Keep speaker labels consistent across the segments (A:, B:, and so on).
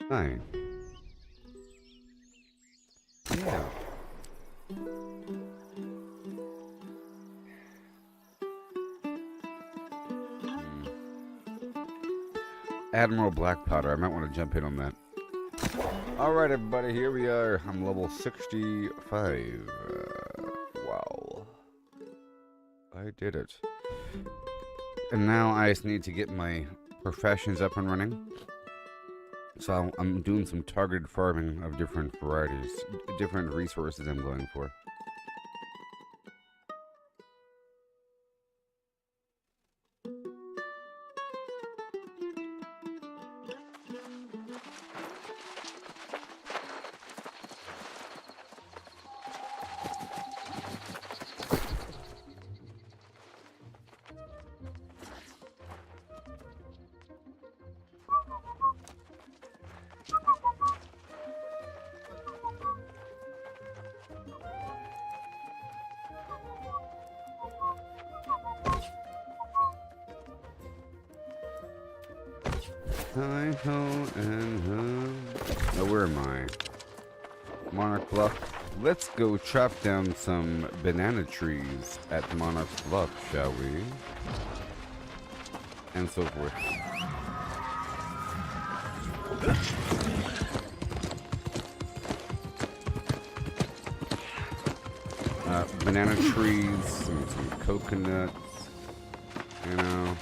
A: Hi. Yeah. Admiral Black Powder. I might want to jump in on that. Alright, everybody, here we are. I'm level 65. Wow. I did it. And now I just need to get my professions up and running. So I'm doing some targeted farming of different varieties, different resources I'm going for. Hi-ho and ho. Oh, where am I? Monarch Bluff. Let's go chop down some banana trees at Monarch Bluff, shall we? And so forth. Banana trees, some coconuts, you know.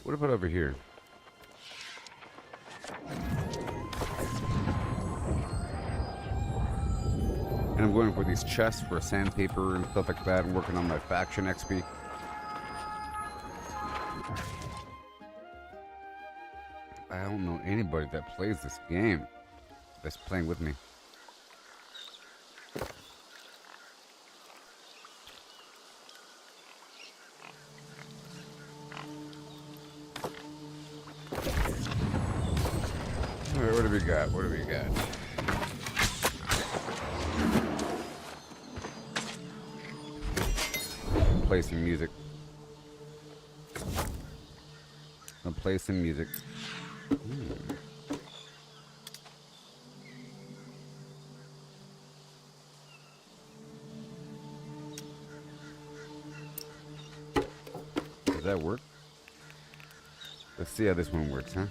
A: What about over here? And I'm going for these chests for sandpaper and stuff like that, and working on my faction XP. I don't know anybody that plays this game that's playing with me. Alright, what do we got? What do we got? Play some music. I'll play some music. Does that work? Let's see how this one works, huh?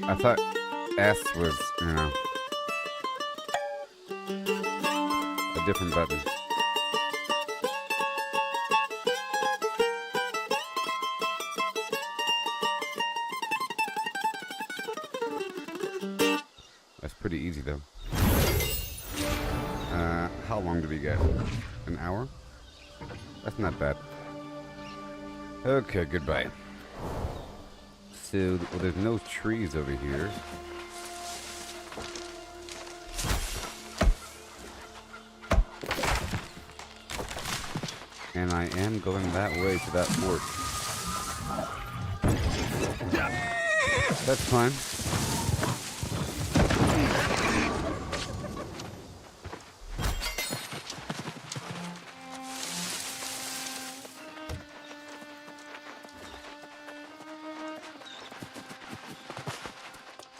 A: I thought S was, you know, a different button. That's pretty easy though. How long do we get? An hour? That's not bad. Okay, goodbye. So, well, there's no trees over here. And I am going that way to that fort. That's fine.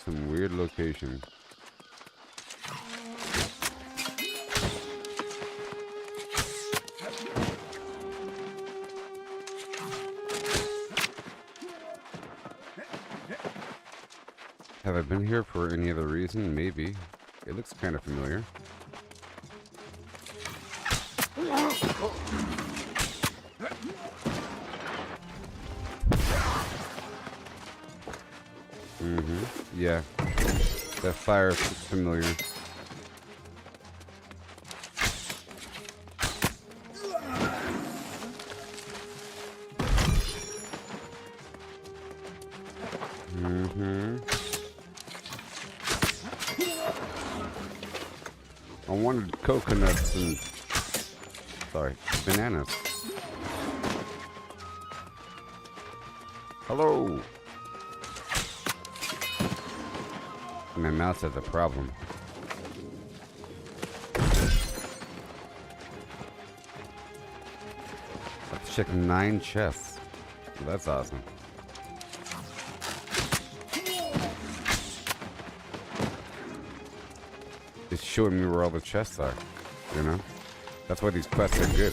A: Some weird location. Have I been here for any other reason? Maybe. It looks kind of familiar. Yeah. That fire is familiar. I wanted coconuts and... sorry, bananas. Hello! My mouse has a problem. Let's check 9 chests. Well, that's awesome. It's showing me where all the chests are, you know? That's why these quests are good.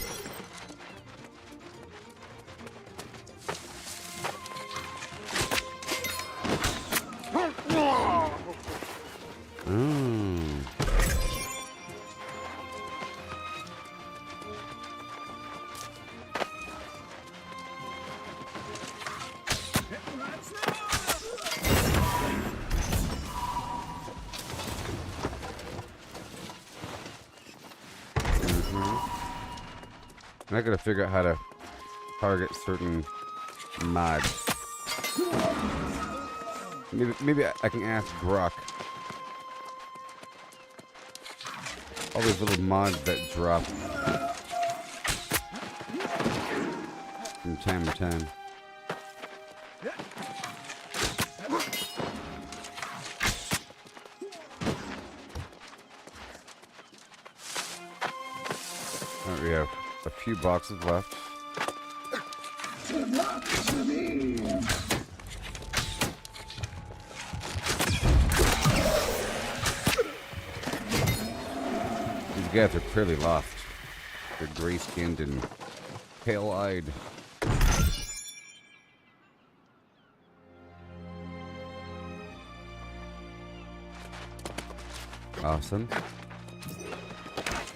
A: I gotta figure out how to target certain mods. Maybe I can ask Brock. All these little mods that drop from time to time. Alright, we have a few boxes left. These guys are clearly lost. They're gray-skinned and pale-eyed. Awesome.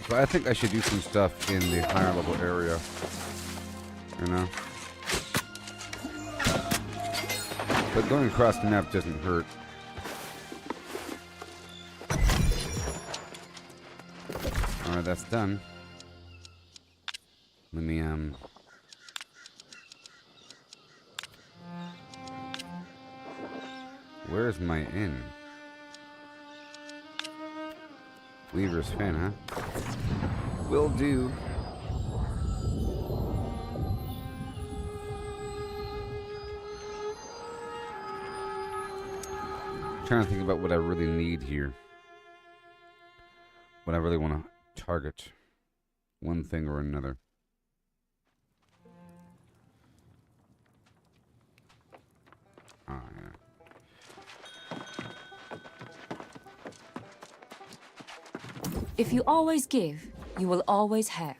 A: But I think I should do some stuff in the higher level area. You know? But going across the map doesn't hurt. Alright, that's done. Let me, where's my inn? Weaver's Fin, huh? Will do. Trying to think about what I really need here. What I really want to target. One thing or another. Oh, yeah.
B: If you always give, you will always have.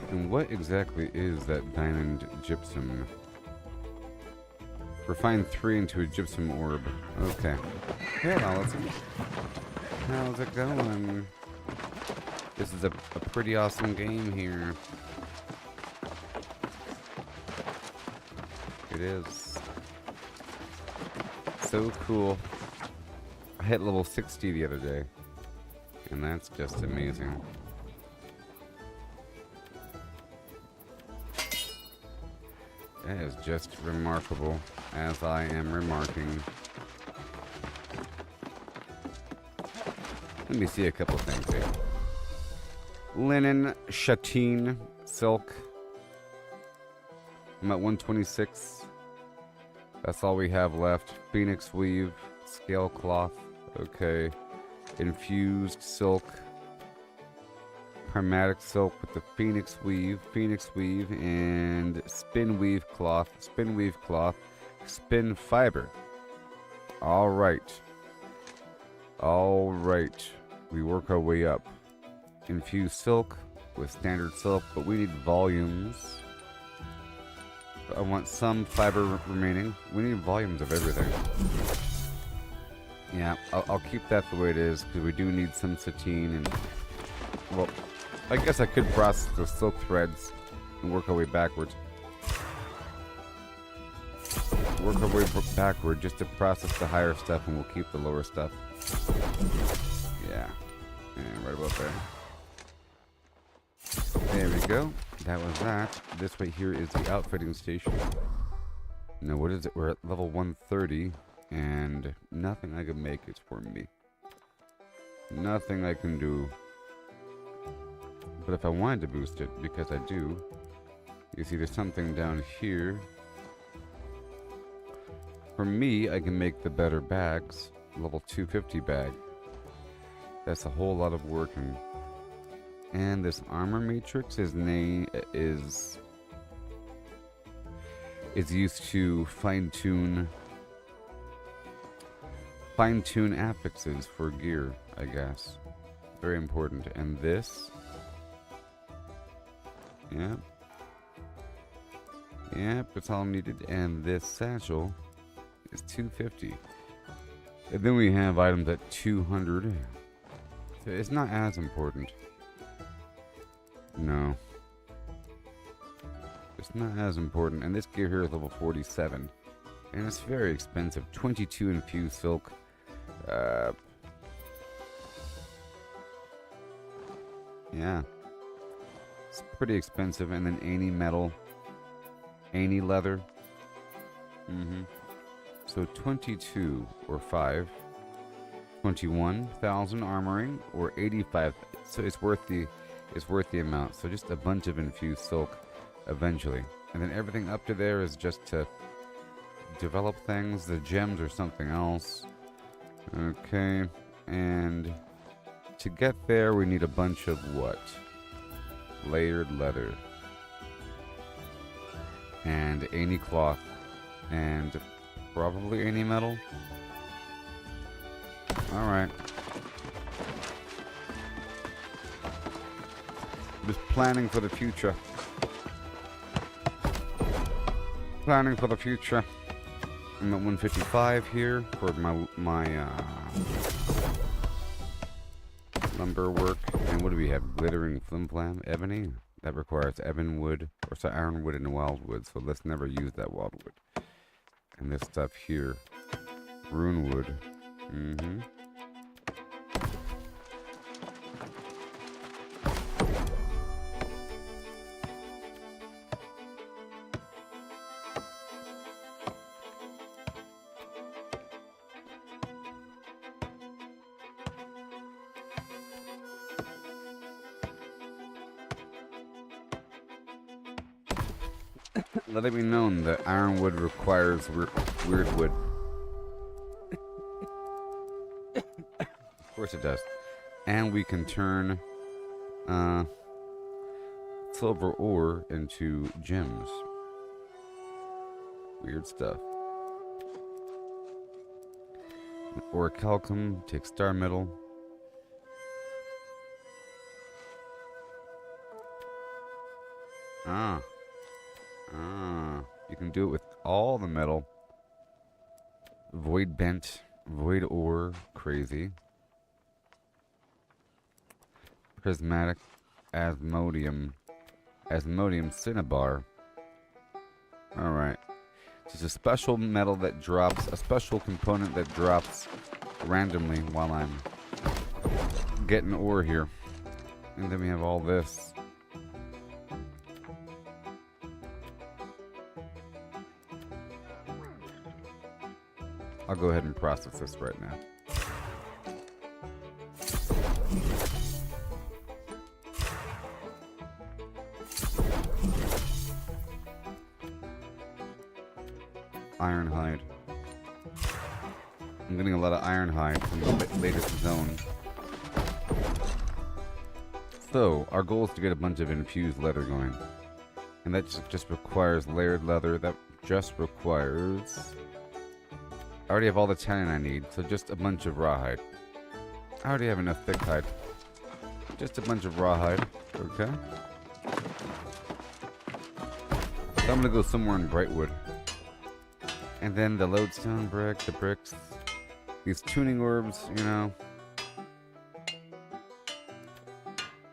A: And what exactly is that diamond gypsum? Refine 3 into a gypsum orb. Okay. Hey, Allison. How's it going? This is a pretty awesome game here. It is. So cool. I hit level 60 the other day. And that's just amazing. That is just remarkable, as I am remarking. Let me see a couple things here. Linen, châtain, silk. I'm at 126. That's all we have left. Phoenix weave, scale cloth. Okay. Infused silk. Chromatic silk with the phoenix weave, and spin weave cloth, spin fiber. All right. We work our way up. Infused silk with standard silk, but we need volumes. I want some fiber remaining. We need volumes of everything. Yeah, I'll keep that the way it is, because we do need some sateen and, well, I guess I could process the silk threads and work our way backwards. Work our way backward just to process the higher stuff, and we'll keep the lower stuff. Yeah. And right about there. There we go. That was that. This right here is the outfitting station. Now, what is it? We're at level 130, and nothing I can make is for me. Nothing I can do. But if I wanted to boost it, because I do, you see there's something down here. For me, I can make the better bags. Level 250 bag. That's a whole lot of work. And this armor matrix is used to fine-tune affixes for gear, I guess. Very important. And this... Yep, that's all needed. And this satchel is 250. And then we have items at 200. So it's not as important. No. It's not as important. And this gear here is level 47. And it's very expensive. 22 infused silk. Yeah. It's pretty expensive. And then any metal. Any leather. So 22 or 5. 21,000 armoring or 85. So it's worth the amount. So just a bunch of infused silk eventually. And then everything up to there is just to develop things. The gems or something else. Okay. And to get there we need a bunch of what? Layered leather. And any cloth. And probably any metal. Alright. Just planning for the future. Planning for the future. I'm at 155 here for my lumber work. And what do we have? Glittering flimflam, ebony. That requires ebon wood, or sorry, ironwood and wildwood. So let's never use that wildwood. And this stuff here, runewood. Let it be known that ironwood requires weird wood. Of course it does. And we can turn silver ore into gems. Weird stuff. Orichalcum takes star metal. You can do it with all the metal. Void bent, void ore, crazy. Prismatic, asmodium cinnabar. Alright. It's a special metal that drops, a special component that drops randomly while I'm getting ore here. And then we have all this. I'll go ahead and process this right now. Ironhide. I'm getting a lot of ironhide from the latest zone. So, our goal is to get a bunch of infused leather going. And that just requires layered leather. That just requires... I already have all the tannin I need, so just a bunch of rawhide. I already have enough thick hide. Just a bunch of rawhide, okay? So I'm gonna go somewhere in Brightwood. And then the lodestone brick, the bricks, these tuning orbs, you know.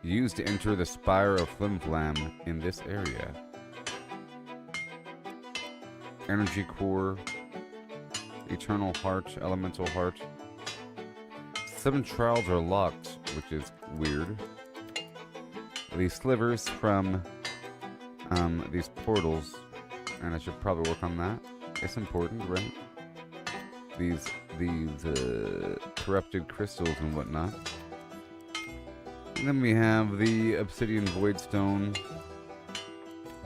A: Used to enter the Spire of Flimflam in this area. Energy core. Eternal heart, elemental heart. 7 trials are locked, which is weird. These slivers from these portals, and I should probably work on that. It's important, right? These corrupted crystals and whatnot. And then we have the obsidian void stone,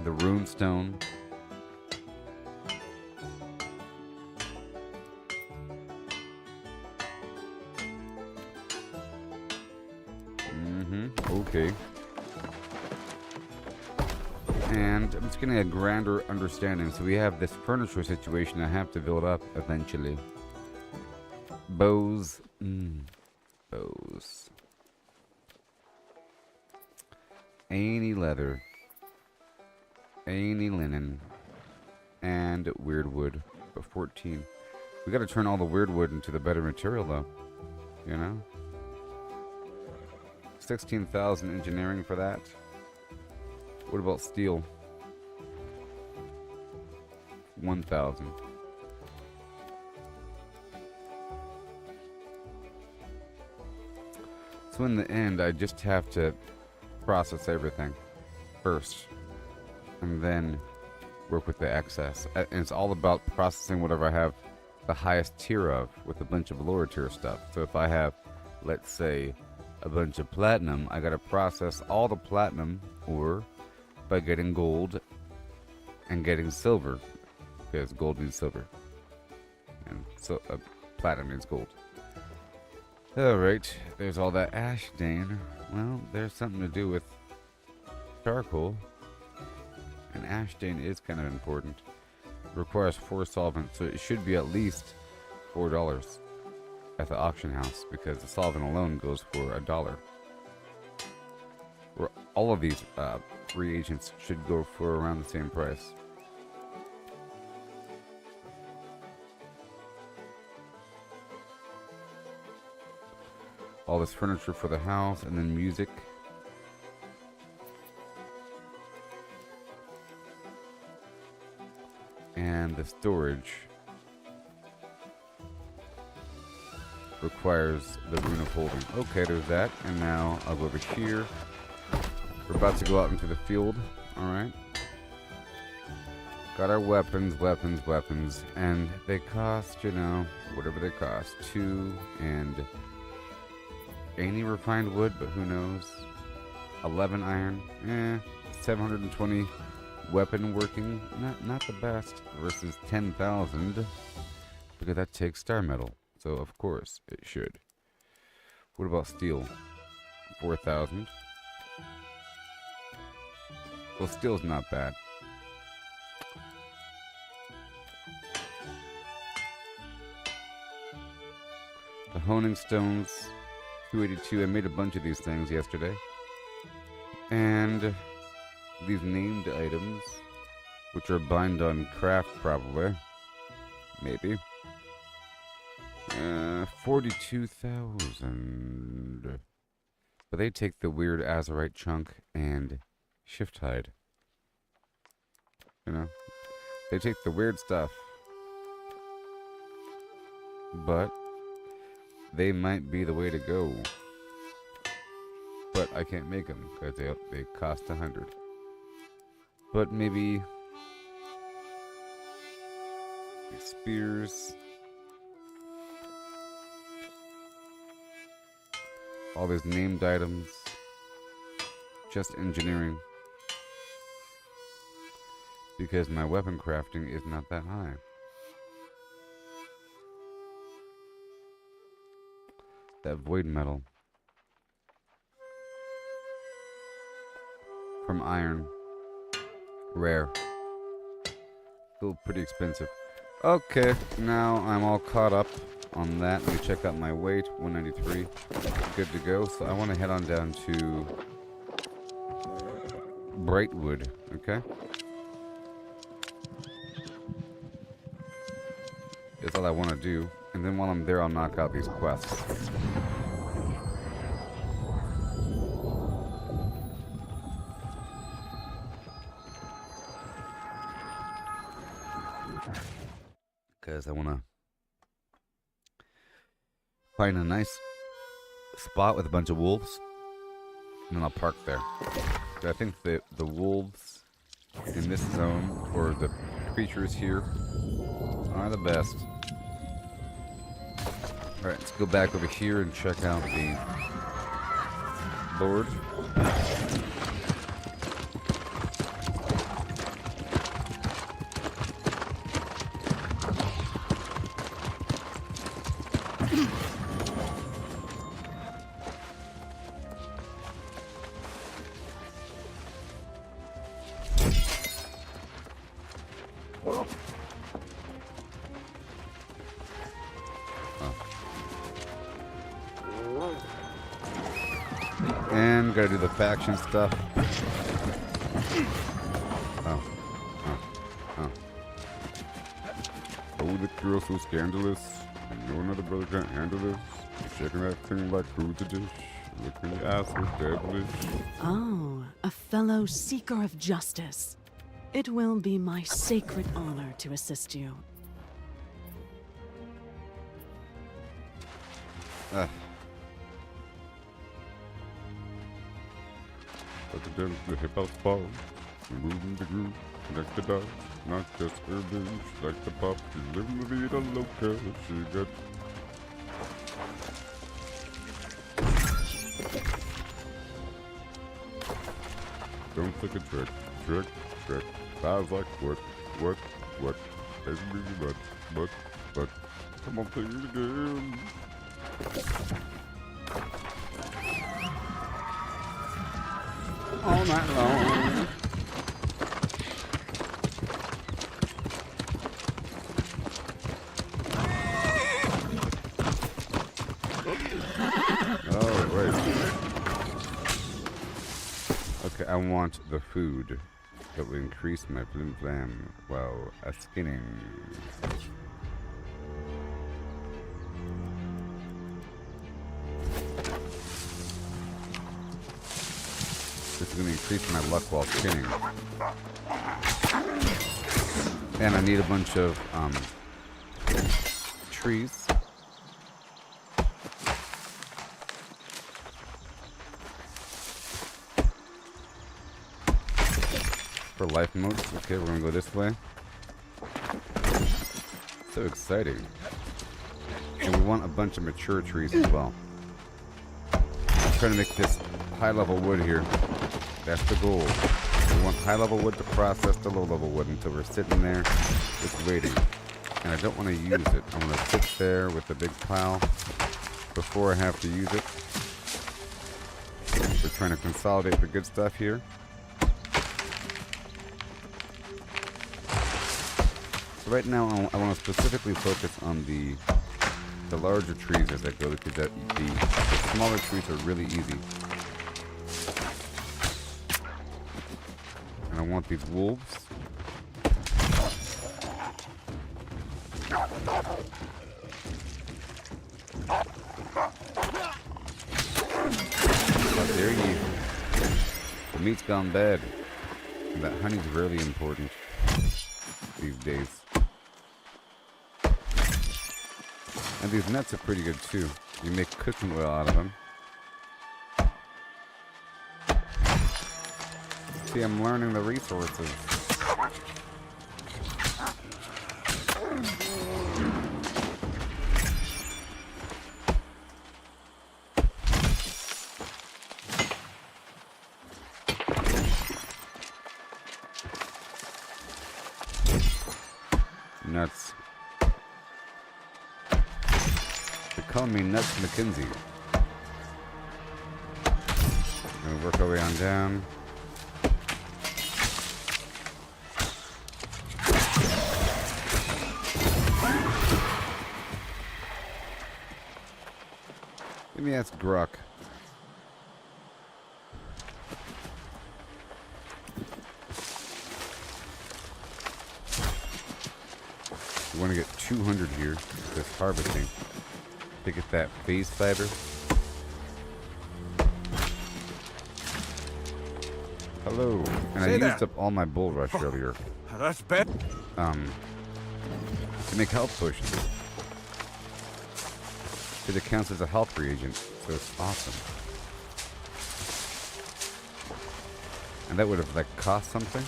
A: the rune stone. Okay. And I'm just getting a grander understanding. So we have this furniture situation I have to build up eventually. Bows. Bows. Any leather. Any linen. And weird wood. But 14. We gotta turn all the weird wood into the better material though. You know? 16,000 engineering for that. What about steel? 1,000. So in the end, I just have to process everything first, and then work with the excess. And it's all about processing whatever I have the highest tier of, with a bunch of lower tier stuff. So if I have, let's say, a bunch of platinum, I gotta process all the platinum ore by getting gold and getting silver, because gold needs silver, and so platinum needs gold. Alright, there's all that ashdane. Well, there's something to do with charcoal, and ashdane is kind of important. It requires 4 solvents, so it should be at least $4 at the auction house, because the solvent alone goes for $1. All of these reagents should go for around the same price. all this furniture for the house, and then music. And the storage requires the rune of holding. Okay, there's that. And now I'll go over here. We're about to go out into the field. Alright. Got our weapons. And they cost, you know, whatever they cost. 2 and any refined wood, but who knows. 11 iron. 720 weapon working. Not the best. Versus 10,000. Because that takes star metal. So, of course, it should. What about steel? 4,000. Well, steel's not bad. The honing stones, 282. I made a bunch of these things yesterday. And these named items, which are bind on craft probably. Maybe. 42,000. But they take the weird azurite chunk and shift hide. You know? They take the weird stuff. But they might be the way to go. But I can't make them because they cost 100. But maybe these spears. All these named items. Just engineering. Because my weapon crafting is not that high. That void metal. From iron. Rare. Still pretty expensive. Okay, now I'm all caught up on that. Let me check out my weight. 193. Good to go. So I want to head on down to Brightwood. Okay? That's all I want to do. And then while I'm there, I'll knock out these quests. Because I want to find a nice spot with a bunch of wolves. And then I'll park there. I think the wolves in this zone, or the creatures here, are the best. Alright, let's go back over here and check out the board. And gotta do the faction stuff. Oh. Oh, the girl so scandalous. You know another brother can't handle this. You're shaking that thing like who's a dish. Looking the ass was devilish.
C: Oh, a fellow seeker of justice. It will be my sacred honor to assist you.
A: But the hip hop ball, moving the groove, connect the dots, not just urban, she like the pop, she's living the vida loca, she got. Don't take a trick, Sounds like what, basically but, come on, play it again. All night long. Oh, wait. Okay, I want the food that will increase my flim flam while skinning. going to increase my luck while spinning. And I need a bunch of trees. For life modes. Okay, we're going to go this way. So exciting. And we want a bunch of mature trees as well. I'm trying to make this high-level wood here. That's the goal. We want high-level wood to process the low-level wood until we're sitting there just waiting. And I don't want to use it. I want to sit there with the big pile before I have to use it. We're trying to consolidate the good stuff here. So right now I want to specifically focus on the larger trees as I go, because the smaller trees are really easy. And I want these wolves. How dare you? The meat's gone bad. And that honey's really important these days. And these nuts are pretty good too. You make cooking oil out of them. See, I'm learning the resources. Nuts. They call me Nuts McKinsey. We're gonna work our way on down. Let me ask Grok. We want to get 200 here. This harvesting. To get that phase fiber. Hello. And I used up all my bull rush earlier.
D: That's bad.
A: To make health potions. Because it counts as a health reagent, so it's awesome. And that would have like cost something.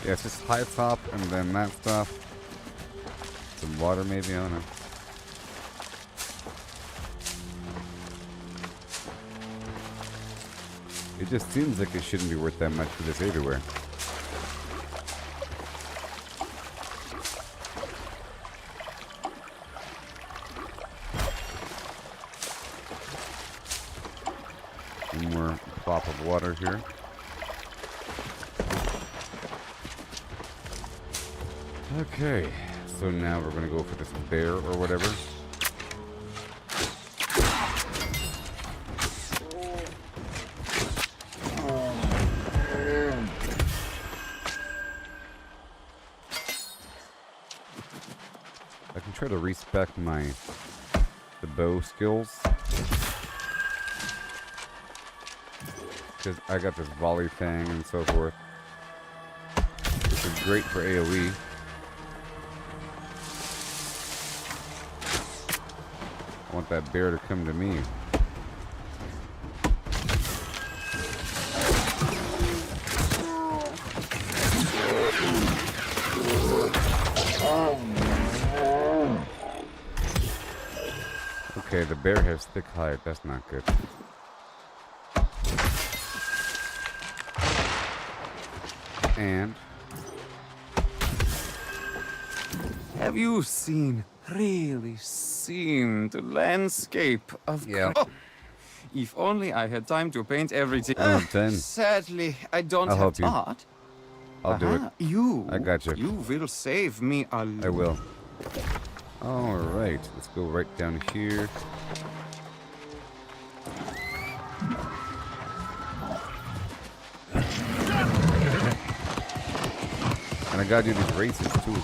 A: Yeah, it's just high top and then that stuff. Some water maybe, I don't know. It just seems like it shouldn't be worth that much for this everywhere. One more plop of water here. Okay, so now we're gonna go for this bear or whatever. I can try to respec the bow skills. Because I got this volley thing and so forth. Which is great for AoE. I want that bear to come to me. Okay, the bear has thick hide. That's not good. And
D: Have you really seen the landscape of...
A: Yeah.
D: Oh, if only I had time to paint everything.
A: I don't have time.
D: Sadly, I don't
A: I'll
D: have
A: help you.
D: art.
A: I'll do it.
D: You.
A: I got you.
D: You will save me a
A: I will. Alright, let's go right down here. And I gotta do these races too.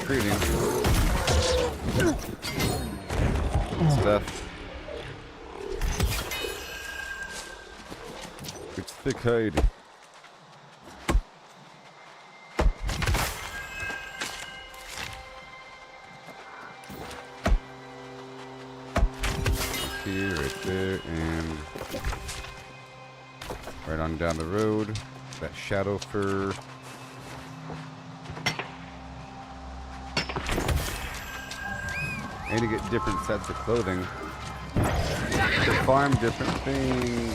A: trick-or-treating. Stuff. It's thick hide. Here, right there, and right on down the road. That shadow fur. And to get different sets of clothing. To farm different things.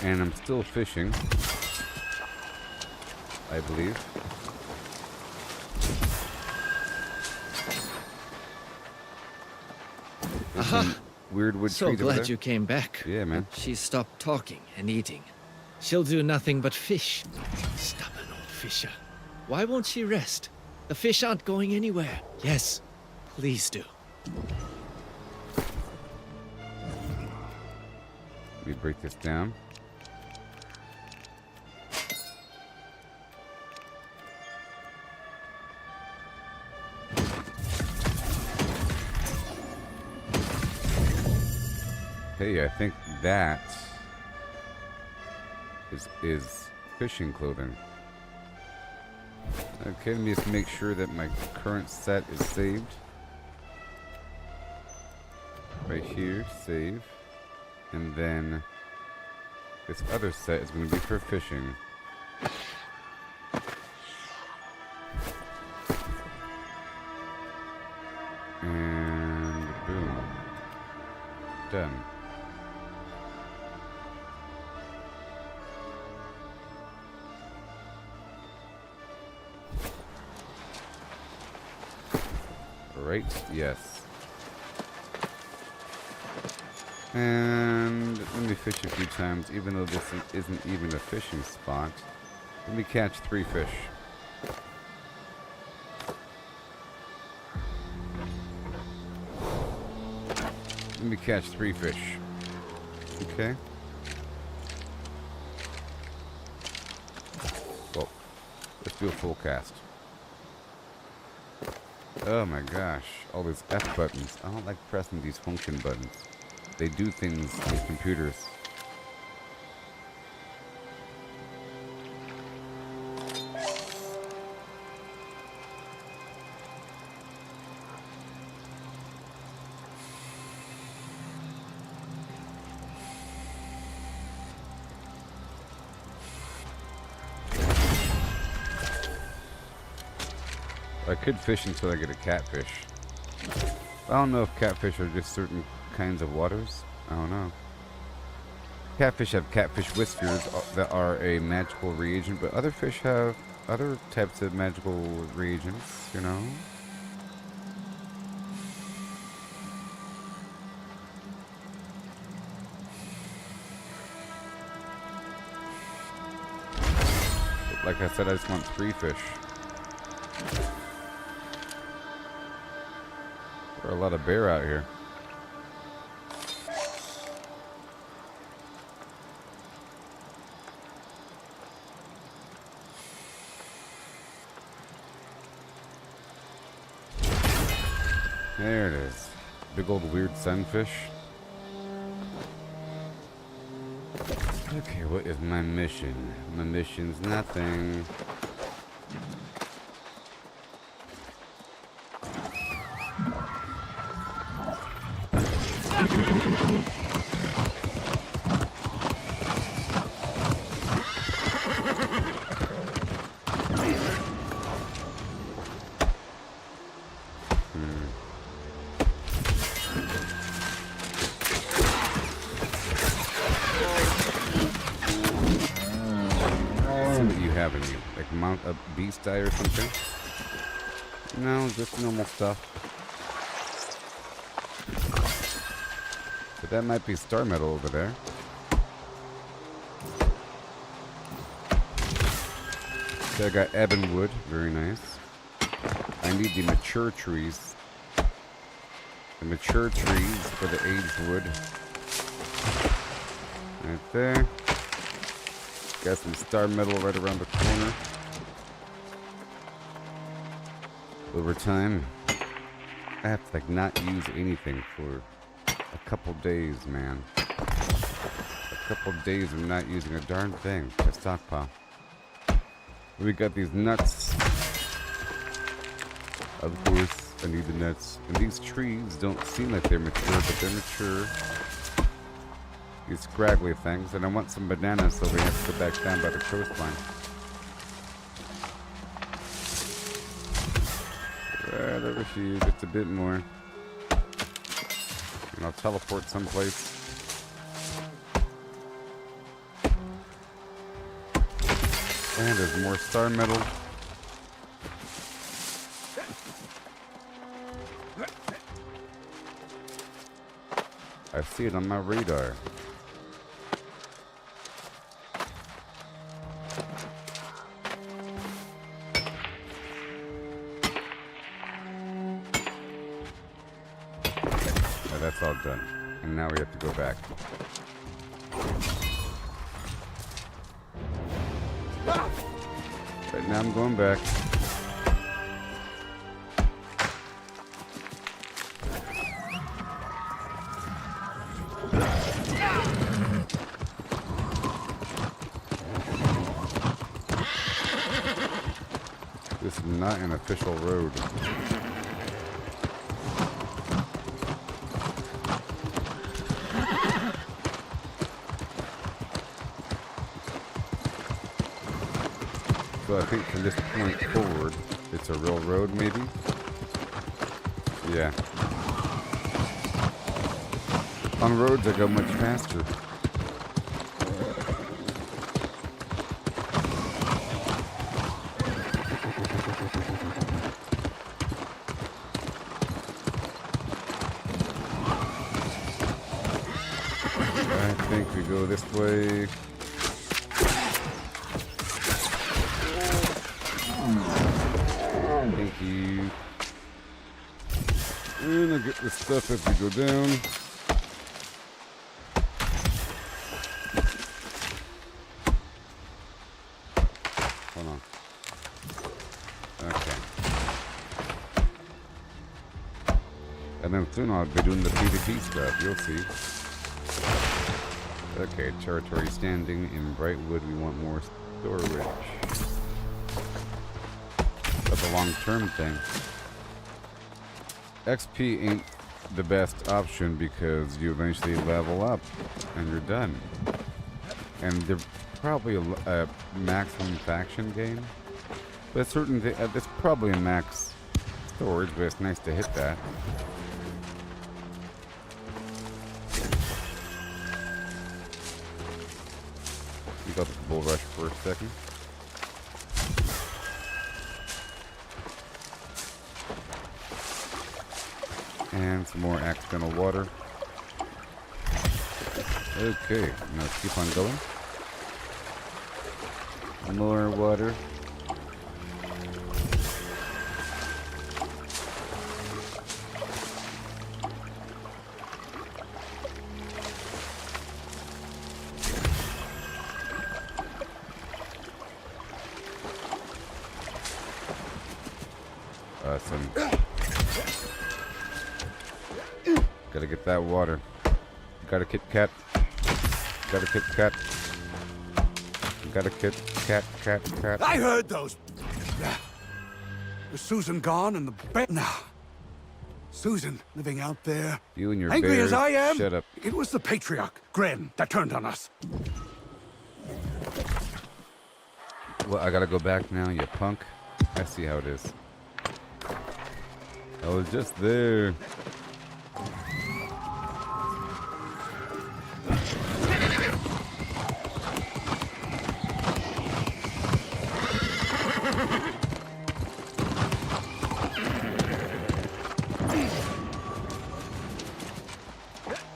A: And I'm still fishing, I believe. There's some weird wood
E: So
A: trees over
E: glad
A: there.
E: you came back.
A: Yeah, man.
E: She stopped talking and eating. She'll do nothing but fish. Stubborn old fisher. Why won't she rest? The fish aren't going anywhere. Yes, please do.
A: Let me break this down. Hey, I think that is fishing clothing. Okay, let me just make sure that my current set is saved. Right here, save. And then this other set is going to be for fishing. And boom. Done. Right, yes. And let me fish a few times, even though this isn't even a fishing spot. Let me catch 3 fish. Let me catch 3 fish. Okay. Well, let's do a full cast. Oh my gosh, all these F buttons. I don't like pressing these function buttons. They do things with computers. I could fish until I get a catfish. I don't know if catfish are just certain kinds of waters. I don't know. Catfish have catfish whiskers that are a magical reagent, but other fish have other types of magical reagents, you know? But like I said, I just want 3 fish. There are a lot of bear out here. There it is. Big old weird sunfish. Okay, what is my mission? My mission's nothing. Have any, like mount a beast eye or something? No, just normal stuff. But that might be star metal over there. Okay, I got ebon wood, very nice. I need the mature trees. The mature trees for the aged wood. Right there. Got some star metal right around the corner. Over time, I have to like not use anything for a couple days, man. A couple days of not using a darn thing. A stockpile. We got these nuts. Of course, I need the nuts. And these trees don't seem like they're mature, but they're mature. These scraggly things. And I want some bananas so we have to go back down by the coastline. Right over here, just a bit more. And I'll teleport someplace. And there's more star metal. I see it on my radar. Oh, that's all done. And now we have to go back. Right now I'm going back. This is not an official road. So I think from this point forward, it's a real road, maybe? Yeah. On roads, I go much faster. I think we go this way. Thank you. And I'll get this stuff as we go down. Hold on. Okay. And then soon I'll be doing the PvP stuff, you'll see. Okay, territory standing in Brightwood, we want more storage. That's a long-term thing. XP ain't the best option because you eventually level up and you're done. And they're probably a maximum faction game. But certainly, it's probably a max storage, but it's nice to hit that. We got the bull rush for a second. And some more accidental water. Okay, now let's keep on going. More water. Awesome. Gotta get that water. Got a Kit Kat. Got a Kit Kat. Got a Kit Kat.
F: I heard those. Is Susan gone and the bear now? Susan living out there.
A: You and your
F: Angry
A: bears,
F: as I am.
A: shut up.
F: It was the patriarch, Gren, that turned on us.
A: Well, I gotta go back now, you punk. I see how it is. I was just there.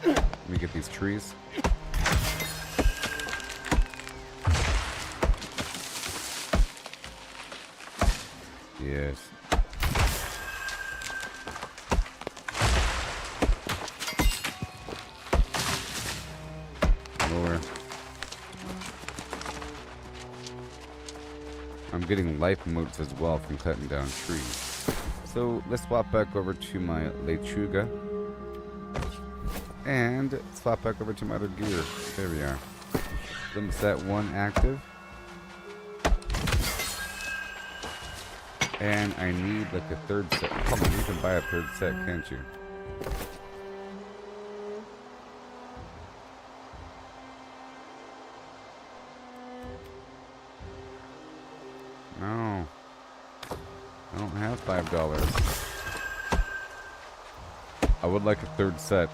A: Let me get these trees. Yes. I'm getting life motes as well from cutting down trees. So let's swap back over to my lechuga. And swap back over to my other gear. There we are. Limit set 1 active. And I need like a third set. Come on, you can buy a third set, can't you? No. I don't have $5. I would like a third set.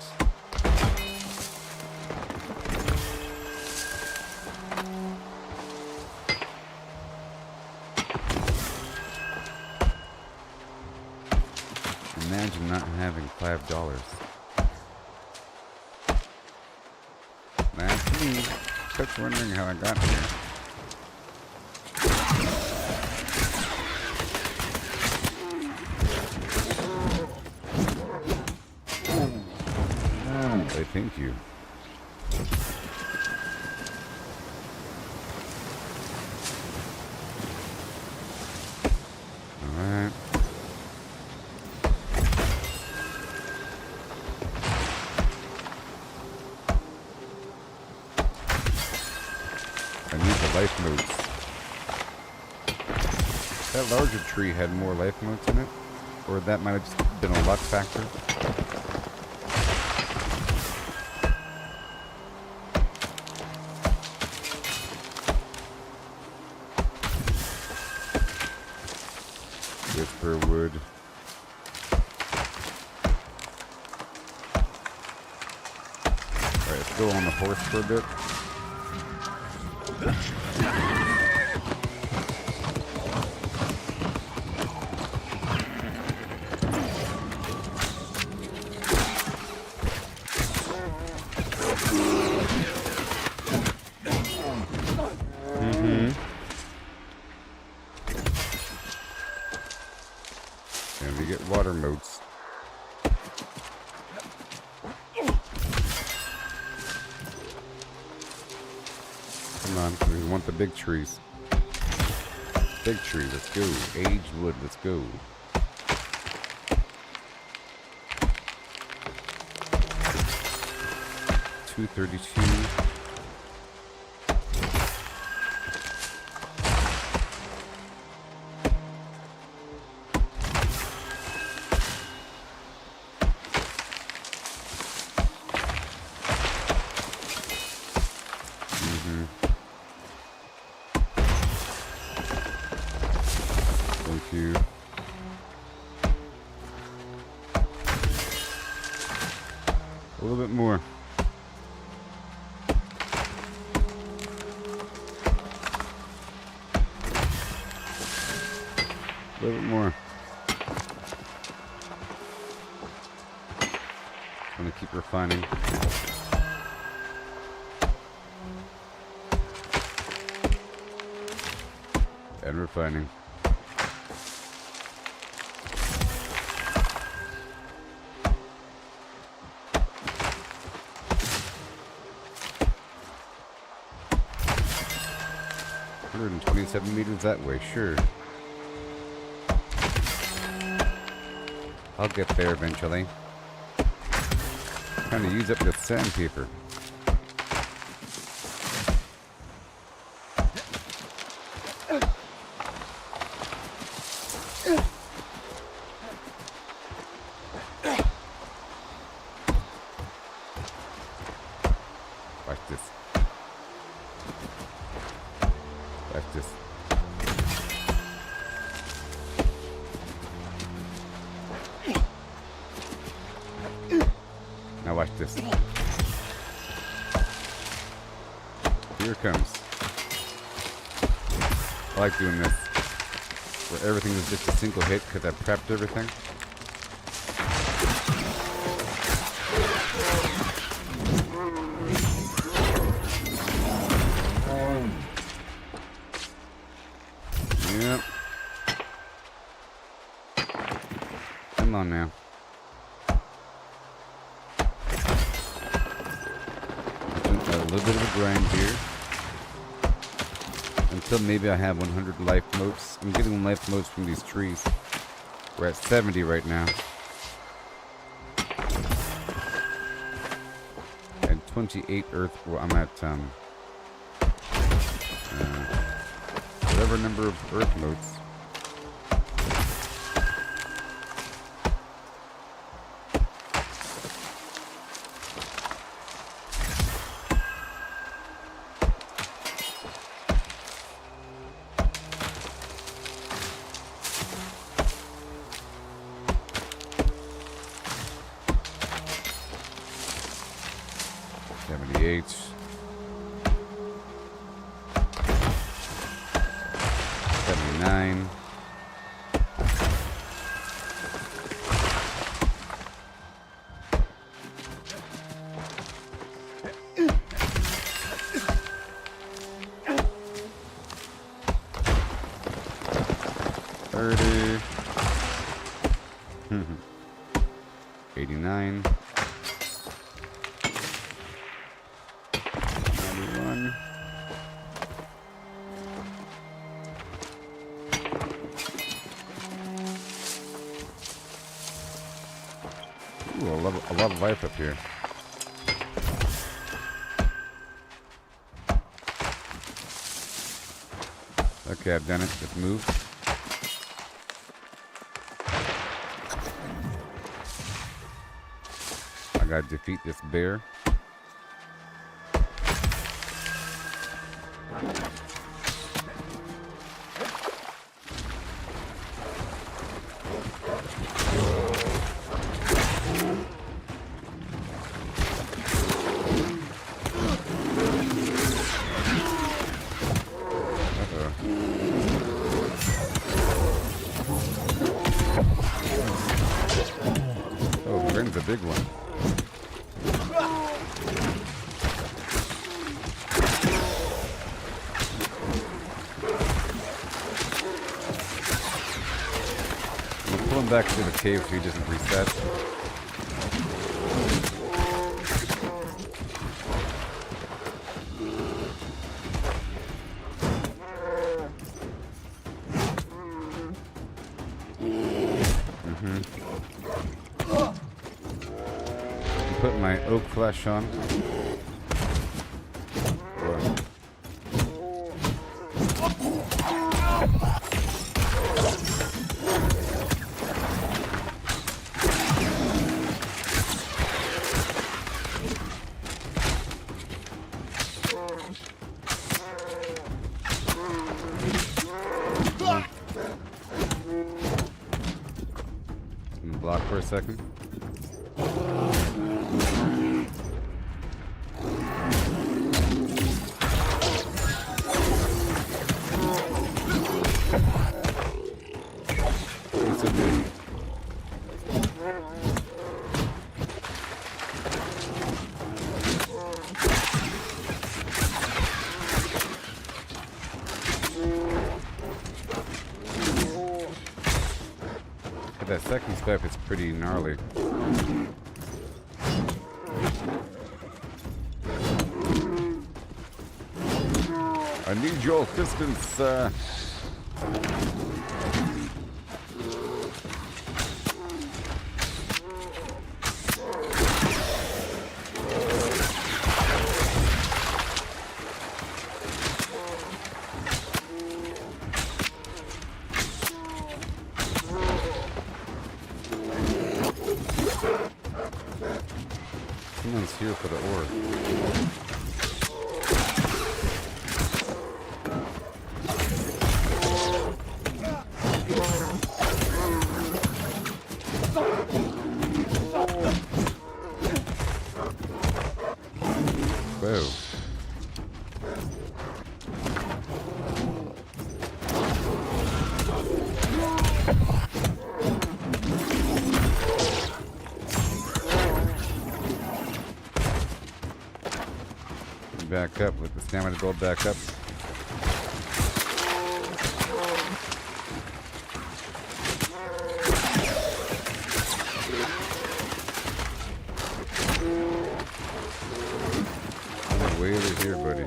A: Imagine not having $5. That's me. Just wondering how I got here. I thank you. Alright. I need the life motes. That larger tree had more life motes in it, or that might have just been a luck factor. For wood. Alright, let's go on the horse for a bit. And we get water motes. Come on, we want the big trees. Big tree, let's go. Aged wood, let's go. $232. Thank you. A little bit more. A little bit more. I'm gonna keep refining. And refining. $127 that way, sure. I'll get there eventually. Trying to use up the sandpaper. Watch this. Watch this. Now watch this. Here it comes. I like doing this. Where everything is just a single hit because I prepped everything. Yep. Come on now. A little bit of a grind here. Until maybe I have 100 life motes. I'm getting life motes from these trees. We're at 70 right now. And 28 earth. Well, I'm at whatever number of earth motes. A lot of life up here. Okay, I've done it. Let's move. I gotta defeat this bear. A big one. I'm pulling back to the cave so he doesn't reset. Put my oak flesh on. Block for a second. That second step is pretty gnarly. I need your assistance, Someone's here for the ore. Whoa. Back up with the stamina build back up. I'm way over here, buddy.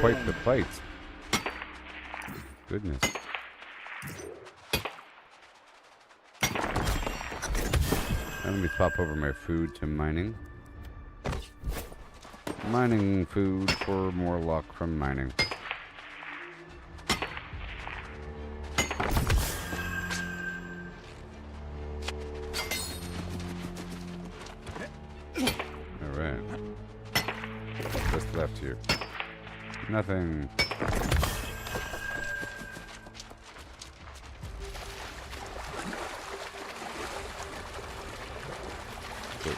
A: quite the fight. Goodness. Now let me pop over my food to mining. Mining food for more luck from mining. Alright. What's left here? Nothing.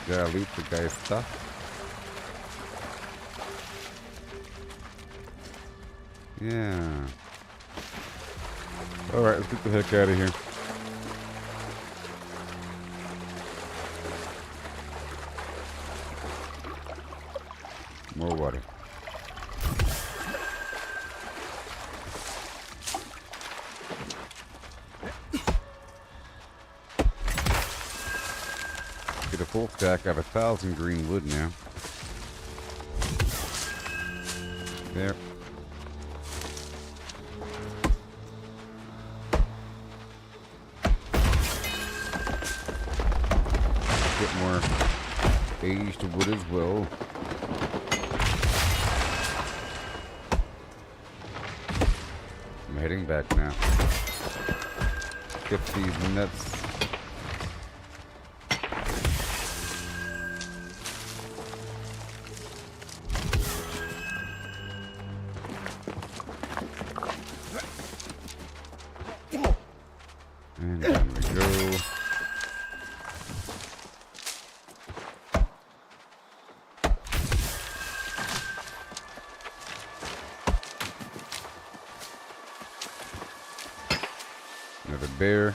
A: Gotta loot the guy's stuff. Yeah. Alright, let's get the heck out of here. More water. Get a full stack. I have 1,000 green wood now. There. Get more aged wood as well. I'm heading back now. Get these nuts. And down we go. Another bear.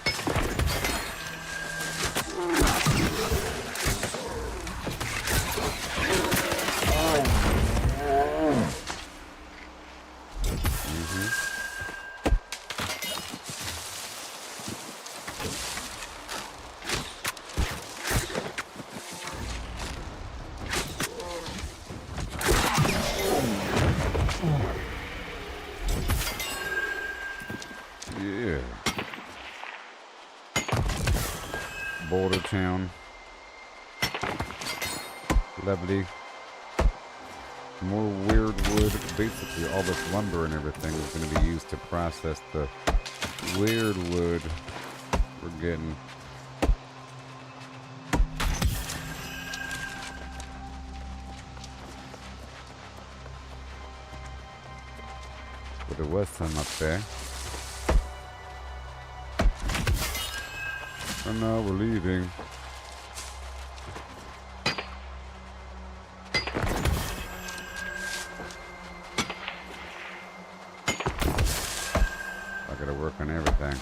A: Yeah. Border town. Lovely. More weird wood. Basically, all this lumber and everything is going to be used to process the weird wood we're getting. But there was some up there. And now we're leaving. I gotta work on everything.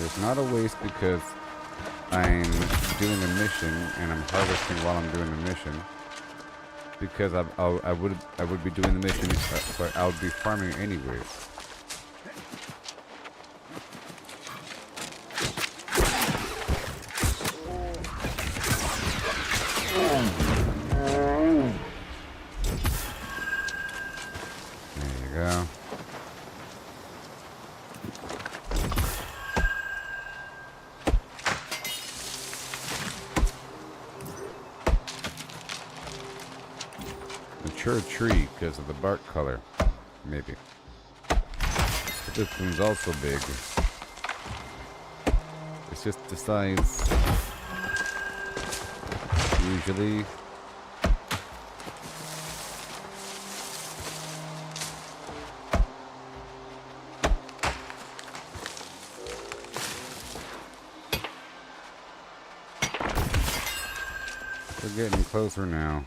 A: It's not a waste because I'm doing a mission and I'm harvesting while I'm doing the mission. Because I would be doing the mission, but I would be farming anyways. There you go. Mature tree because of the bark color, maybe. But this one's also big. It's just the size. Usually. We're getting closer now.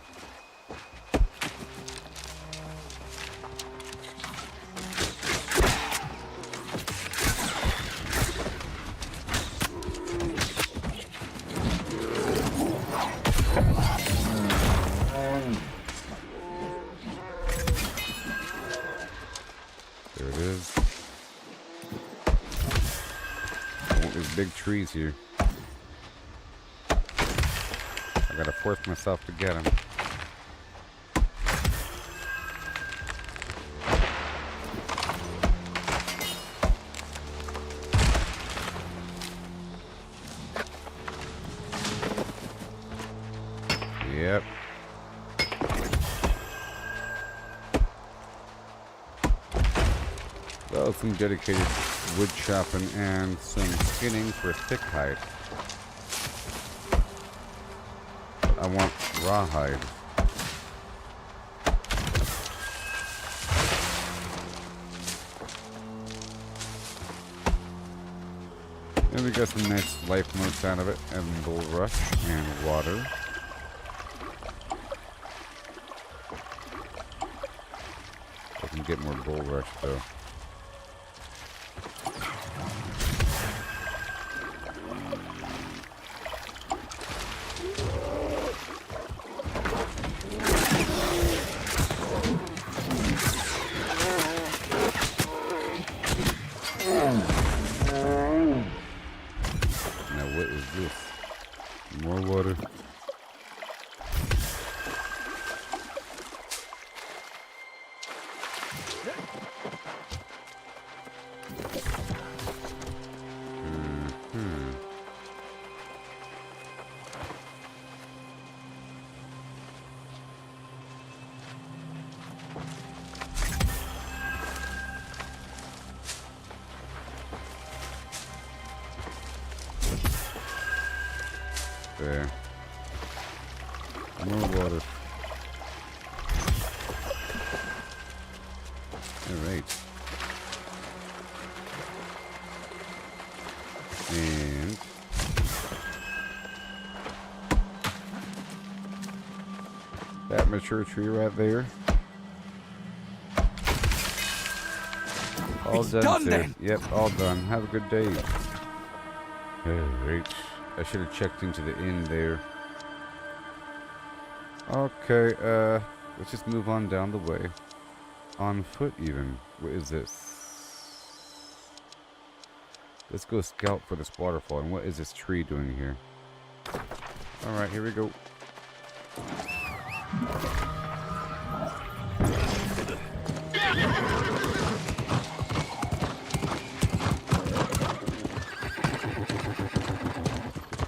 A: big trees here. I gotta force myself to get them. Yep. Well, some dedicated wood chopping and some skinning for thick hide. I want rawhide. And we got some nice life notes out of it, and bull rush and water. I can get more bull rush though. Now what is this? More water. There. More water. Alright. And that mature tree right there. All
F: It's
A: done,
F: done
A: sir.
F: then.
A: Yep, all done. Have a good day. Alright. I should have checked into the inn there. Okay, let's just move on down the way. On foot even. What is this? Let's go scout for this waterfall. And what is this tree doing here? Alright, here we go.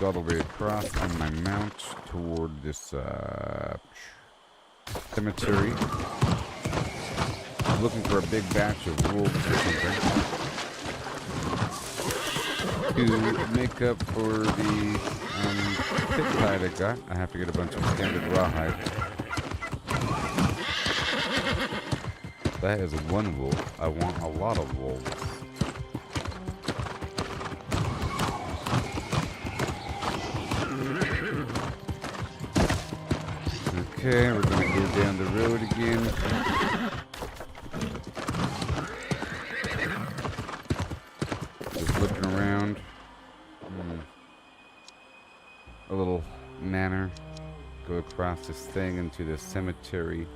A: All the way across on my mount toward this cemetery. I'm looking for a big batch of wolves or something to make up for the thick hide I got. I have to get a bunch of standard rawhide. That is one wolf. I want a lot of wolves. Okay, we're gonna go down the road again. Just looking around. A little manor. Go across this thing into the cemetery.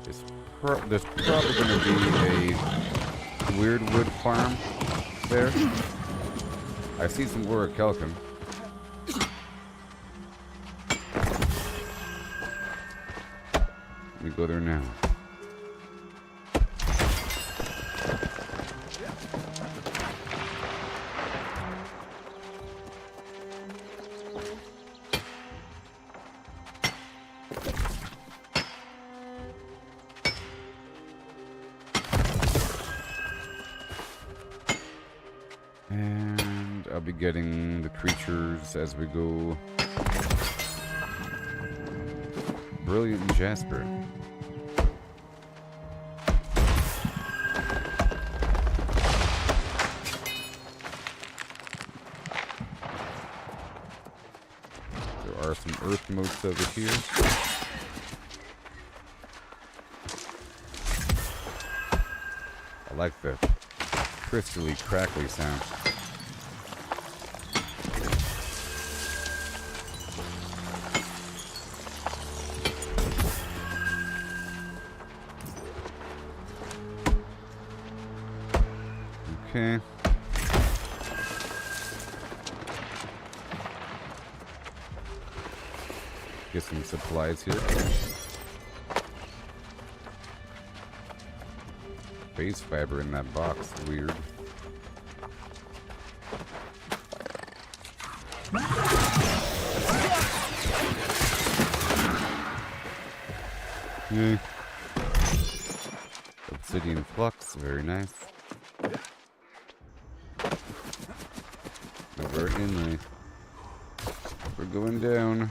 A: There's probably gonna be a weird wood farm there. I see some orichalcum. We go there now. And I'll be getting the creatures as we go. Brilliant Jasper. There are some earth motes over here. I like the crystally crackly sound. Okay. Get some supplies here. Base fiber in that box. Weird. Yay. Obsidian flux. Very nice. Divert inlay. We're going down.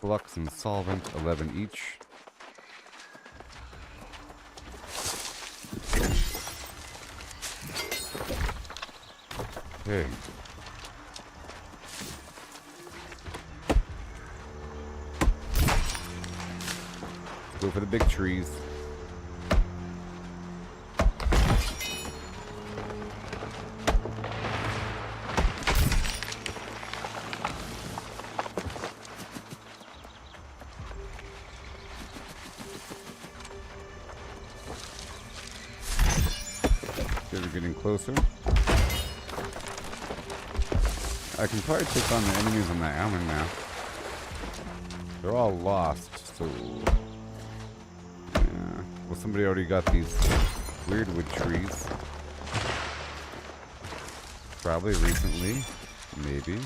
A: Flux and solvent, 11 each. Okay. Go for the big trees. Okay, we're getting closer. I can probably take on the enemies on the island now. They're all lost, so... Yeah. Well, somebody already got these weird wood trees. Probably recently. Maybe.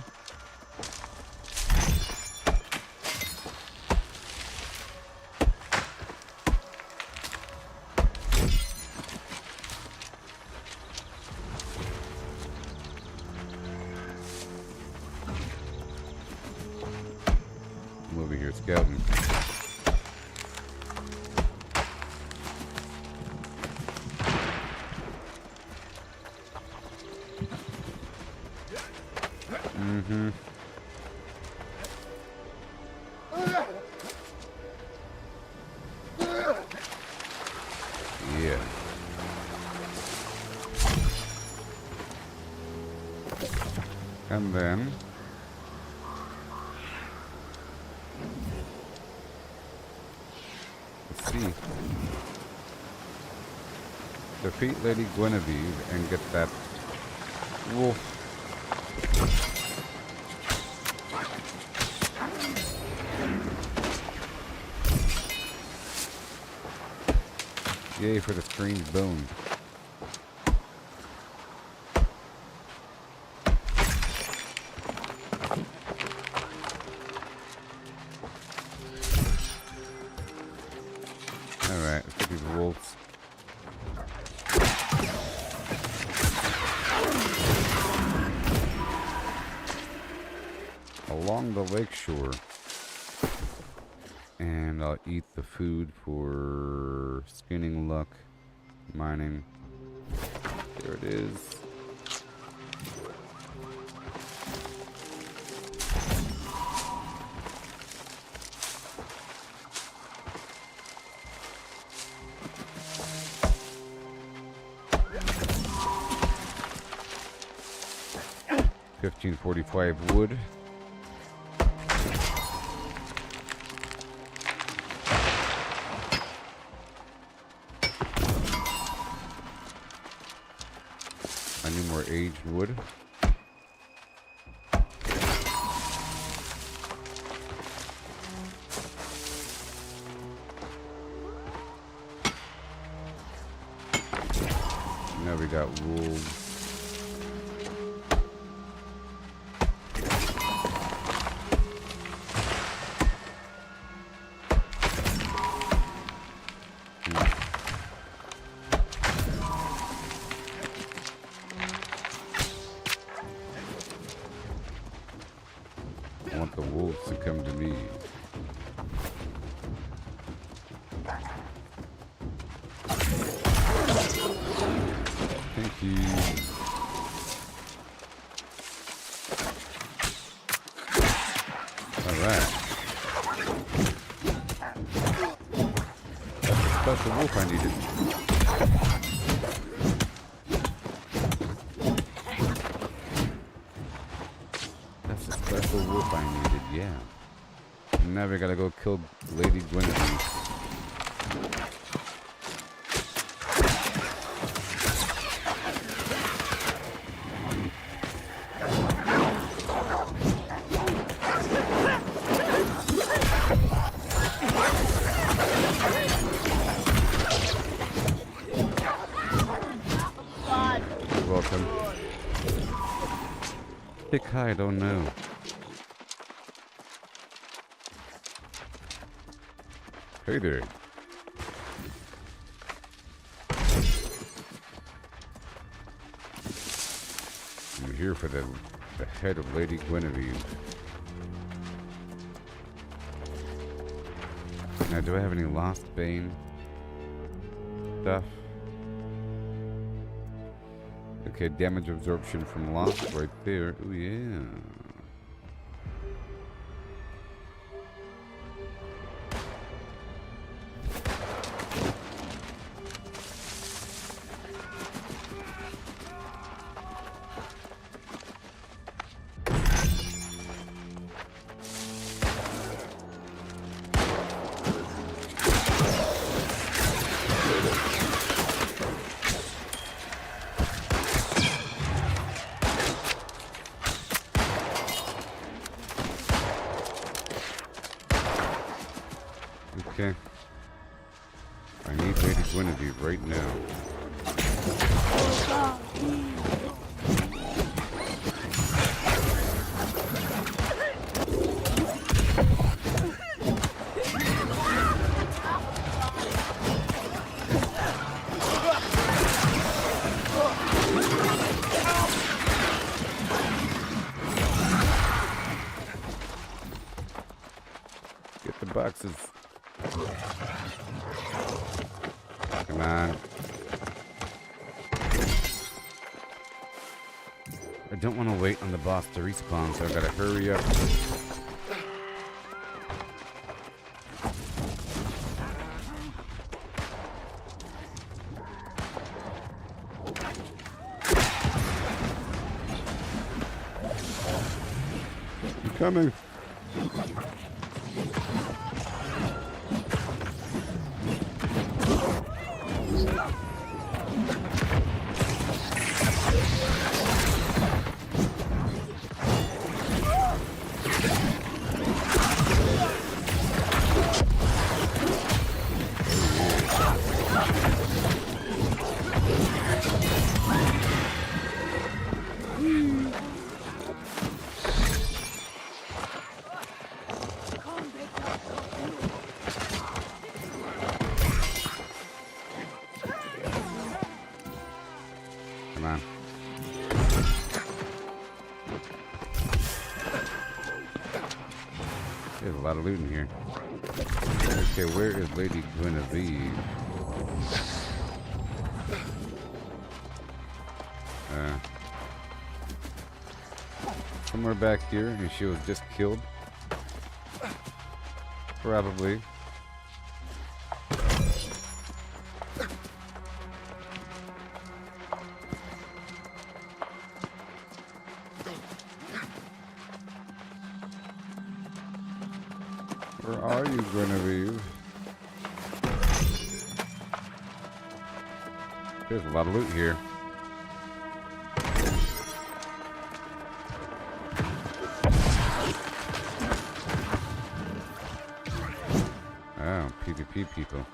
A: I'm over here scouting. Mm-hmm. Yeah. And then let's see. Defeat Lady Guinevere and get that wolf. Yay for the strange bone. Alright, let's get these wolves. Along the lakeshore. And I'll eat the food for skinning luck, mining. There it is. $15.45 wood. I need more aged wood. Now we got wolves. I want the wolves to come to me. Thank you. Alright. That's the wolf I needed. I needed, yeah. Now we gotta go kill Lady Guinevere. You're welcome. Kick high, I don't know. Hey there. I'm here for the head of Lady Guinevere. Now, do I have any Lost Bane stuff? Okay, damage absorption from Lost right there. Oh yeah. Okay. I need Lady Guinevere right now. Get the boxes. Come on. I don't want to wait on the boss to respawn, so I gotta hurry up. I'm coming. Come on. There's a lot of loot in here. Okay, where is Lady Guinevere? Somewhere back here, and she was just killed. Probably. Where are you, Guinevere? There's a lot of loot here. Oh, PvP people.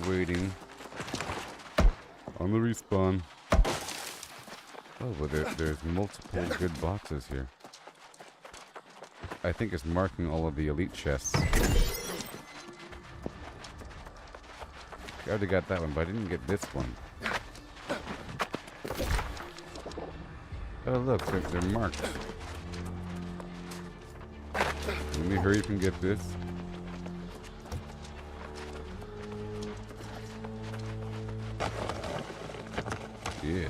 A: Waiting on the respawn. Oh, but there's multiple good boxes here. I think it's marking all of the elite chests. I already got that one, but I didn't get this one. Oh look, they're marked. Let me hurry up and get this. Yeah.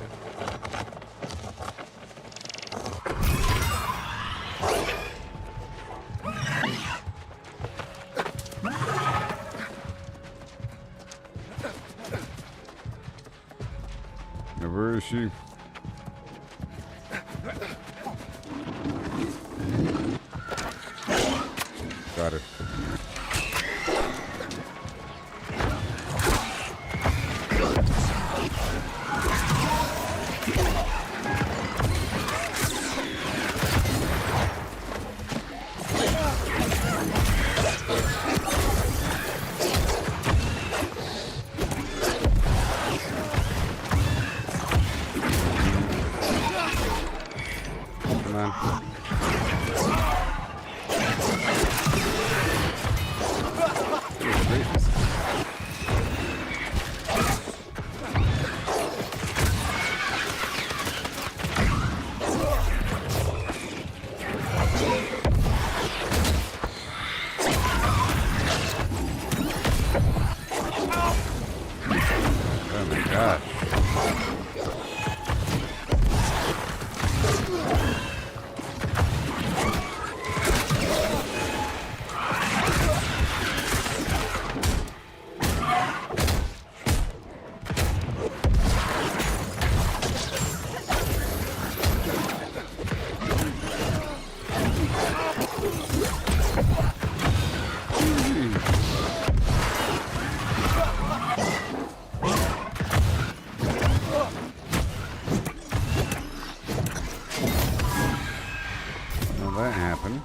A: Now where is she? Got her. Come on. Gracious. Oh my gosh. Well, that happened.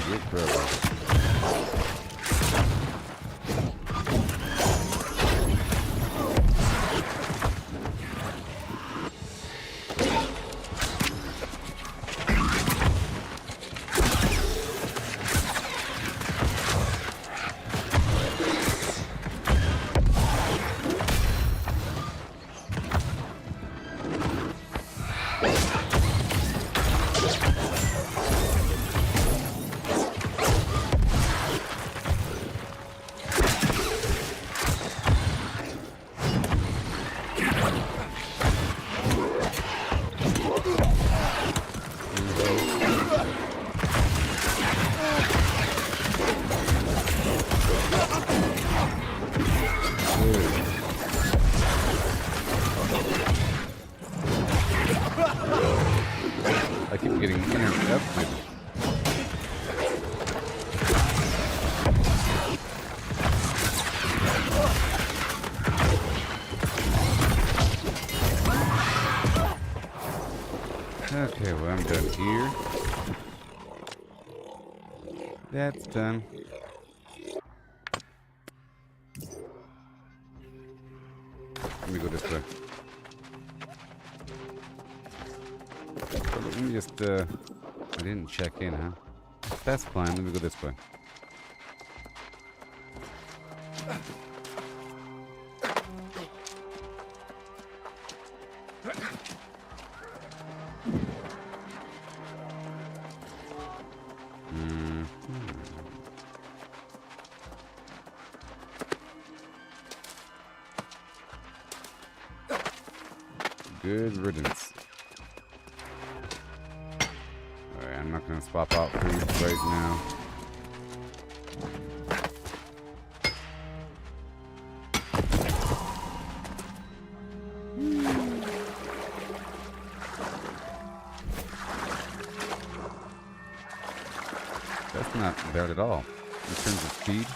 A: Good progress. I keep getting interrupted. Okay, well, I'm done here. That's done. Let me go this way. Let me just, I didn't check in, huh? That's fine, let me go this way. Good riddance. Alright, I'm not gonna swap out food right now. That's not bad at all in terms of speed.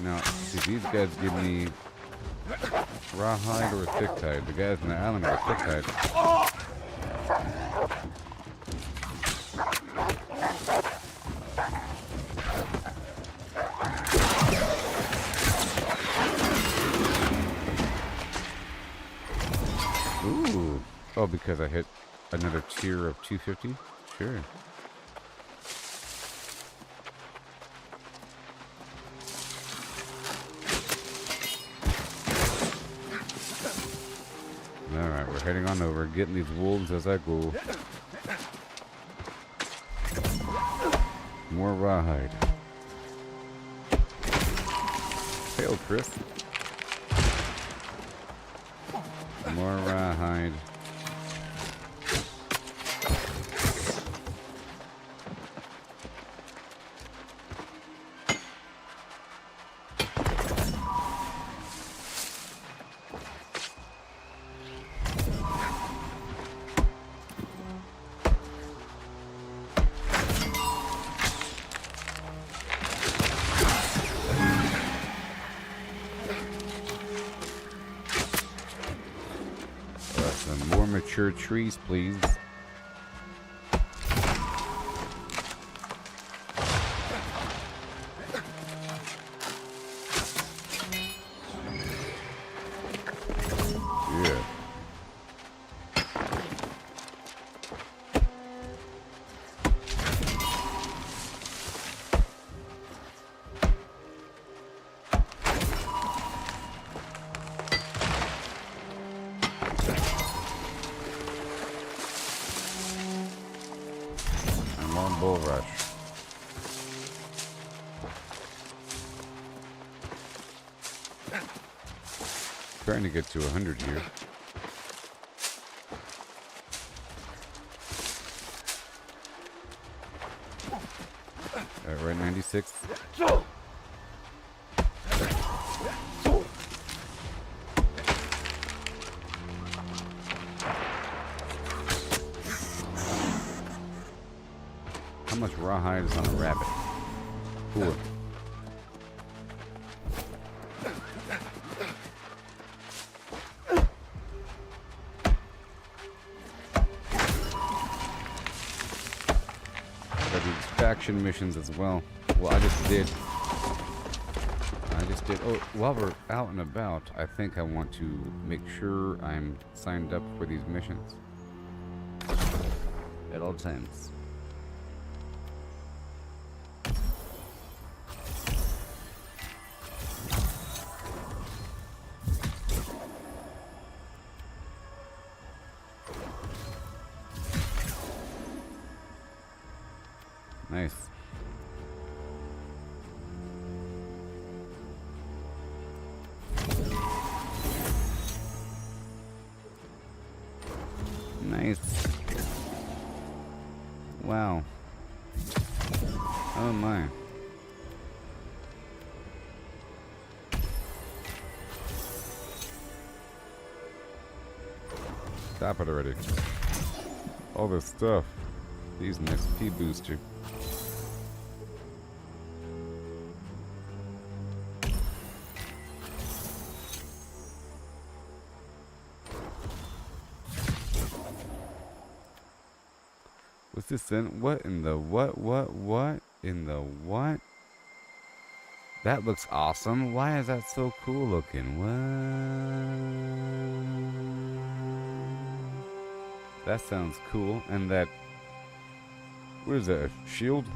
A: Now, see, these guys give me rawhide or thick hide. The guys on the island are thick hide. Ooh. Oh, because I hit another tier of 250? Sure. Alright, we're heading on over, getting these wolves as I go. More rawhide. tail, Chris. More rawhide. Some more mature trees, please. Yeah. Bull rush. Trying to get to 100 here. Right, 96. How much rawhide is on a rabbit? Cool. Gotta do faction missions as well. Well, I just did. Oh, while we're out and about, I think I want to make sure I'm signed up for these missions at all times. Nice. Nice. Wow. Oh my. Stop it already. All this stuff. These nice P booster. What's this then? What in the what in the what? That looks awesome. Why is that so cool looking? What? That sounds cool. And that, what is that, a shield?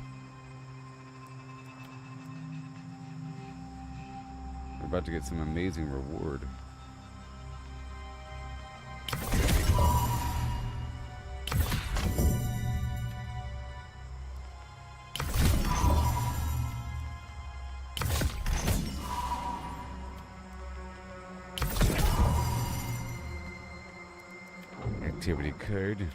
A: We're about to get some amazing reward. Activity card.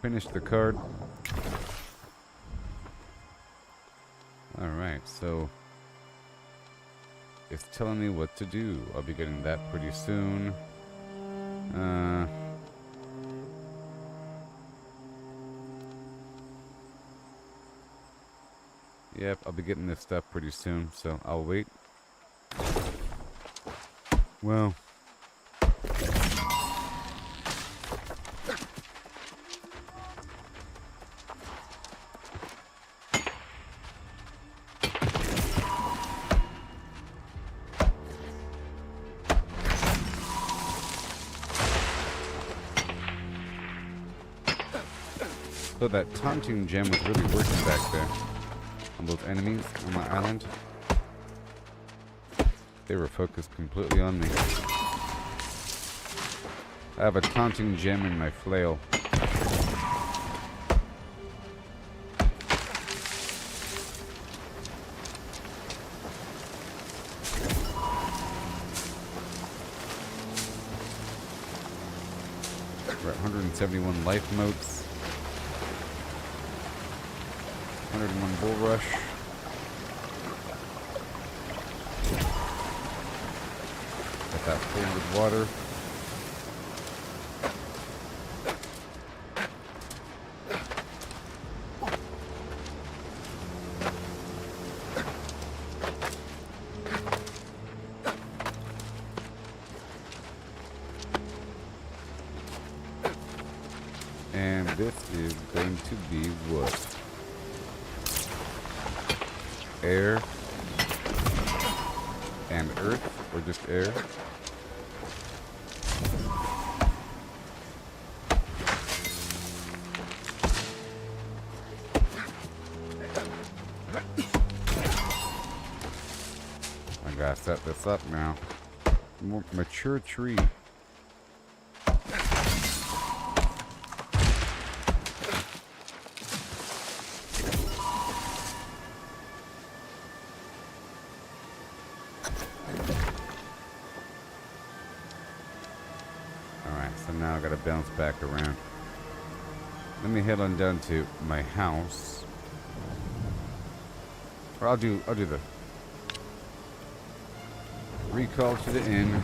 A: Finish the card. Alright, so it's telling me what to do. I'll be getting that pretty soon. Yep, I'll be getting this stuff pretty soon, so I'll wait. Well. So that taunting gem was really working back there. On those enemies on my island. They were focused completely on me. I have a taunting gem in my flail. We're at 171 life motes. 101 bull rush. Got that full with water. And this is going to be what? Air and earth, or just air? I gotta set this up now. More mature tree. So now I gotta bounce back around. Let me head on down to my house. Or I'll do the recall to the inn.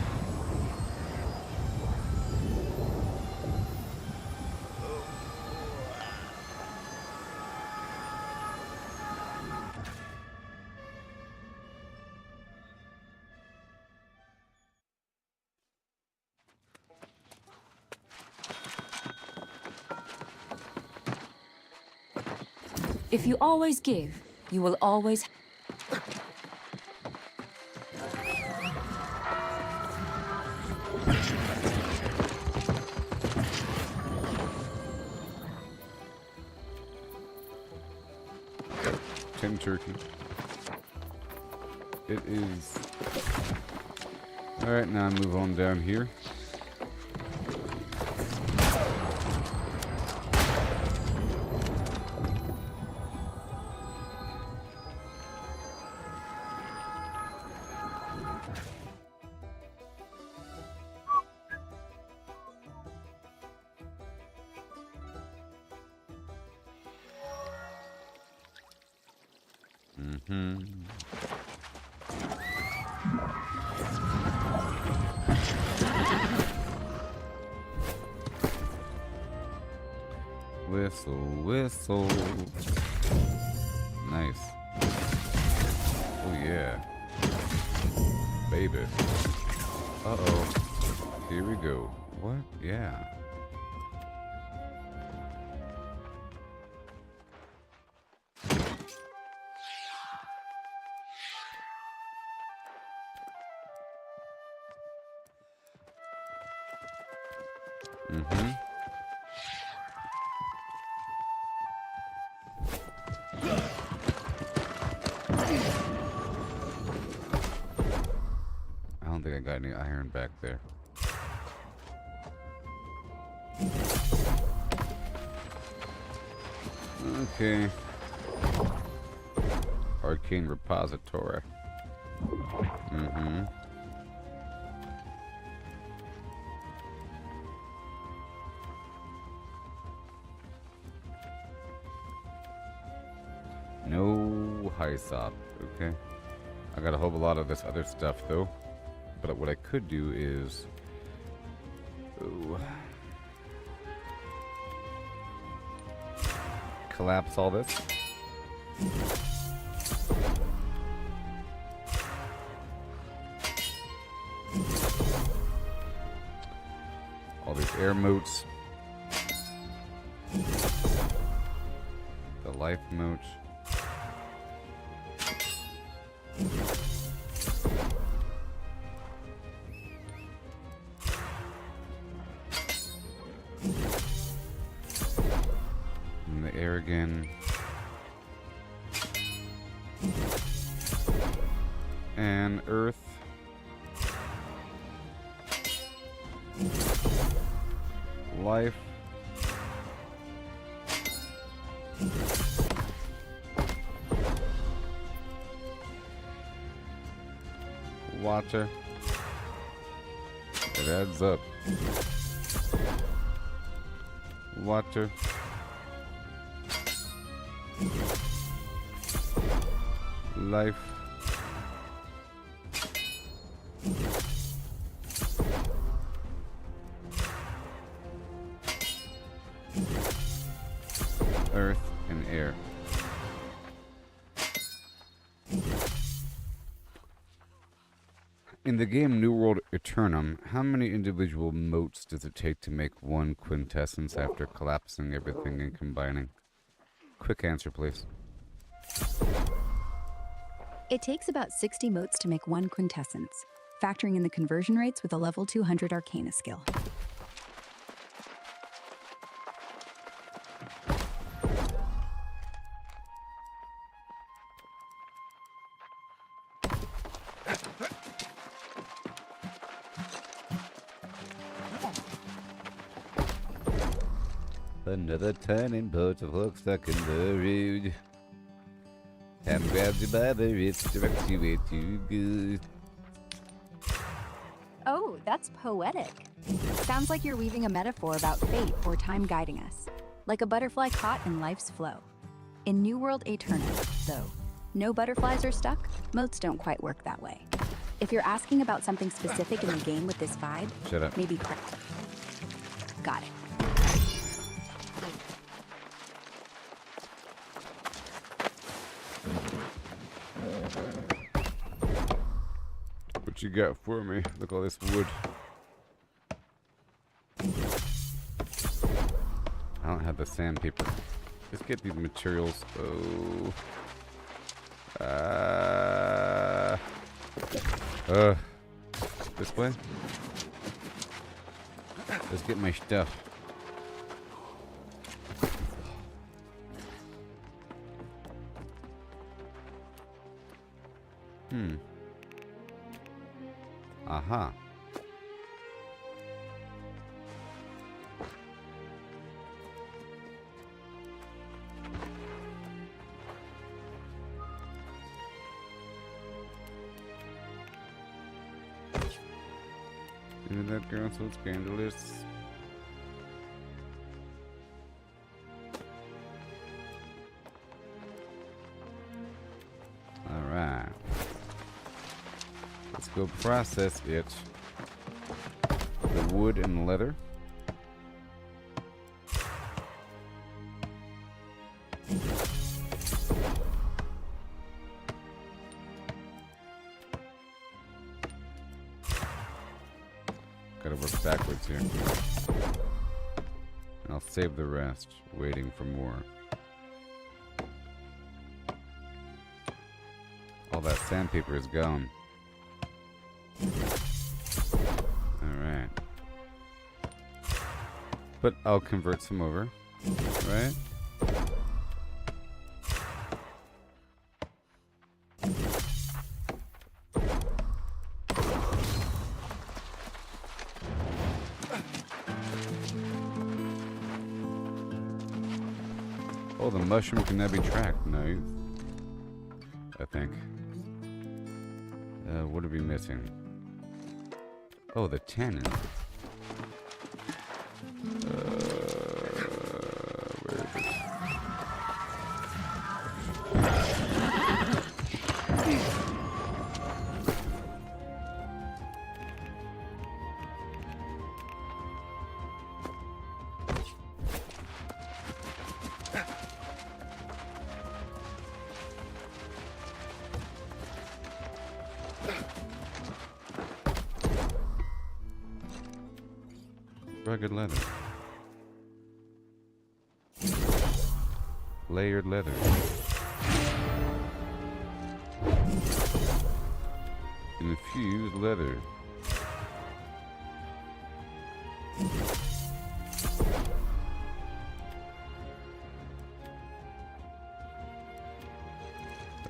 B: If you always give, you will always.
A: Tin turkey. It is. Alright, now move on down here. Whistle, whistle. Nice. Oh yeah. Baby. Uh-oh. Here we go. What? Yeah. Mm-hmm. I don't think I got any iron back there. Okay. Arcane repository. Mm-hmm. No hyssop. Okay. I got a whole lot of this other stuff though. But what I could do is, ooh, collapse all this. All these air motes. The life mote. again. And earth. Life. Water. It adds up. Water. Life. Earth and air. In the game New World Aeternum, how many individual motes does it take to make one quintessence after collapsing everything and combining? Quick answer, please.
G: It takes about 60 motes to make one quintessence, factoring in the conversion rates with a level 200 Arcana skill.
A: Another turning boat of hooks stuck in the road. And grabs you by the wrist, directs you way too good.
G: Oh, that's poetic. Sounds like you're weaving a metaphor about fate or time guiding us, like a butterfly caught in life's flow. In New World Aeternum, though, no butterflies are stuck, motes don't quite work that way. If you're asking about something specific in the game with this vibe,
A: Shut up.
G: maybe correct. Got it.
A: What you got for me? Look at all this wood. I don't have the sandpaper. Let's get these materials. Oh. This way? Let's get my stuff. Aha. Isn't that girl so scandalous? Alright. Let's go process it. The wood and leather. Gotta work backwards here. And I'll save the rest, waiting for more. All that sandpaper is gone. Alright. But I'll convert some over, right? Oh, the mushroom can now be tracked. Nice. I think. What are we missing? Oh, the tannin. Where is it? Rugged leather. Layered leather. Infused leather.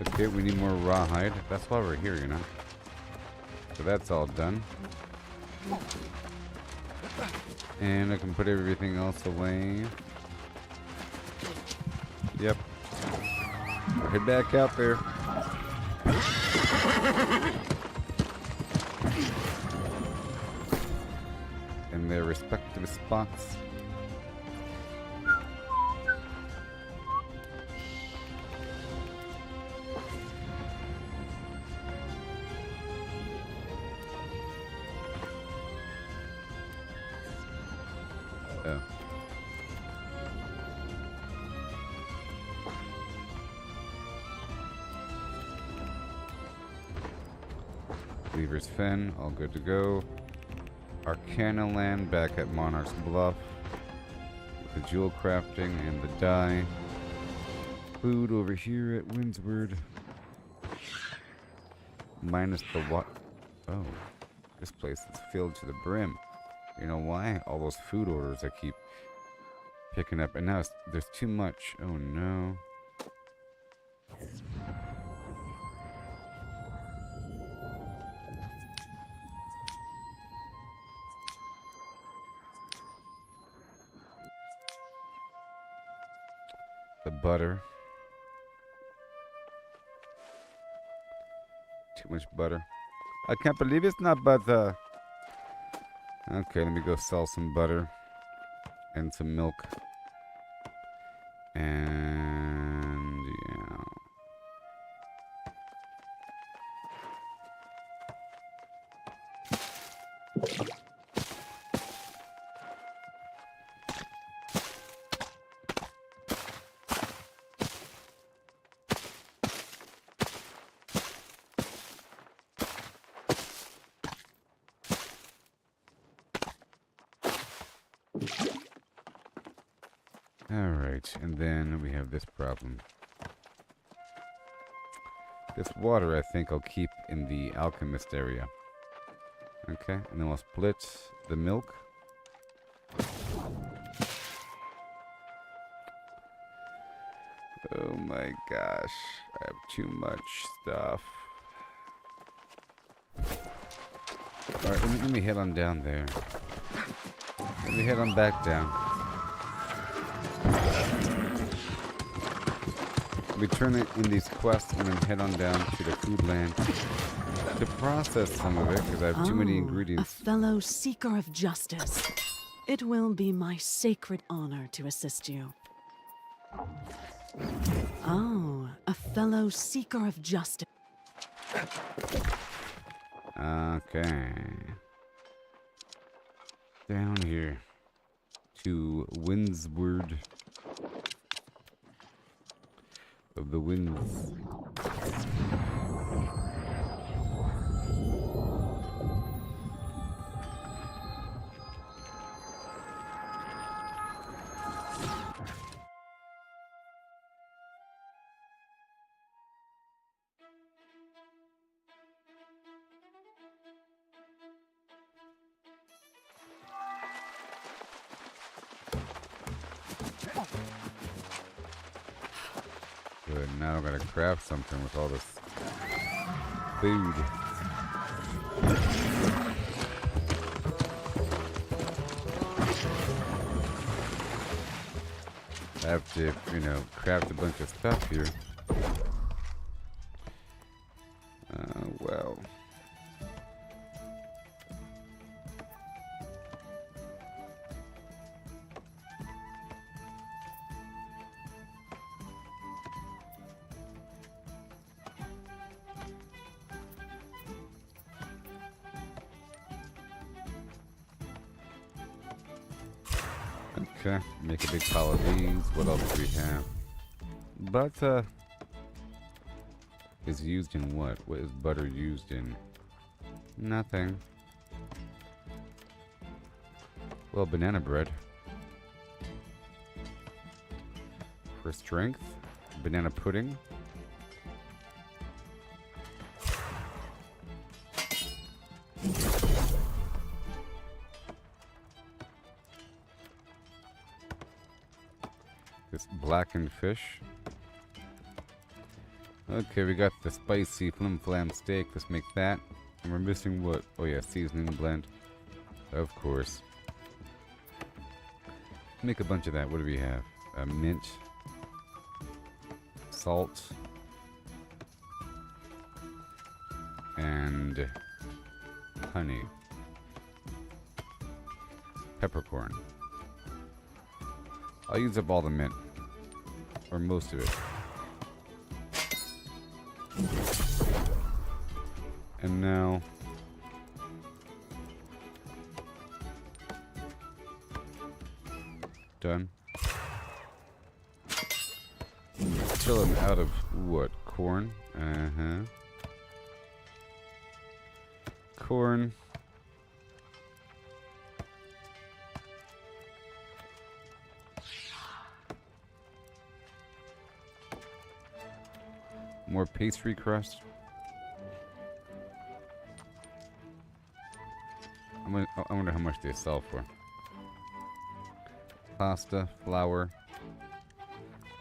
A: Okay, we need more rawhide. That's why we're here, you know. So that's all done. And I can put everything else away. Yep. Head back out there. In their respective spots. Oh. Lever's Fen, all good to go. Arcana land back at Monarch's Bluff. With the jewel crafting and the dye. Food over here at Windsward. Minus the what? Oh, this place is filled to the brim. You know why? All those food orders I keep picking up. And now there's too much. Oh no. The butter. Too much butter. I can't believe it's not butter. Okay, let me go sell some butter and some milk. And yeah. Alright, and then we have this problem. This water I think I'll keep in the alchemist area. Okay, and then we'll split the milk. Oh my gosh, I have too much stuff. Alright, let me head on down there. Let me head on back down. We turn in these quests and then head on down to the food land to process some of it because I have too many ingredients.
C: A fellow seeker of justice. It will be my sacred honor to assist you. Oh, a fellow seeker of justice.
A: Okay. Down here to Windsward of the Winds. Good, now I gotta craft something with all this food. I have to, you know, craft a bunch of stuff here. Well. Okay, make a big pile of these. What else do we have? Butter is used in what? What is butter used in? Nothing. Well, banana bread. For strength, banana pudding. This blackened fish. Okay, we got the spicy flim flam steak. Let's make that. And we're missing what? Oh yeah, seasoning blend. Of course. Make a bunch of that. What do we have? Mint. Salt. And honey. Peppercorn. I'll use up all the mint. Or most of it. And now done. Till I'm out of what? Corn? Corn. More pastry crust. I wonder how much they sell for. Pasta, flour,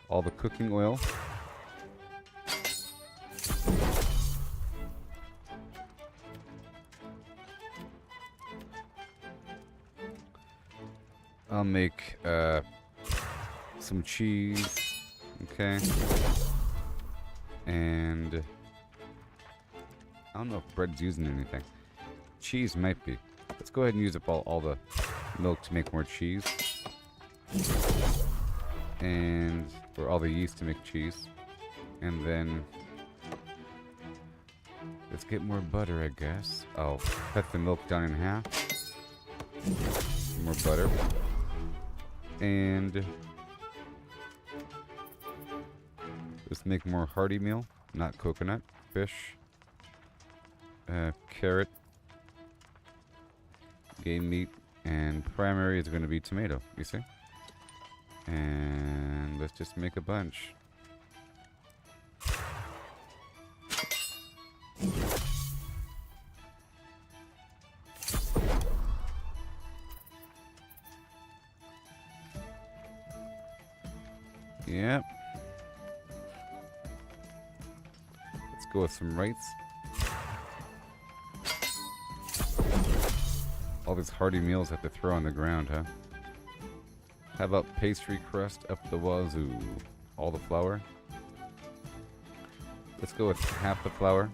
A: all the cooking oil. I'll make some cheese, okay, and I don't know if bread's using anything. Cheese might be. Let's go ahead and use up all the milk to make more cheese. Or all the yeast to make cheese. And then let's get more butter, I guess. I'll cut the milk down in half. More butter. And let's make more hearty meal, not coconut. Fish. Carrot. Game meat, and primary is going to be tomato, you see? And let's just make a bunch. Yep. Let's go with some rice. All these hearty meals I have to throw on the ground, huh? How about pastry crust up the wazoo? All the flour? Let's go with half the flour.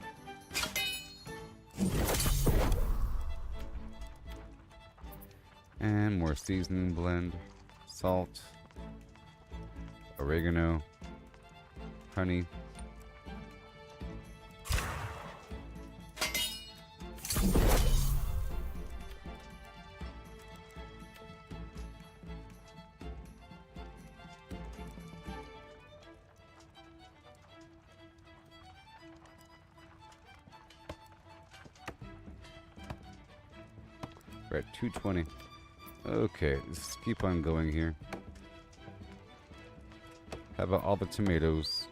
A: And more seasoning blend. Salt. Oregano. Honey. We're at 220. Okay, let's keep on going here. How about all the tomatoes?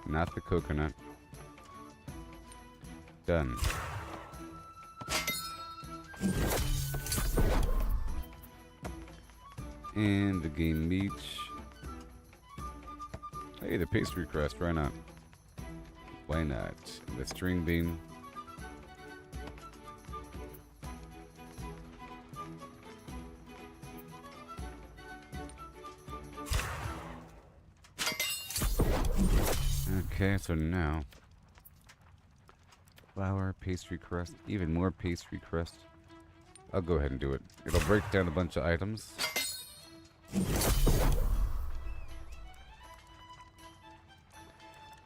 A: Not the coconut. Done. And the game meat. Hey, the pastry crust, why not? Why not? The string bean. Okay, so now flour, pastry crust, even more pastry crust. I'll go ahead and do it. It'll break down a bunch of items.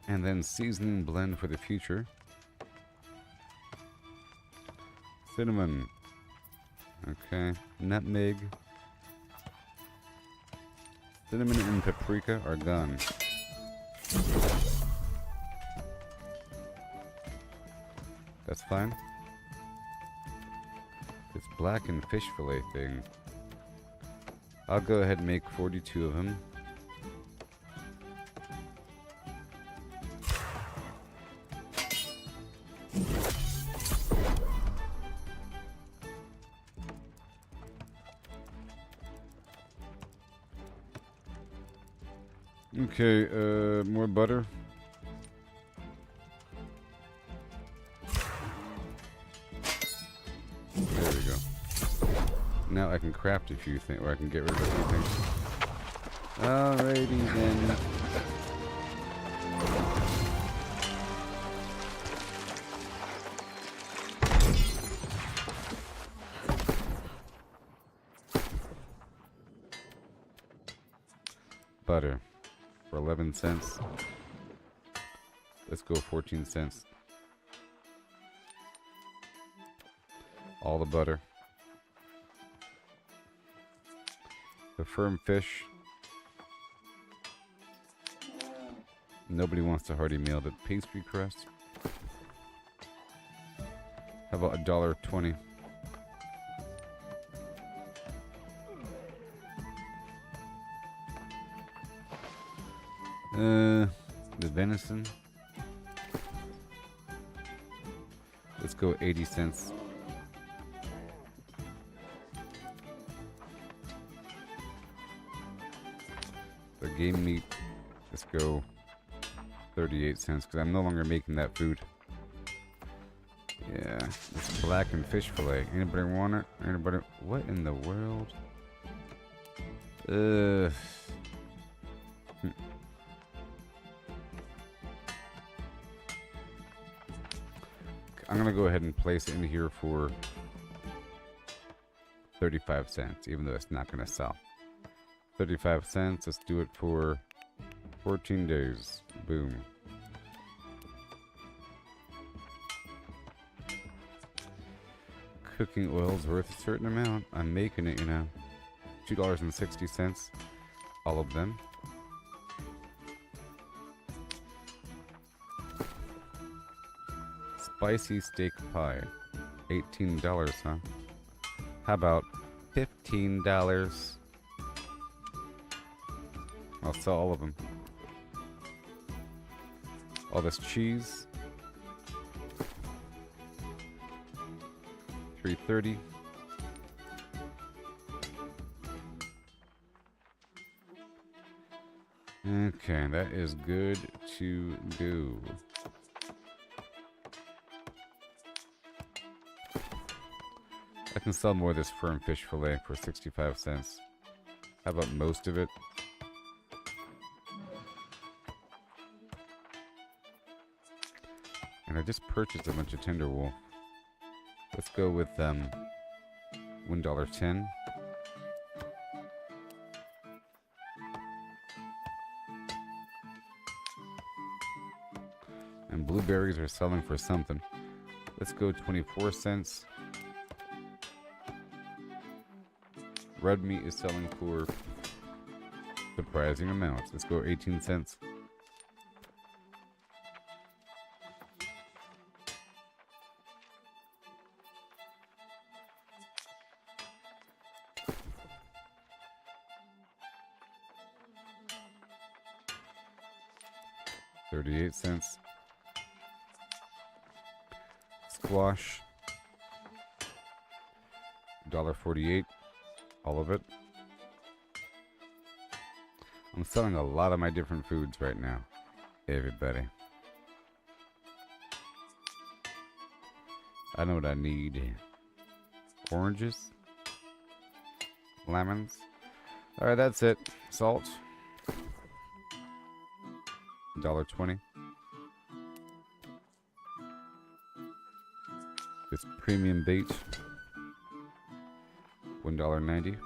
A: And then seasoning blend for the future. Cinnamon. Okay. Nutmeg. Cinnamon and paprika are gone. That's fine. This blackened fish fillet thing. I'll go ahead and make 42 of them. Okay, more butter. There we go. Now I can craft a few things, or I can get rid of a few things. Alrighty then. Butter for 11 cents. Let's go 14 cents. All the butter. The firm fish. Nobody wants a hearty meal. The pastry crust. How about $1.20? The venison. Let's go 80 cents. The game meat. Let's go 38 cents because I'm no longer making that food. Yeah, it's blackened fish fillet. Anybody want it? Anybody? What in the world? I'm gonna go ahead and place it in here for 35 cents, even though it's not gonna sell. 35 cents. Let's do it for 14 days. Boom. Cooking oil's worth a certain amount. I'm making it, you know. $2.60. All of them. Spicy steak pie. $18, huh? How about $15? I'll sell all of them. All this cheese. $3.30. Okay, that is good to go. I can sell more of this firm fish fillet for 65 cents. How about most of it? And I just purchased a bunch of tender wool. Let's go with $1.10. And blueberries are selling for something. Let's go 24 cents. Red meat is selling for surprising amounts. Let's go 18 cents. $0.38. Squash. $1.48. All of it. I'm selling a lot of my different foods right now. Everybody. I know what I need. Oranges. Lemons. Alright, that's it. Salt. $1.20. This premium bait. $1.90.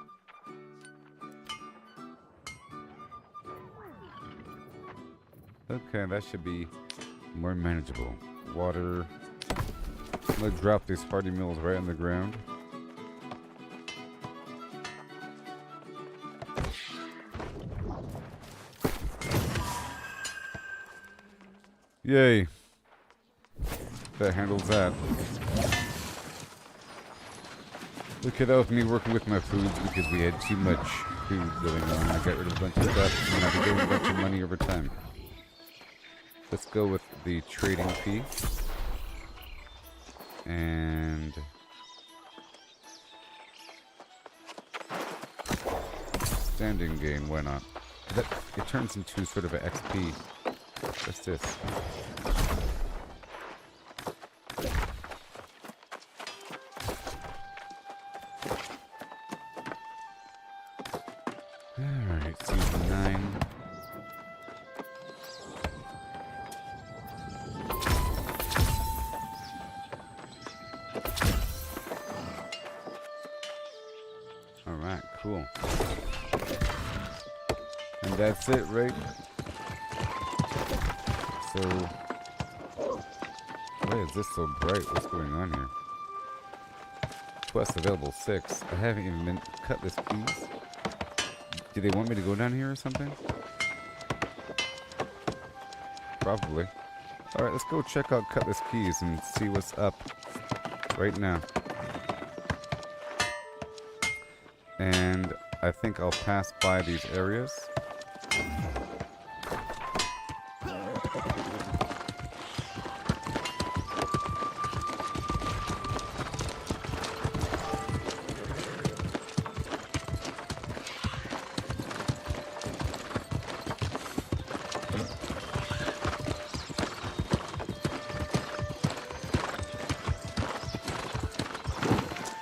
A: Okay, that should be more manageable. Water. I'm gonna drop these hearty meals right on the ground. Yay. That handles that. Okay, that was me working with my foods because we had too much food going on. I got rid of a bunch of stuff and I'll be getting a bunch of money over time. Let's go with the trading fee. And standing gain, why not? that it turns into sort of an XP. What's this? Alright, season 9. Alright, cool. And that's it, right? So, why is this so bright? What's going on here? Quest available 6. I haven't even been Cutlass keys. Do they want me to go down here or something? Probably. Alright, let's go check out Cutlass keys and see what's up right now. And I think I'll pass by these areas.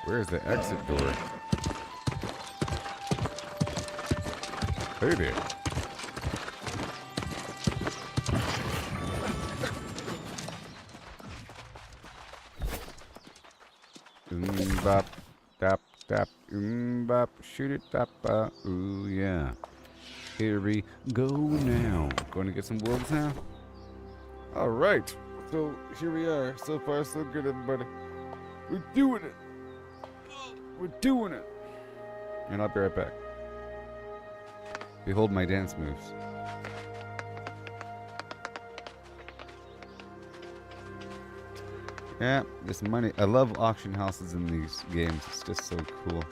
A: Where's the exit door? Hey there. Bop, tap, tap, bop, shoot it, tap, ooh, yeah. Here we go now. Going to get some wolves now? Alright. So, here we are. So far, so good, everybody. We're doing it. We're doing it. And I'll be right back. Behold my dance moves. Yeah, this money. I love auction houses in these games. It's just so cool.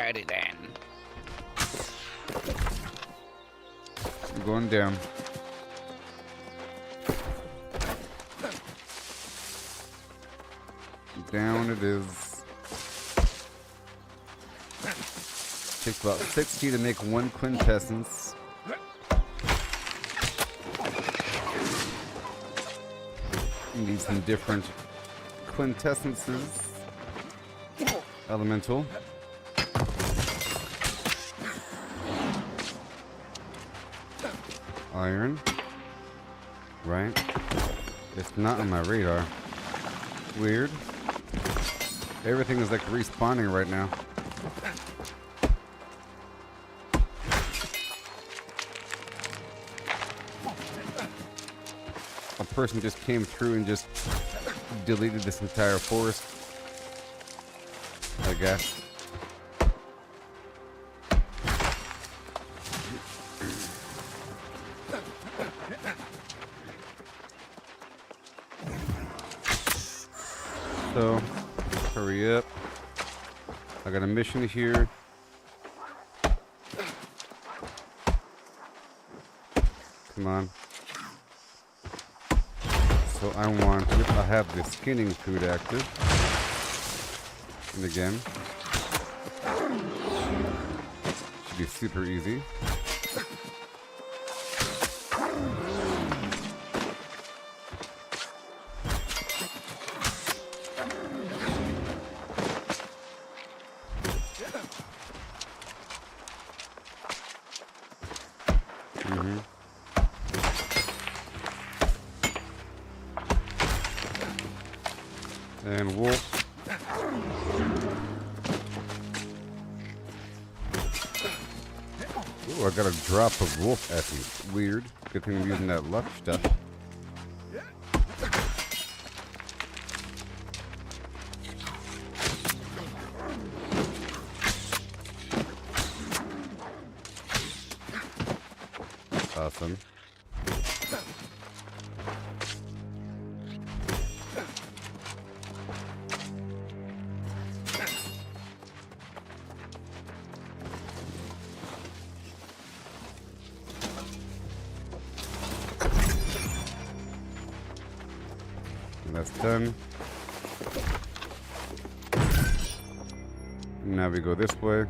A: Alrighty then. I'm going down. Down it is. Takes about 60 to make 1 quintessence. Need some different quintessences. Elemental. Iron. Right. It's not on my radar. Weird. Everything is like respawning right now. A person just came through and just deleted this entire forest, I guess. So, hurry up. I got a mission here. Come on. So I have the skinning food active. And again. Should be super easy. And wolf. Ooh, I got a drop of wolf essence. Weird. Good thing I'm using that luck stuff. Awesome. And that's done. Now we go this way.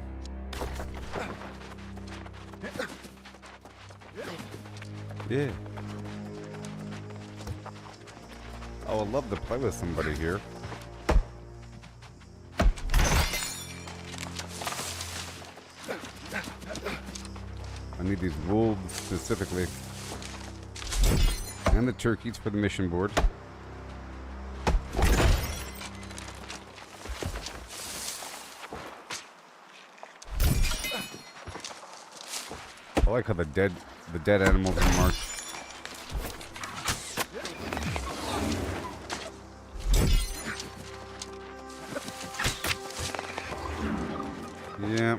A: Yeah. I would love to play with somebody here. I need these wolves specifically. And the turkeys for the mission board. I like how the dead animals are marked. Yeah.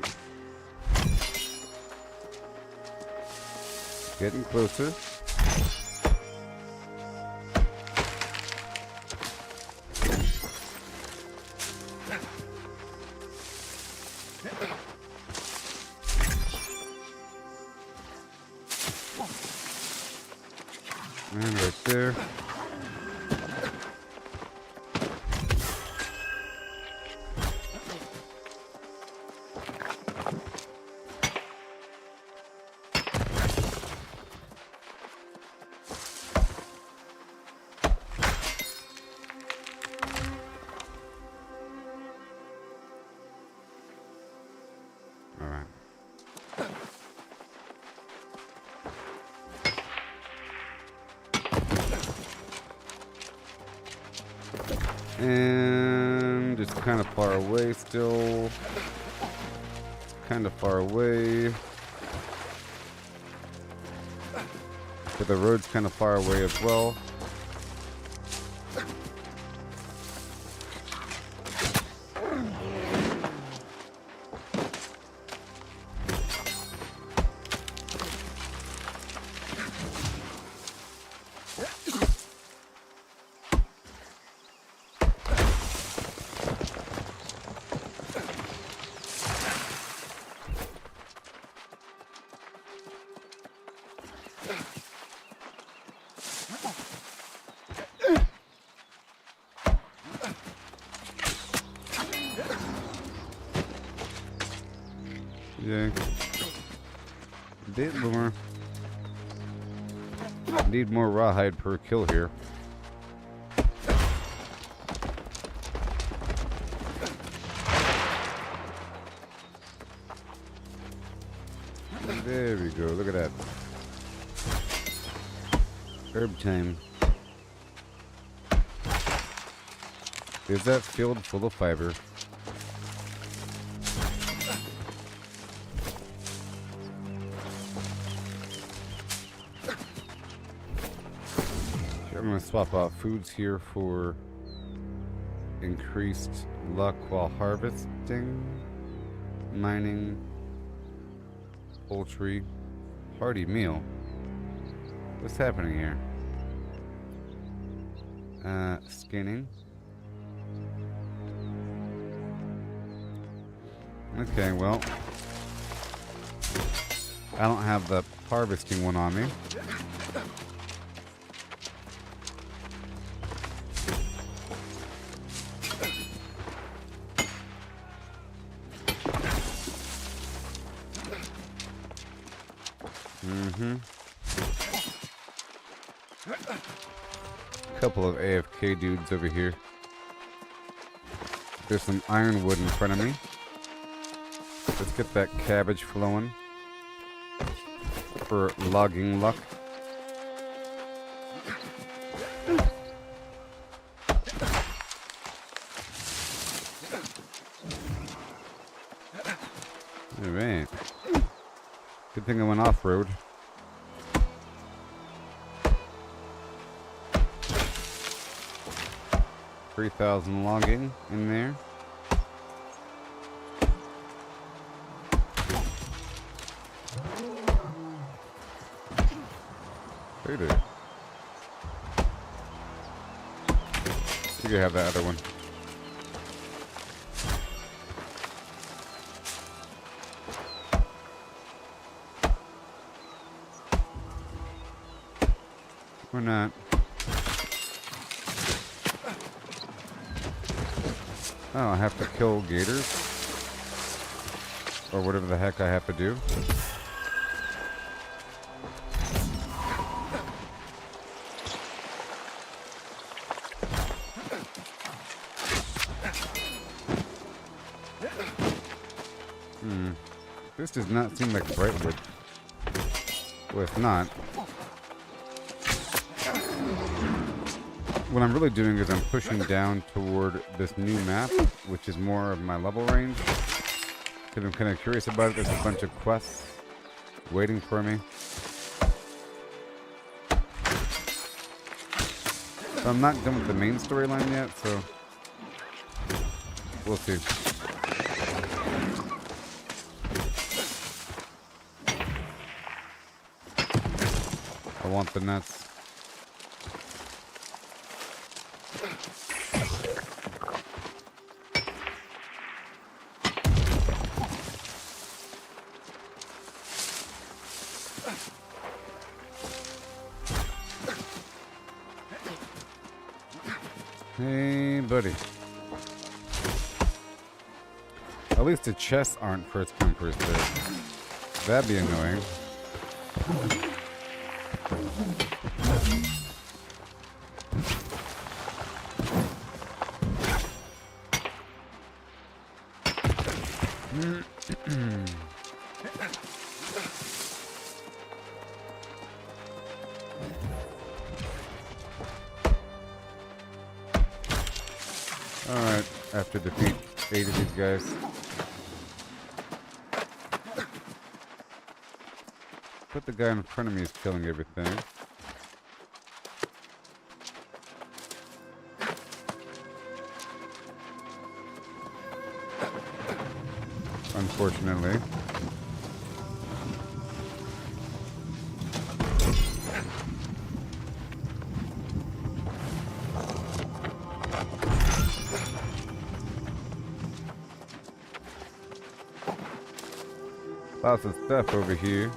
A: Getting closer. And right there. All right. And it's kind of far away still. Kind of far away. But the road's kind of far away as well. Yeah. Bit more. Need more rawhide per kill here. There we go. Look at that. Herb time. Is that field full of fiber? I'm going to swap out foods here for increased luck while harvesting, mining, poultry, hearty meal. What's happening here? Skinning. Okay, well, I don't have the harvesting one on me. Couple of AFK dudes over here. There's some ironwood in front of me. Let's get that cabbage flowing for logging luck. Alright. Good thing I went off-road. $3,000 logging in there. Hey there. You can have that other one. Or not. Oh, I have to kill gators? Or whatever the heck I have to do. This does not seem like brightwood. Well, it's not. What I'm really doing is I'm pushing down toward this new map, which is more of my level range. Because I'm kind of curious about it. There's a bunch of quests waiting for me. So I'm not done with the main storyline yet, so we'll see. I want the nuts. Hey, buddy. At least the chests aren't first come, first served. That'd be annoying. Alright, after defeat 8 of these guys. Put the guy in front of me is killing everything. Unfortunately. Lots of stuff over here.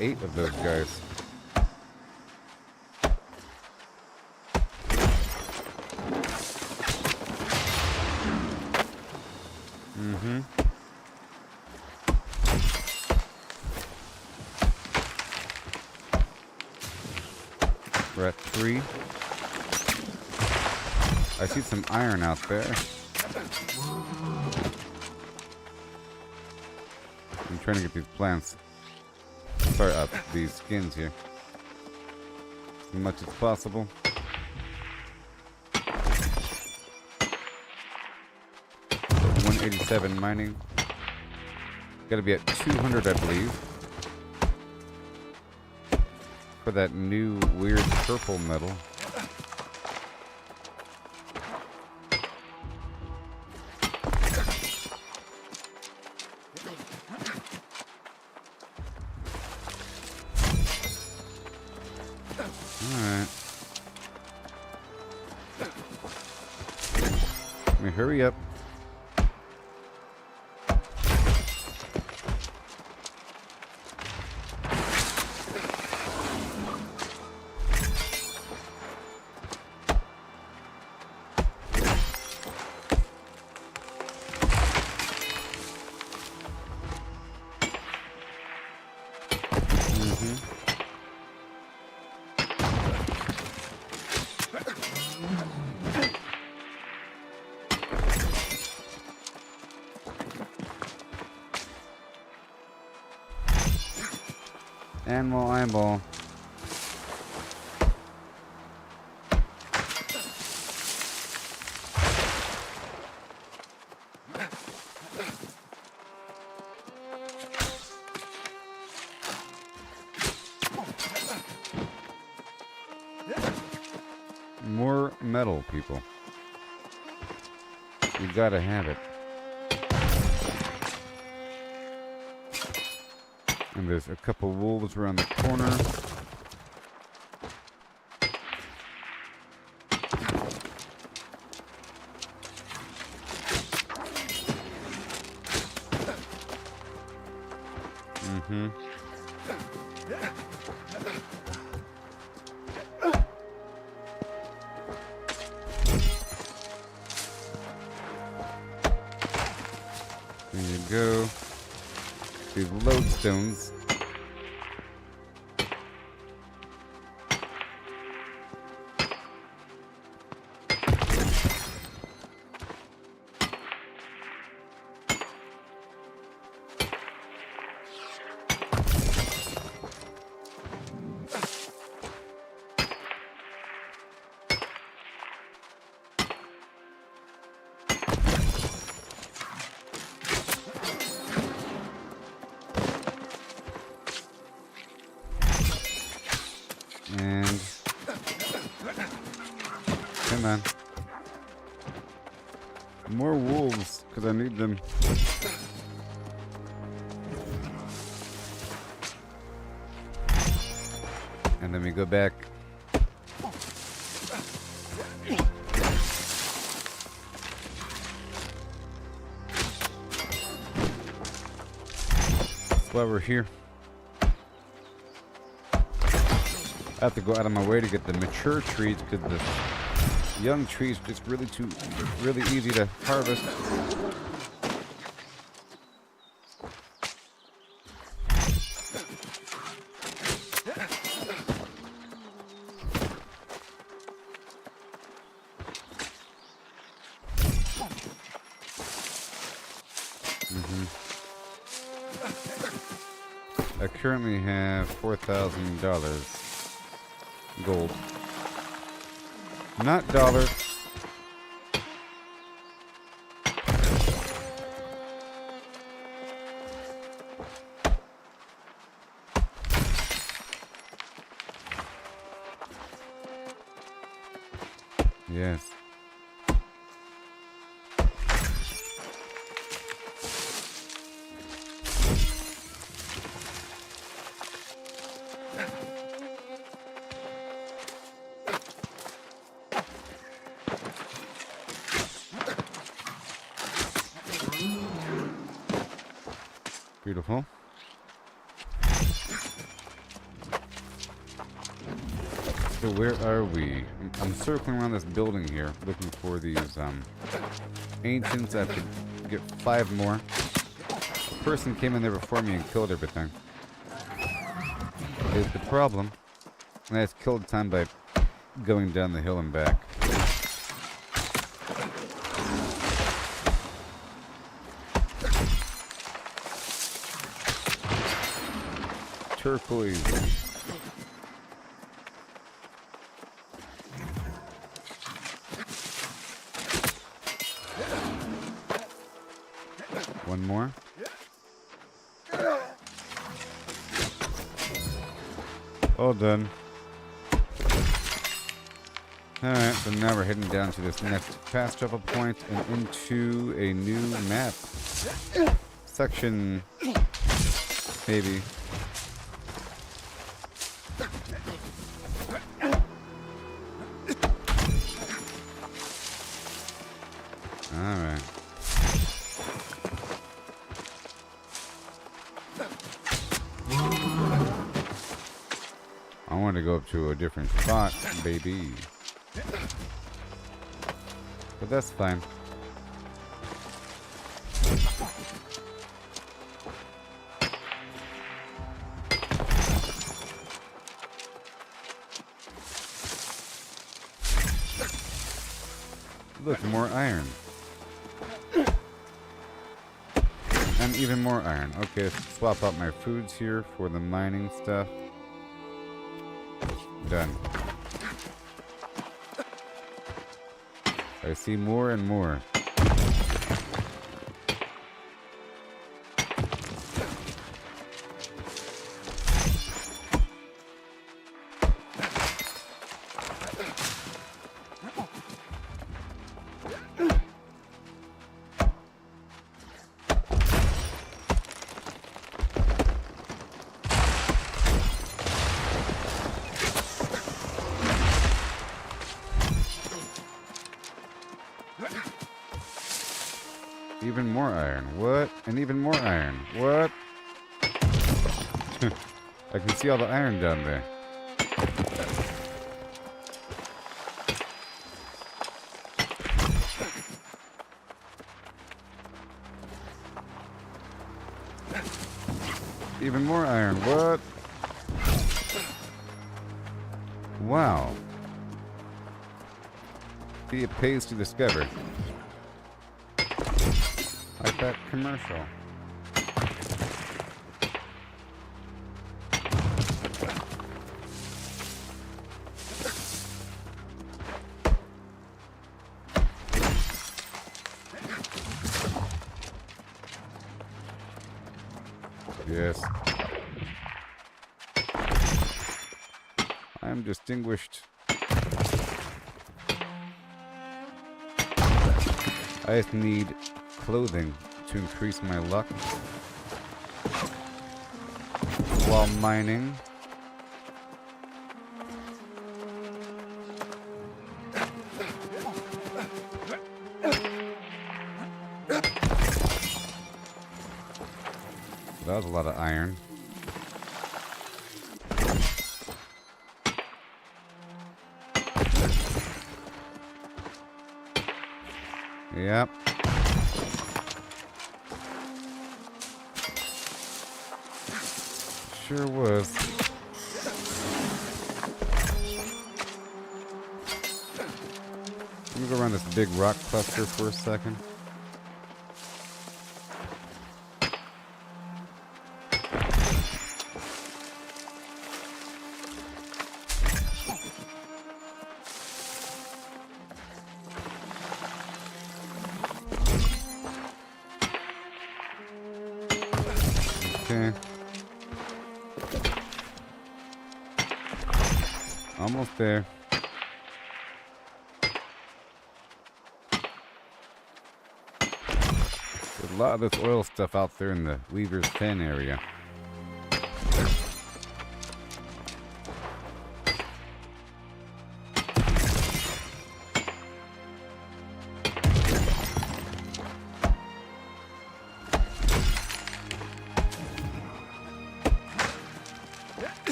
A: 8 of those guys. Mm-hmm. We're at 3. I see some iron out there. I'm trying to get these plants. Sorry, these skins here. As much as possible. So 187 mining. Gotta be at 200, I believe. For that new weird purple metal. Alright. Let me hurry up. Animal eyeball. More metal, people. You gotta have it. And there's a couple wolves around the corner. Mm-hmm. There you go. These lodestones. And come on. More wolves, because I need them. And then we go back. That's why we're here. I have to go out of my way to get the mature trees because the young trees just really easy to harvest. I currently have $4,000. Gold. Not dollars. Yes. Beautiful. So where are we? I'm circling around this building here, looking for these ancients. I have to get 5 more. A person came in there before me and killed everything. Is the problem. And I just killed time by going down the hill and back. Turquoise. One more. All done. Alright, so now we're heading down to this next fast travel point and into a new map. Section. Maybe. Alright. I want to go up to a different spot, baby. But that's fine. Look, more iron. And even more iron. Okay, let's swap out my foods here for the mining stuff. Done. I see more and more. Even more iron. What? And even more iron. What? I can see all the iron down there. Even more iron. What? Wow. See, it pays to discover. Like that commercial. Yes. I am distinguished. I just need clothing to increase my luck while mining. That was a lot of iron. Yep. Sure was. Let me go around this big rock cluster for a second. Okay. Almost there. There's a lot of this oil stuff out there in the Weaver's Fen area.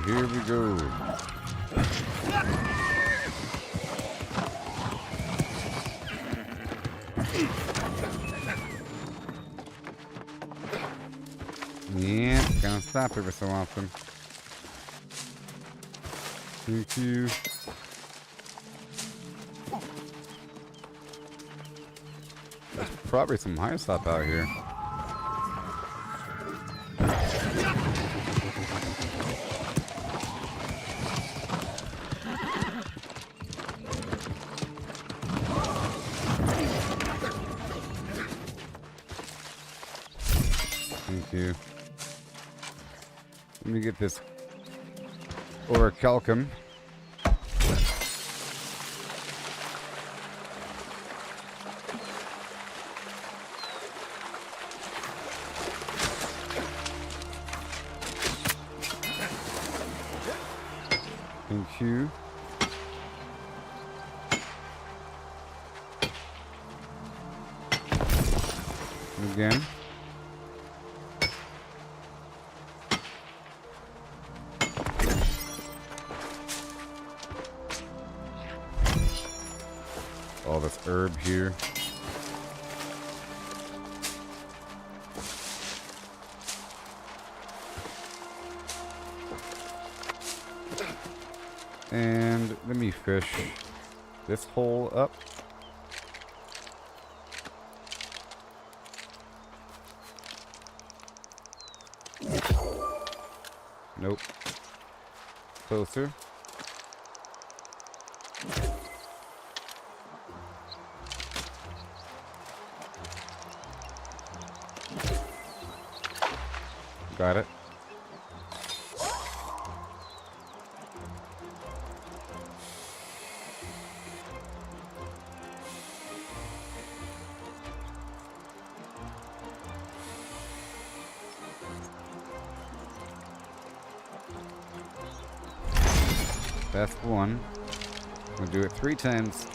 A: here we go. Yeah, gonna stop every so often. Thank you. There's probably some high stop out here. Thank you. Let me get this orichalcum. Thank you. Again. All this herb here. And let me fish this hole up. Nope. Closer. Got it. That's one. We'll do it 3 times.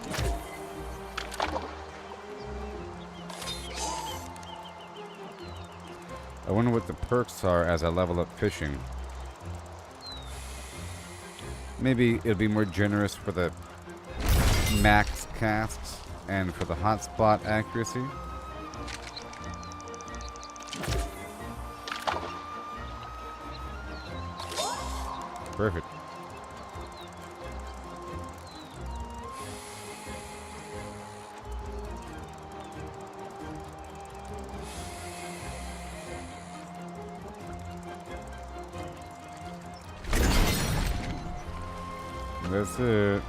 A: I wonder what the perks are as I level up fishing. Maybe it'll be more generous for the max casts and for the hotspot accuracy. Perfect. That's it.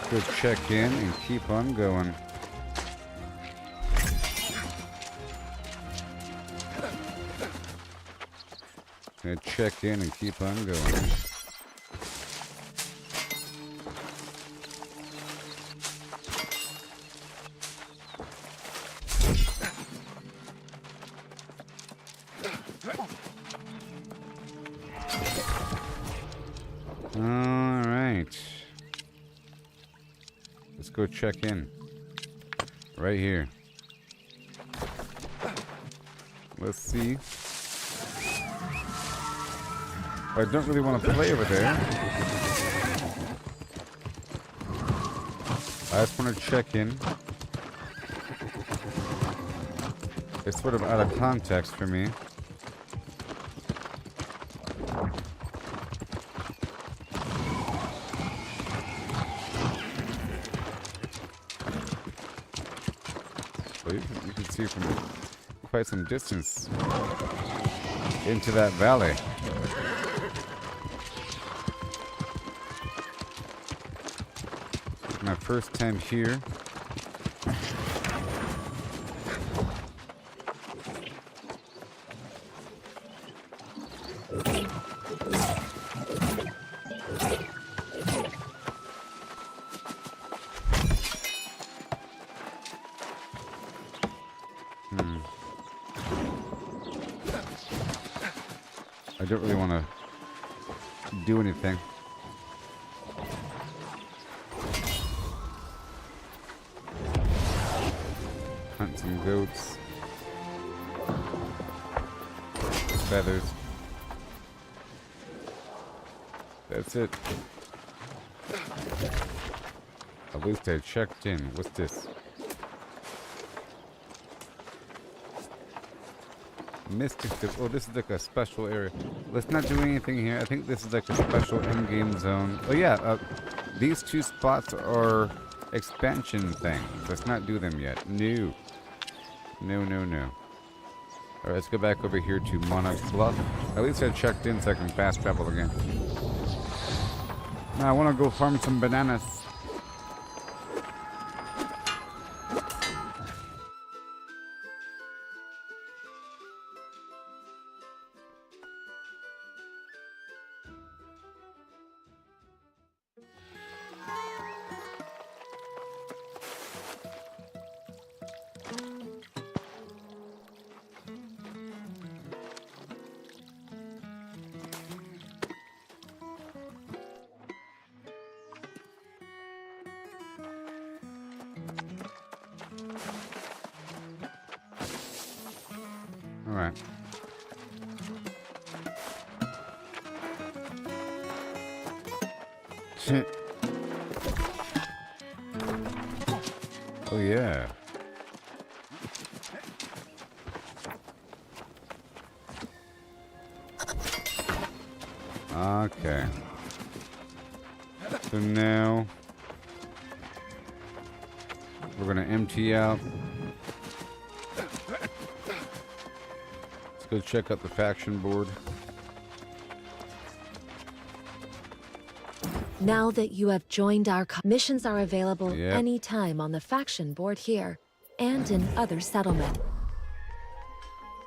A: Go check in and keep on going. Gonna check in and keep on going. Go check in right here. Let's see. I don't really want to play over there. I just want to check in. It's sort of out of context for me. You can see from quite some distance into that valley. My first time here. I don't really want to do anything. some goats. Feathers. That's it. At least I checked in. What's this? Mystic. Oh, this is like a special area. Let's not do anything here. I think this is like a special in-game zone. Oh yeah, these two spots are expansion things. Let's not do them yet. No. No, no, no. Alright, let's go back over here to Monarch's Bluff. At least I checked in so I can fast travel again. Now I want to go farm some bananas. Alright. Oh yeah. Okay. So now we're gonna empty out. Let's go check out the faction board.
H: Now that you have joined our missions are available
A: Yep.
H: anytime on the faction board here and in other settlements.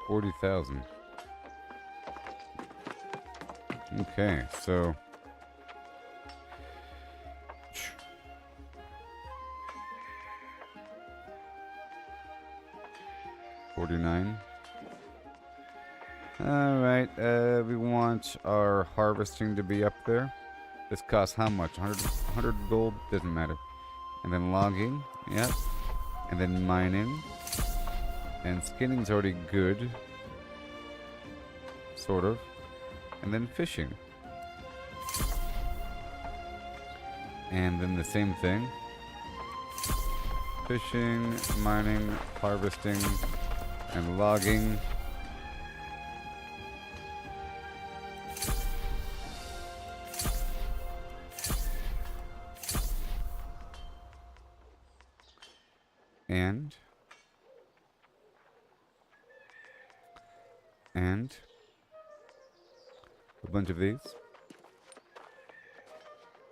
A: 40,000. Okay, so $49. All right, we want our harvesting to be up there. This costs how much? 100 gold? Doesn't matter. And then logging, yep. And then mining. And skinning's already good. Sort of. And then fishing. And then the same thing. Fishing, mining, harvesting, and logging. And a bunch of these.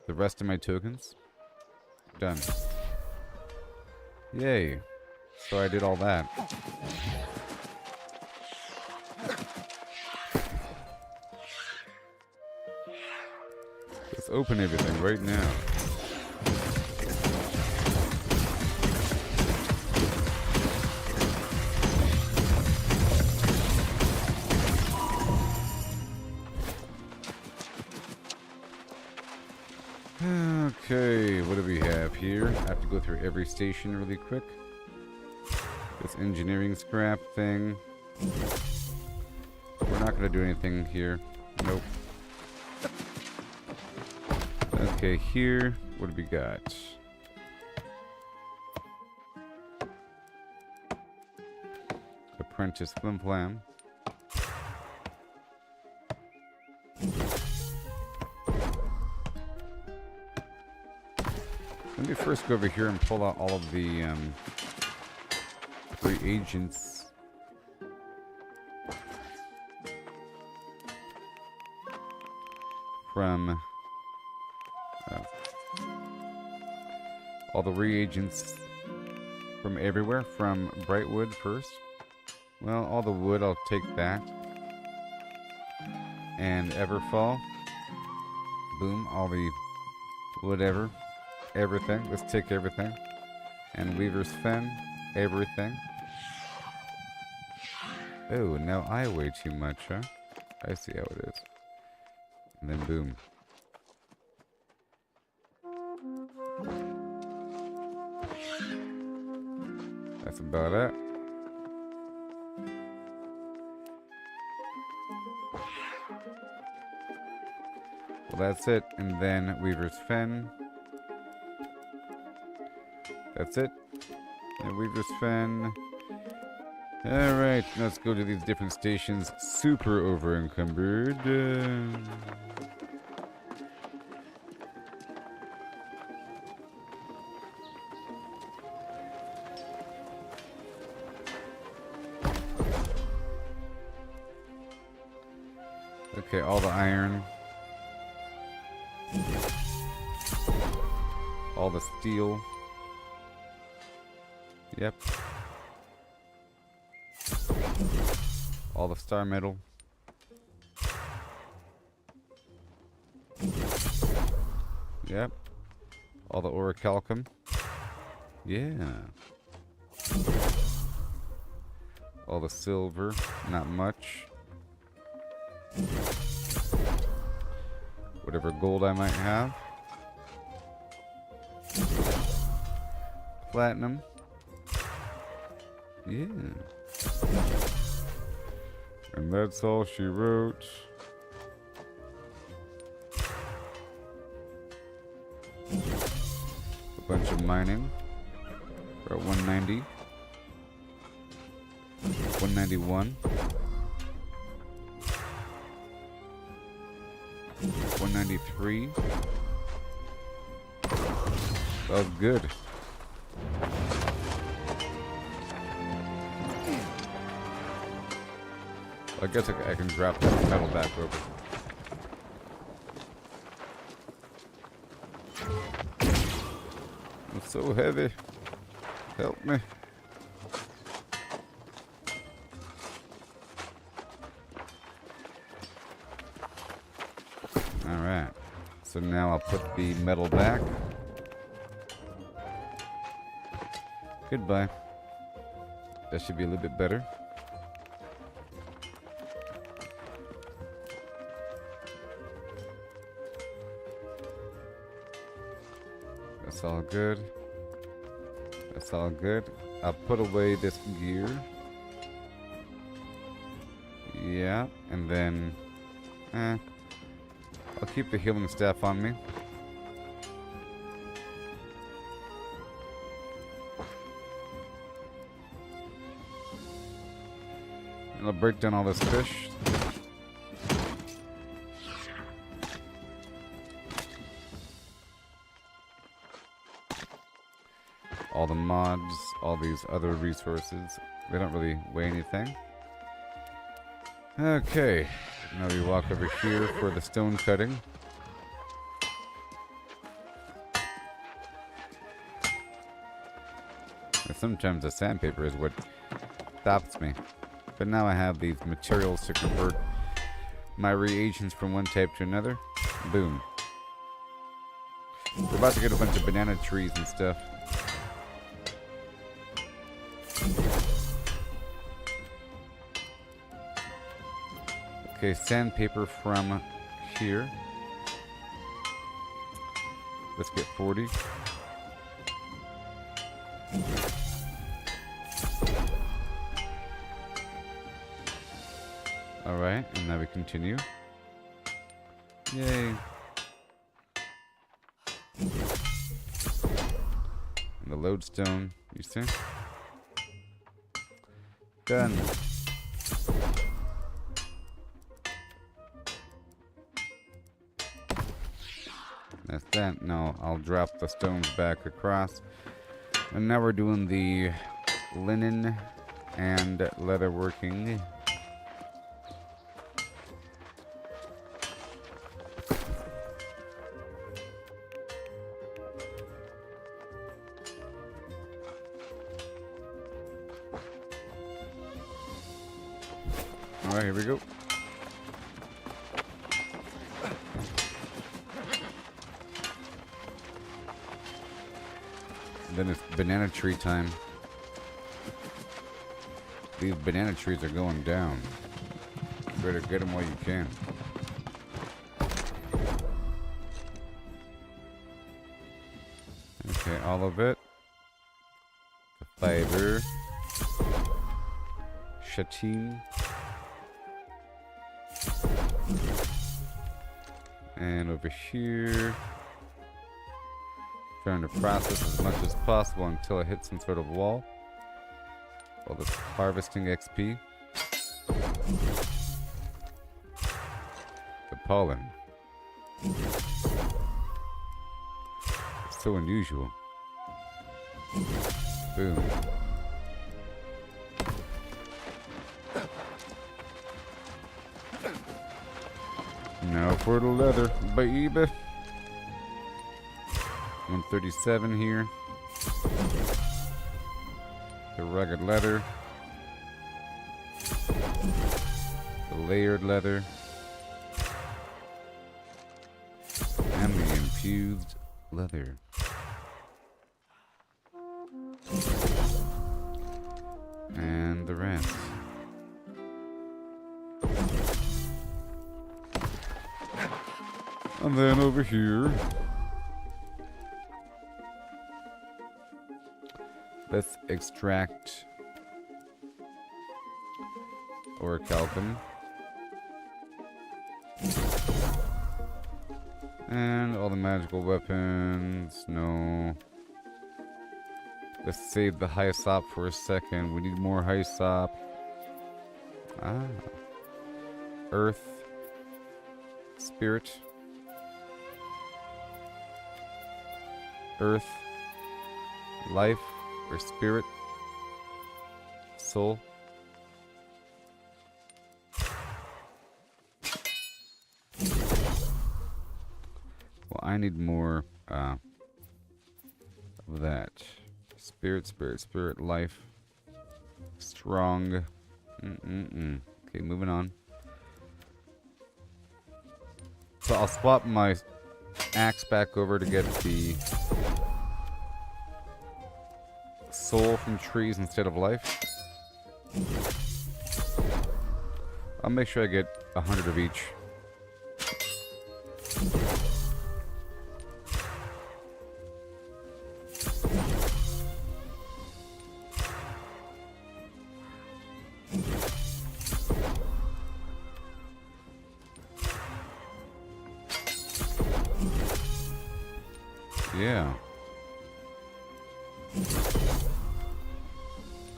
A: The rest of my tokens. Done. Yay. So I did all that. Let's open everything right now. Okay, what do we have here? I have to go through every station really quick. This engineering scrap thing. We're not going to do anything here. Nope. Okay, here, what do we got? Apprentice Flim Flam. Let me first go over here and pull out all of the reagents. From all the reagents from everywhere. From Brightwood first. Well, all the wood, I'll take that. And Everfall. Boom, all the whatever. Everything. Let's take everything. And Weaver's Fen. Everything. Oh, now I weigh too much, huh? I see how it is. And then boom. That's about it. Well, that's it. And then Weaver's Fen. That's it. And Weaver's Fen. Alright, let's go to these different stations. Super over encumbered. Okay, all the iron. All the steel. Yep. All the star metal. Yep. All the orichalcum. Yeah. All the silver. Not much. Whatever gold I might have. Platinum. Yeah. And that's all she wrote. A bunch of mining. We're at 190. 191. 193. Oh, good. I guess I can drop that metal back over. It's so heavy. Help me. Alright. So now I'll put the metal back. Goodbye. That should be a little bit better. That's all good. That's all good. I'll put away this gear. Yeah, and then I'll keep the healing staff on me. And I'll break down all this fish. All the mods, all these other resources. They don't really weigh anything. Okay, now we walk over here for the stone cutting. And sometimes the sandpaper is what stops me. But now I have these materials to convert my reagents from one type to another. Boom. We're about to get a bunch of banana trees and stuff. Okay, sandpaper from here. Let's get 40. Alright, and now we continue. Yay. And the lodestone, you see? Done. That's that. Now I'll drop the stones back across. And now we're doing the linen and leather working. Alright, here we go. Then it's banana tree time. These banana trees are going down. You better get them while you can. Okay, all of it. The fiber. Châtain. And over here, trying to process as much as possible until I hit some sort of wall. All this harvesting XP. The pollen. It's so unusual. Boom. Now for the leather, baby. 137 here. The rugged leather. The layered leather. And the infused leather. And the rest. And then over here, let's extract orichalcum. And all the magical weapons, no. Let's save the hyssop for a second. We need more hyssop. Ah. Earth. Spirit. Earth. Life or spirit. Soul. Well, I need more of that. Spirit, spirit, spirit, life. Strong. Okay, moving on. So I'll swap my axe back over to get the soul from trees instead of life. I'll make sure I get 100 of each. Yeah.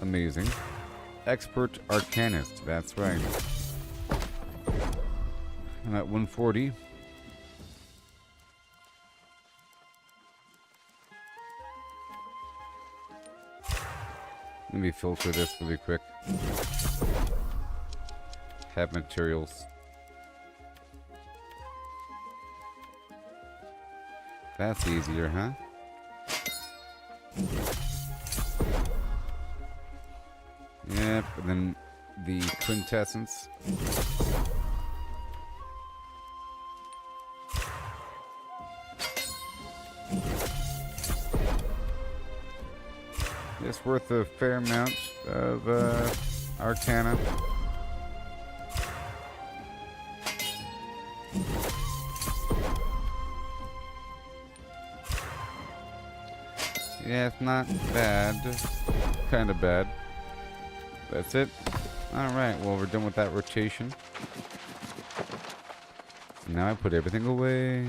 A: Amazing. Expert Arcanist, that's right. I'm at 140. Let me filter this really quick. Have materials. That's easier, huh? Yep, and then the quintessence. It's worth a fair amount of Arcana. Yeah, it's not bad. Kind of bad. That's it. Alright, well, we're done with that rotation. Now I put everything away.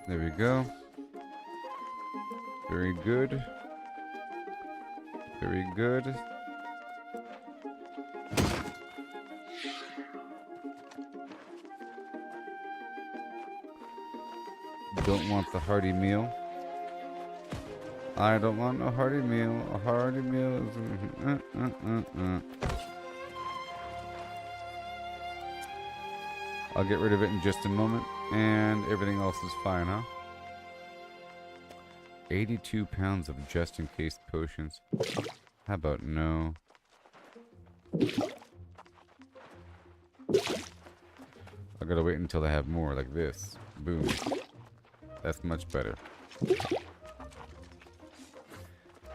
A: There we go. Very good. Very good. Don't want the hearty meal. I don't want a hearty meal. A hearty meal is... I'll get rid of it in just a moment. And everything else is fine, huh? 82 pounds of just-in-case potions. How about no? I gotta wait until I have more, like this. Boom. That's much better.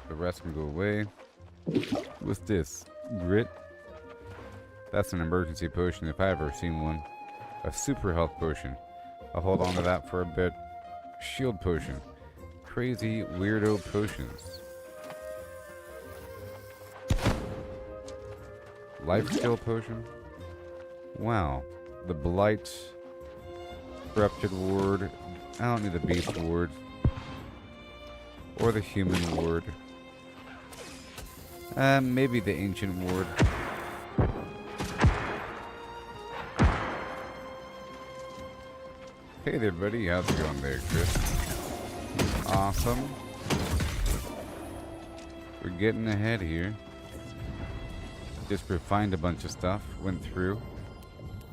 A: The rest can go away. What's this? Grit? That's an emergency potion if I've ever seen one. A super health potion. I'll hold on to that for a bit. Shield potion. Crazy weirdo potions. Life skill potion. Wow. The Blight. Corrupted ward. I don't need the beast ward. Or the human ward. Maybe the ancient ward. Hey there, buddy. How's it going there, Chris? Awesome. We're getting ahead here. Just refined a bunch of stuff. Went through.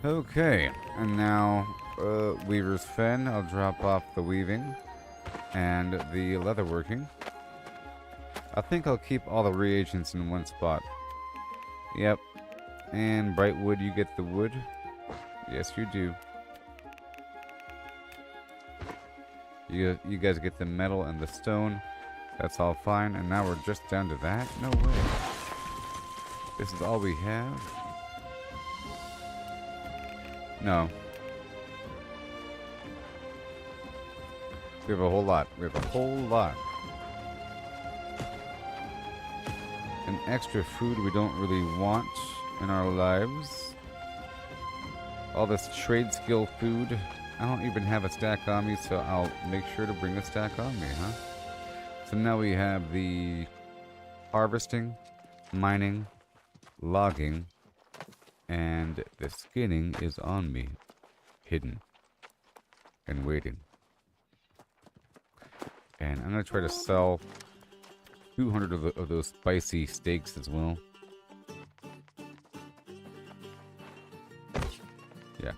A: Okay. And now, Weaver's Fen. I'll drop off the weaving and the leatherworking. I think I'll keep all the reagents in one spot. Yep. And Brightwood, you get the wood? Yes, you do. You guys get the metal and the stone. That's all fine. And now we're just down to that? No way. This is all we have? No. We have a whole lot. We have a whole lot. And extra food we don't really want in our lives. All this trade skill food. I don't even have a stack on me, so I'll make sure to bring a stack on me, huh? So now we have the harvesting, mining, logging, and the skinning is on me. Hidden. And waiting. And I'm going to try to sell 200 of those spicy steaks as well. Yeah.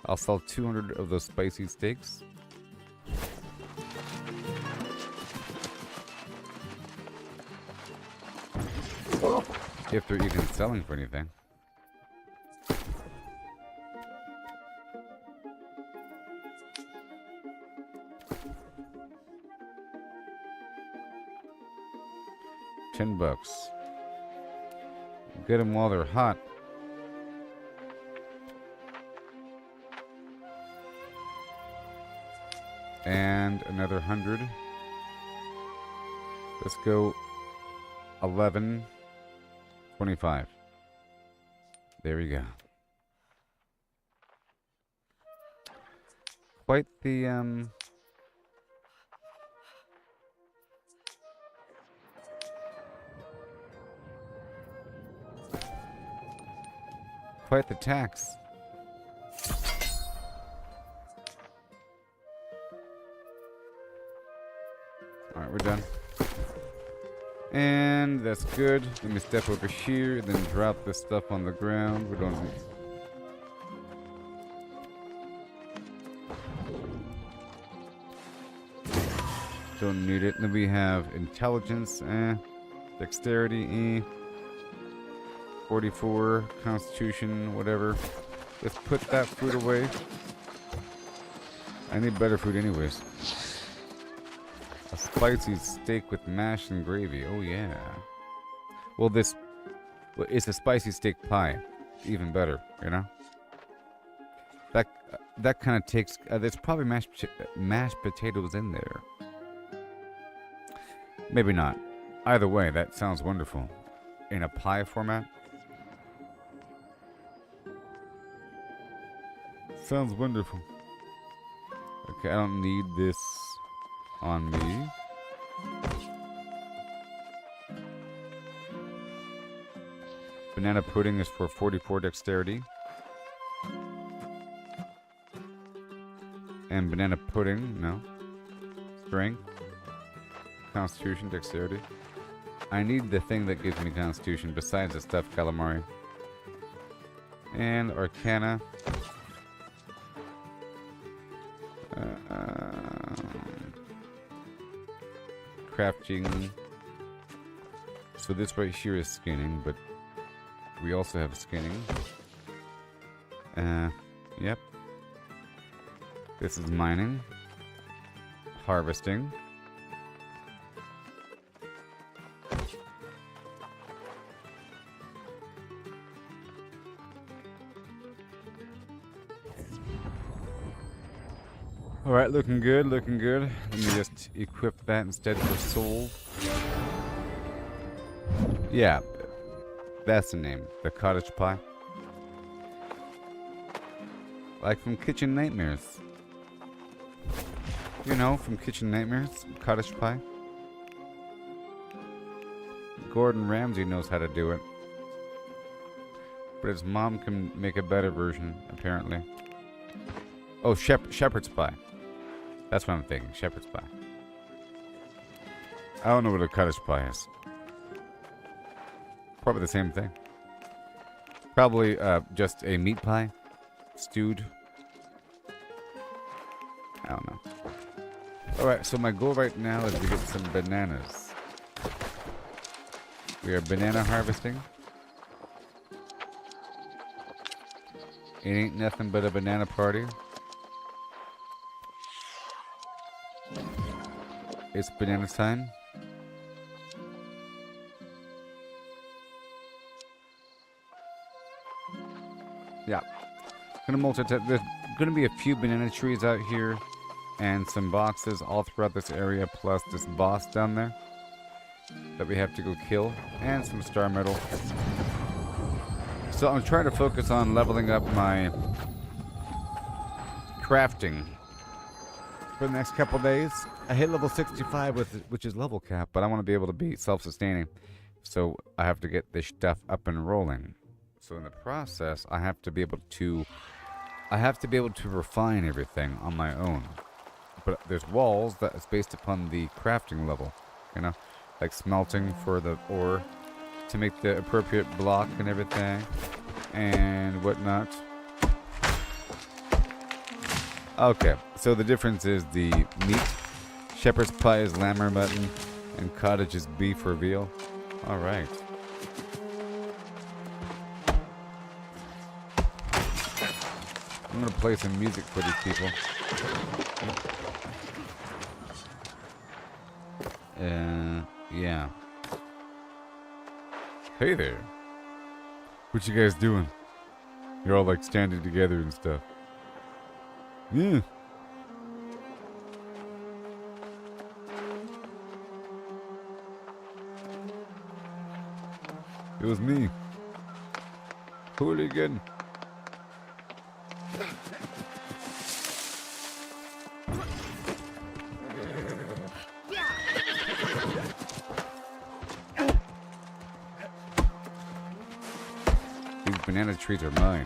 A: I'll sell 200 of those spicy steaks. If they're even selling for anything. $10. Get them while they're hot. And another 100. Let's go 11.25. There we go. Quite the quite the tax. Alright, we're done. And that's good. Let me step over here, then drop this stuff on the ground. We don't need it. Then we have intelligence, dexterity, 44, constitution, whatever. Let's put that food away. I need better food anyways. A spicy steak with mash and gravy. Oh yeah. Well, it's a spicy steak pie. Even better, you know? That kind of takes... there's probably mashed potatoes in there. Maybe not. Either way, that sounds wonderful. In a pie format. Sounds wonderful. Okay, I don't need this on me. Banana pudding is for 44 dexterity. And banana pudding, no. Strength. Constitution, dexterity. I need the thing that gives me constitution besides the stuffed calamari. And arcana. Crafting. So this right here is skinning, but we also have skinning. Yep. This is mining. Harvesting. Alright, looking good, looking good. Let me just equip that instead for soul. Yeah, that's the name. The cottage pie. Like from Kitchen Nightmares. You know, from Kitchen Nightmares, cottage pie. Gordon Ramsay knows how to do it. But his mom can make a better version, apparently. Oh, shepherd's pie. That's what I'm thinking, shepherd's pie. I don't know what a cottage pie is. Probably the same thing. Probably just a meat pie. Stewed. I don't know. Alright, so my goal right now is to get some bananas. We are banana harvesting. It ain't nothing but a banana party. It's banana time. Yeah. Gonna multitask. There's gonna be a few banana trees out here and some boxes all throughout this area, plus this boss down there that we have to go kill, and some star metal. So I'm trying to focus on leveling up my crafting for the next couple days. I hit level 65 which is level cap, but I want to be able to be self-sustaining. So I have to get this stuff up and rolling. So in the process, I have to be able to refine everything on my own. But there's walls that is based upon the crafting level, you know, like smelting for the ore to make the appropriate block and everything and whatnot. Okay, so the difference is the meat. Shepherd's pie is lamb or mutton, and cottage is beef or veal. All right. I'm gonna play some music for these people. Yeah. Hey there. What you guys doing? You're all like standing together and stuff. Yeah. It was me. Hooligan. These banana trees are mine.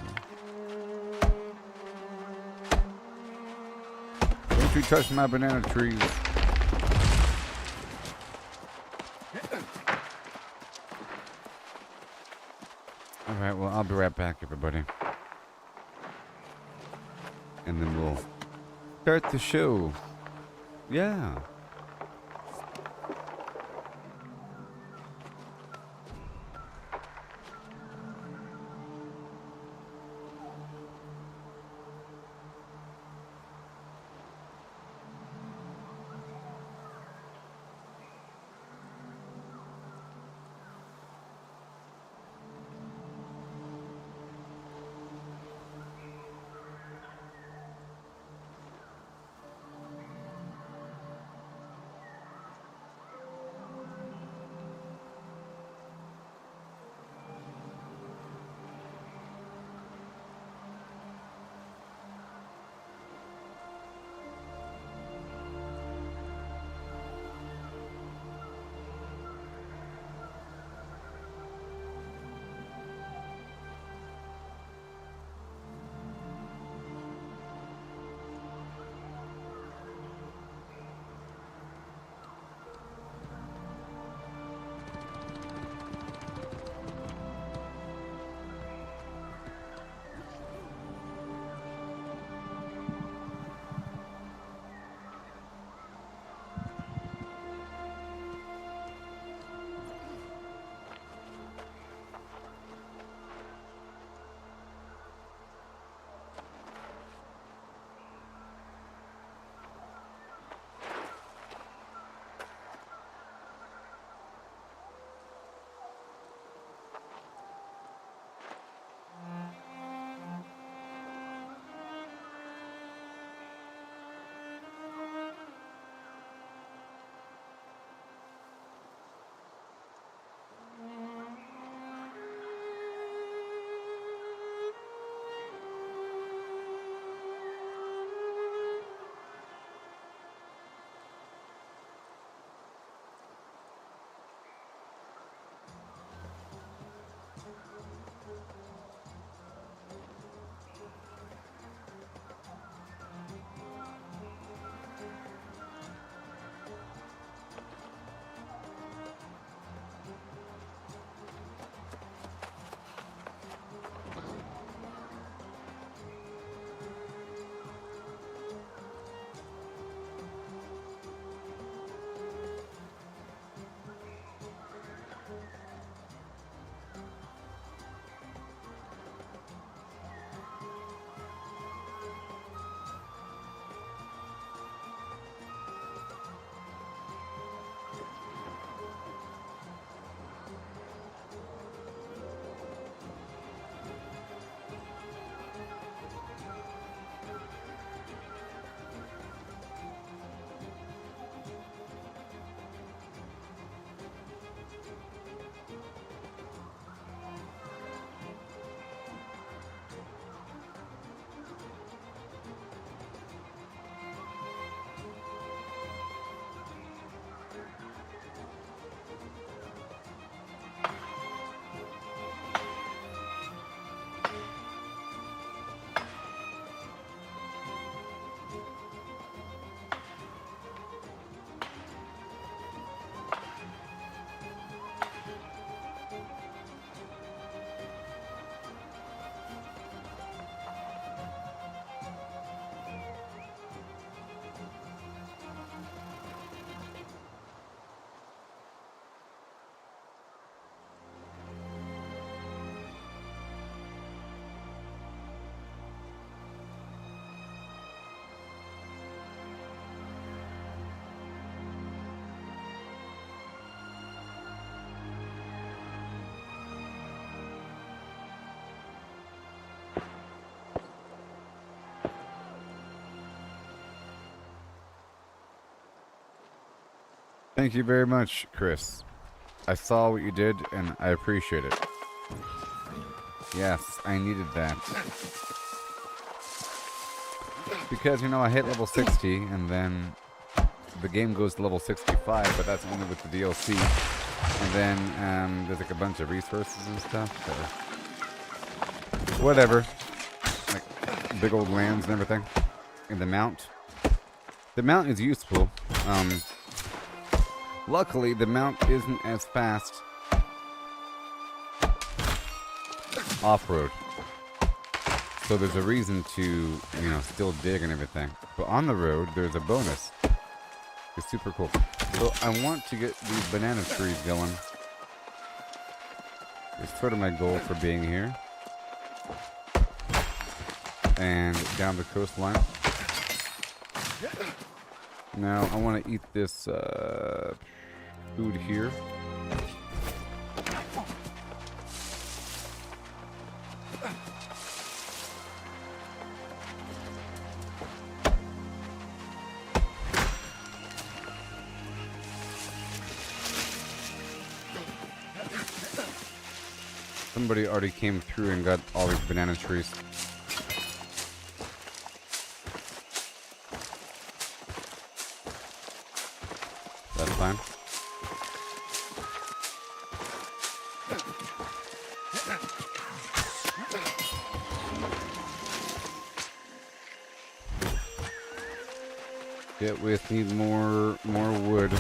A: Don't you touch my banana trees. Alright, well, I'll be right back, everybody. And then we'll start the show. Yeah. Thank you very much, Chris. I saw what you did, and I appreciate it. Yes, I needed that. Because, you know, I hit level 60, and then the game goes to level 65, but that's only with the DLC. And then there's like a bunch of resources and stuff, so... Whatever. Like, big old lands and everything. And the mount. The mount is useful. Luckily, the mount isn't as fast off-road. So there's a reason to, you know, still dig and everything. But on the road, there's a bonus. It's super cool. So I want to get these banana trees going. It's sort of my goal for being here. And down the coastline. Now, I want to eat this food here. Somebody already came through and got all these banana trees. That's fine. Get with, need more wood.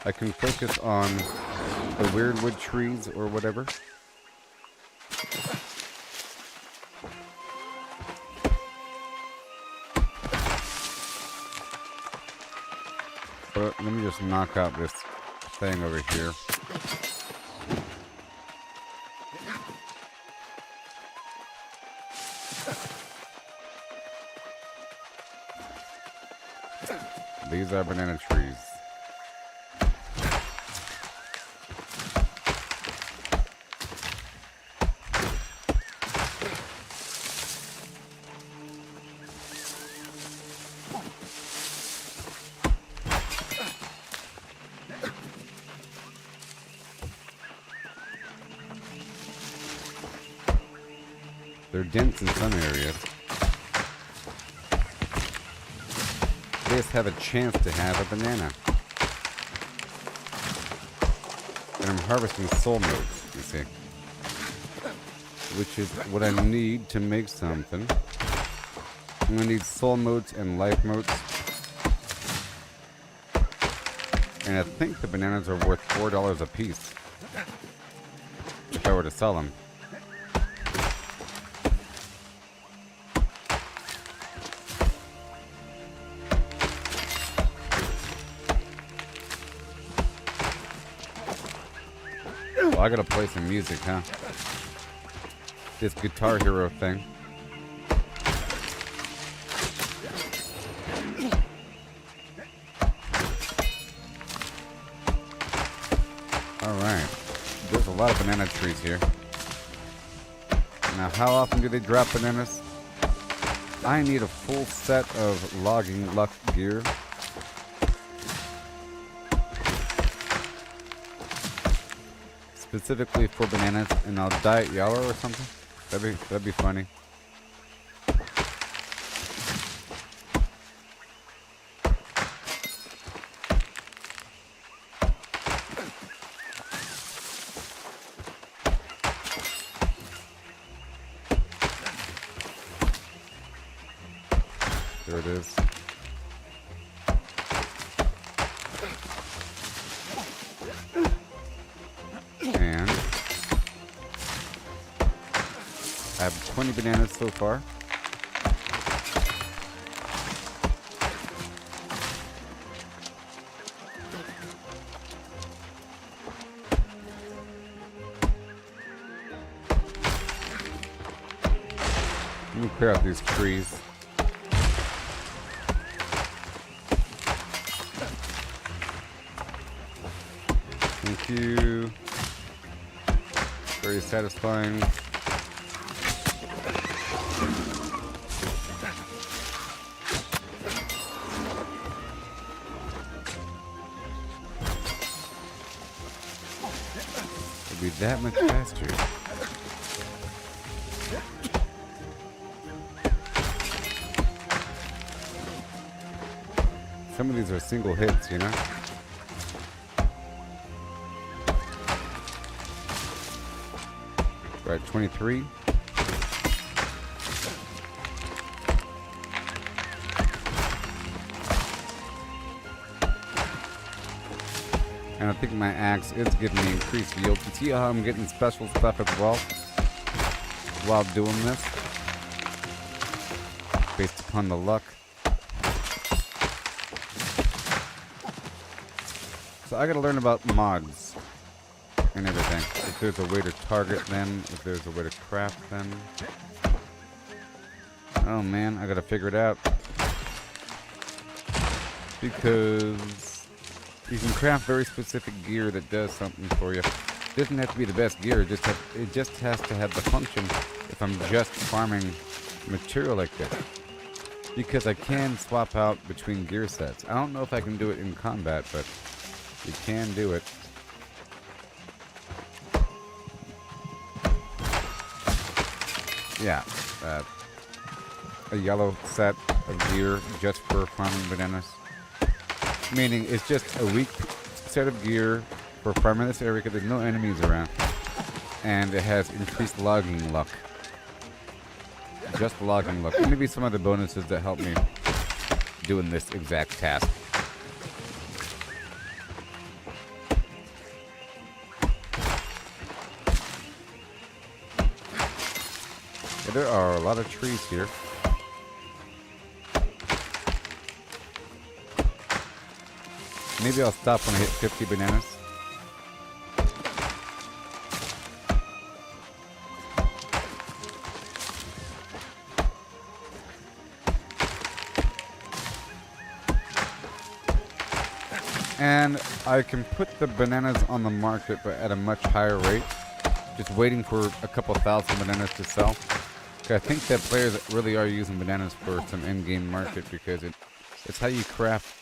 A: I can focus on the weird wood trees or whatever. But let me just knock out this thing over here. These are banana trees. They're dense in some areas. This have a chance to have a banana. And I'm harvesting soul nodes, you see. Which is what I need to make something. I'm gonna need soul motes and life motes. And I think the bananas are worth $4 a piece. If I were to sell them. I gotta play some music, huh? This Guitar Hero thing. Alright. There's a lot of banana trees here. Now, how often do they drop bananas? I need a full set of logging luck gear. Specifically for bananas, and I'll dye it yellow or something. That'd be funny. There it is. And I have 20 bananas so far. Let me clear out these trees. Thank you. Very satisfying. that much faster. Some of these are single hits, you know? Right, 23. And I think my axe is giving me increased yield. You see how I'm getting special stuff as well while doing this? Based upon the luck. So I gotta learn about mods and everything. If there's a way to target them, if there's a way to craft them. Oh man, I gotta figure it out. Because you can craft very specific gear that does something for you. It doesn't have to be the best gear, it just has to have the function if I'm just farming material like this. Because I can swap out between gear sets. I don't know if I can do it in combat, but you can do it. Yeah, a yellow set of gear just for farming bananas. Meaning it's just a weak set of gear for farming this area because there's no enemies around. And it has increased logging luck. Just logging luck. Maybe some other bonuses that help me doing this exact task. Yeah, there are a lot of trees here. Maybe I'll stop when I hit 50 bananas. And I can put the bananas on the market, but at a much higher rate. Just waiting for a couple thousand bananas to sell. I think that players really are using bananas for some in-game market because it's how you craft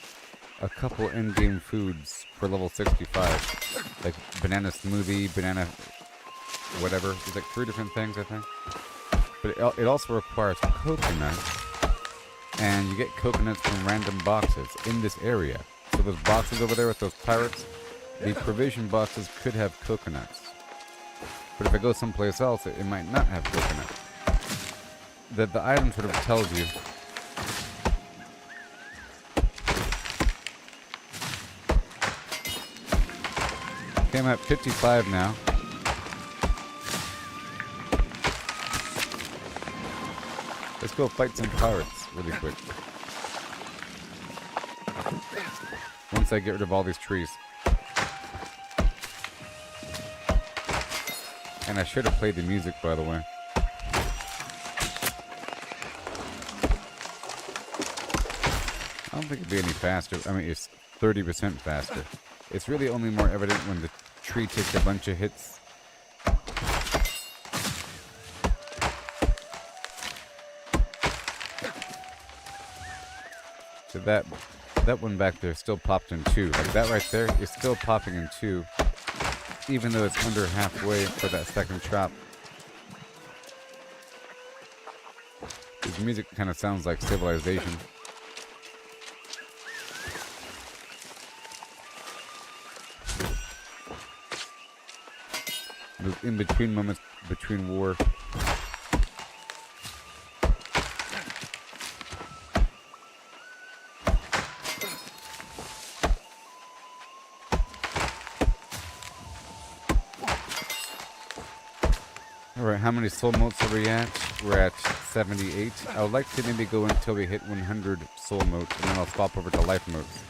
A: a couple in-game foods for level 65. Like banana smoothie, banana whatever. There's like 3 different things, I think. But it also requires coconuts. And you get coconuts from random boxes in this area. So those boxes over there with those pirates, the provision boxes could have coconuts. But if I go someplace else, it might not have coconuts. The item sort of tells you. Okay, I'm at 55 now. Let's go fight some pirates really quick. Once I get rid of all these trees. And I should have played the music, by the way. I don't think it'd be any faster. I mean, it's 30% faster. It's really only more evident when the tree takes a bunch of hits. So that one back there still popped in 2. Like that right there is still popping in 2. Even though it's under halfway for that second chop. This music kind of sounds like Civilization. Those in-between moments between war. Alright, how many soul motes are we at? We're at 78. I would like to maybe go until we hit 100 soul motes, and then I'll swap over to life motes.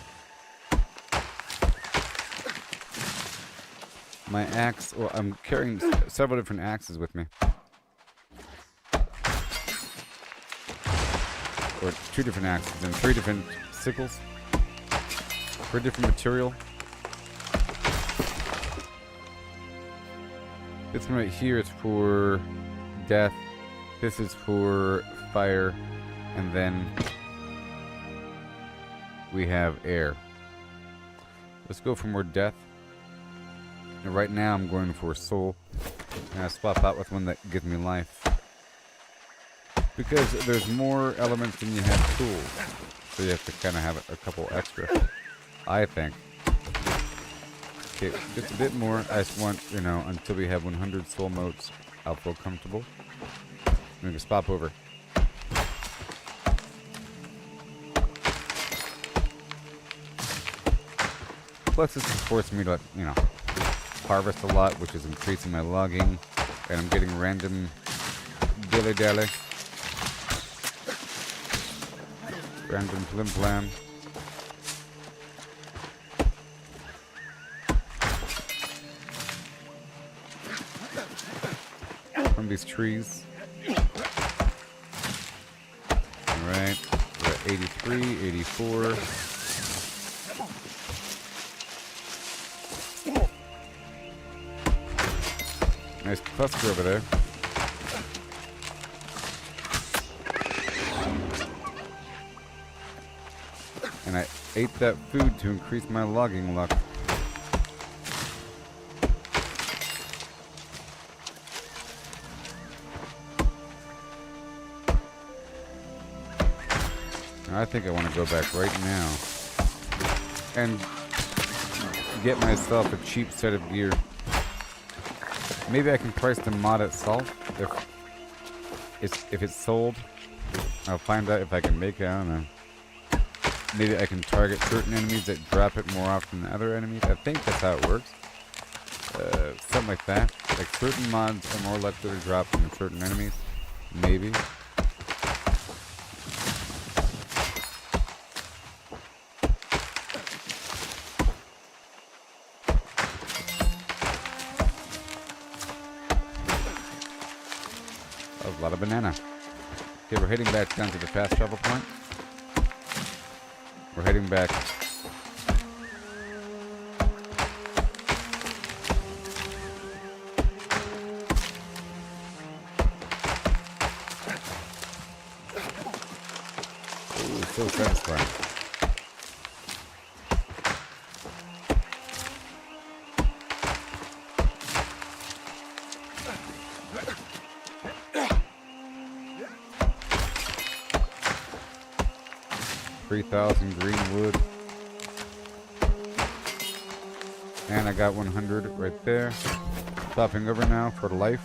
A: My axe, well, I'm carrying several different axes with me. Or 2 different axes and 3 different sickles. For different material. This one right here is for death. This is for fire. And then we have air. Let's go for more death. And right now I'm going for soul. And I swap out with one that gives me life. Because there's more elements than you have tools. So you have to kind of have a couple extra. I think. Okay, just a bit more. I just want, you know, until we have 100 soul motes, I'll feel comfortable. We can swap over. Plus, this is forcing me to, you know, harvest a lot, which is increasing my logging, and I'm getting random dilly-dally. Random flim-flam. From these trees. Alright, we're at 83, 84. Nice cluster over there. And I ate that food to increase my logging luck. I think I want to go back right now and get myself a cheap set of gear. Maybe I can price the mod itself if it's sold. I'll find out if I can make it. I don't know. Maybe I can target certain enemies that drop it more often than other enemies. I think that's how it works. Something like that. Like certain mods are more likely to drop from certain enemies. Maybe. A lot of banana. Okay, we're heading back down to the fast travel point. We're heading back. Ooh, so satisfying. Green wood. And I got 100 right there. Stopping over now for life.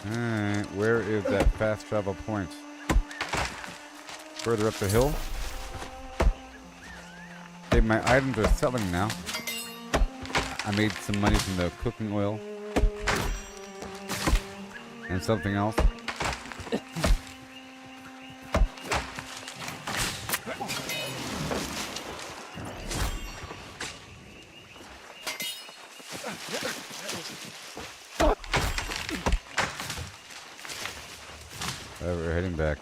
A: Alright, where is that fast travel point? Further up the hill. Okay, my items are selling now. I made some money from the cooking oil. And something else. We're heading back.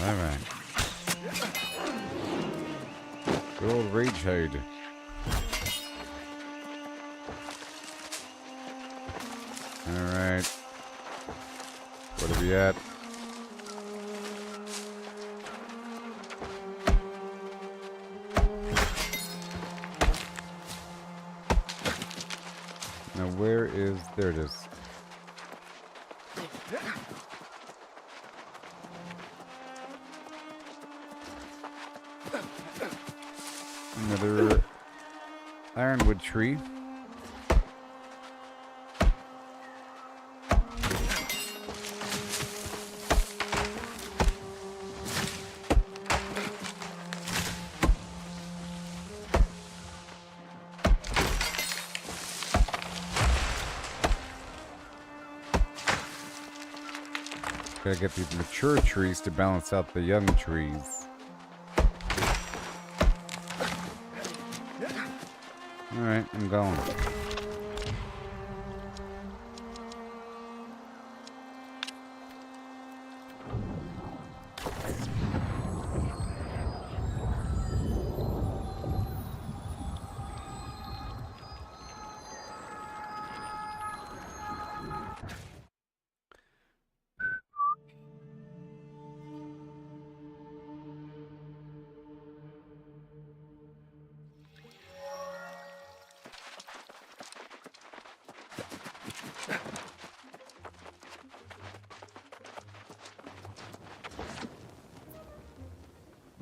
A: Alright. Good old rage hide. Alright. What are we at? Now where is... There it is. Another ironwood tree. Okay, Gotta get these mature trees to balance out the young trees. Alright, I'm going.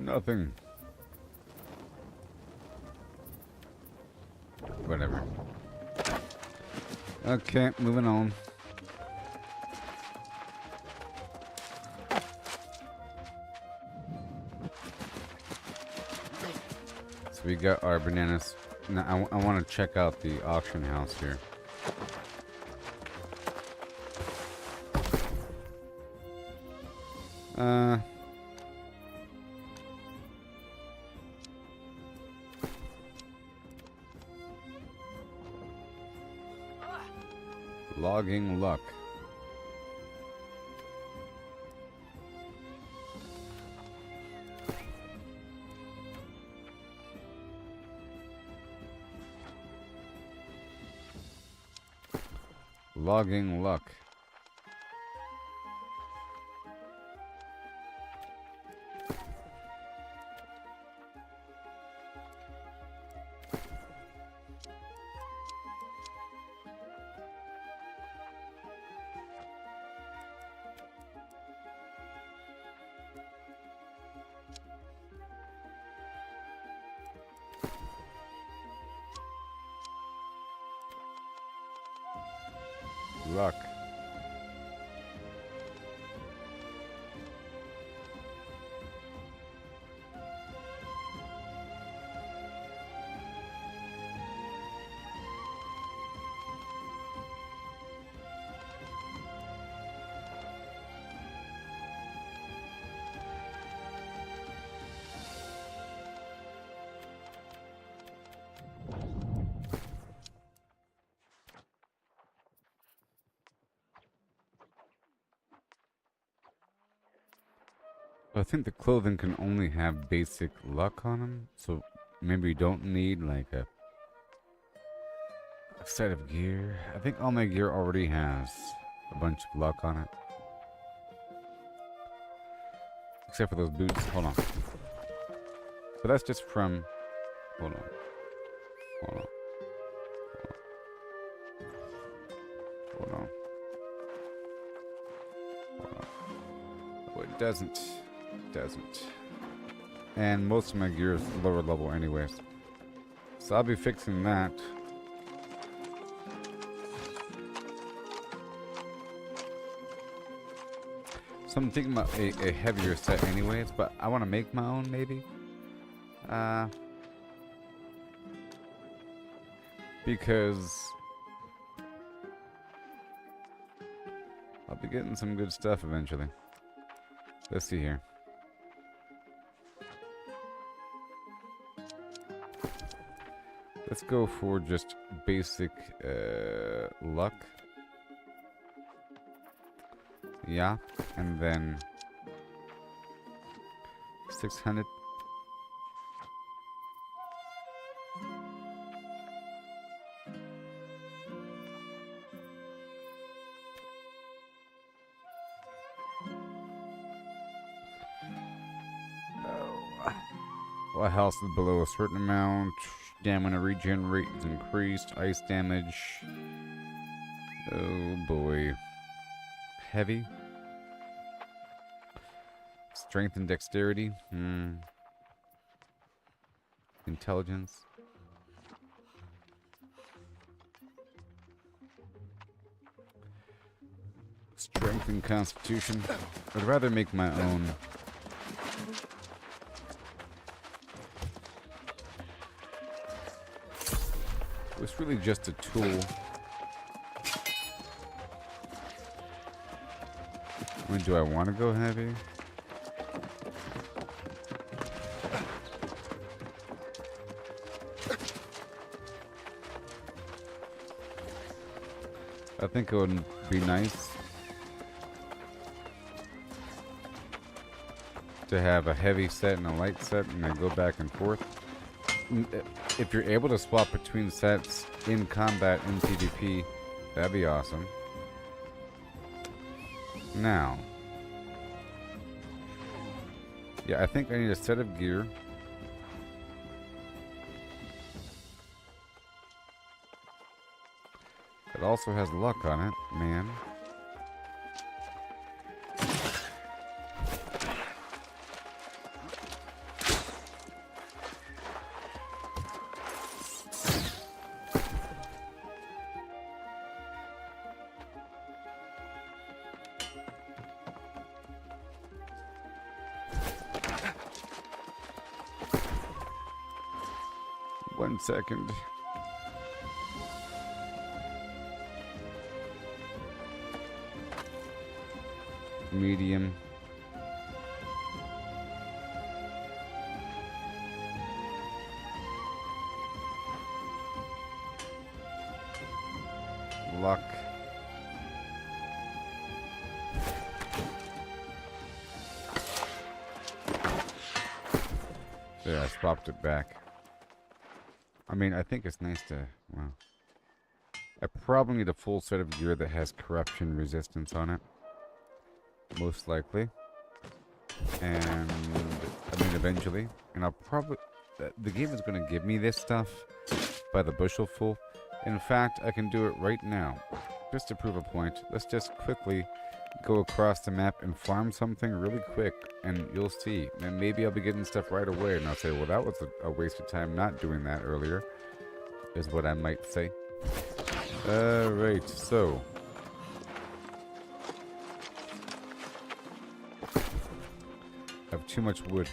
A: Nothing. Whatever. Okay, moving on. So we got our bananas. Now I want to check out the auction house here. Logging luck. Logging luck. Luck. I think the clothing can only have basic luck on them, so maybe you don't need like a set of gear. I think all my gear already has a bunch of luck on it. Except for those boots. Hold on. But that's just from... Hold on. Hold on. Hold on. Hold on. Oh, it doesn't. Doesn't. And most of my gear is lower level anyways. So I'll be fixing that. So I'm thinking about a heavier set anyways, but I want to make my own maybe. Because I'll be getting some good stuff eventually. Let's see here. Let's go for just basic luck. Yeah, and then 600. Oh. A house is below a certain amount. Stamina regenerate is increased. Ice damage. Oh boy. Heavy. Strength and dexterity. Intelligence. Strength and constitution. I'd rather make my own. It's really just a tool. I mean, do I want to go heavy? I think it would be nice to have a heavy set and a light set and then go back and forth. If you're able to swap between sets in combat in PvP, that'd be awesome. Now, yeah, I think I need a set of gear. It also has luck on it, man. One second. Medium. Luck. There, I swapped it back. I mean, I think it's nice to, well, I probably need a full set of gear that has corruption resistance on it. Most likely. And, I mean, eventually. And I'll probably, the game is going to give me this stuff by the bushel-full. In fact, I can do it right now. Just to prove a point, let's just quickly go across the map and farm something really quick, and you'll see. And maybe I'll be getting stuff right away, and I'll say, well, that was a waste of time not doing that earlier, is what I might say. Alright, so. I have too much wood.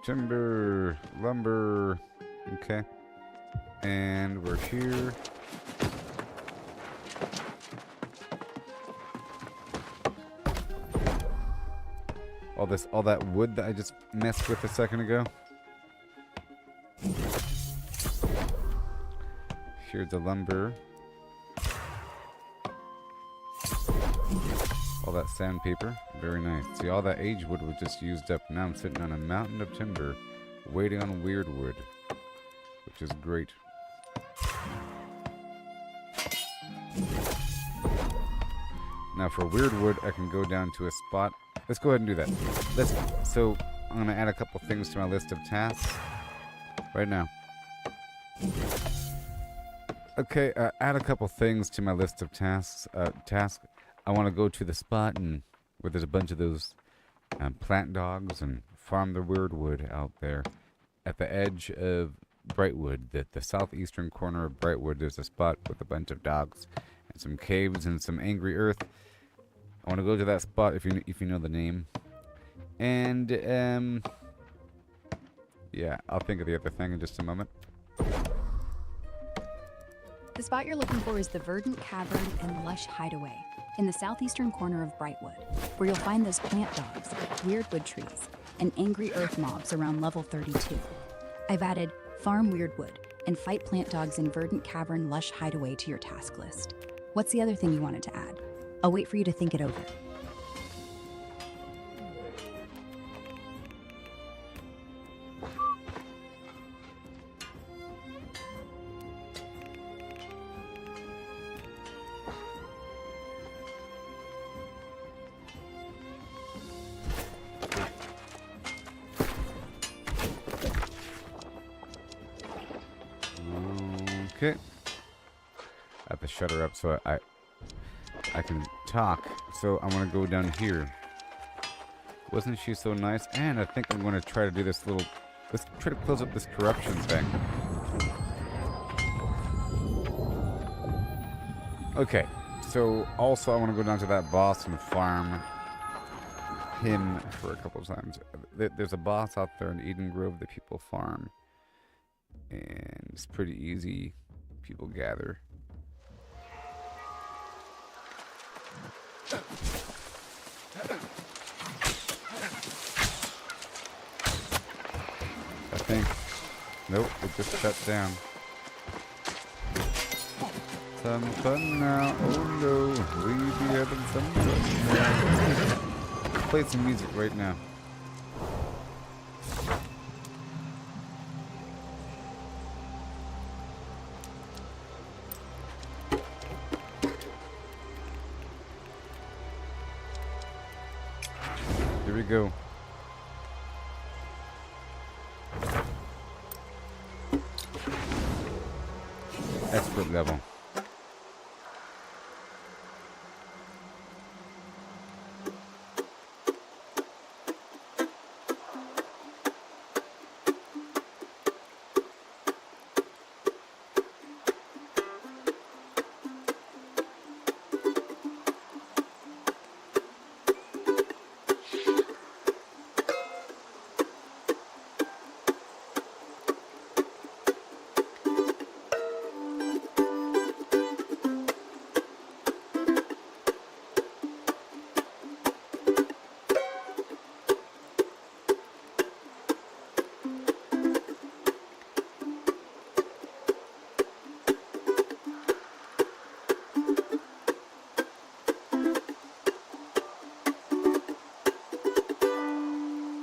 A: Timber, lumber, okay. And we're here. All that wood that I just messed with a second ago. Here's the lumber. All that sandpaper, very nice. See, all that aged wood was just used up. Now I'm sitting on a mountain of timber, waiting on weird wood, which is great. Now for weird wood, I can go down to a spot. Let's go ahead and do that. So I'm gonna add a couple things to my list of tasks right now. Okay, add a couple things to my list of tasks. I want to go to the spot and where there's a bunch of those plant dogs and farm the weird wood out there at the edge of Brightwood. The southeastern corner of Brightwood, there's a spot with a bunch of dogs and some caves and some angry earth. I want to go to that spot if you know the name. And yeah, I'll think of the other thing in just a moment.
G: The spot you're looking for is the Verdant Cavern and Lush Hideaway in the southeastern corner of Brightwood, where you'll find those plant dogs, weirdwood trees, and angry earth mobs around level 32. I've added Farm Weirdwood and Fight Plant Dogs in Verdant Cavern Lush Hideaway to your task list. What's the other thing you wanted to add? I'll wait for you to think it over.
A: Okay. I have to shut her up so I can talk. So I'm gonna go down here. Wasn't she so nice? And I think I'm gonna try to do this little. Let's try to close up this corruption thing. Okay, so also I want to go down to that boss and farm him for a couple of times. There's a boss out there in Eden Grove that people farm, and it's pretty easy. People gather. I think. Nope, it just shut down. Some fun now. Oh no, we be having some fun now. Let's play some music right now. Here we go. Expert level.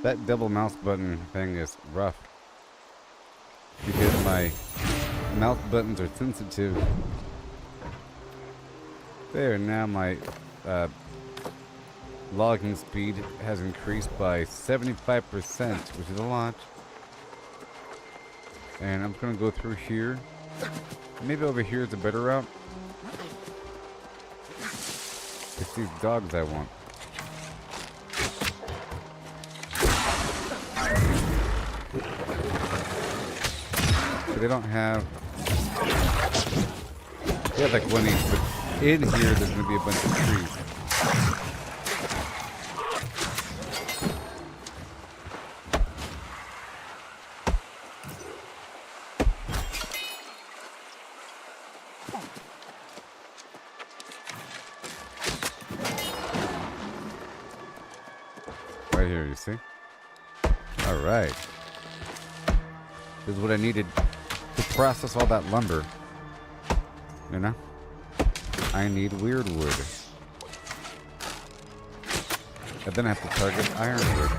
A: That double mouse button thing is rough because my mouse buttons are sensitive. There, now my logging speed has increased by 75%, which is a lot. And I'm gonna go through here. Maybe over here is a better route. It's these dogs I want. They don't have. They have like one each, but in here there's gonna be a bunch of trees. Right here, you see? All right. This is what I needed to process all that lumber. You know? I need weird wood. And then I have to target ironwood.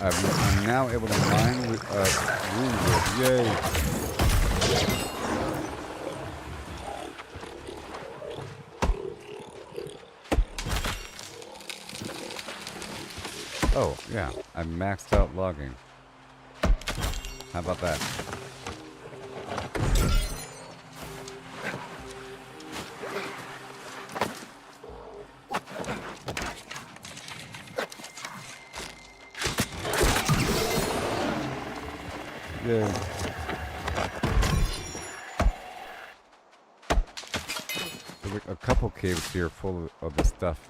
A: I'm now able to mine with wood. Yay! Oh, yeah. I maxed out logging. How about that? Yay. There's a couple caves here full of the stuff.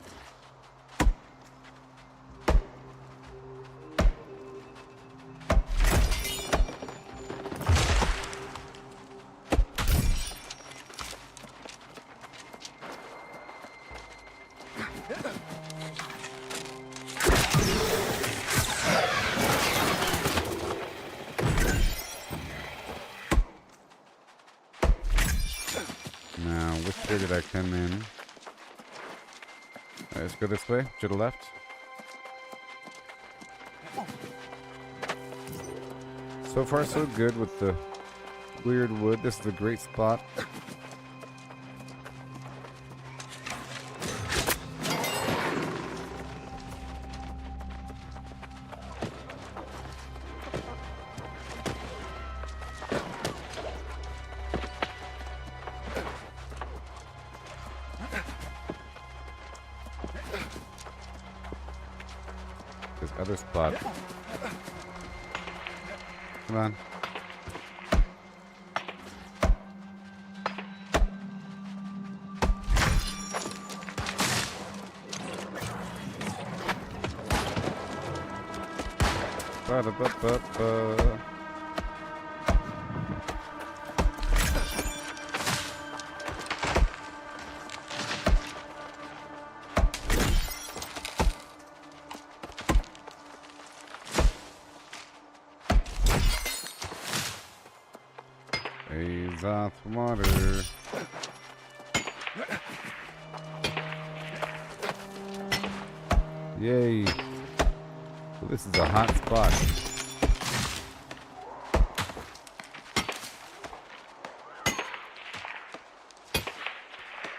A: Now, which way did I come in? Let's go this way, to the left. So far, so good with the weird wood. This is a great spot. This other spot. Come on. Ba-da-ba-ba-ba. Azoth water. Yay. Well, this is a hot spot.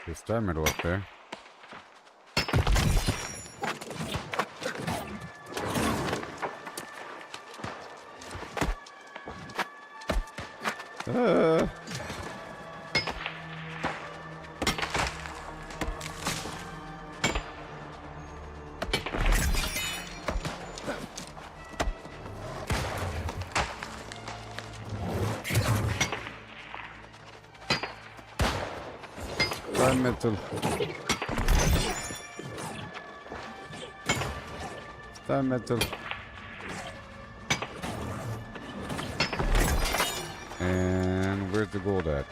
A: There's star metal up there. Star metal. Star metal. And where's the gold at?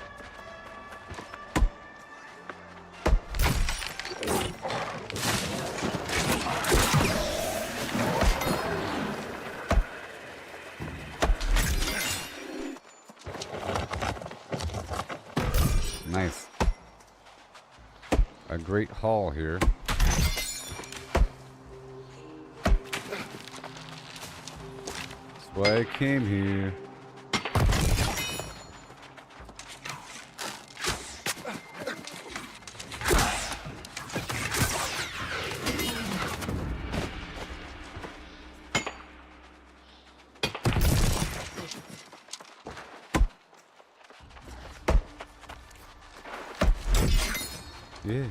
A: Nice. A great haul here. That's why I came here. Yeah.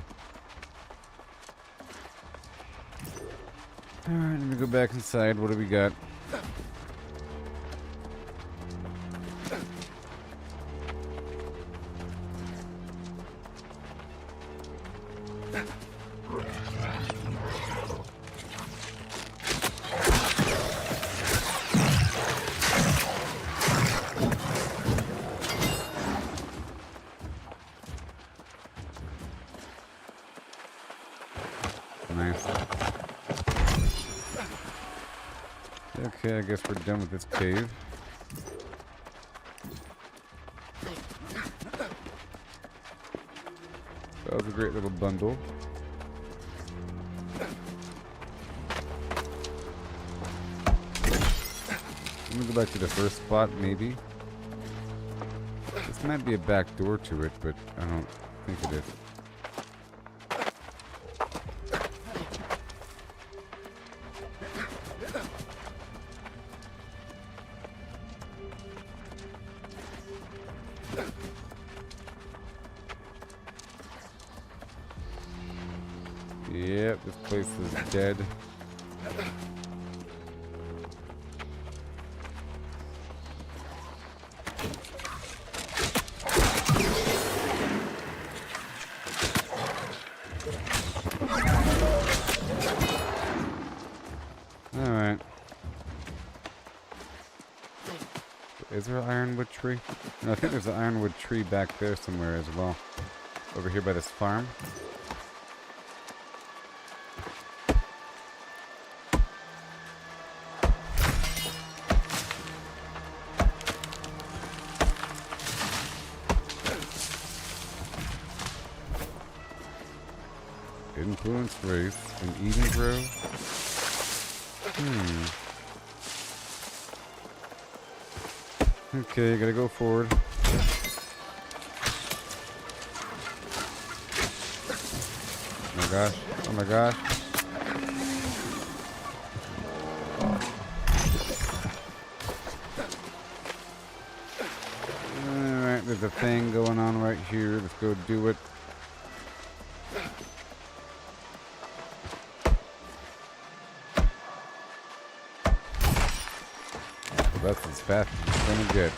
A: Alright, let me go back inside. What do we got? Nice. Okay, I guess we're done with this cave. That was a great little bundle. Let me go back to the first spot, maybe. This might be a back door to it, but I don't think it is. Yep, this place is dead. Alright. Is there an ironwood tree? No, I think there's an ironwood tree back there somewhere as well. Over here by this farm. Influence race in Eden Grove. Okay, gotta go forward. Oh my gosh. Oh my gosh. Alright, there's a thing going on right here. Let's go do it. That's as fast as it's gonna get.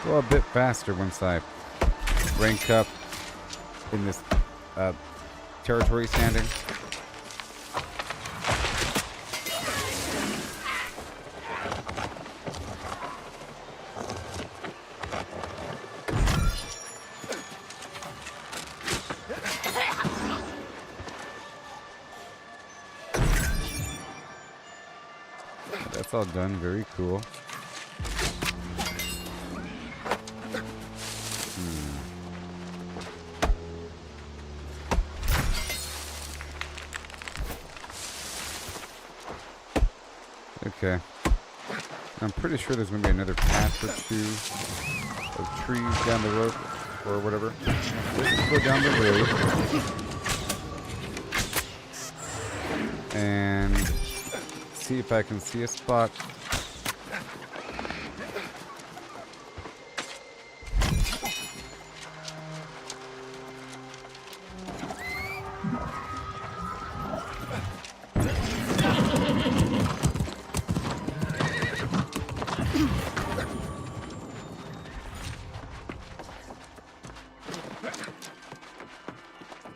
A: Well, a bit faster once I rank up in this territory standing. That's all done. Very cool. Okay. I'm pretty sure there's going to be another path or two of trees down the road or whatever. Let's go down the road and see if I can see a spot.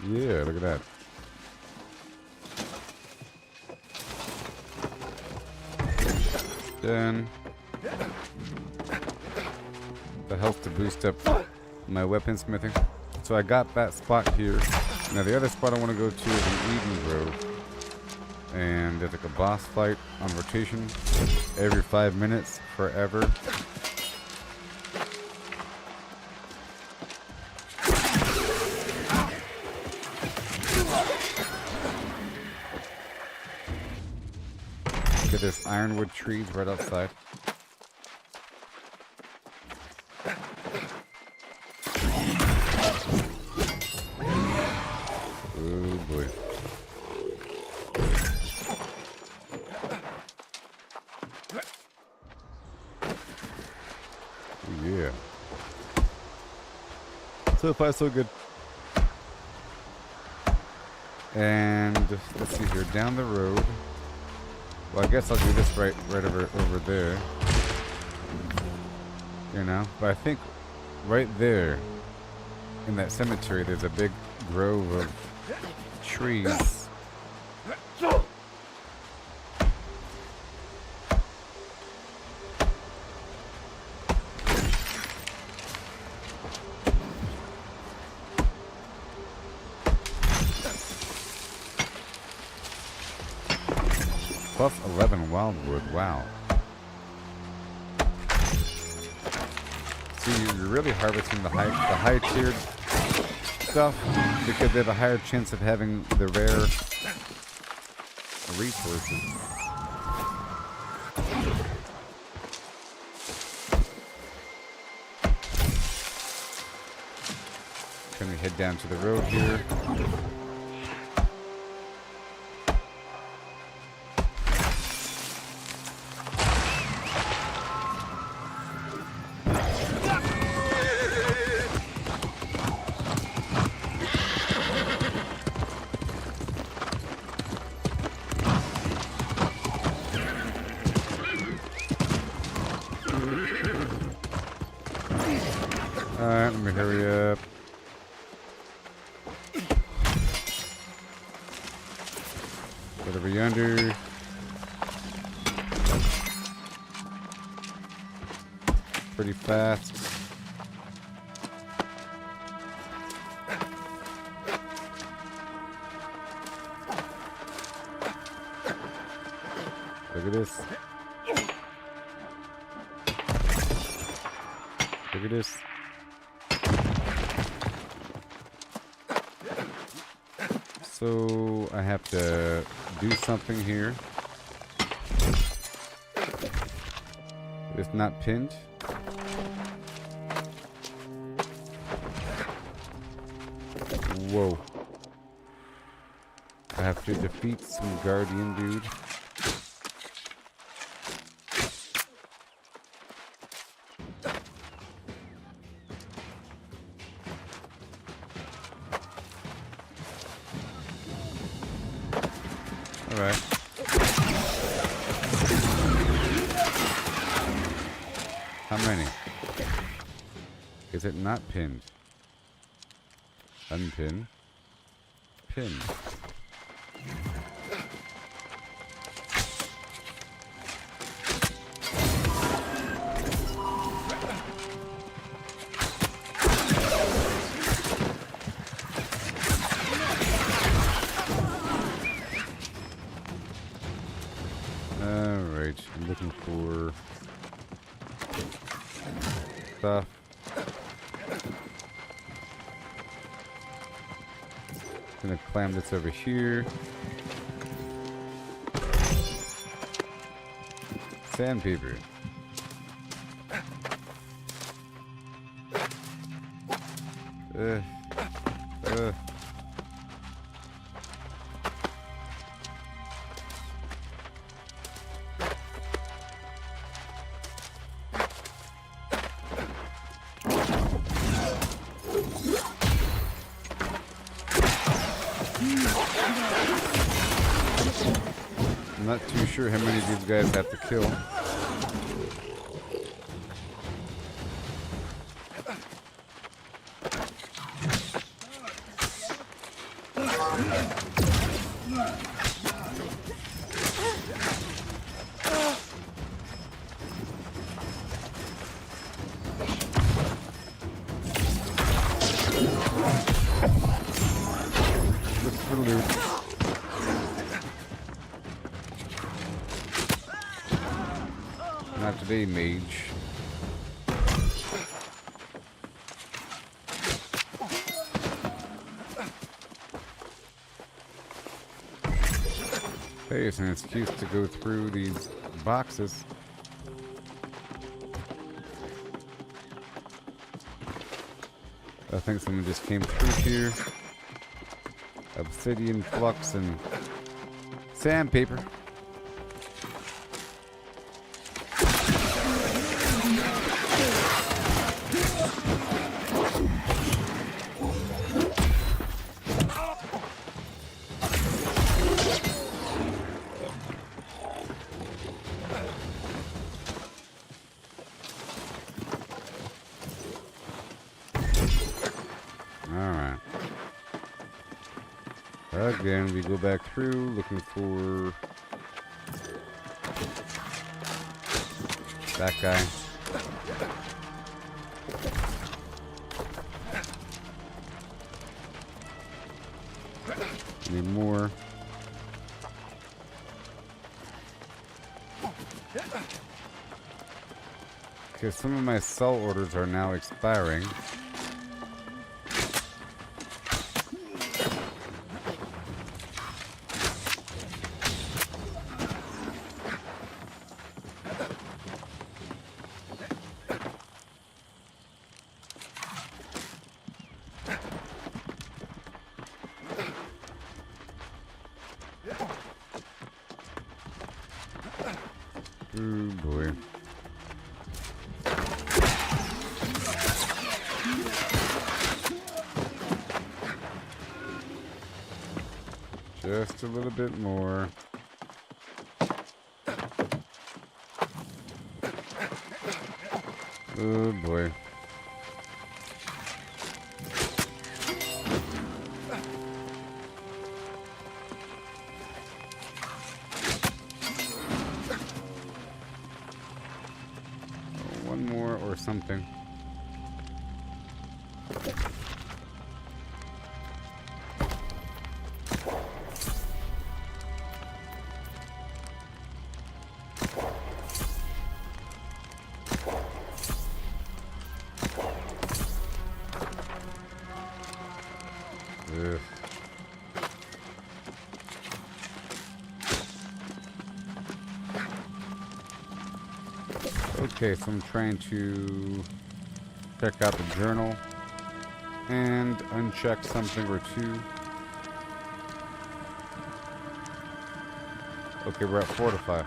A: Yeah, look at that. Then that helps to boost up my weaponsmithing. So I got that spot here. Now the other spot I want to go to is in Eden Grove. And there's like a boss fight on rotation every 5 minutes forever. Look at this ironwood trees right outside. Oh boy. Yeah. So far so good. And let's see here, down the road. Well, I guess I'll do this right over there. You know, but I think right there in that cemetery, there's a big grove of trees. Plus 11 wildwood, wow. See, you're really harvesting the high tiered stuff because they have a higher chance of having the rare resources. Can we head down to the road here? Alright, let me hurry up. Get over yonder. Pretty fast. Look at this. Look at this. So I have to do something here. It's not pinned. Whoa. I have to defeat some guardian dude. Alright. How many? Is it not pinned? Unpin. Pin. Alright, I'm looking for stuff. Gonna climb this over here. Sandpaper. Uh. I'm not too sure how many of these guys have to kill. Look for loot. Not today, mage. Hey, it's an excuse to go through these boxes. I think someone just came through here. Obsidian, flux, and sandpaper. Alright. Again, we go back through looking for that guy. Need more. Okay, some of my sell orders are now expiring. Oh boy. Just a little bit more. Oh boy. One more or something. Ugh. Okay, so I'm trying to check out the journal and uncheck something or two. Okay, we're at fortify.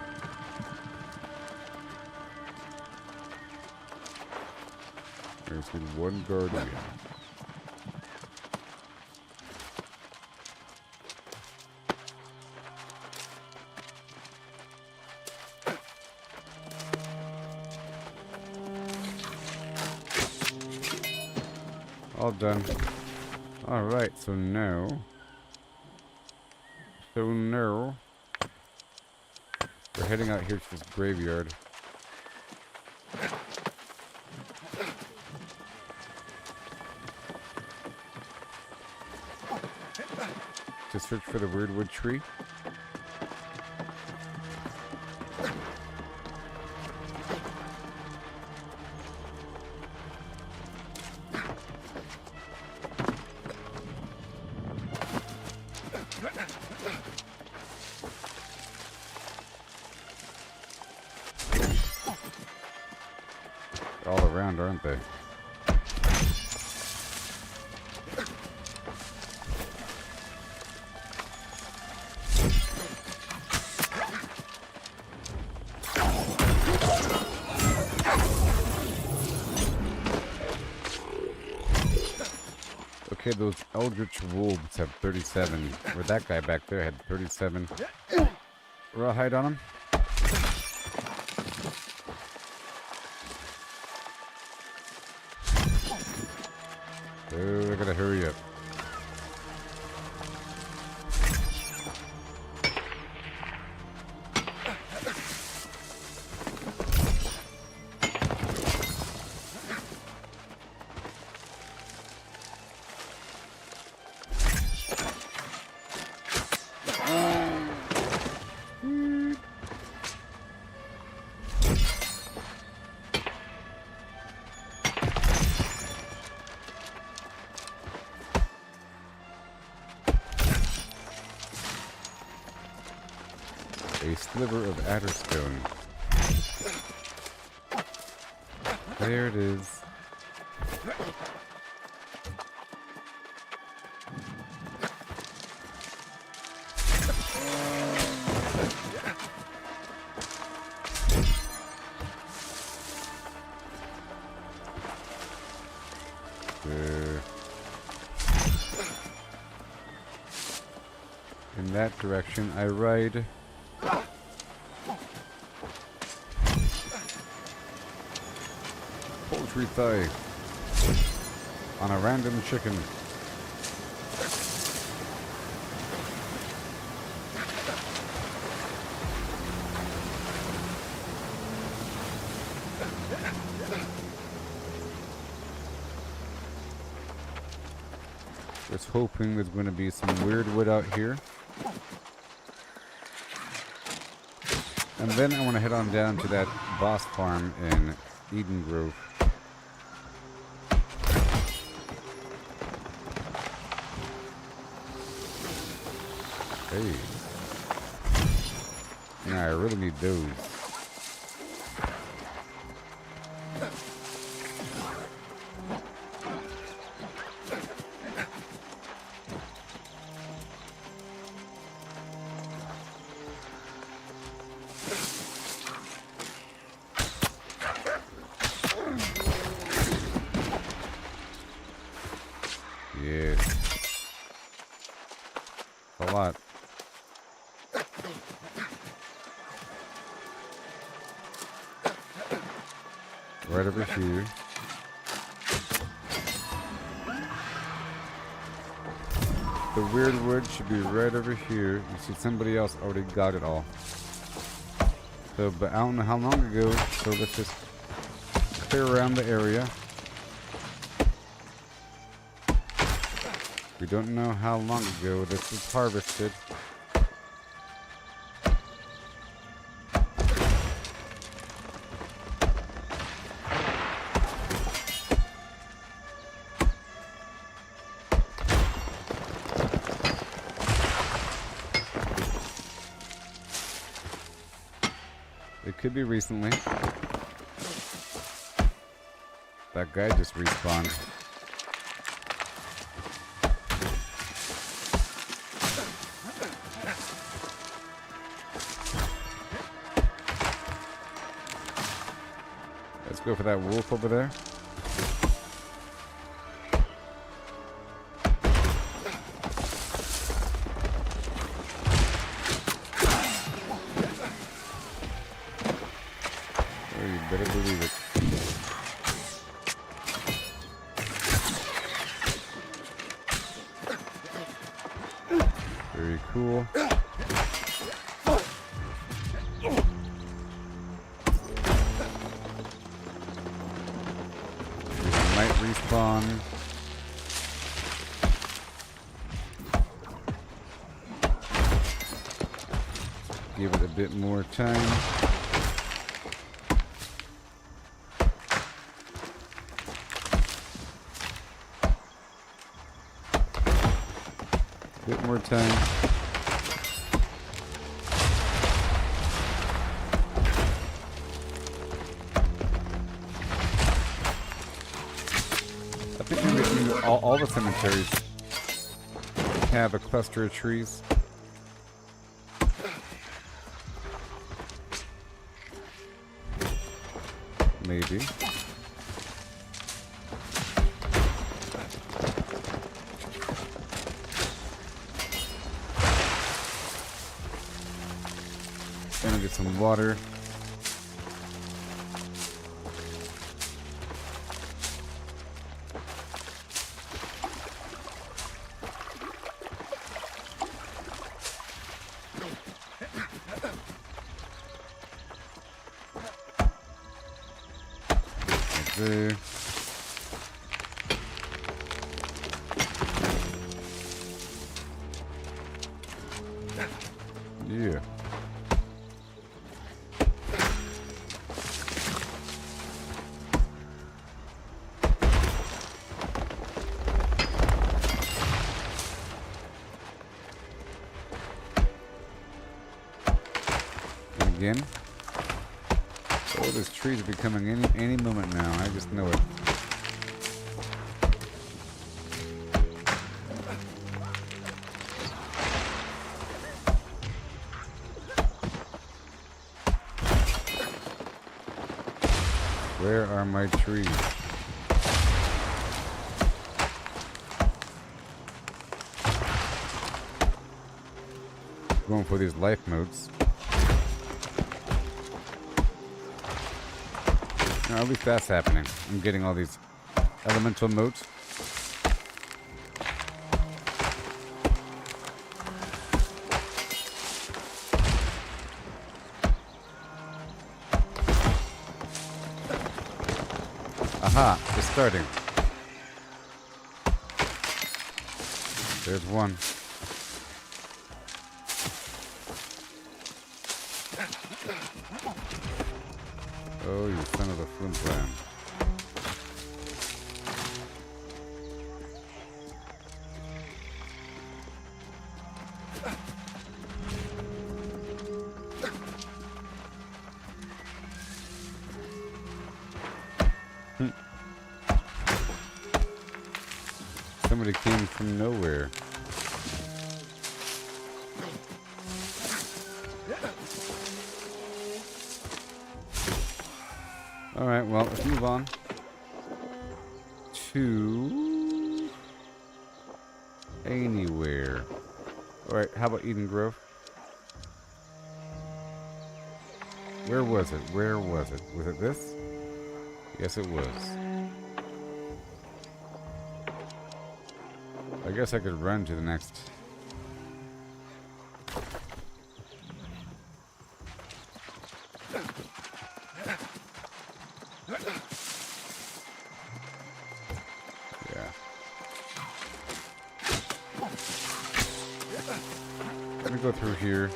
A: There's one guardian. All done. Alright, so now. We're heading out here to this graveyard. To search for the weirdwood tree. They're all around, aren't they? Okay, those eldritch wolves have 37. Or that guy back there had 37. Rawhide on him. Oh, I gotta hurry up. A sliver of adderstone. There it is. There. In that direction, I ride. Poultry thigh on a random chicken. Just hoping there's going to be some weird wood out here. And then I want to head on down to that boss farm in Eden Grove. Hey. Yeah, I really need those. Yes. A lot. Right over here. The weird wood should be right over here. You see somebody else already got it all. So, but I don't know how long ago, so let's just clear around the area. We don't know how long ago this was harvested. It could be recently. That guy just respawned. Let's go for that wolf over there. Oh, you better believe it. Very cool. Might respawn. Give it a bit more time. Bit more time. I think maybe all the cemeteries have a cluster of trees. Maybe. Gonna get some water. There. Yeah. And again. Oh, this tree's becoming any moment now. I just know it. Where are my trees? Going for these life modes. No, at least that's happening. I'm getting all these elemental motes. Aha, it's starting. There's one. Oh, you son of a flimflam. Somebody came from nowhere. Alright, well, let's move on to anywhere. Alright, how about Eden Grove? Where was it? Where was it? Was it this? Yes, it was. I guess I could run to the next. Yeah. Let me go through here.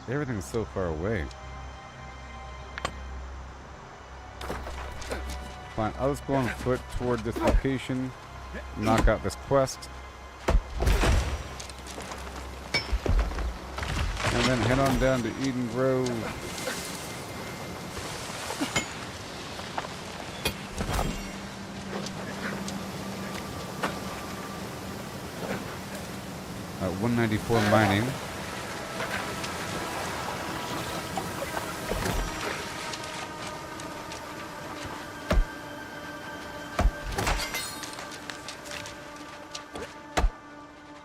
A: Everything's so far away. Fine, I'll just go on foot toward this location, knock out this quest, And then head on down to Eden Grove. At 194 mining.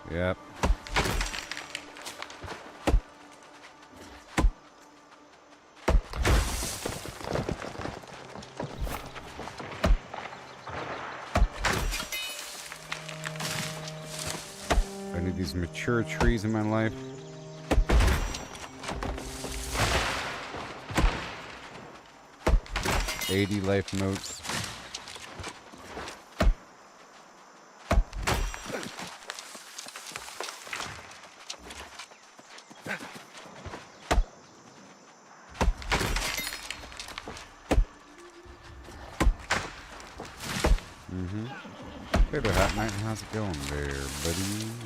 A: Yep. I need these mature trees in my life. $80 life notes. Potato Hat Knight, how's it going there, buddy?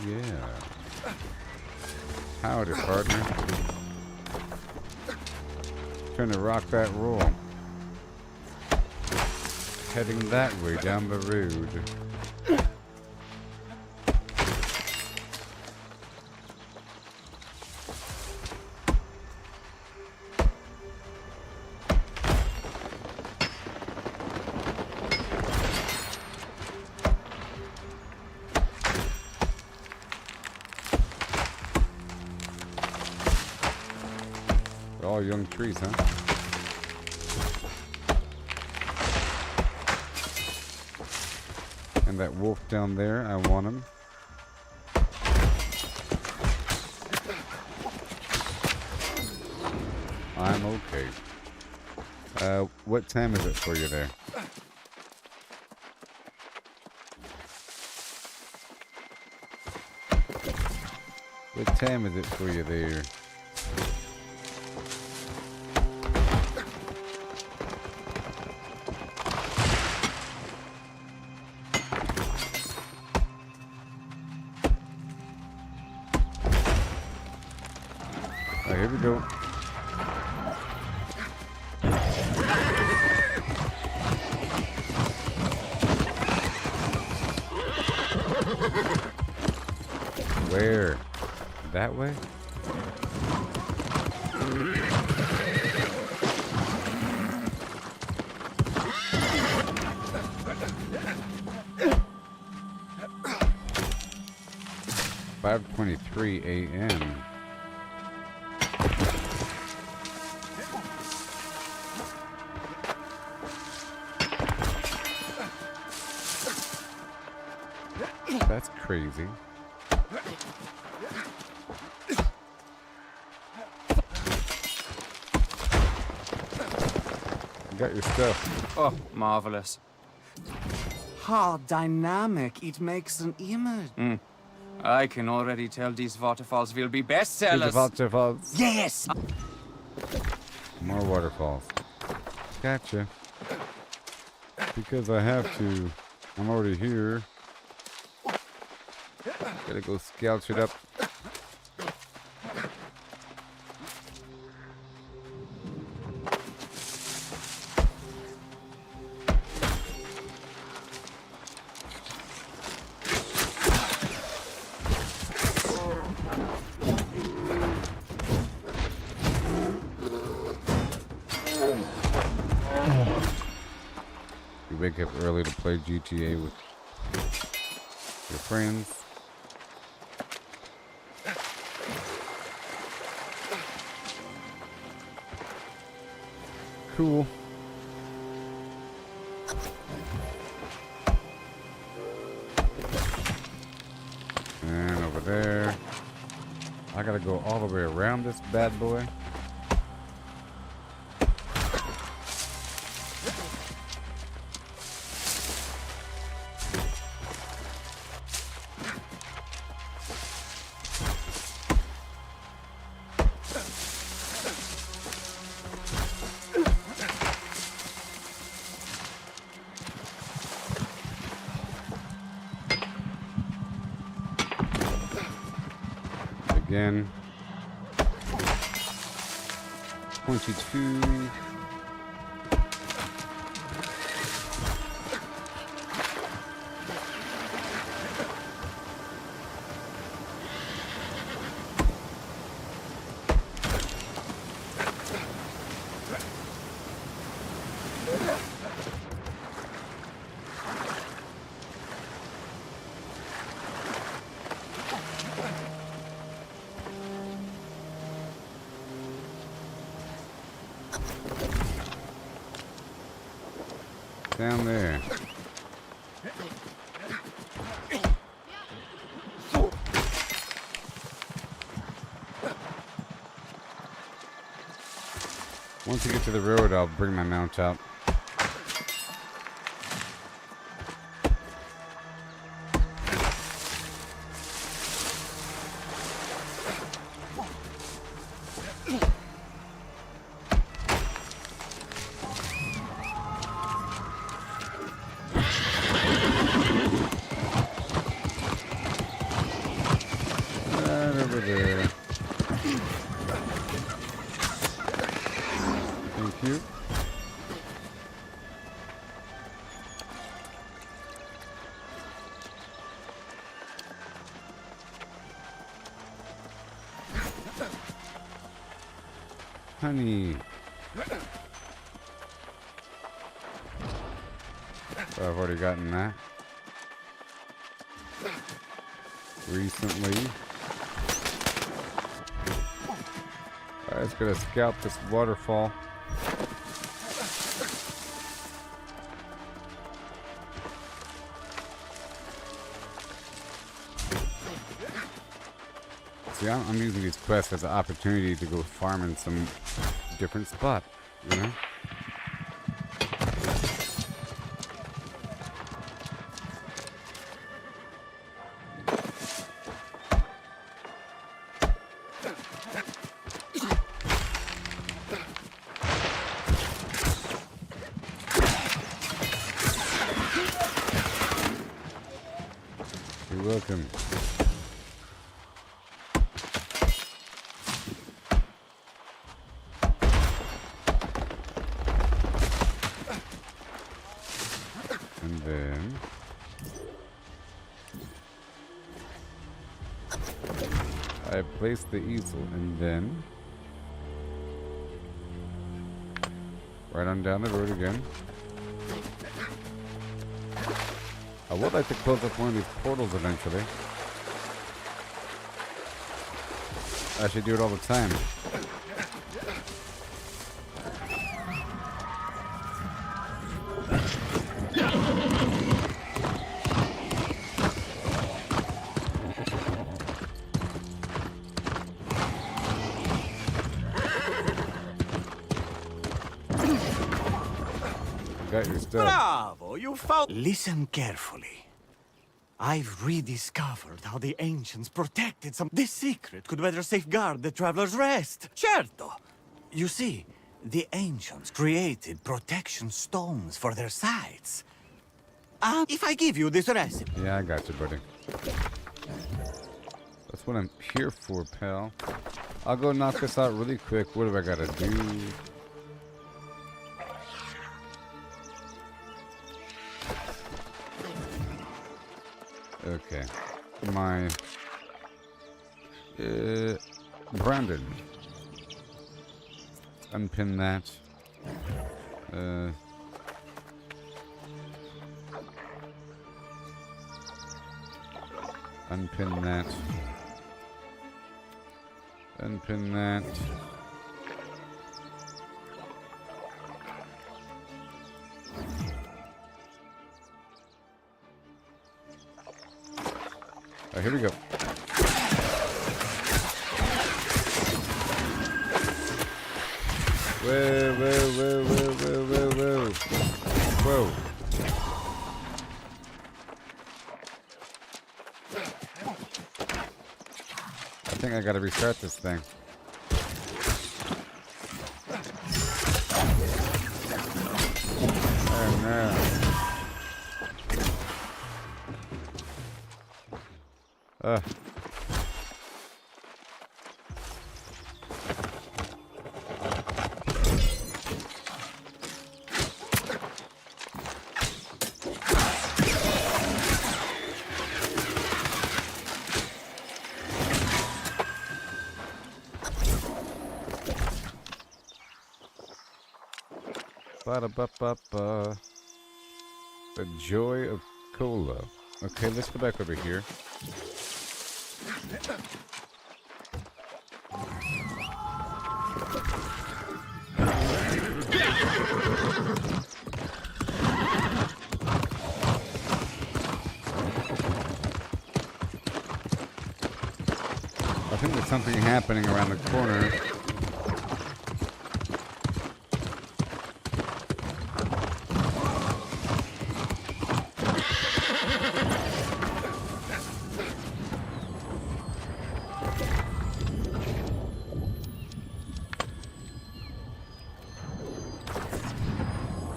A: Yeah. Howdy, partner. Trying to rock that roll. Heading that way down the road. All young trees, huh? And that wolf down there, I want him. I'm okay. What time is it for you there? What time is it for you there? Here we go. Where? That way? "5:23 a.m. That's crazy. You got your stuff.
D: Oh, marvelous. How dynamic it makes an image. I can already tell these waterfalls will be bestsellers.
A: Waterfalls.
D: Yes!
A: More waterfalls. Gotcha. Because I have to. I'm already here. Gotta go scout it up. You wake up early to play GTA with your friends. Cool. And over there. I gotta go all the way around this bad boy. Again. 22. Down there. Once you get to the road, I'll bring my mount up. Over there. Thank you. Honey. Oh, I've already gotten that. Recently. Alright, let's go scalp this waterfall. See, I'm using these quests as an opportunity to go farm in some different spot, you know? You're welcome. And then I place the easel, and then right on down the road again. I would like to close up one of these portals eventually. I should do it all the time. Got your stuff.
D: Bravo, you found... Listen carefully. I've rediscovered how the ancients protected some... This secret could better safeguard the traveler's rest. Certo. You see, the ancients created protection stones for their sites. If I give you this recipe...
A: Yeah, I got you, buddy. That's what I'm here for, pal. I'll go knock this out really quick. What do I gotta do? Okay. My... Brandon. Unpin that. Unpin that. Unpin that. Oh, here we go. Whoa, whoa, whoa, whoa, whoa, whoa, whoa. Whoa. I think I gotta restart this thing. Oh no. Ba-da-ba-ba-ba. The joy of cola. Okay, let's go back over here. I think there's something happening around the corner.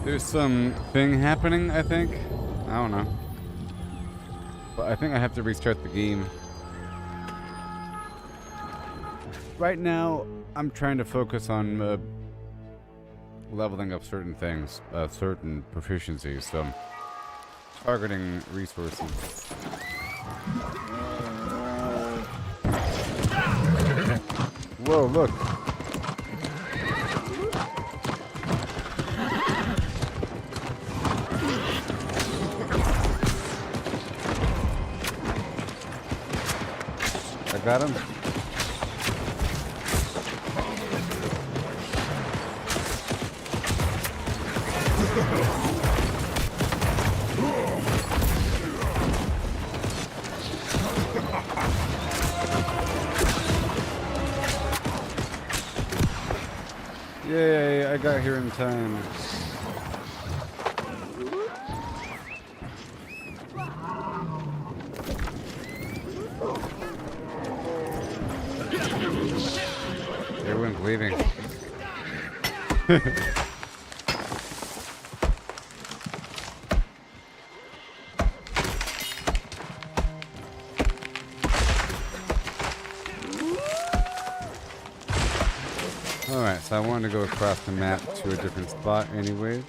A: There's something happening, I think. I don't know. But I think I have to restart the game. Right now, I'm trying to focus on leveling up certain things, certain proficiencies, so targeting resources. Whoa, look! I got him. Yay, I got here in time. Everyone's leaving. Alright, so I wanted to go across the map to a different spot anyways.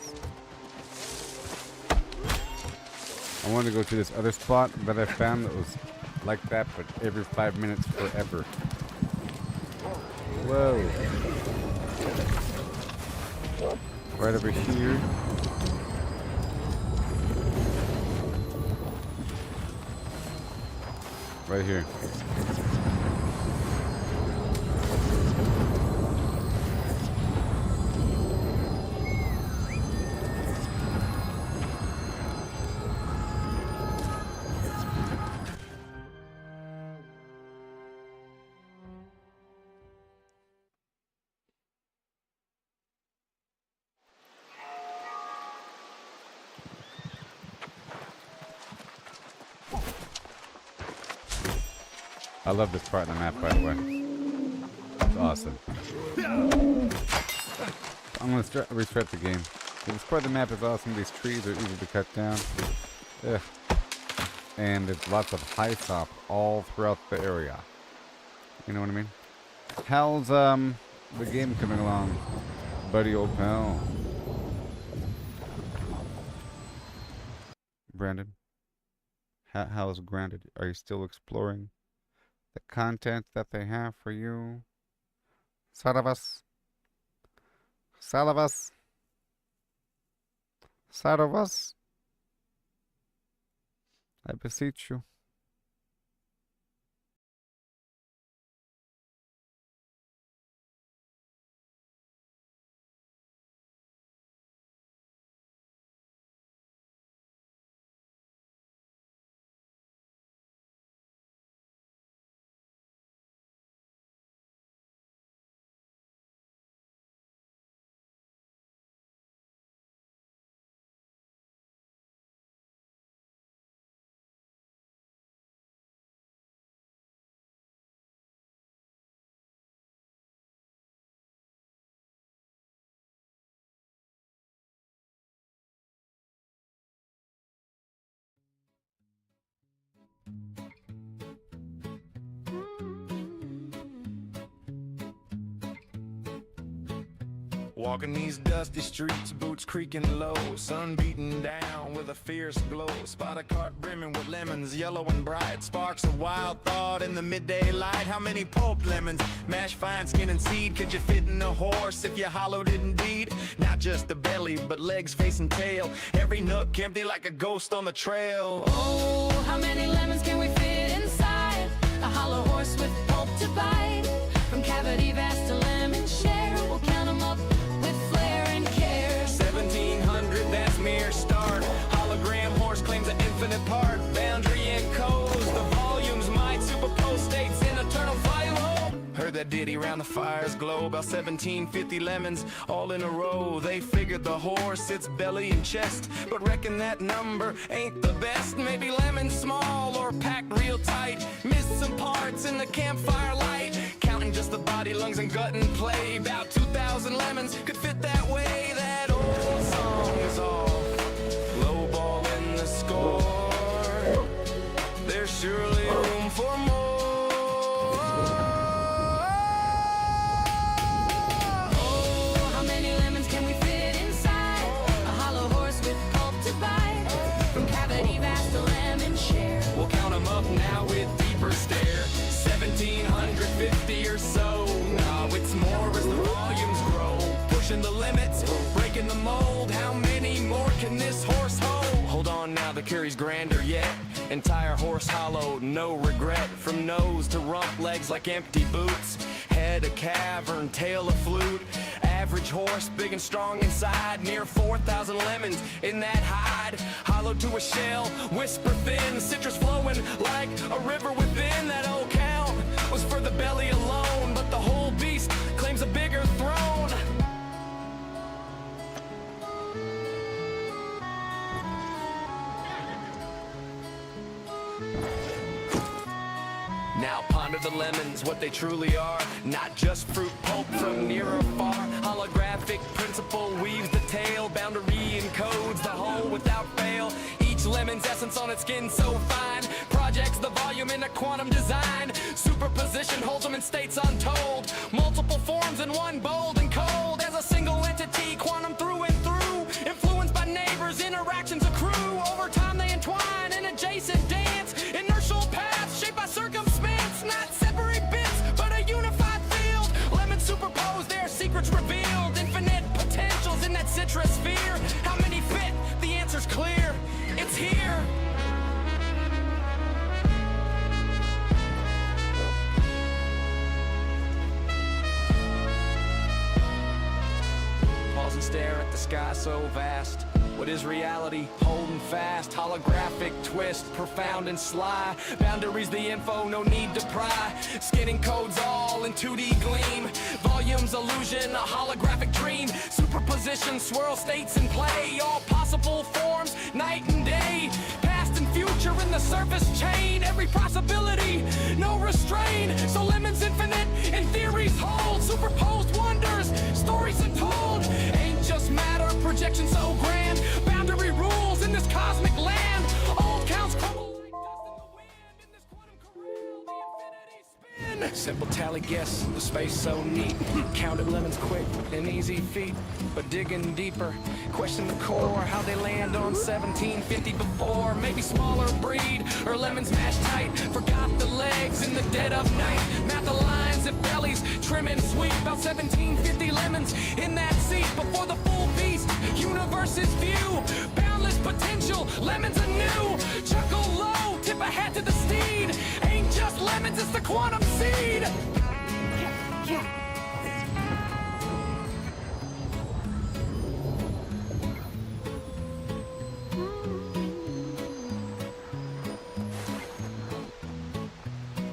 A: I wanted to go to this other spot that I found that was like that, but every 5 minutes forever. Whoa. Right over here. Right here. I love this part of the map, by the way. It's awesome. I'm going to restart the game. This part of the map is awesome. These trees are easy to cut down. Ugh. And there's lots of high stop all throughout the area. You know what I mean? How's the game coming along, buddy old pal? Brandon? How's Grounded? Are you still exploring the content that they have for you? Saravas? Salavas? Saravas? I beseech you.
I: Walking these dusty streets, boots creaking low, sun beating down with a fierce glow. Spot a cart brimming with lemons, yellow and bright. Sparks of wild thought in the midday light. How many pulped lemons, mashed fine skin and seed? Could you fit in a horse if you hollowed it indeed? Not just the belly, but legs, face and tail. Every nook empty like a ghost on the trail.
J: Oh, how many lemons can we fit inside a hollow horse with pulp to bite? From cavity vast to lemon share, we'll count them up with flair and care.
I: 1700, that's mere start. Hologram horse claims an infinite part. Boundary encodes the volumes might superpose states in eternal philo. Heard that ditty round the fire's glow. About 1750 lemons all in a row. They figured the horse, its belly and chest, but reckon that number ain't the best. Maybe lemons small or packed real tight. Missed some parts in the campfire light. Counting just the body, lungs and gut and play. About 2,000 lemons could fit that way. That old song is off, low ball in the score. There's surely room for more.
J: Oh, how many lemons can we fit inside a hollow horse with pulp to bite? From cavity vast to lemon share,
I: We'll count them up now with deeper stare. 1750 or so. Now it's more as the volumes grow. Pushing the limits, breaking the mold. How many more can this horse hold? Hold on now, the curry's grander yet. Entire horse hollowed, no regret. From nose to rump, legs like empty boots. Head a cavern, tail a flute. Average horse, big and strong inside. Near 4,000 lemons in that hide. Hollowed to a shell, whisper thin. Citrus flowing like a river within. That old count was for the belly alone, but the whole beast claims a bigger throne. Now ponder the lemons, what they truly are. Not just fruit pulp from near or far. Holographic principle weaves the tale. Boundary encodes the whole without fail. Each lemon's essence on its skin so fine. Projects the volume in a quantum design. Superposition holds them in states untold. Multiple forms in one, bold and cold. As a single entity, quantum through and through. Influenced by neighbors, interactions accrue. Over time they entwine in adjacent dance. Inertial paths shaped by circumstance. Not separate bits, but a unified field. Lemons superposed, their secrets revealed. Infinite potentials in that citrus sphere. How many fit? The answer's clear. It's here. Pause and stare at the sky so vast. What is reality? Holding fast. Holographic twist, profound and sly. Boundaries the info, no need to pry. Skinning codes all in 2D gleam. Volumes illusion, a holographic dream. Superposition, swirl states in play. All possible forms, night and day. Past and future in the surface chain. Every possibility, no restraint. So lemons infinite, and theories hold. Superposed wonders, stories untold. Ain't just matter, projection so grand. Boundary rules in this cosmic land. Old counts crumble like dust in the wind. In this quantum corral, the infinity spin. Simple tally guess, the space so neat. Counted lemons quick, an easy feat. But digging deeper, question the core. How they land on 1750 before. Maybe smaller breed, or lemons mashed tight. Forgot the legs in the dead of night. Math the lines and bellies, trim and sweet. About 1750 lemons in that seat. Before the full beast, universe's view. Boundless potential, lemons anew. Chuckle low, tip a hat to the steed. Ain't just lemons, it's the quantum seed.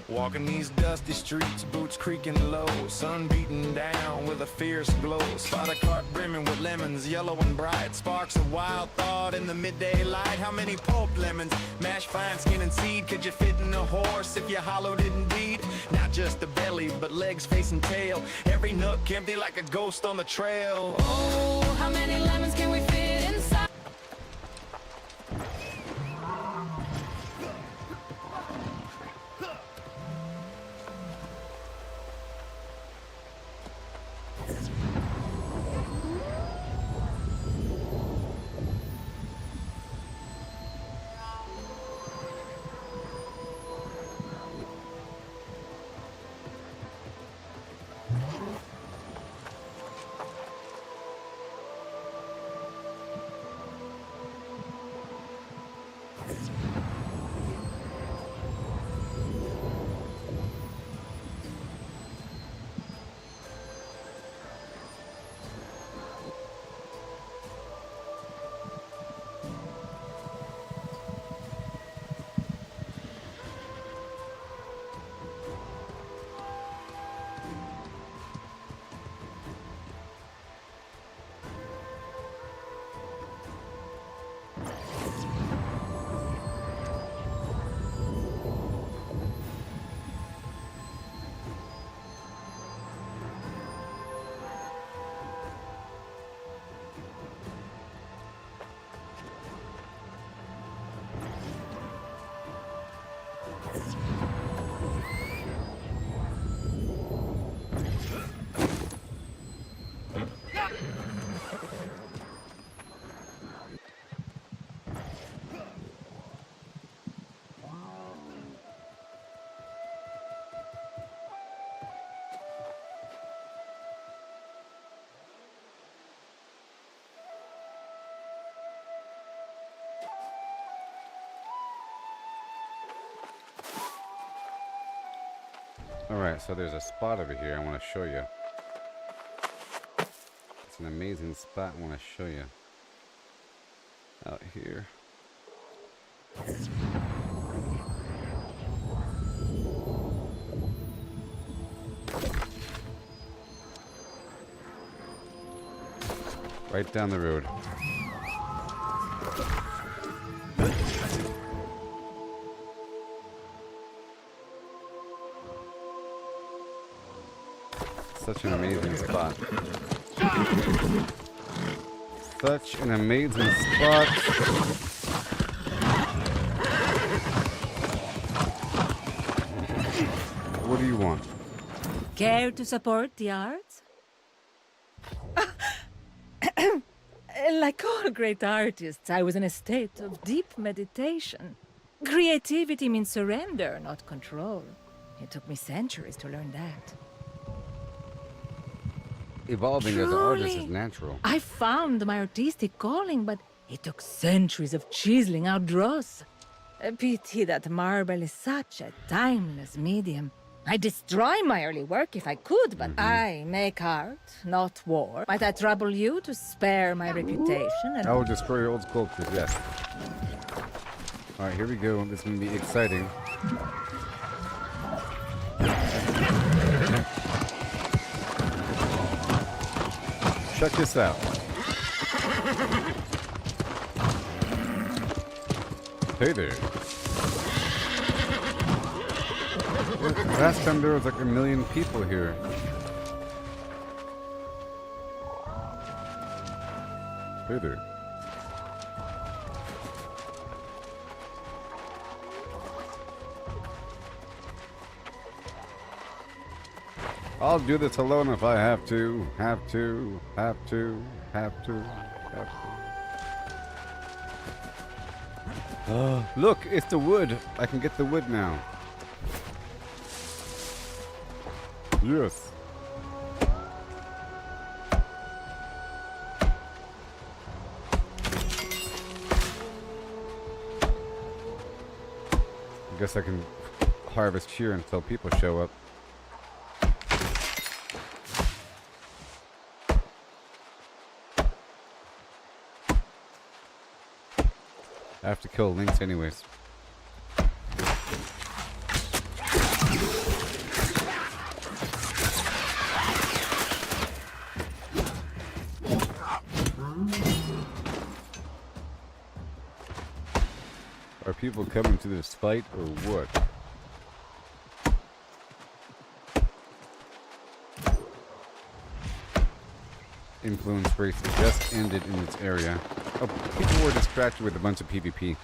I: Walking these dusty streets, boots creaking low. Sun beating down with a fierce glow. Spot a cart brimming with lemons, yellow and bright. Sparks of wild thought in the midday light. How many pulped lemons, mashed fine skin and seed? Could you fit in a horse if you hollowed it indeed? Not just the belly, but legs, face and tail. Every nook empty like a ghost on the trail.
J: Oh, how many lemons can we fit inside?
A: Alright, so there's a spot over here I want to show you. It's an amazing spot I want to show you. Out here. Right down the road. Such an amazing spot. Such an amazing spot. What do you want?
B: Care to support the arts? Like all great artists, I was in a state of deep meditation. Creativity means surrender, not control. It took me centuries to learn that.
A: Evolving as an artist is
B: Truly,
A: natural.
B: I found my artistic calling, but it took centuries of chiseling out dross. A pity that marble is such a timeless medium. I destroy my early work if I could, but I make art, not war. Might I trouble you to spare my reputation? And
A: I will destroy your old sculptures, yes. Alright, here we go. This is going to be exciting. Check this out. Hey there. Last time there was like 1 million people here. Hey there. I'll do this alone if I have to. Have to. Look, it's the wood. I can get the wood now. Yes. I guess I can harvest here until people show up. I have to kill lynx anyways. Are people coming to this fight or what? Influence race just ended in this area. Oh, people were distracted with a bunch of PvP.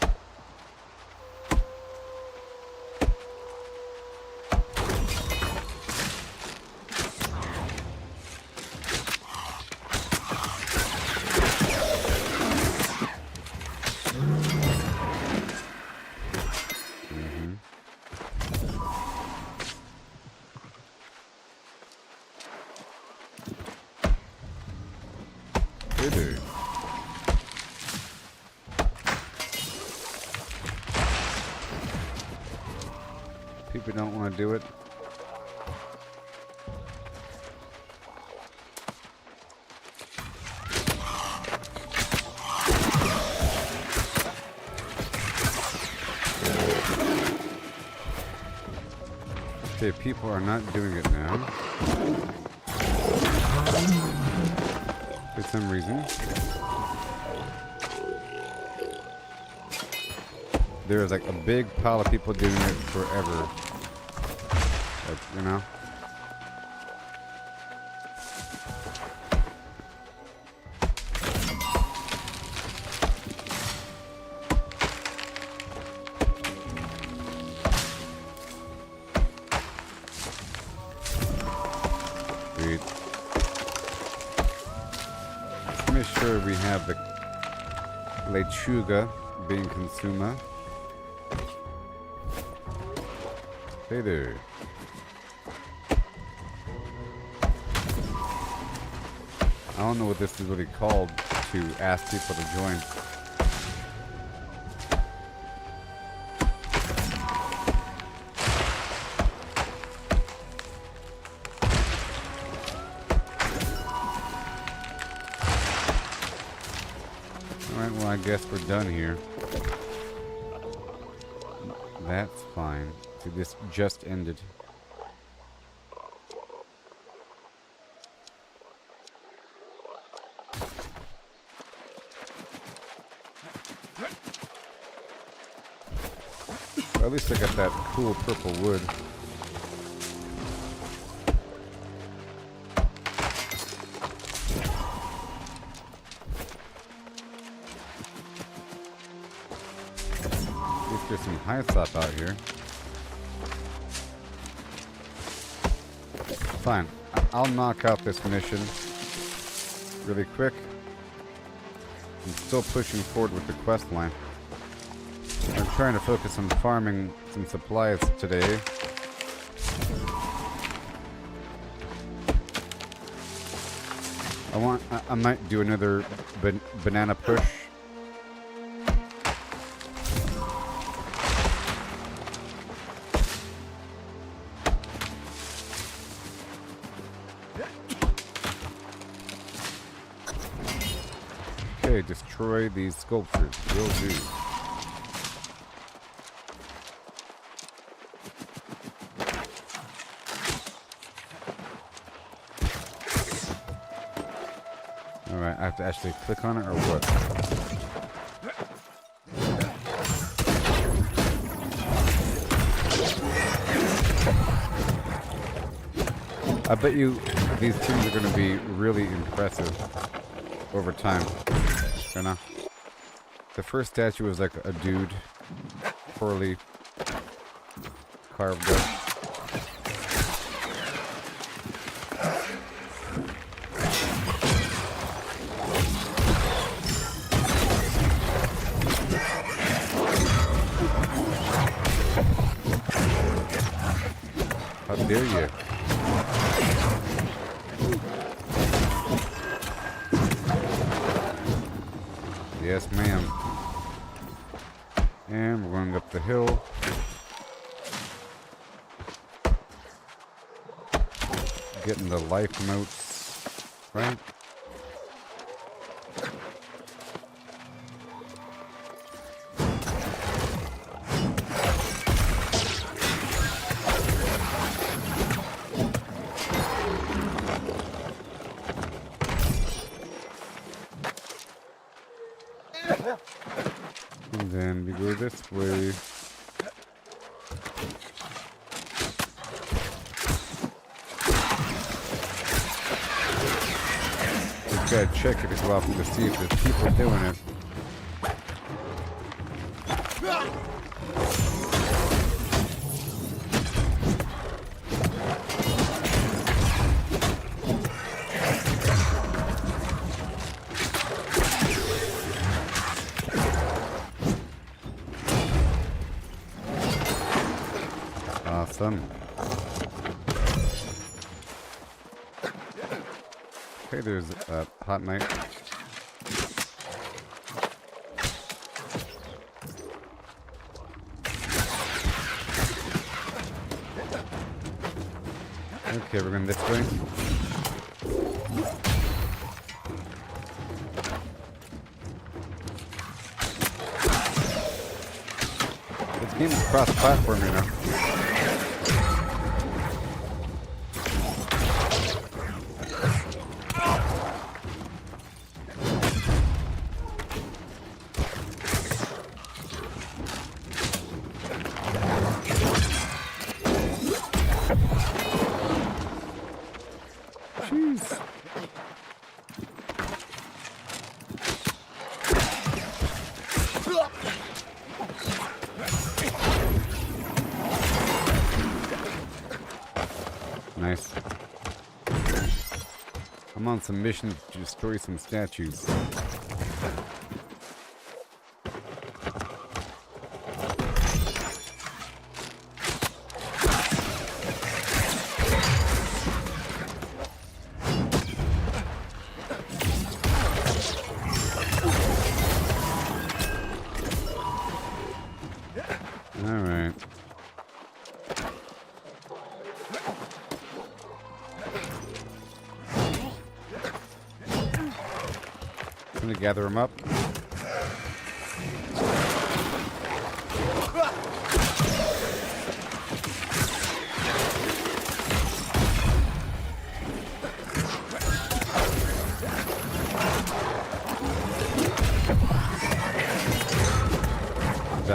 A: Hey there. People don't want to do it. Okay, people are not doing it now. For some reason. There's like a big pile of people doing it forever. Like, you know? Sweet. Let's make sure we have the lechuga being consumed. Hey there. I don't know what this is really called to ask people to join. I guess we're done here. That's fine. See, this just ended. Well, at least I got that cool purple wood. There's some high stuff out here. Fine. I'll knock out this mission really quick. I'm still pushing forward with the quest line. I'm trying to focus on farming some supplies today. I might do another banana push. Okay, destroy these sculptures. Will do. Alright, I have to actually click on it or what? I bet you these things are going to be really impressive over time. Gonna. The first statue was like a dude, poorly carved up. How dare you? Yes, ma'am. And we're going up the hill. Getting the life notes, right? And then we go this way. Just gotta check it as well to see if there's people doing it. Awesome. Okay, there's a hot night. Okay, we're going this way. This game is cross-platform, you know. Jeez. Nice. I'm on some missions to destroy some statues. Alright. I'm gonna gather them up.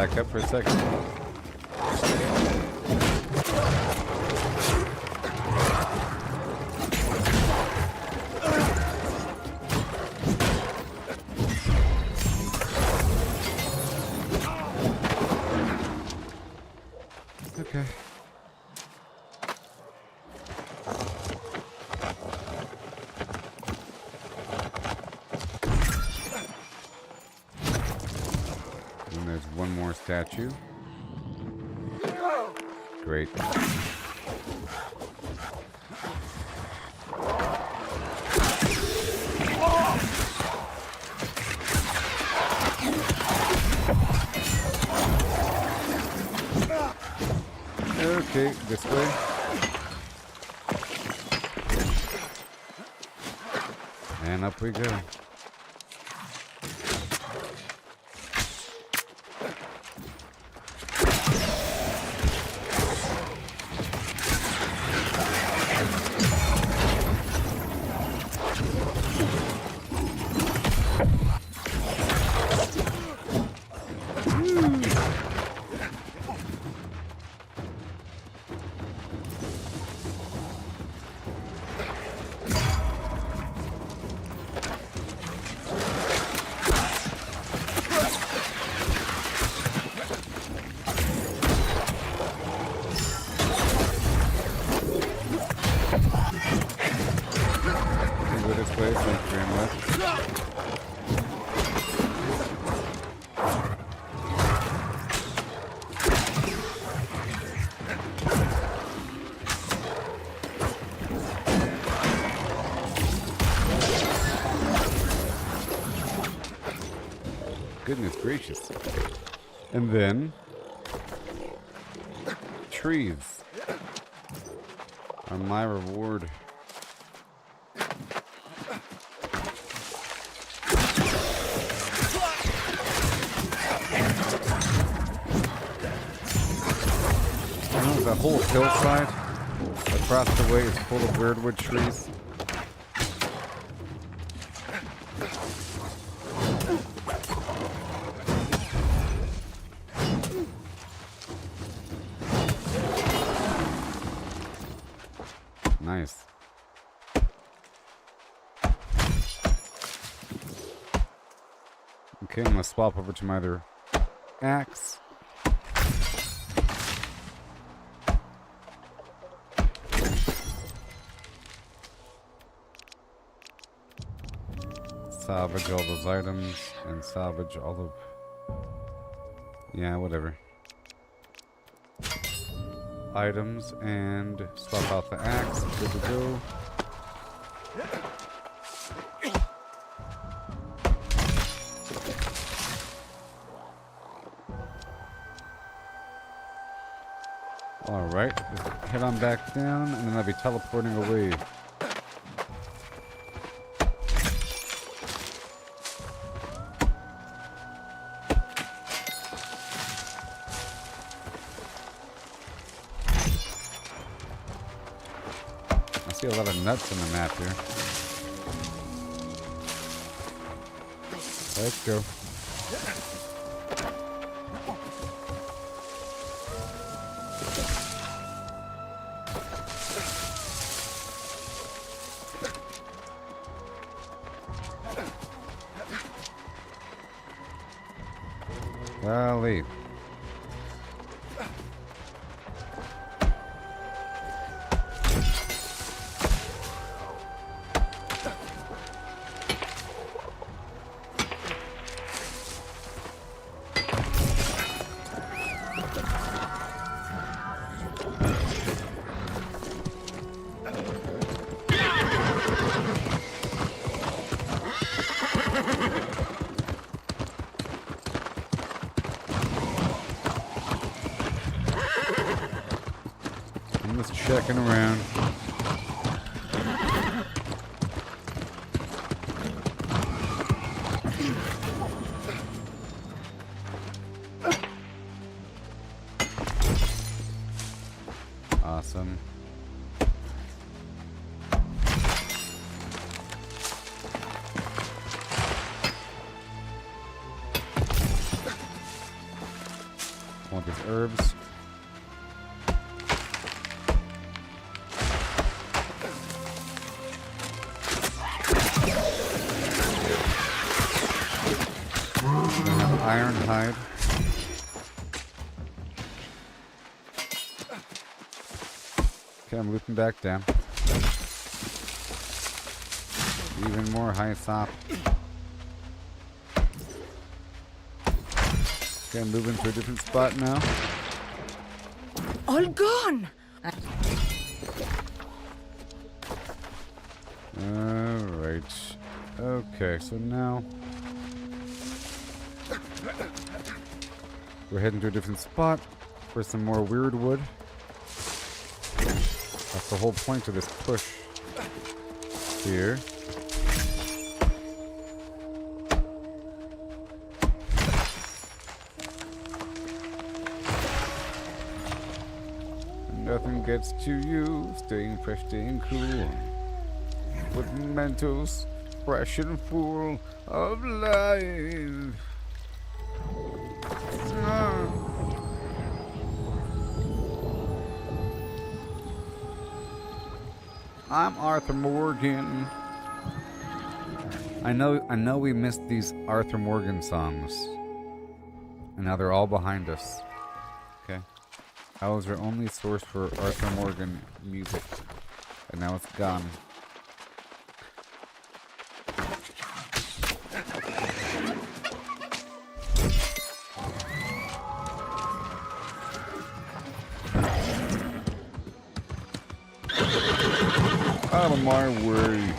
A: back up for a second? Okay. And there's one more statue. Great. Okay, this way. And up we go. Go this way, thank you very much. Goodness gracious. And then trees are my reward. The whole hillside across the way is full of weirdwood trees. Nice. Okay, I'm gonna swap over to my other axe. Salvage all those items and salvage all of... Yeah, whatever. Items and swap out the axe. Good to go. Alright, let's head on back down and then I'll be teleporting away. A lot of nuts on the map here. Let's go. Golly. Checking around. Awesome. herbs. Gonna have iron hide. Okay, I'm looping back down. Even more high sop. Okay, I'm moving to a different spot now.
B: All gone!
A: Alright. Okay, so now we're heading to a different spot for some more weird wood. That's the whole point of this push here. Nothing gets to you, staying fresh, staying cool. With Mentos, fresh and full of life. I'm Arthur Morgan. I know we missed these Arthur Morgan songs. And now they're all behind us. Okay. That was our only source for Arthur Morgan music. And now it's gone. Out of my way.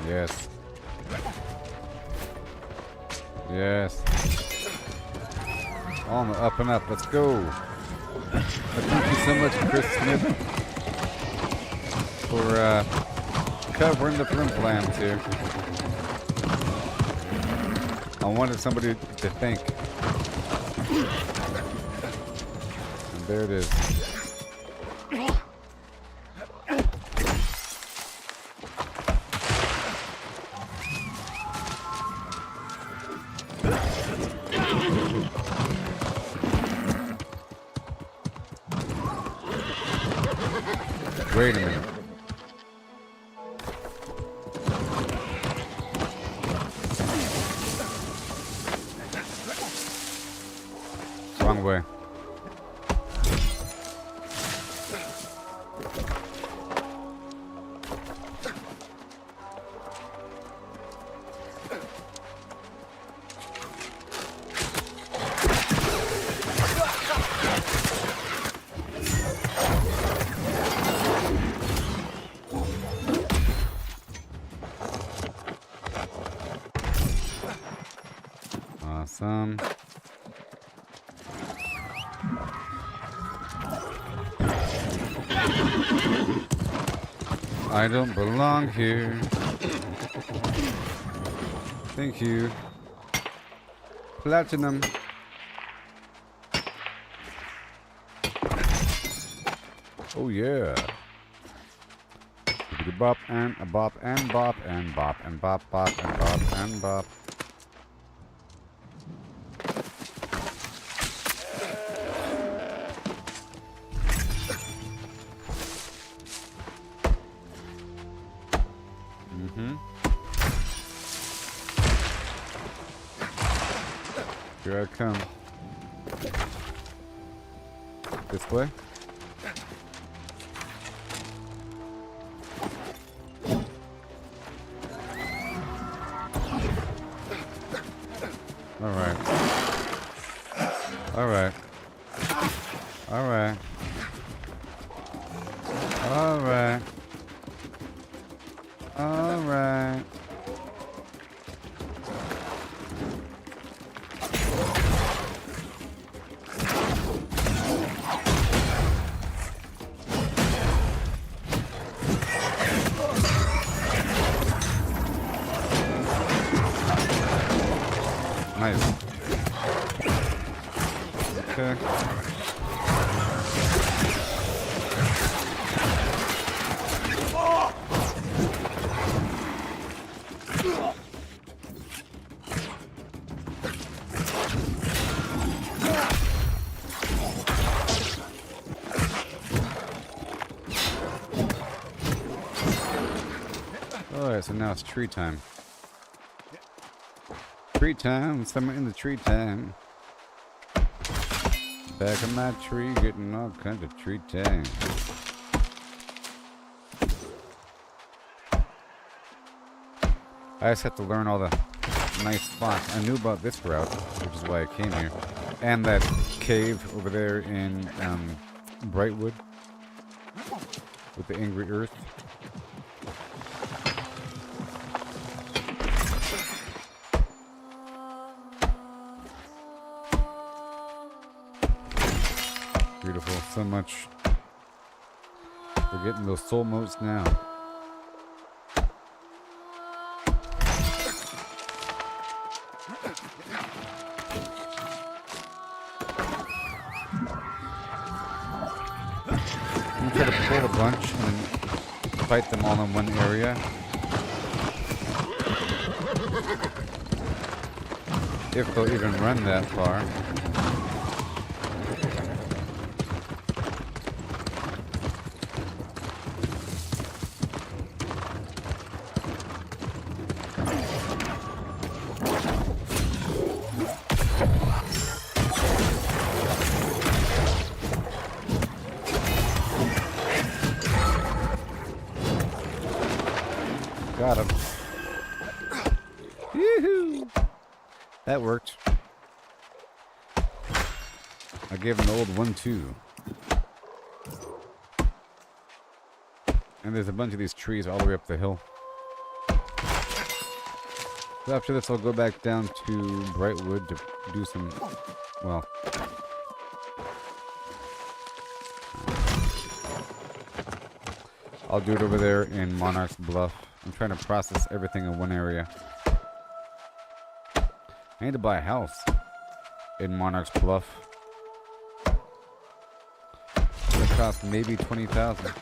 A: Yes. Yes. On the up and up. Let's go. Thank you so much, Chris Smith, for covering the flim plans here. I wanted somebody to thank. And there it is. Wait a minute. Wrong way. Awesome. I don't belong here. Thank you. Platinum. Oh yeah. A bop and a bop and bop and bop and bop bop and bop and bop. Here I come. This way? Alright. Alright. Alright. Alright. Alright. Okay. Alright, so now it's tree time. Tree time, summer in the tree time. Back of my tree, getting all kinds of tree time. I just have to learn all the nice spots. I knew about this route, which is why I came here. And that cave over there in Brightwood with the angry earth. Beautiful, so much. We're getting those soul motes now. I'm try to pull a bunch and then fight them all in one area. If they'll even run that far. Got him. Yoo-hoo! That worked. I gave him the old 1-2. And there's a bunch of these trees all the way up the hill. So after this, I'll go back down to Brightwood to do some, well, I'll do it over there in Monarch's Bluff. I'm trying to process everything in one area. I need to buy a house in Monarch's Bluff. It cost maybe $20,000.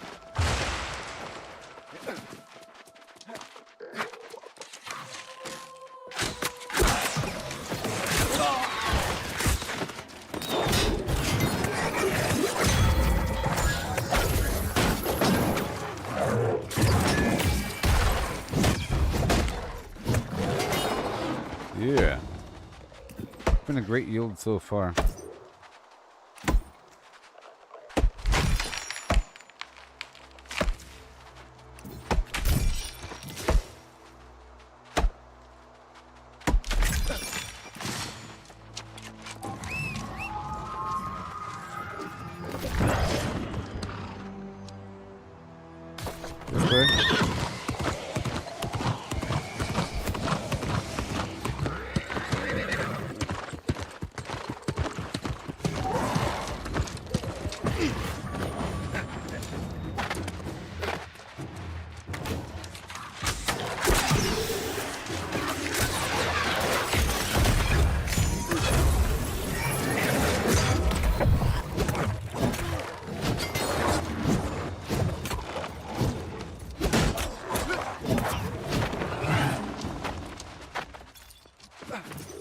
A: Yeah. Been a great yield so far. This way.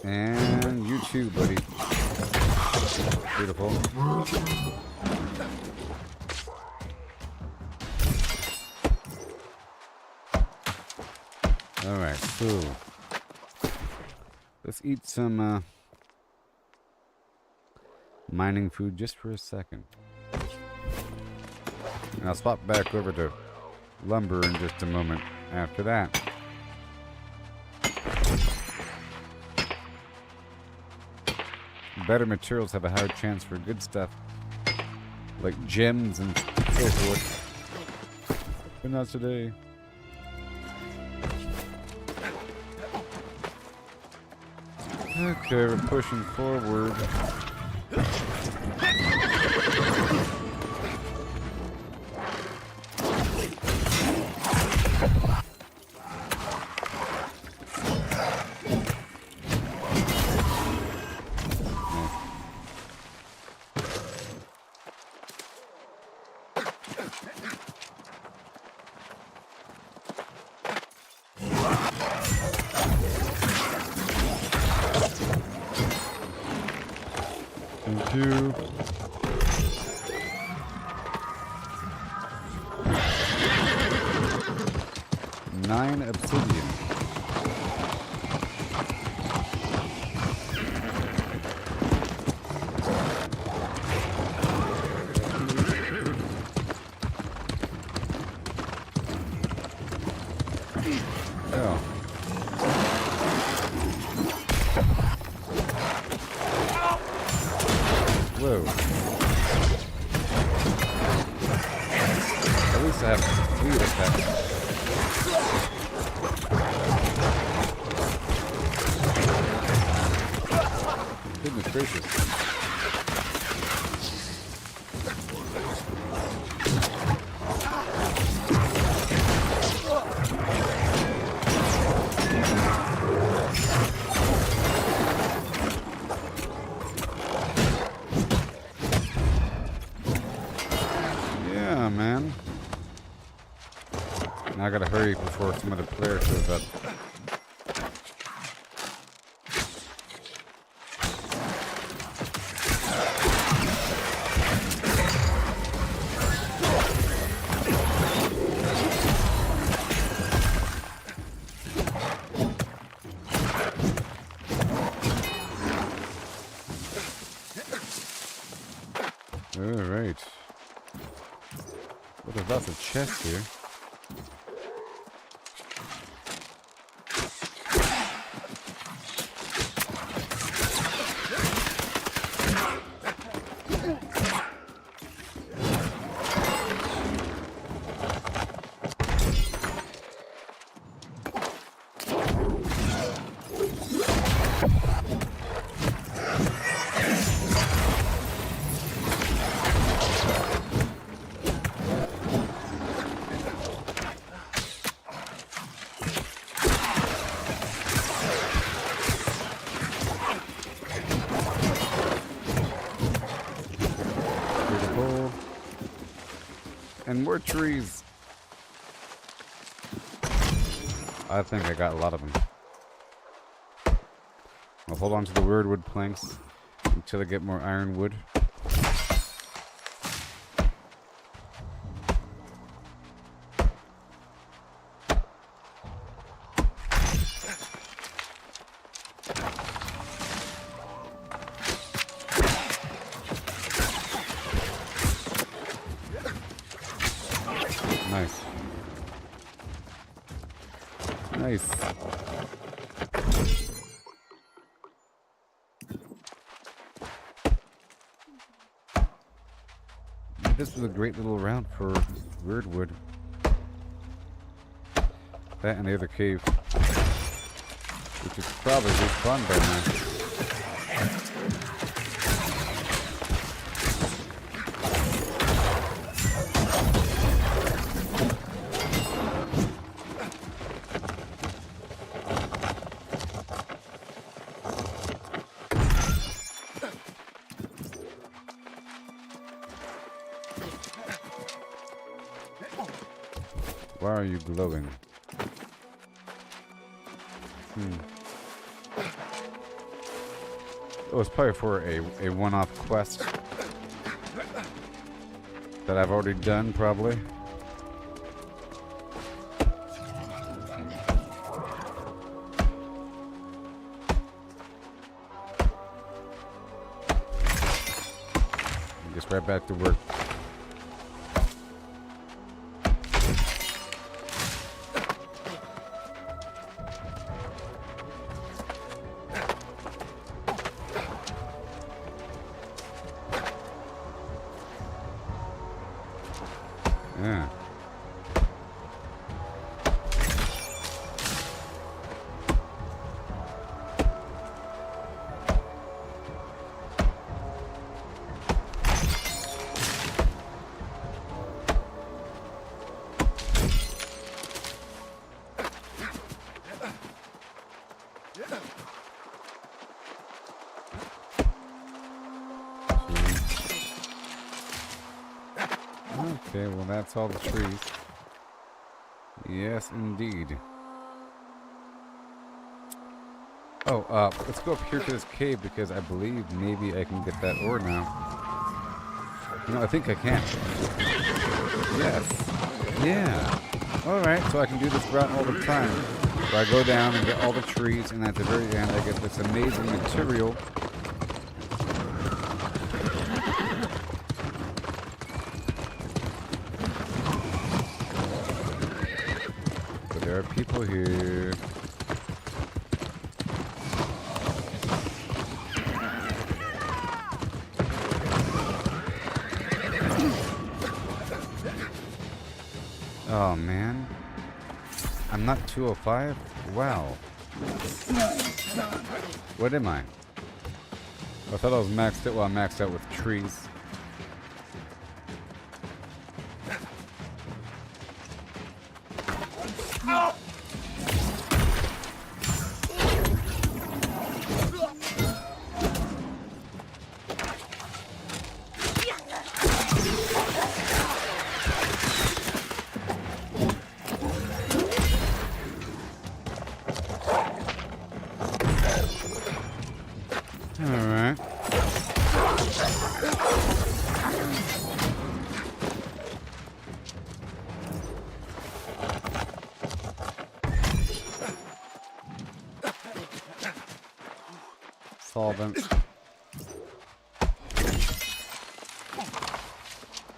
A: And you too, buddy. Beautiful. Alright, so let's eat some mining food just for a second. And I'll swap back over to lumber in just a moment after that. Better materials have a higher chance for good stuff, like gems and so forth. But not today. Okay, we're pushing forward. Thank you. Nine obsidian. Oh. Whoa. At least I have 3 attacks. Goodness gracious. Yeah, man. Now I gotta hurry before some other player shows up. Alright. Well, there's lots of chests here. And more trees. I think I got a lot of them. I'll hold on to the weirdwood planks until I get more ironwood. Nice. Nice. This was a great little route for weirdwood. That and the other cave, which is probably respawned by now. Why are you glowing? Oh, it's probably for a one-off quest that I've already done, probably. Just right back to work. Yeah. that's all the trees. Yes, indeed. Oh, let's go up here to this cave because I believe maybe I can get that ore now. You know, I think I can. Yes. Yeah. Alright, so I can do this route all the time. So I go down and get all the trees, and at the very end I get this amazing material. But there are people here. Oh man, I'm not 205? Wow. What am I? I thought I was maxed out. Well, I'm maxed out with trees. Alright. Solvent.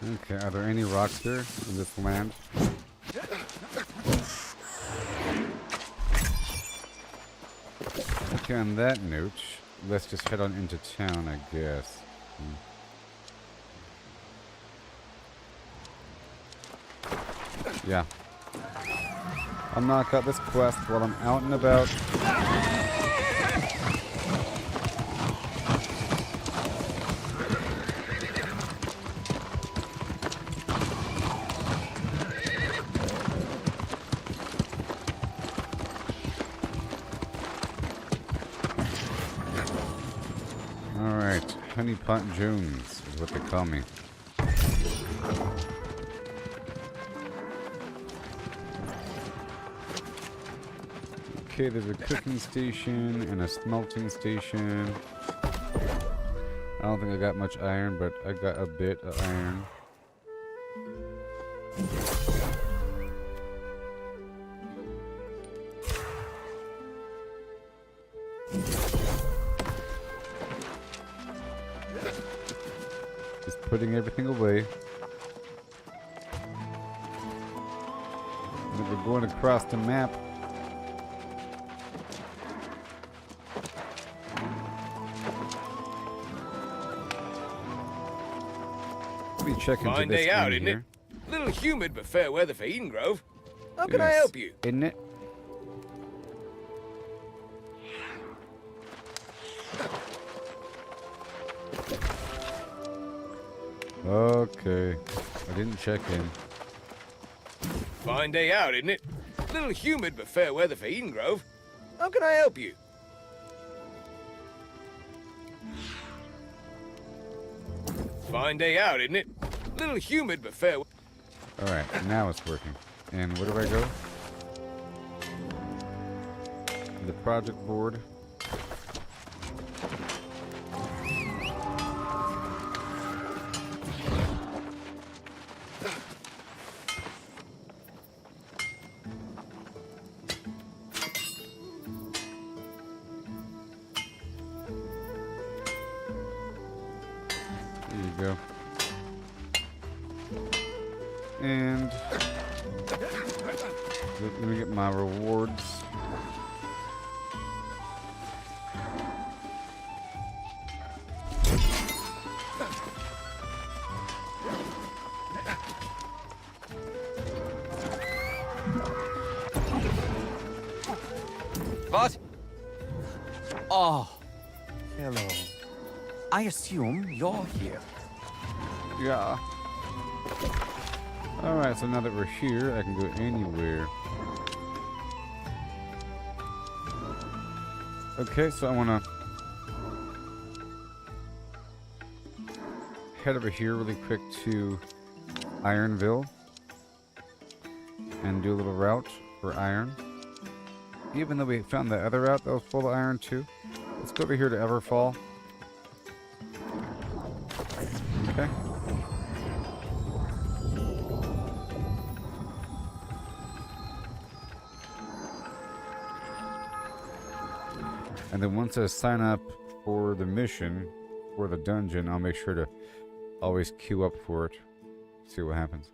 A: Okay, are there any rocks here in this land? Okay, on that note, let's just head on into town, I guess. Yeah. I'll knock out this quest while I'm out and about. Alright, Honeypot Jones is what they call me. Okay, there's a cooking station and a smelting station. I don't think I got much iron, but I got a bit of iron. Just putting everything away. And we're going across the map. Check into
K: Fine
A: this
K: day out,
A: in
K: isn't
A: here.
K: it? Little humid, but fair weather for Eden Grove. How can I
A: Yes,
K: help you?
A: Isn't it? Okay. I didn't check in.
K: Fine day out, isn't it? Little humid, but fair weather for Eden Grove. How can I help you? Fine day out, isn't it? Little humid, but fair.
A: Alright, now it's working. And where do I go? The project board. There you go. And let me get my rewards.
D: What? Oh, hello. I assume you're here.
A: Yeah. Alright, so now that we're here, I can go anywhere. Okay, so I want to head over here really quick to Ironville. and do a little route for iron. Even though we found the other route that was full of iron too. Let's go over here to Everfall. Okay. And then once I sign up for the mission, for the dungeon, I'll make sure to always queue up for it. See what happens.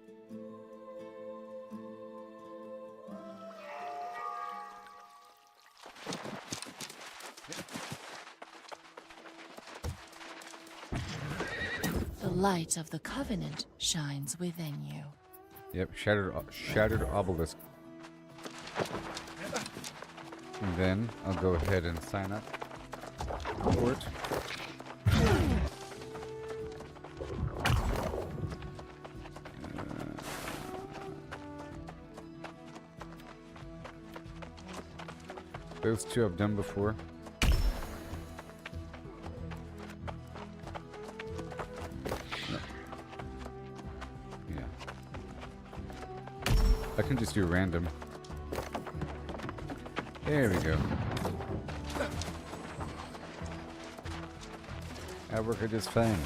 H: The light of the Covenant shines within you.
A: Yep, shattered obelisk. And then I'll go ahead and sign up for it. Those two I've done before. No. Yeah. I can just do random. There we go. That worked just fine.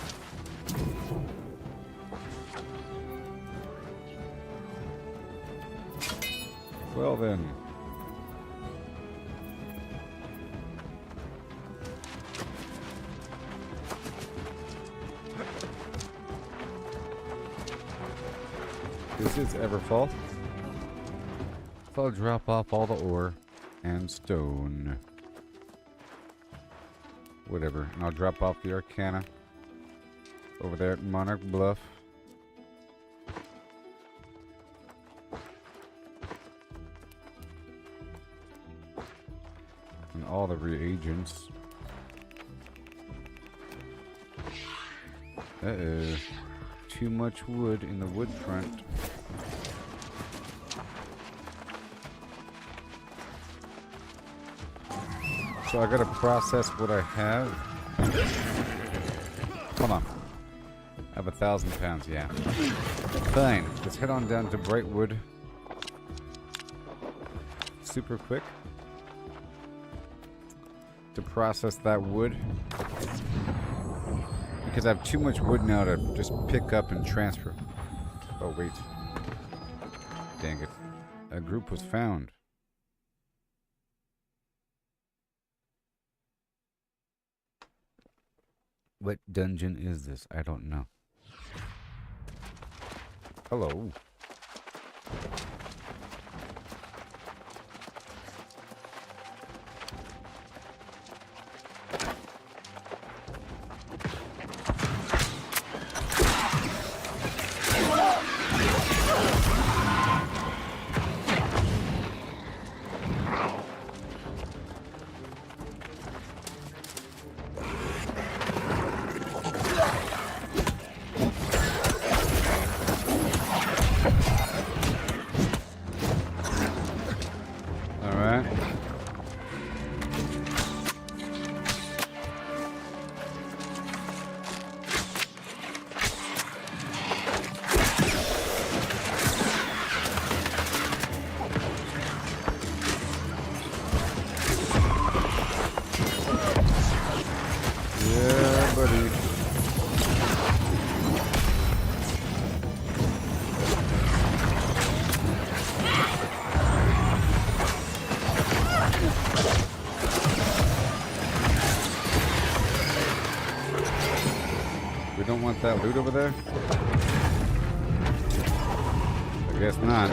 A: Well then. This is Everfall. So I'll drop off all the ore and stone. Whatever. And I'll drop off the Arcana over there at Monarch Bluff. And all the reagents. Uh-oh. Too much wood in the wood front. So I gotta process what I have. Hold on. I have 1,000 pounds, yeah. Fine. Let's head on down to Brightwood. Super quick. To process that wood. Because I have too much wood now to just pick up and transfer. Oh, wait. Dang it. A group was found. What dungeon is this? I don't know. Hello. That loot over there? I guess not.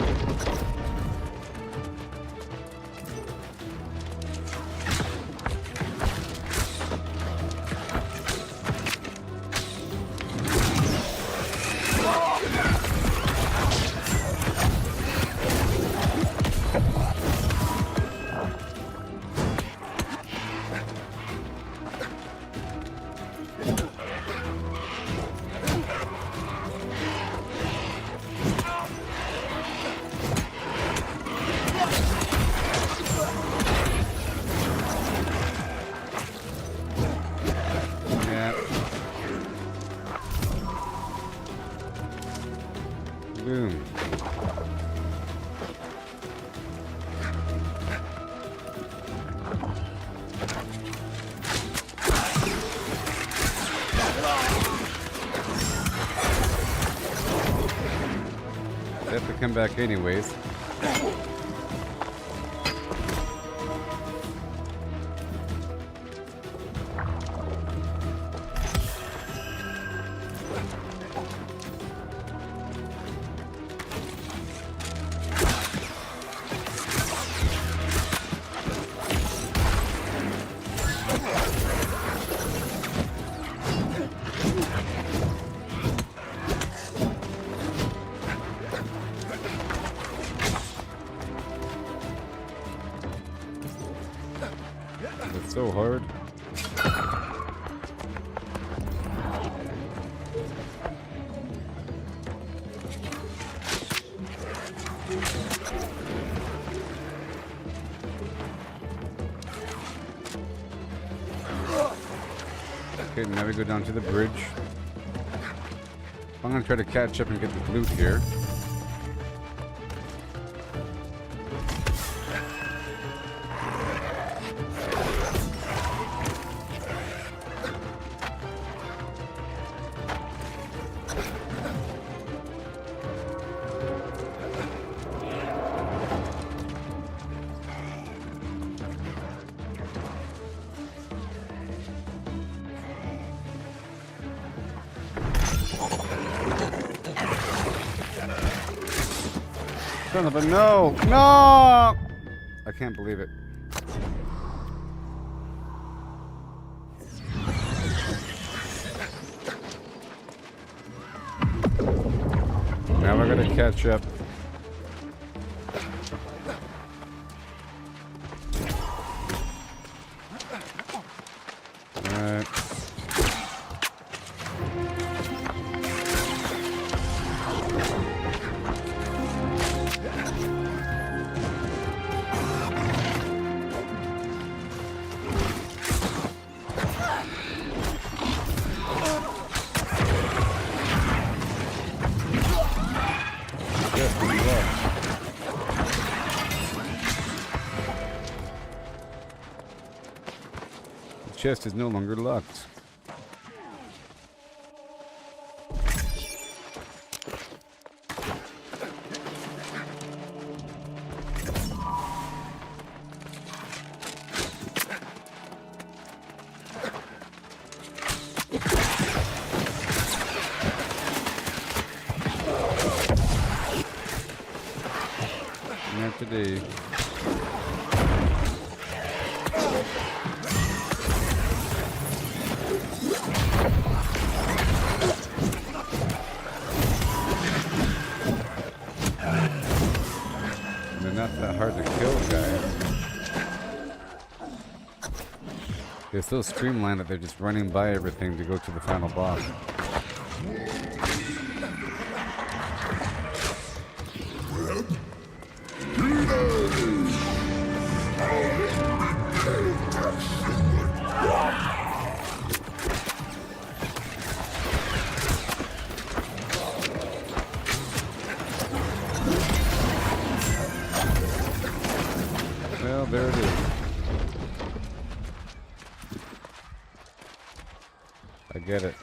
A: back anyways. It's so hard. Okay, now we go down to the bridge. I'm gonna try to catch up and get the loot here. Son of a no! No! I can't believe it. Now we're gonna catch up. Alright. The chest is no longer locked. Not today. They're not that hard to kill, guys. They're so streamlined that they're just running by everything to go to the final boss. Well, there it is. I get it.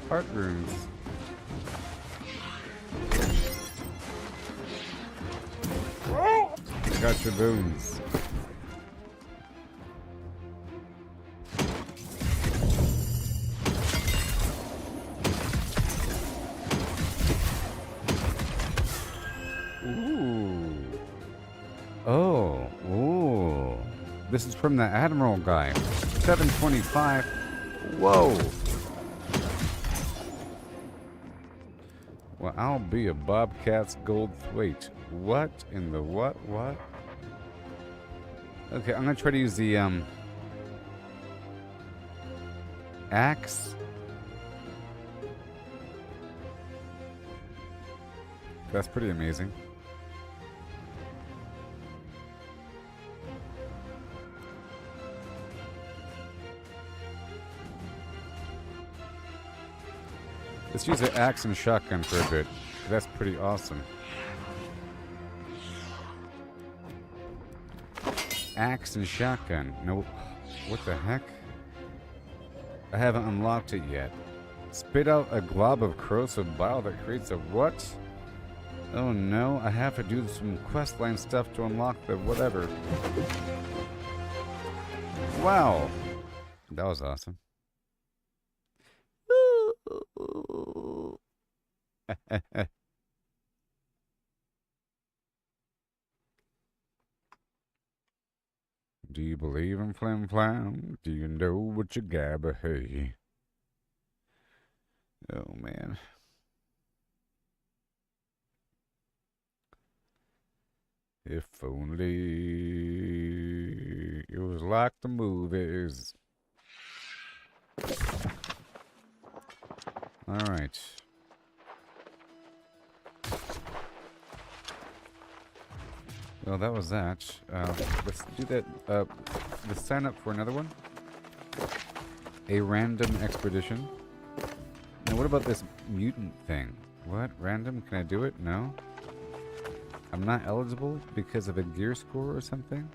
A: Heart runes. Got your boons. Ooh. Oh. Ooh. This is from the Admiral guy. 725. Whoa. Well, I'll be a Bobcat's gold thwaite. What in the what? Okay, I'm gonna try to use the axe. That's pretty amazing. Let's use the axe and shotgun for a bit. That's pretty awesome. Axe and shotgun. No. What the heck? I haven't unlocked it yet. Spit out a glob of corrosive bile that creates a what? Oh no, I have to do some questline stuff to unlock the whatever. Wow. That was awesome. Do you believe in flim flam? Do you know what you gabba hey? Oh man. If only it was like the movies. All right. Well, that was that. Let's do that. Let's sign up for another one. A random expedition. Now, what about this mutant thing? What? Random? Can I do it? No? I'm not eligible because of a gear score or something?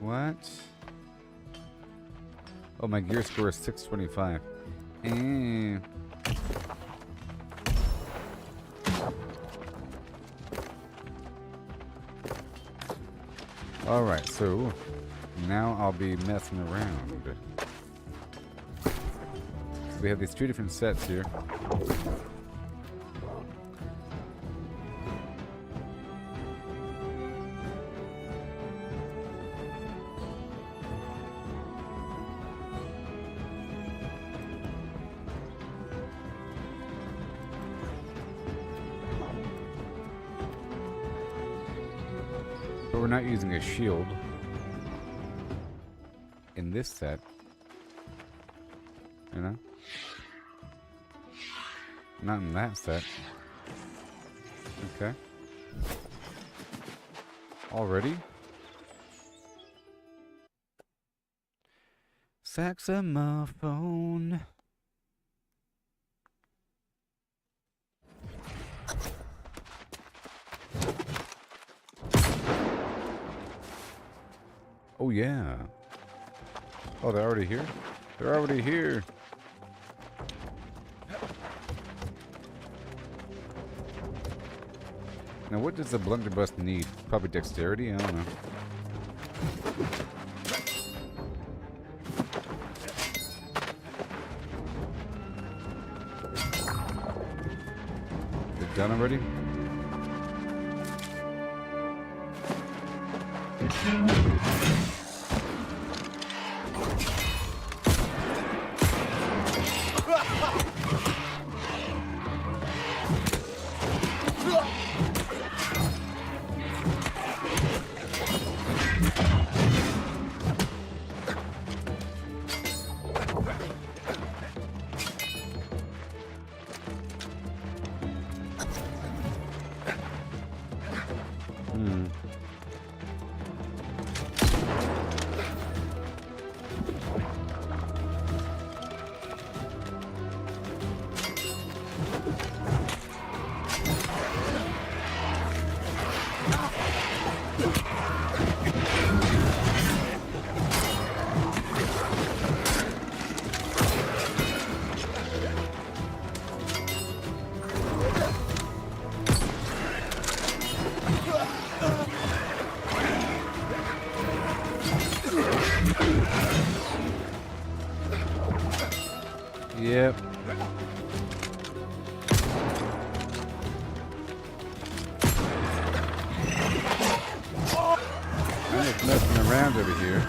A: What? Oh, my gear score is 625. Alright, so now I'll be messing around. We have these two different sets here. But we're not using a shield in this set, you know? Not in that set. Okay. Already? Saxophone. Oh yeah. Oh, they're already here? They're already here. Now what does the blunderbuss need? Probably dexterity? I don't know. They're done already? Yep. I'm just messing around over here.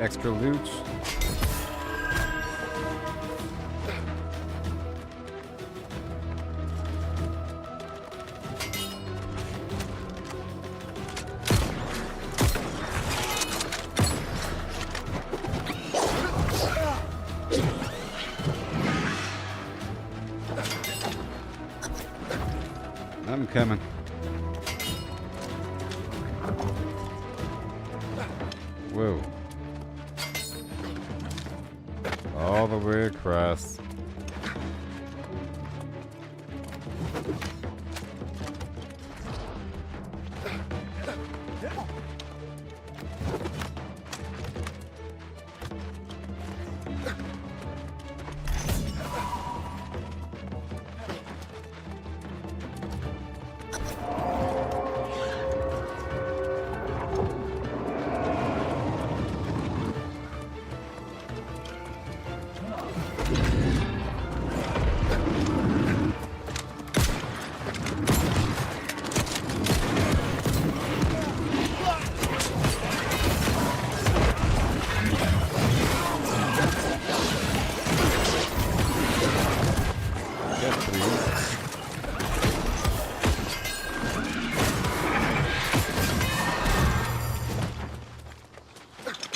A: Extra loot. I'm coming. Whoa. All the way across.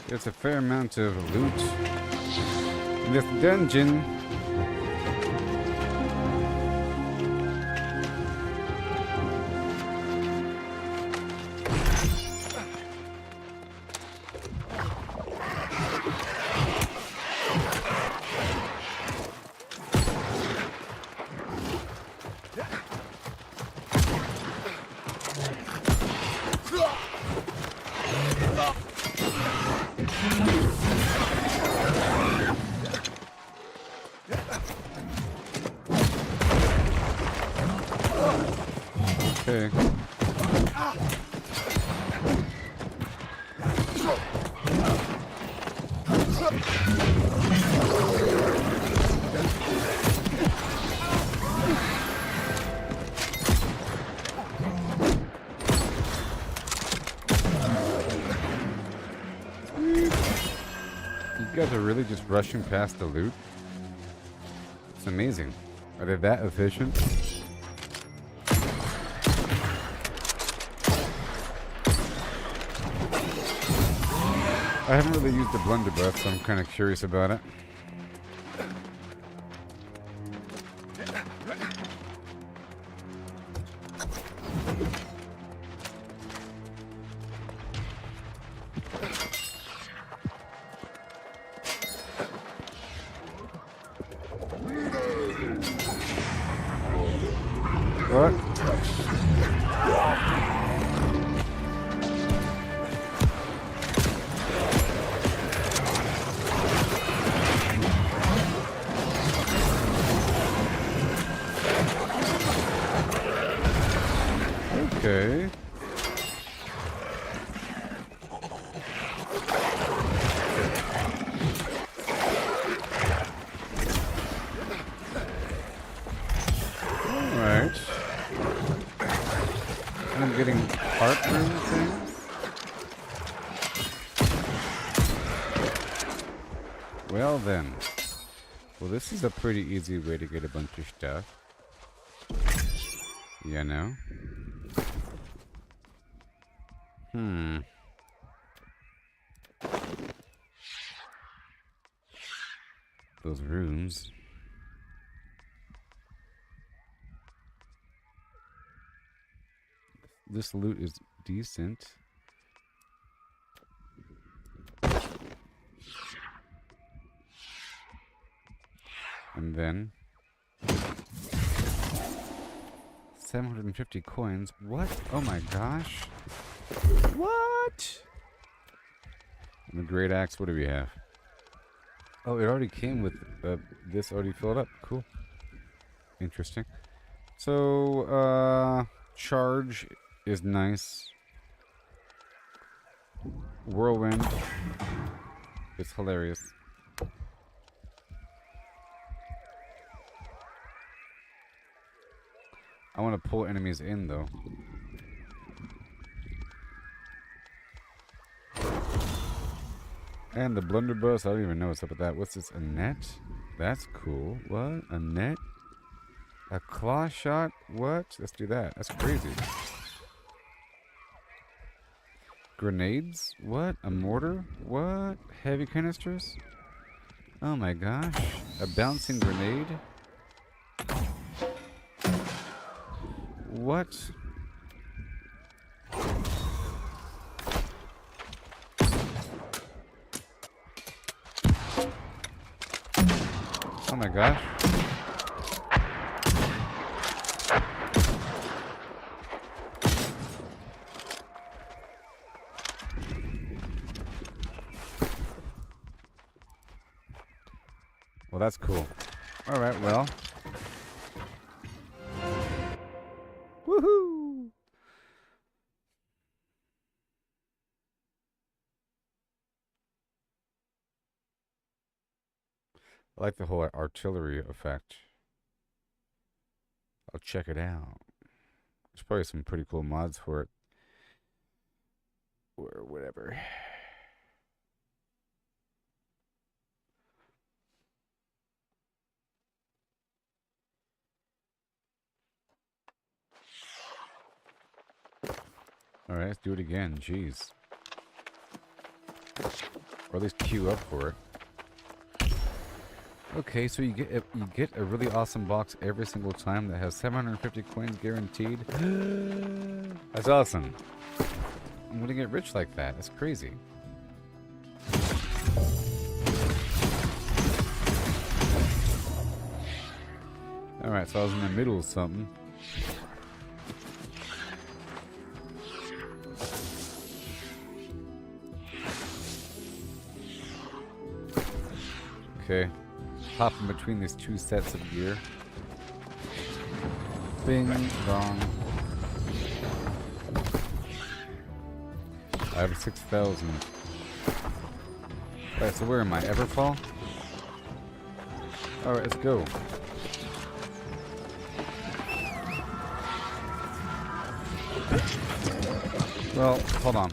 A: There's a fair amount of loot in this dungeon. Okay. You guys are really just rushing past the loot? It's amazing. Are they that efficient? I haven't really used the blunderbuss, so I'm kind of curious about it. What? Okay. Alright. I'm getting art room things. Well then. Well, this is a pretty easy way to get a bunch of stuff. You know? Those rooms. This loot is decent. And then 750 coins. What? Oh my gosh. What? And the great axe, what do we have? Oh, it already came with this already filled up. Cool. Interesting. So, charge is nice. Whirlwind is hilarious. I want to pull enemies in, though. And the blunderbuss, I don't even know what's up with that. What's this? A net? That's cool. What? A net? A claw shot? What? Let's do that. That's crazy. Grenades? What? A mortar? What? Heavy canisters? Oh my gosh. A bouncing grenade? What? Oh my gosh. Well, that's cool. Alright, well. Woohoo! I like the whole artillery effect. I'll check it out. There's probably some pretty cool mods for it. Or whatever. Alright, let's do it again. Jeez. Or at least queue up for it. Okay, so you get a really awesome box every single time that has 750 coins guaranteed. That's awesome. I'm gonna get rich like that. That's crazy. Alright, so I was in the middle of something. Okay. Hop in between these two sets of gear. Bing, bong. I have 6,000. Alright, so where am I? Everfall? Alright, let's go. Well, hold on.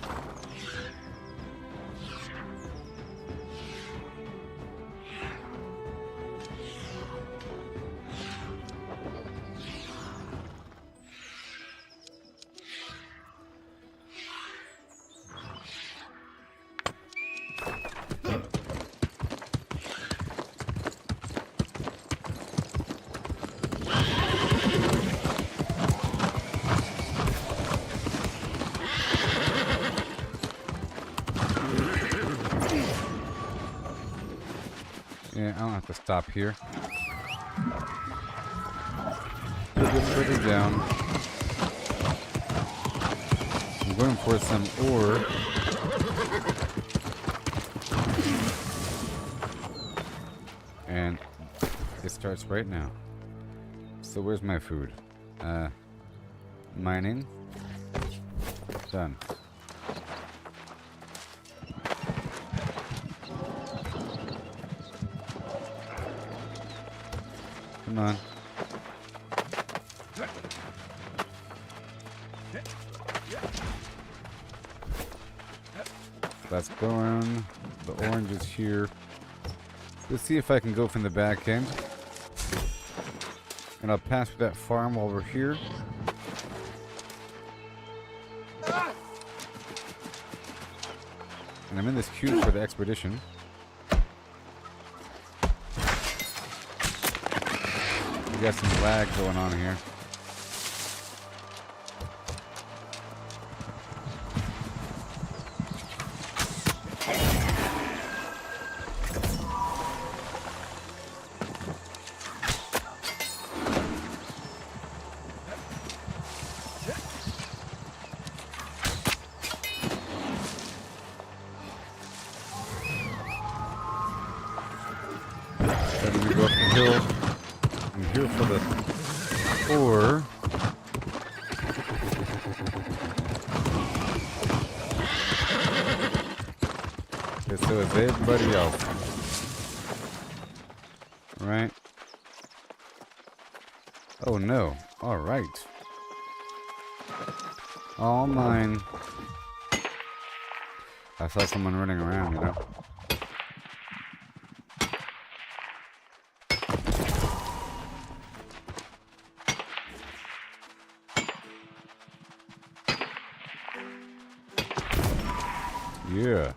A: Yeah, I don't have to stop here. A little bit further down. I'm going for some ore. And it starts right now. So where's my food? Mining. Done. Come on. That's going. The orange is here. Let's see if I can go from the back end. And I'll pass through that farm while we're here. And I'm in this queue for the expedition. We got some lag going on here. Then we go up the hill. I'm here for the ore. Okay, so is everybody else. Right? Oh no. Alright. All mine. I saw someone running around, you know? Yeah.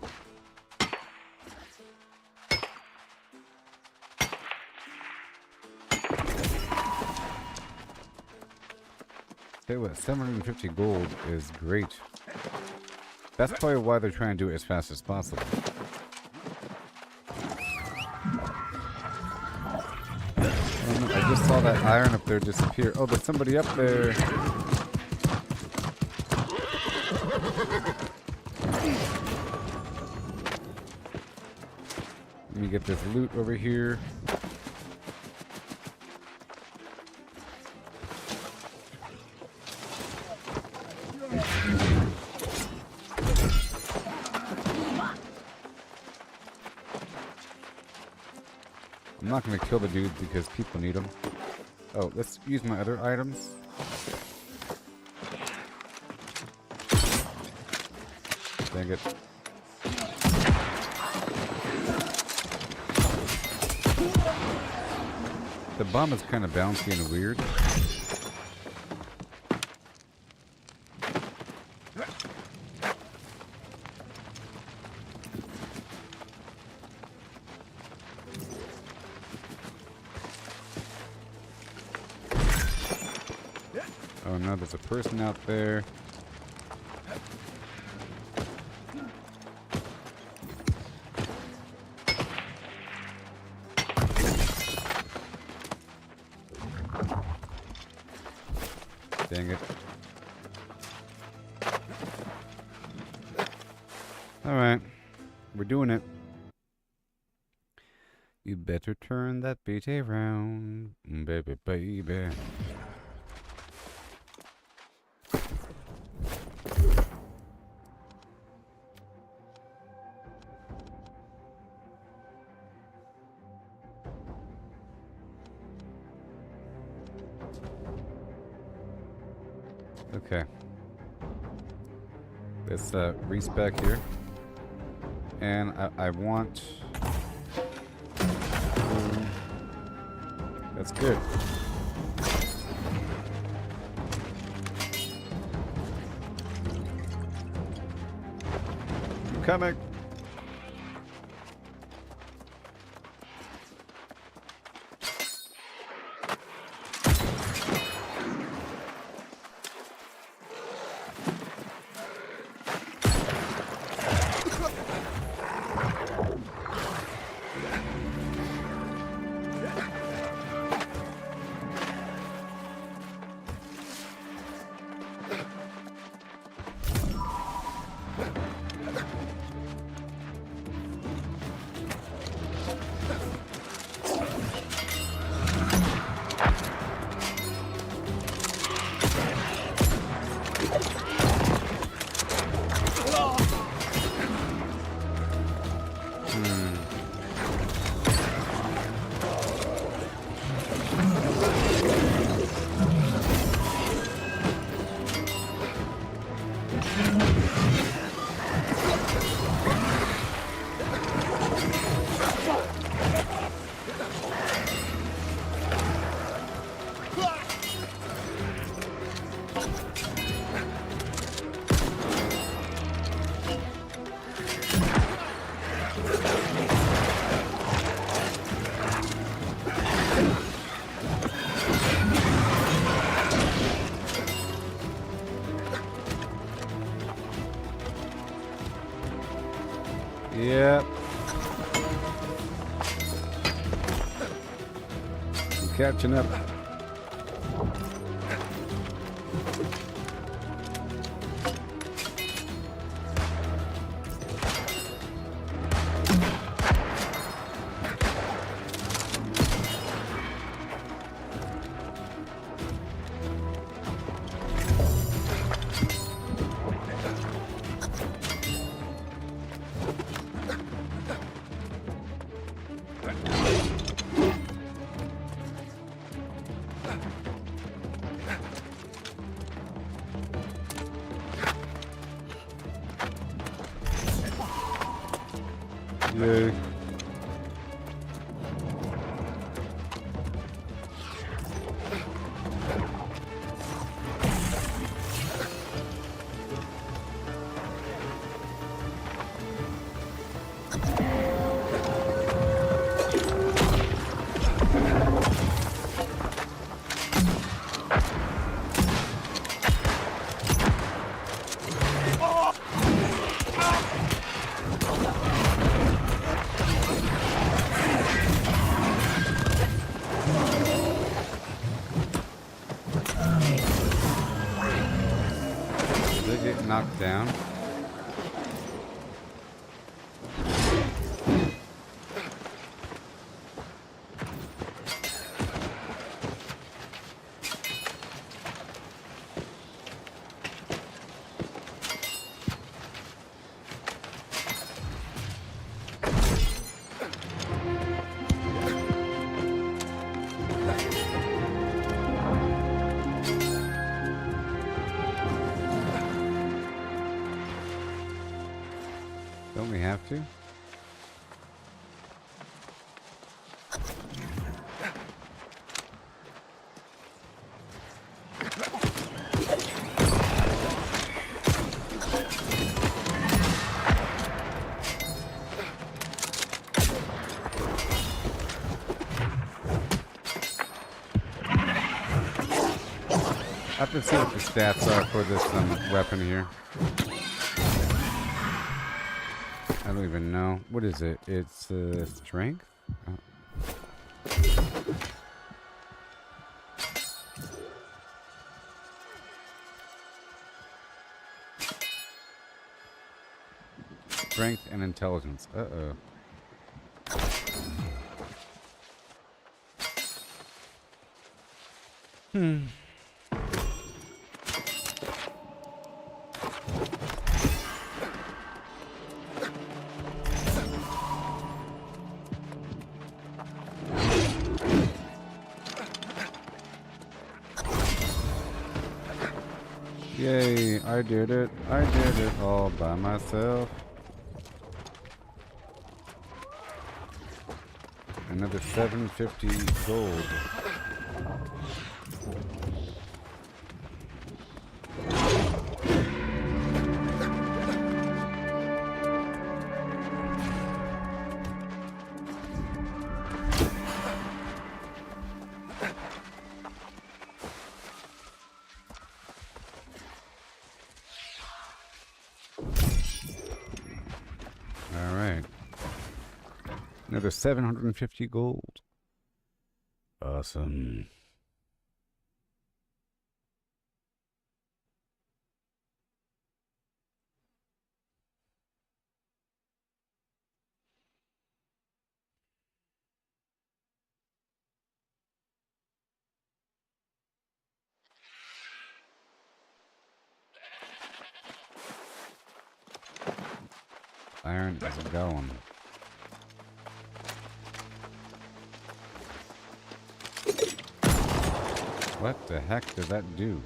A: Tell you what, 750 gold is great. That's probably why they're trying to do it as fast as possible. I just saw that iron up there disappear. Oh, there's somebody up there. Let me get this loot over here. I'm not going to kill the dude because people need them. Oh, let's use my other items. Dang it. The bomb is kind of bouncy and weird. Oh no, there's a person out there. Dang it. Alright. We're doing it. You better turn that beat around, baby, baby. Okay. Let's respec here. And I want... That's good. I'm coming. Yep. I'm catching up. Yay. knocked down? Don't we have to? I have to see what the stats are for this weapon here. I don't even know. What is it? It's strength? Oh. Strength and intelligence. Uh-oh. Yay, I did it. I did it all by myself. Another 750 gold. Another 750 gold. Awesome. Iron is going. What the heck does that do?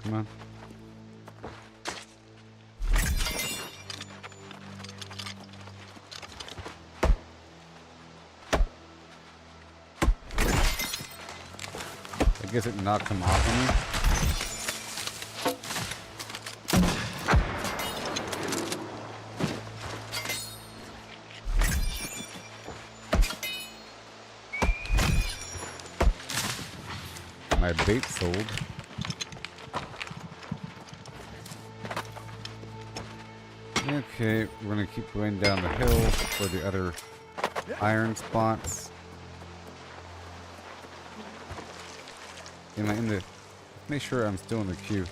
A: Come on. I guess it knocked him off of me. My bait sold. Okay, we're gonna keep going down the hill for the other iron spots. Am I in the... Make sure I'm still in the queue.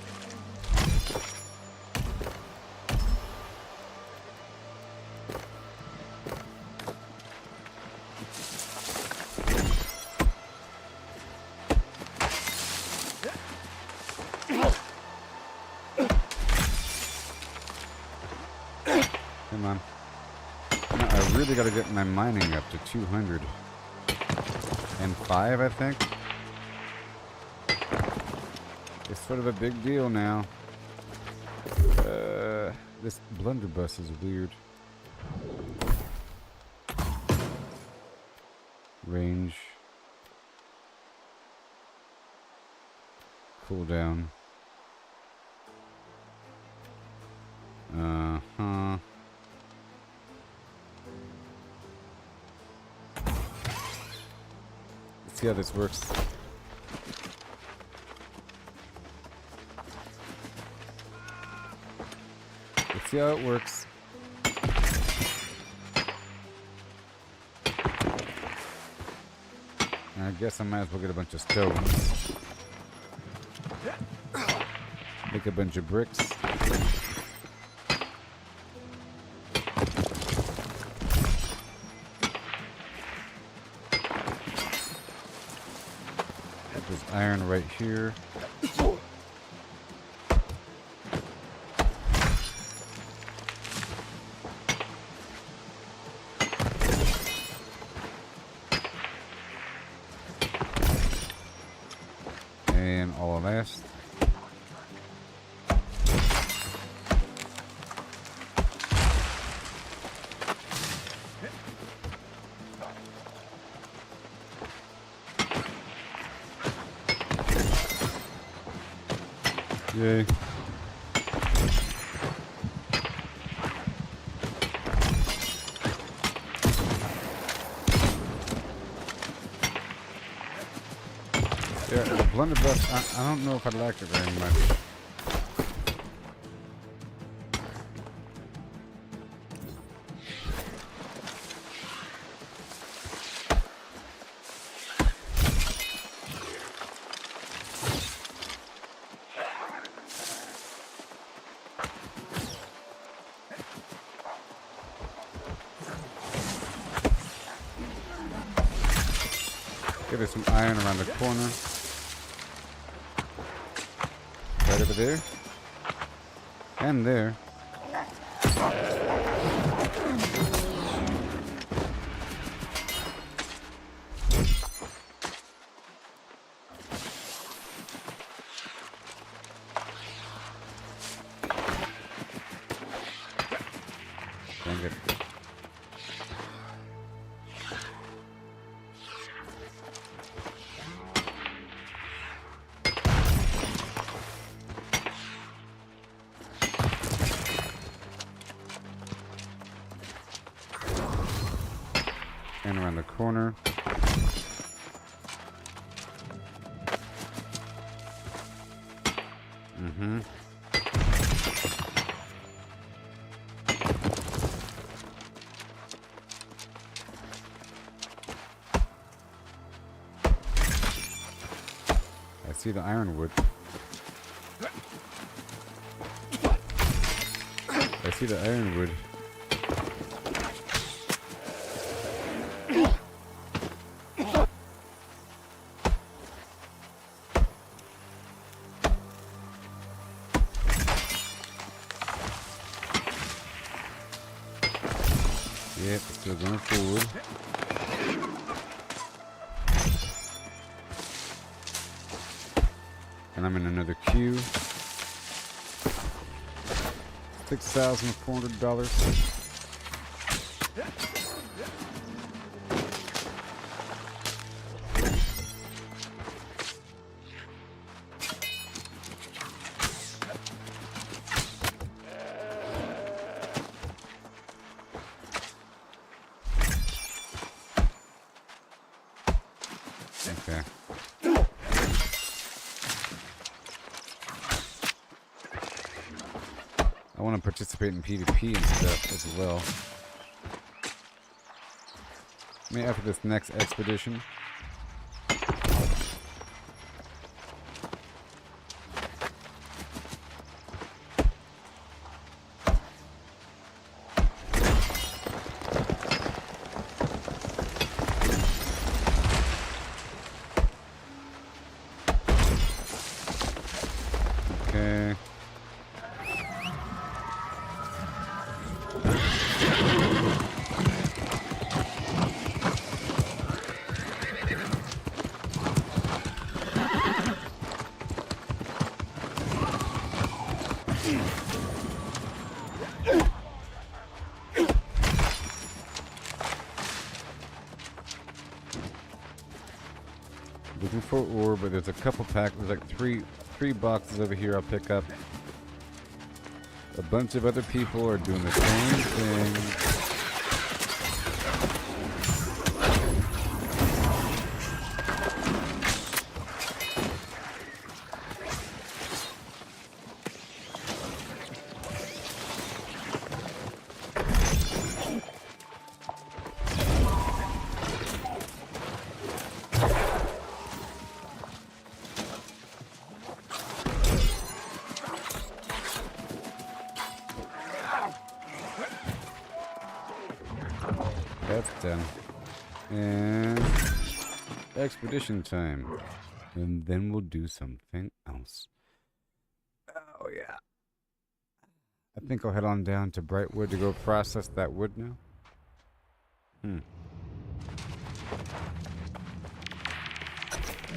A: Come on. No, I really gotta get my mining up to 205, I think. It's sort of a big deal now. This blunderbuss is weird. Range. Cooldown. Uh-huh. Let's see how this works. Let's see how it works. guess I might as well get a bunch of stones. Make a bunch of bricks. There's iron right here. And all of that. Yay. Yeah, the blunderbuss, I don't know if I like it very much. There's some iron around the corner. Right over there. And there. Dang it. And around the corner. Mm-hmm. I see the ironwood. I see the ironwood. Yep, still going forward. And I'm in another queue. $6,400. Okay. I want to participate in PvP and stuff as well. Maybe after this next expedition. Okay. Looking for ore, but there's a couple packs. There's like three boxes over here I'll pick up. A bunch of other people are doing the same thing. That's done. And expedition time. And then we'll do something else. Oh, yeah. I think I'll head on down to Brightwood to go process that wood now.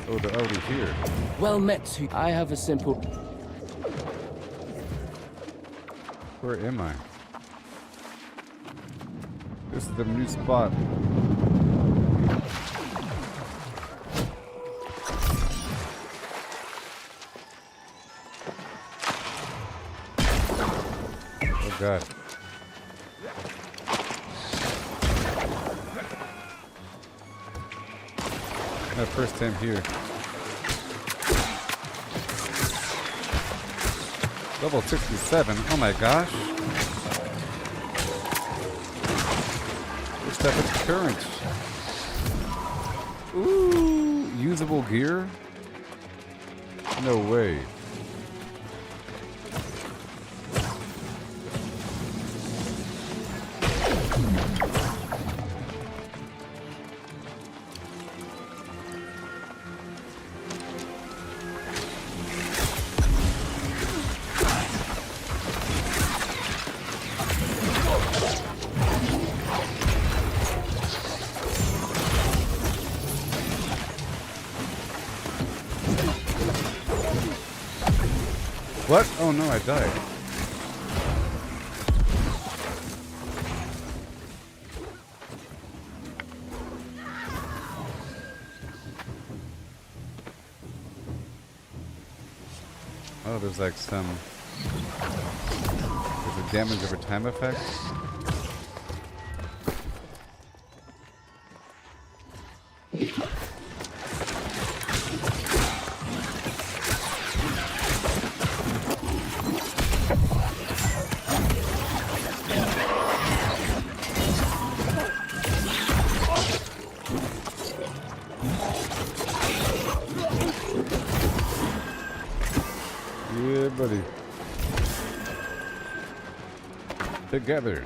A: Oh, they're already here.
L: Well met. I have a simple...
A: Where am I? This is the new spot. Oh God. My first time here. Level 67. Oh my gosh. First step is current. Ooh, usable gear? No way. What? Oh no, I died. Oh, there's like some... There's a damage over time effect. Yeah, buddy. Together.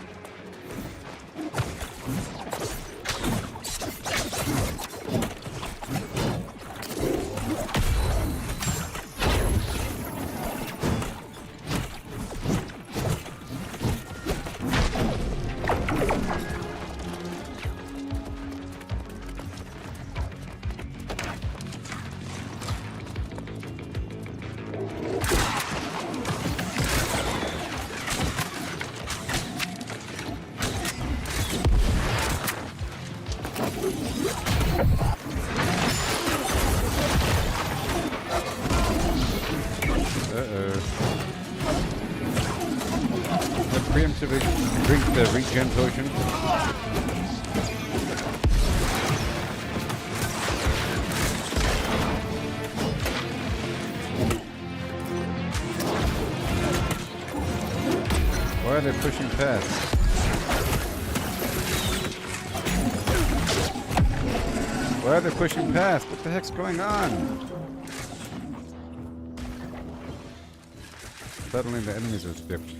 A: Preemptively drink the regen potion. Why are they pushing past? Why are they pushing past? What the heck's going on? Suddenly the enemies are stiffed.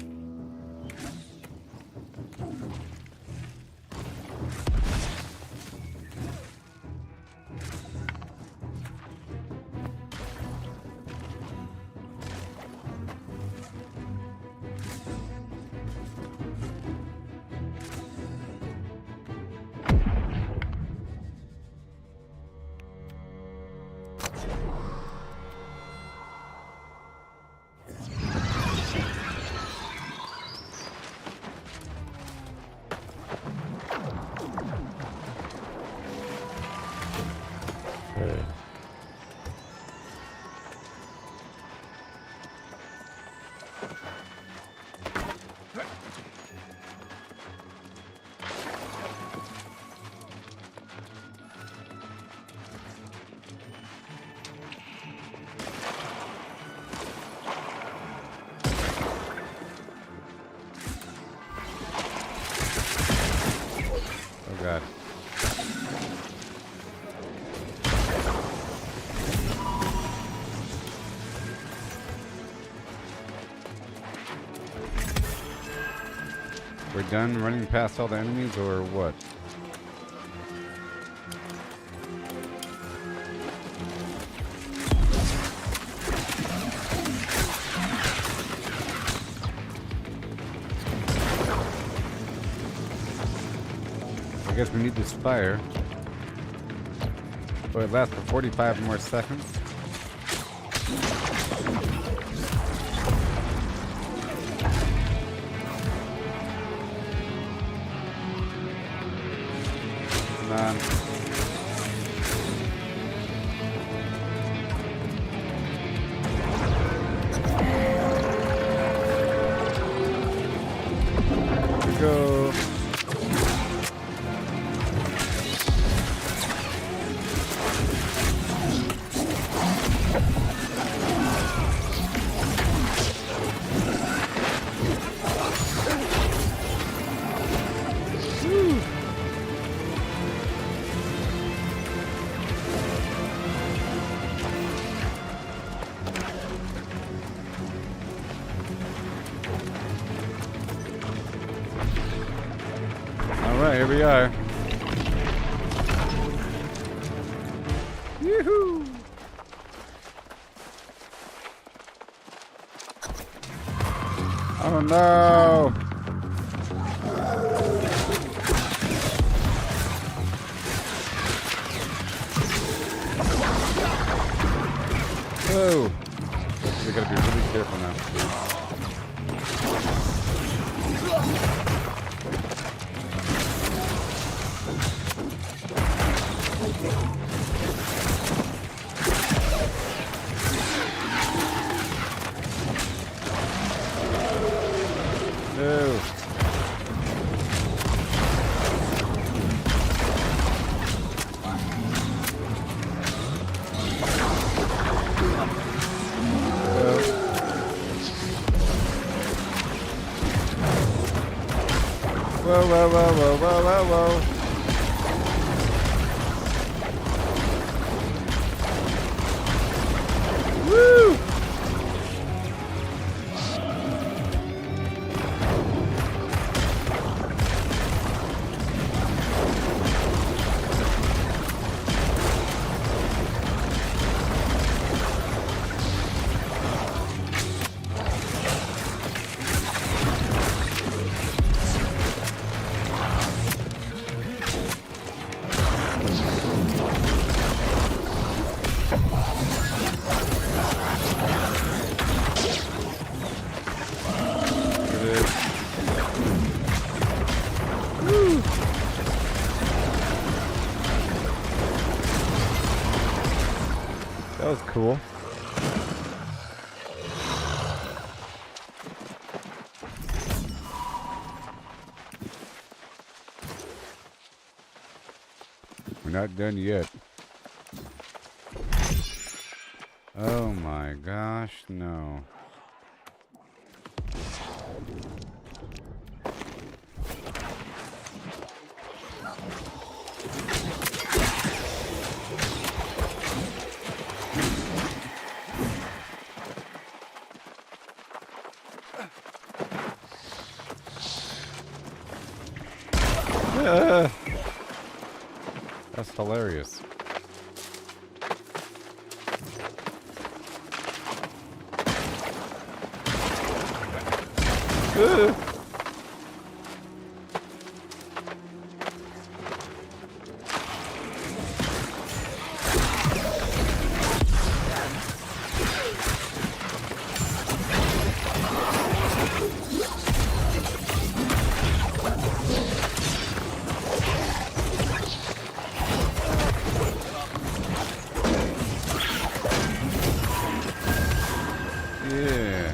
A: God. We're done running past all the enemies, or what? I guess we need this fire. So it lasts for 45 more seconds. Come on. Go. Alright, here we are. Yoo-hoo! Oh no! Whoa! We gotta be really careful now. No. Whoa, whoa, whoa, whoa, whoa, whoa, whoa. Woo! That was cool. We're not done yet. Oh my gosh, no. That's hilarious. Yeah.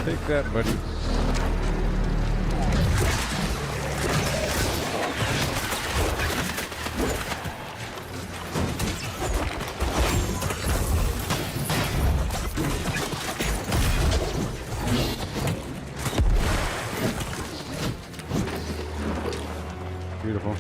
A: Take that, buddy. Beautiful.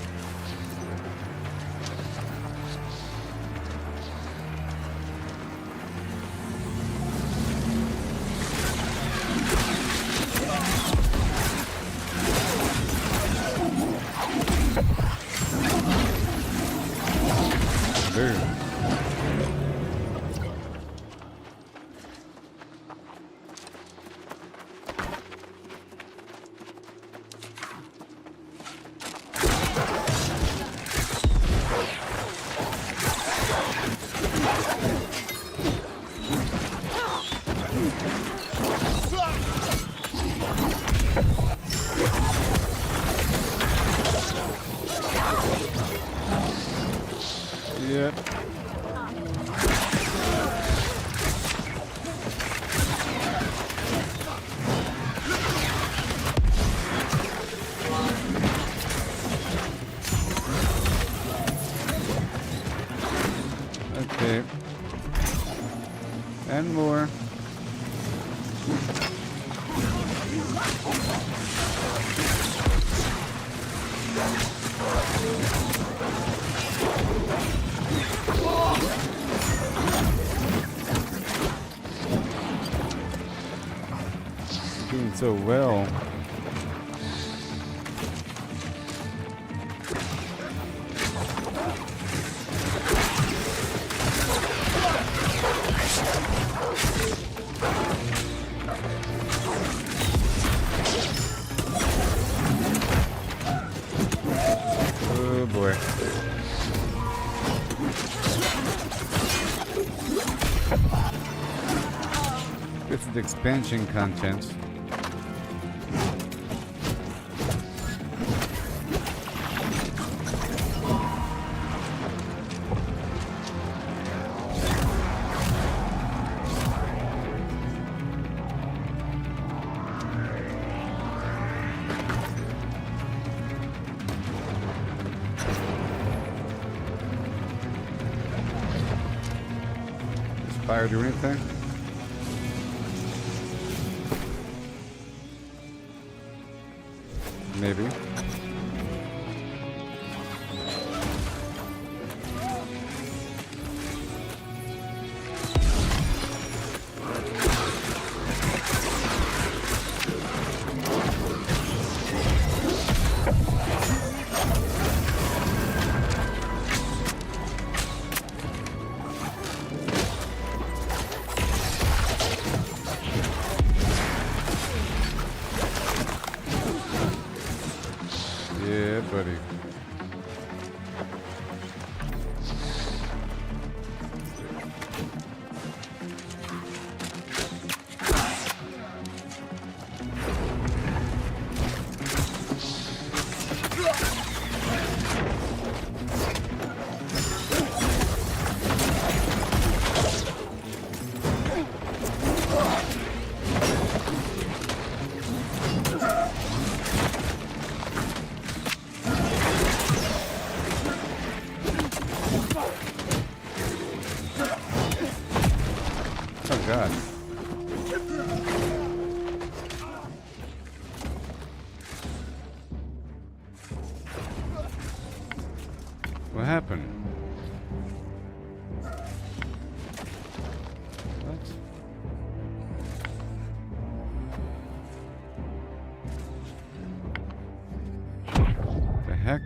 A: that. Okay. And more. Doing so well. Oh boy. This is expansion content. Does fire do anything? Maybe. Yeah, buddy. Oh god. What happened? What? The heck?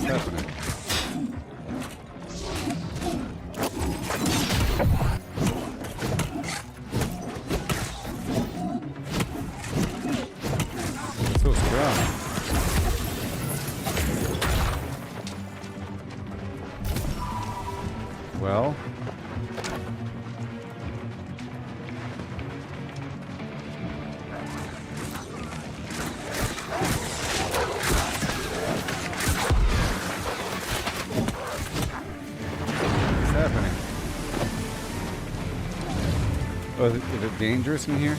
A: Happening. So strong. Well. Happening? Oh, is it dangerous in here?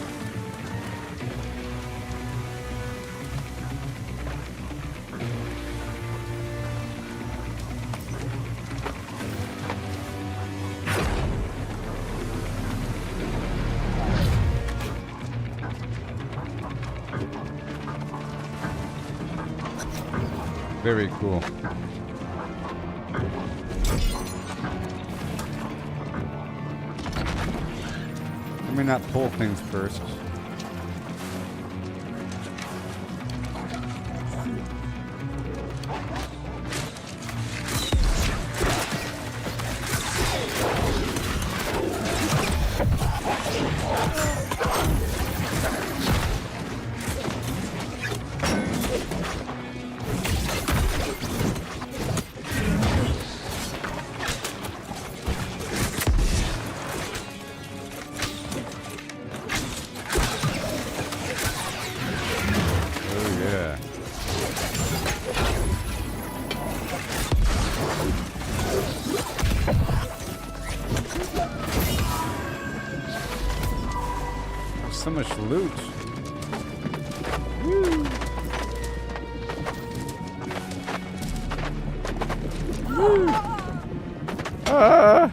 A: Very cool. Let me not pull things first. so much loot. Woo. Woo. Ah.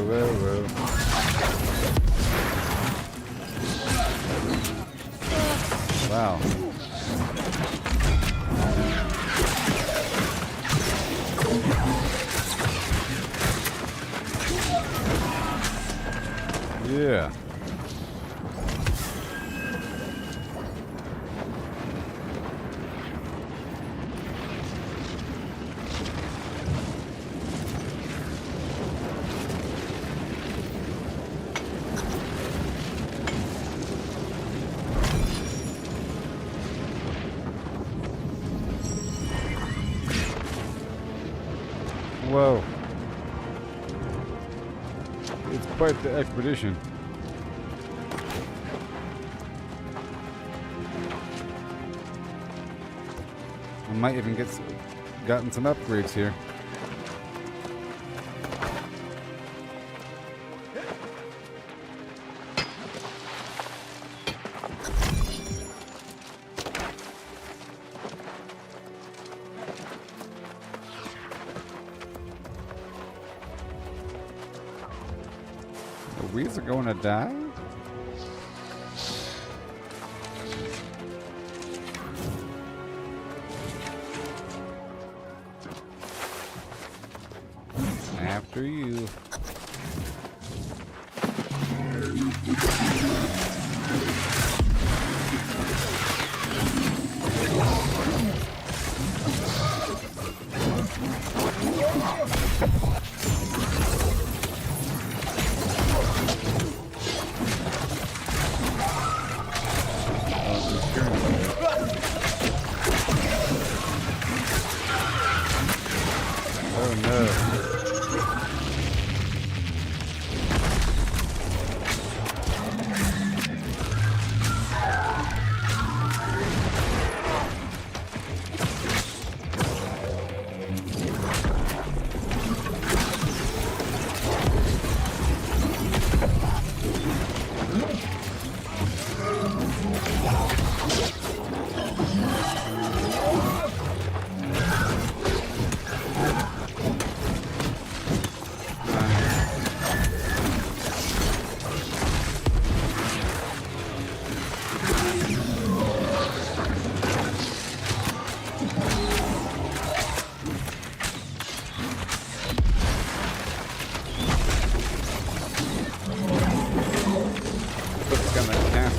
A: Whoa. Wow. Yeah. Whoa. It's quite the expedition. I might even gotten some upgrades here. The weeds are going to die? After you. Oh no.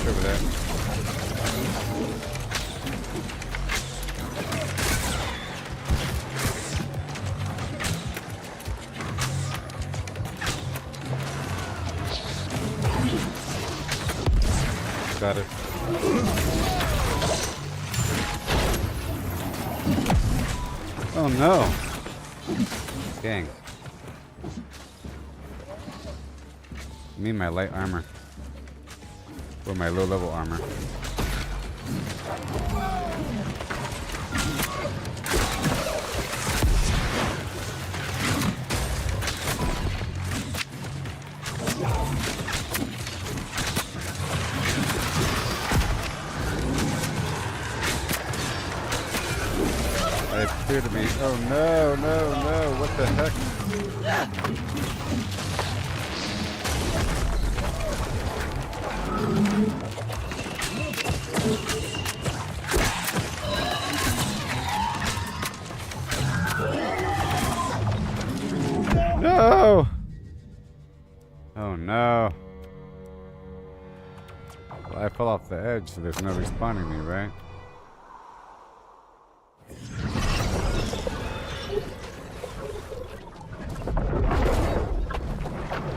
A: Over there. Got it. Oh no. Dang. Me and my light armor. Or my low level armor. I appear to be. Oh no, what the heck? No! Oh no. Well, I fell off the edge, so there's no respawning me, right?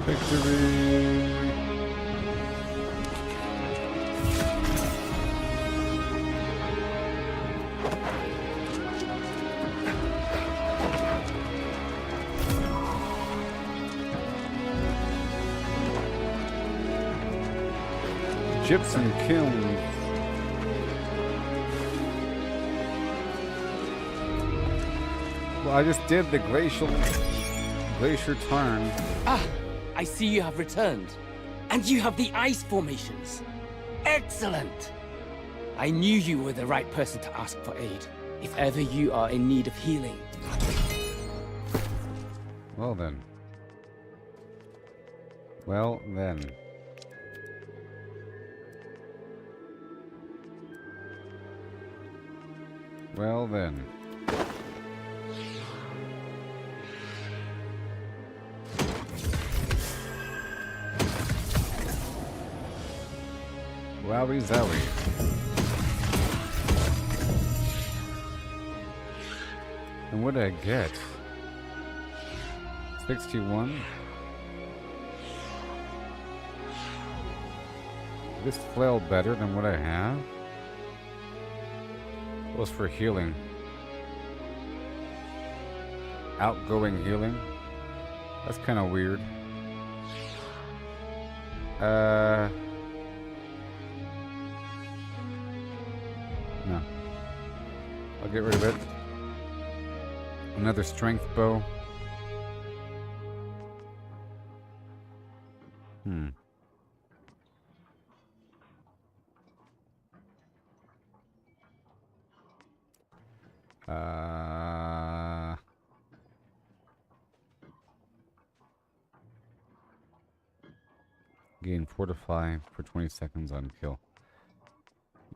A: Victory! gypsum kilns. Well, I just did the glacier tarn.
L: Ah, I see you have returned. And you have the ice formations. Excellent! I knew you were the right person to ask for aid, if ever you are in need of healing.
A: Well then. Well then. Well then. Wowie zowie. And what did I get? 61. This flail better than what I have? What was for healing? Outgoing healing? That's kind of weird. No. I'll get rid of it. Another strength bow. Gain fortify for 20 seconds on kill.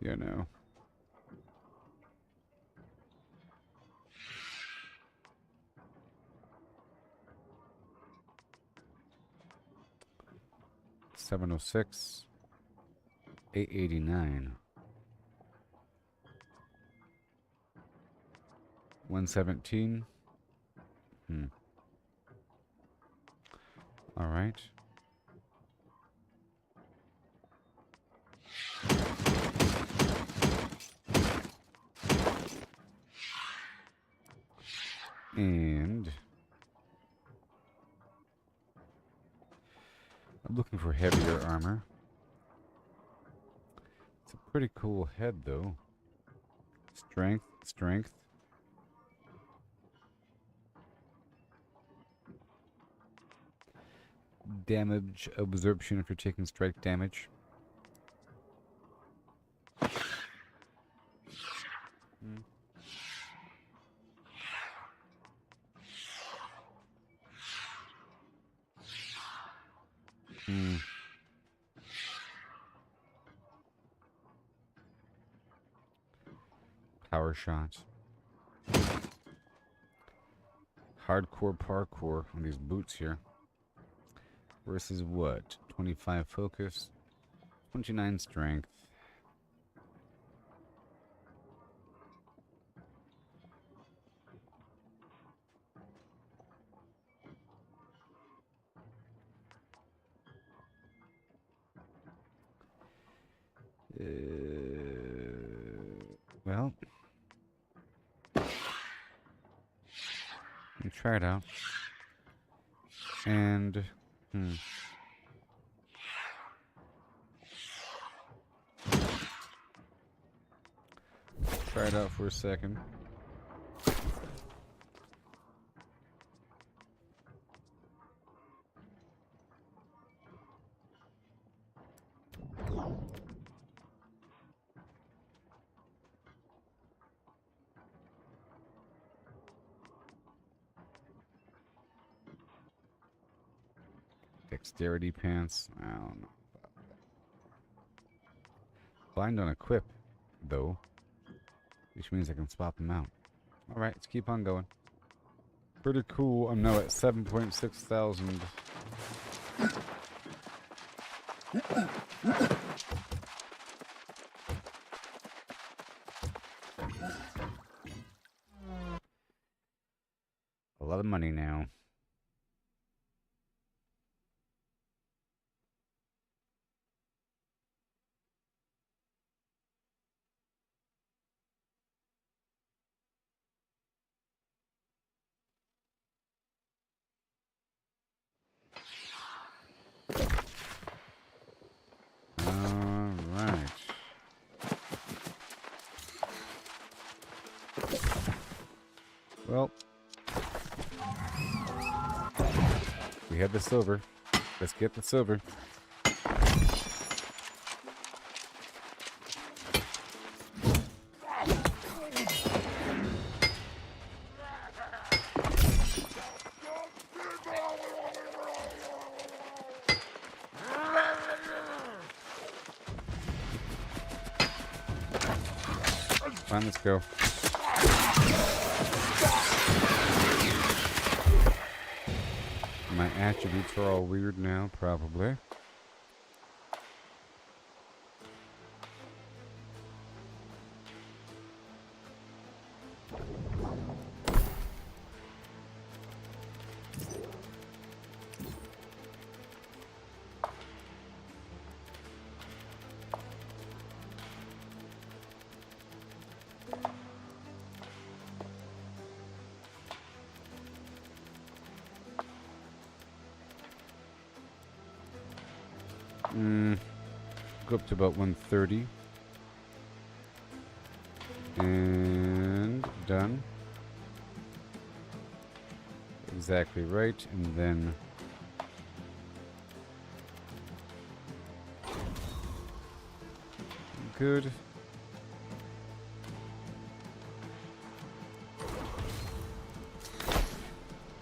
A: You know. $706, $889, $117. All right. And I'm looking for heavier armor. It's a pretty cool head, though. Strength, strength. Damage absorption if you're taking strike damage. Power shot. Hardcore parkour on these boots here. Versus what? 25 focus, 29 strength. Well, let me try it out. And try it out for a second. Dexterity pants. I don't know. Blind on equip, though. Which means I can swap them out. Alright, let's keep on going. Pretty cool. I'm now at 7.6 thousand. A lot of money now. Well, we have the silver. Let's get the silver. Fine, let's go. My attributes are all weird now, probably. Go up to about 130. And done. Exactly right. And then good.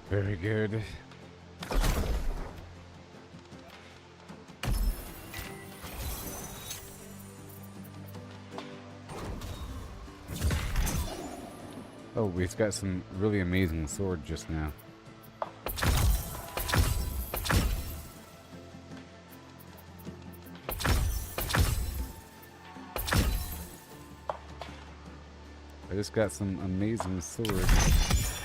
A: Very good. Oh, we've got some really amazing sword just now. I just got some amazing swords.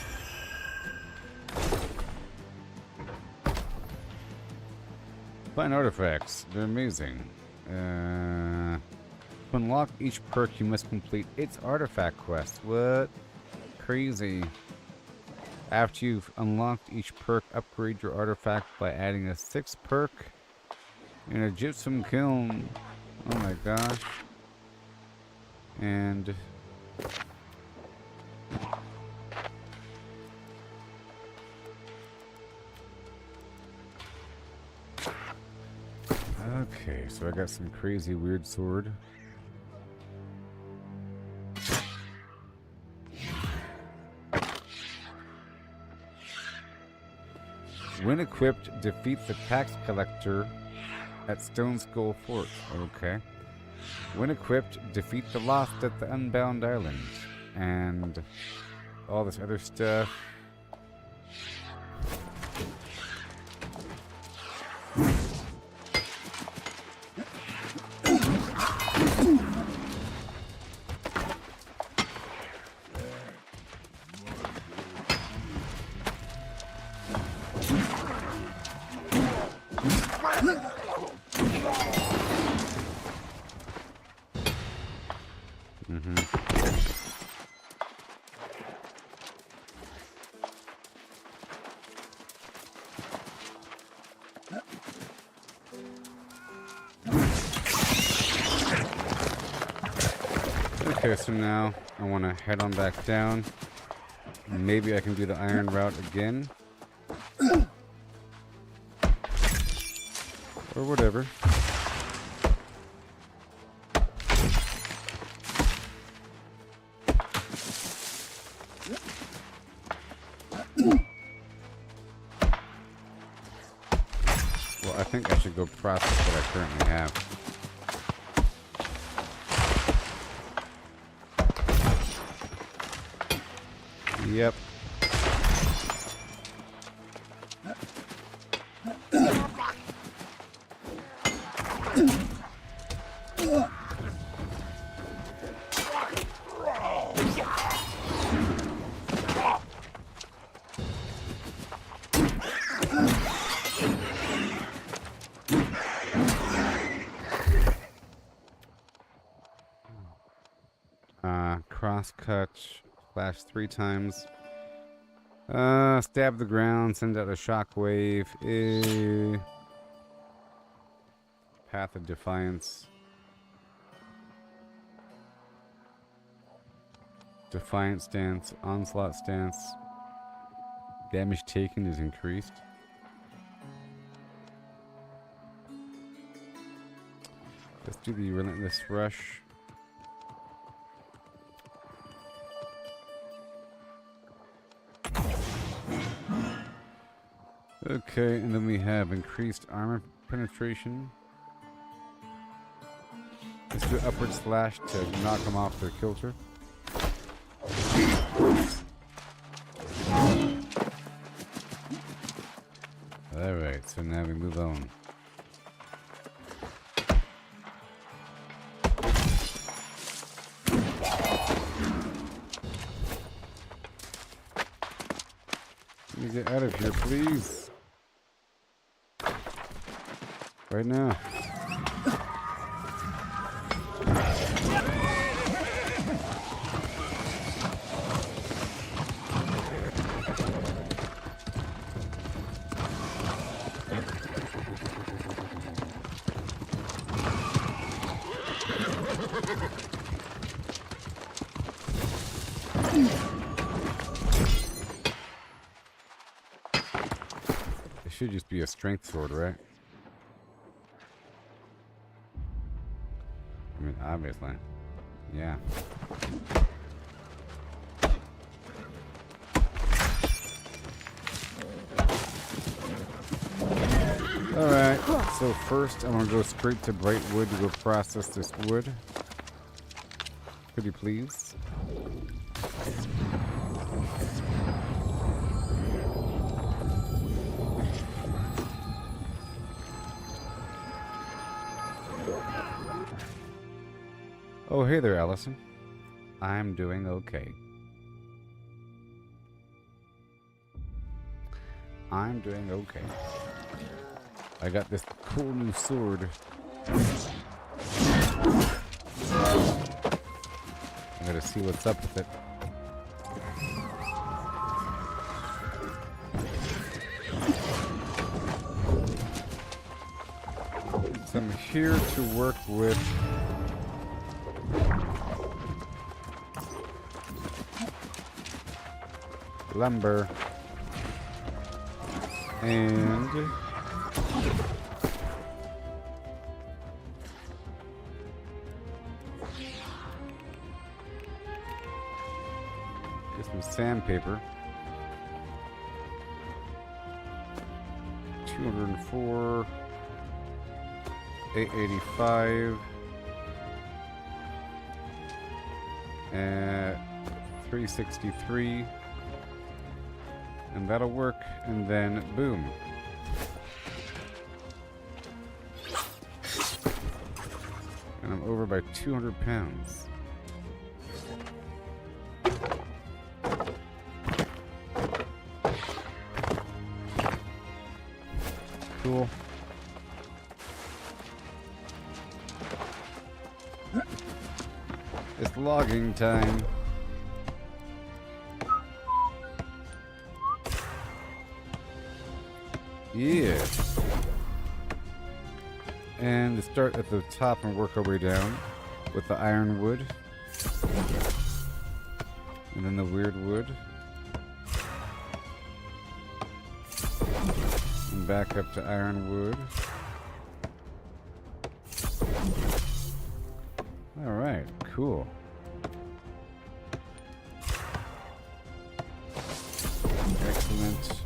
A: Find artifacts. They're amazing. To unlock each perk, you must complete its artifact quest. What? Crazy. After you've unlocked each perk, upgrade your artifact by adding a 6th perk in a gypsum kiln. Oh my gosh. And okay, so I got some crazy weird sword. When equipped, defeat the tax collector at Stone Skull Fort. Okay. When equipped, defeat the Lost at the Unbound Island. And all this other stuff. Okay, so now I want to head on back down. Maybe I can do the iron route again. Or whatever. Well, I think I should go process what I currently have. Yep. Crosscut, flash 3 times. Stab the ground, send out a shockwave. Path of Defiance. Defiant stance, onslaught stance. Damage taken is increased. Let's do the relentless rush. Okay, and then we have increased armor penetration. Let's do upward slash to knock them off their kilter. Alright, so now we move on. Let me get out of here, please. Right now. It should just be a strength sword, right? I mean, obviously. Yeah. Alright, so first I'm gonna go straight to bright wood to go process this wood. Could you please? Oh, hey there, Allison. I'm doing okay. I'm doing okay. I got this cool new sword. I gotta see what's up with it. So I'm here to work with lumber and get some sandpaper. 204, 885, and 363. And that'll work, and then boom. And I'm over by 200 pounds. Cool. It's logging time. Yeah. And to start at the top and work our way down with the ironwood. And then the weird wood. And back up to ironwood. Alright, cool. Excellent.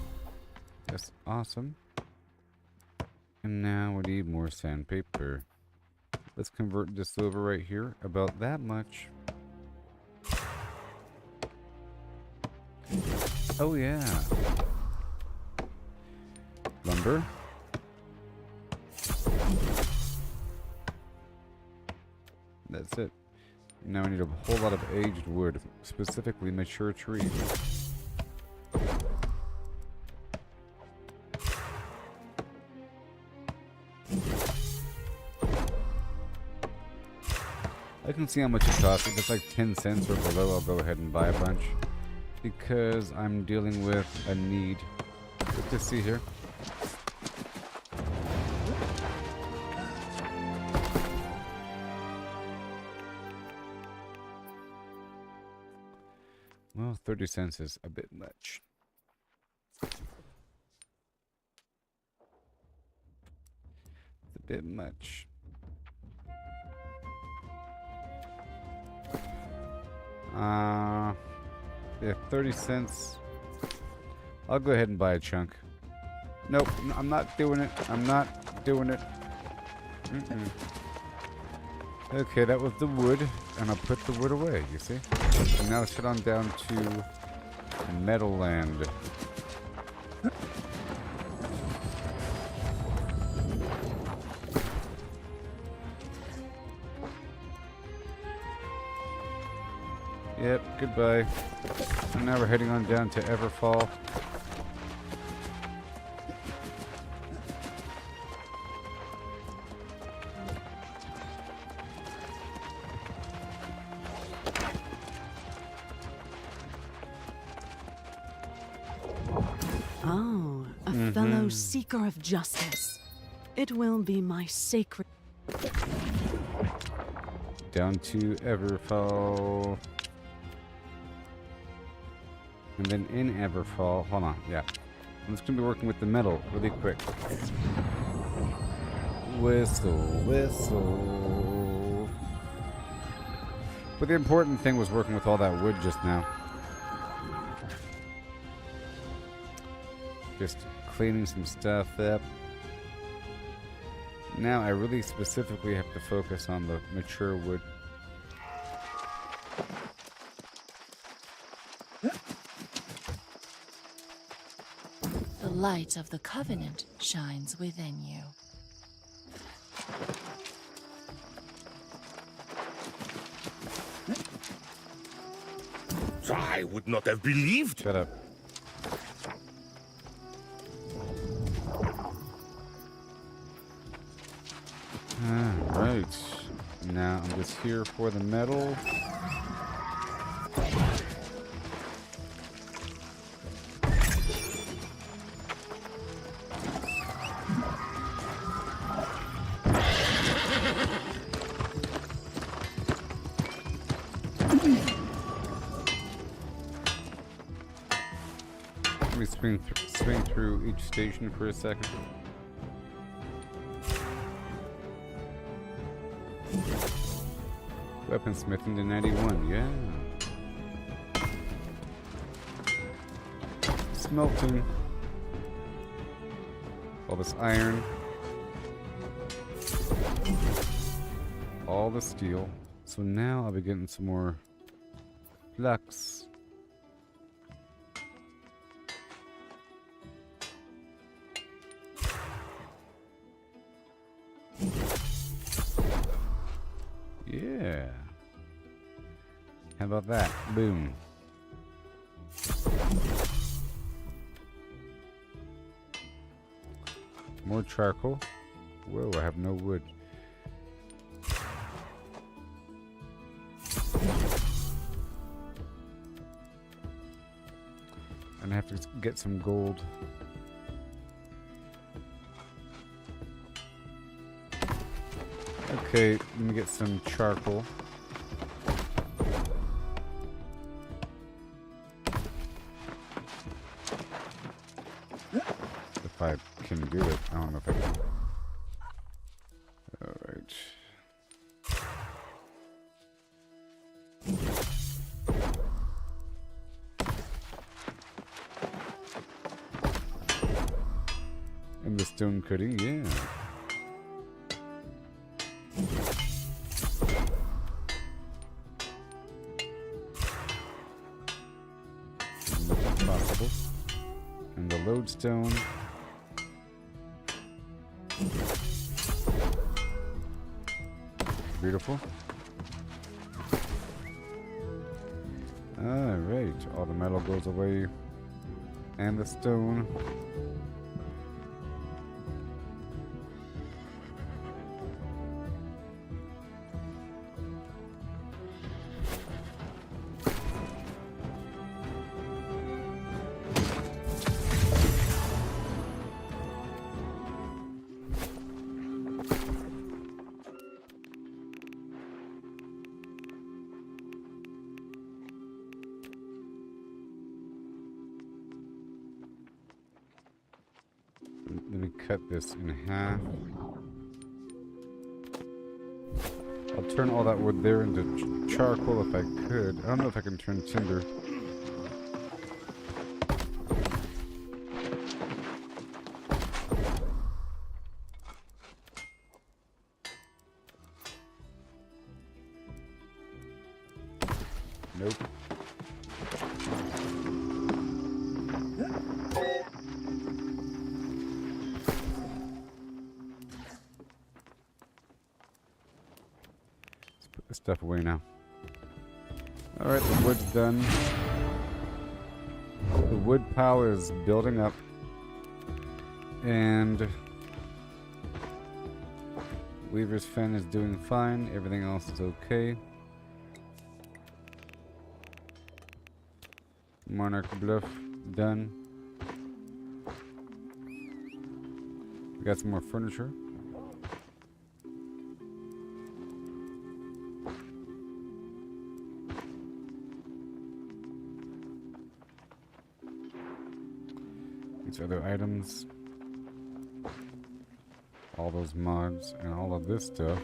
A: That's awesome. And now we need more sandpaper. Let's convert this over right here. About that much. Oh yeah. Lumber. That's it. Now we need a whole lot of aged wood, specifically mature trees. I can see how much it costs. If it's like 10 cents or below, I'll go ahead and buy a bunch. Because I'm dealing with a need. Good to see here. 30 cents is a bit much. It's a bit much. Yeah, 30 cents. I'll go ahead and buy a chunk. Nope, I'm not doing it. I'm not doing it. Okay, that was the wood, and I'll put the wood away, you see? And now let's head on down to Meadowland. Yep, goodbye. And now we're heading on down to Everfall.
C: Oh, a fellow seeker of justice. It will be my sacred...
A: Down to Everfall. And then in Everfall, hold on, yeah. I'm just gonna be working with the metal really quick. Whistle, whistle. But the important thing was working with all that wood just now. Just cleaning some stuff up. Now I really specifically have to focus on the mature wood.
H: The light of the Covenant shines within you.
K: I would not have believed.
A: Shut up. Alright. Now I'm just here for the metal. Let me swing through each station for a second. Weaponsmithing to 91, yeah. Smelting. All this iron. All the steel. So now I'll be getting some more flux. Yeah. How about that? Boom. More charcoal. Whoa, I have no wood. And I have to get some gold. Okay, let me get some charcoal. If I can do it. I don't know if I can. Alright. And the stone cutting, yeah. Possible. And the lodestone. Beautiful. Alright, all the metal goes away. And the stone. Let me cut this in half. I'll turn all that wood there into charcoal if I could. I don't know if I can turn tinder. Nope. Put this stuff away now. Alright, the wood's done. The wood pile is building up. And Weaver's Fen is doing fine. Everything else is okay. Monarch Bluff done. We got some more furniture. These other items. All those mods and all of this stuff.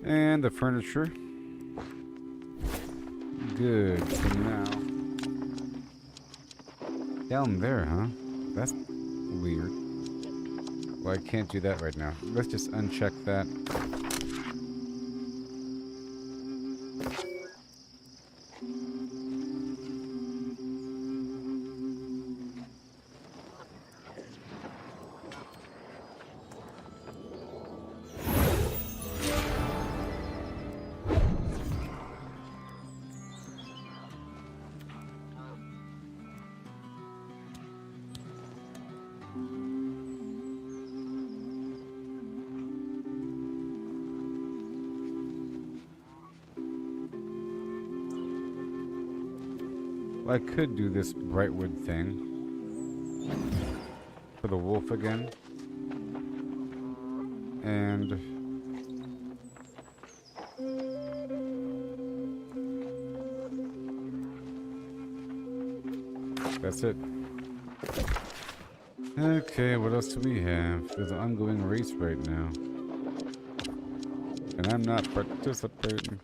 A: And the furniture. Good for now. Down there, huh? That's weird. Well, I can't do that right now. Let's just uncheck that. I could do this Brightwood thing for the wolf again, and that's it. Okay, what else do we have? There's an ongoing race right now, and I'm not participating.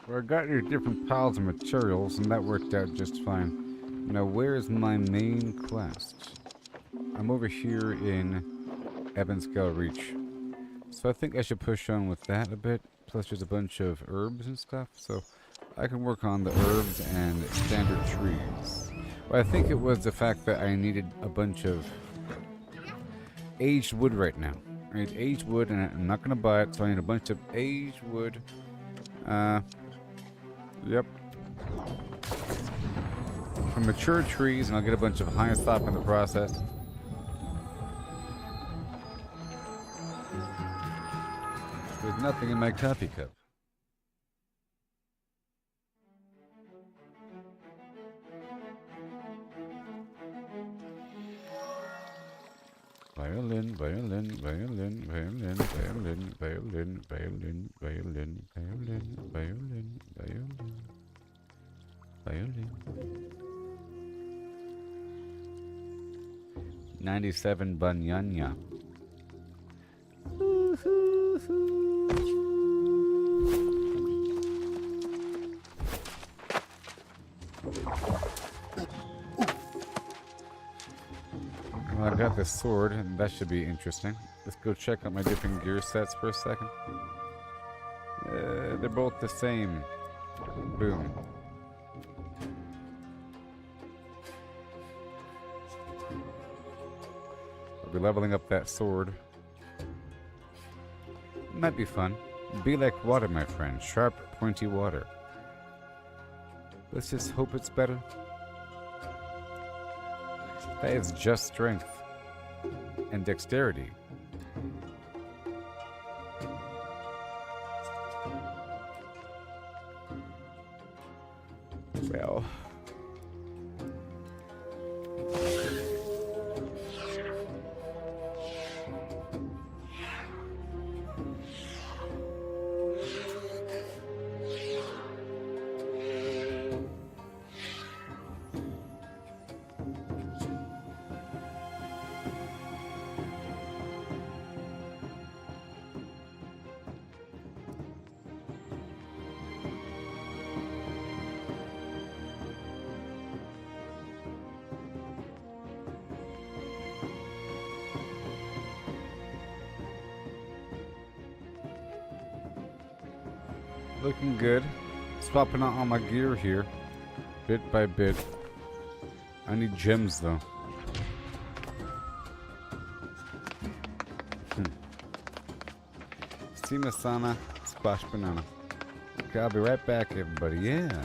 A: Well, I got your different piles of materials, and that worked out just fine. Now, where is my main quest? I'm over here in Ebonscale Reach. So I think I should push on with that a bit. Plus, there's a bunch of herbs and stuff, so I can work on the herbs and standard trees. Well, I think it was the fact that I needed a bunch of aged wood right now. I need aged wood, and I'm not going to buy it, so I need a bunch of aged wood. Yep. From mature trees, and I'll get a bunch of hyssop in the process. There's nothing in my coffee cup. Violin, violin, violin, violin, violin, violin, violin, violin, violin, violin, violin, violin. 97 Banyanya. Well, I got this sword, and that should be interesting. Let's go check out my different gear sets for a second. They're both the same. Boom. I'll be leveling up that sword. Might be fun. Be like water, my friend. Sharp, pointy water. Let's just hope it's better. That is just strength and dexterity. Well, Looking good. Swapping out all my gear here. Bit by bit. I need gems though. Steam Sana, squash banana. Okay, I'll be right back, everybody. Yeah.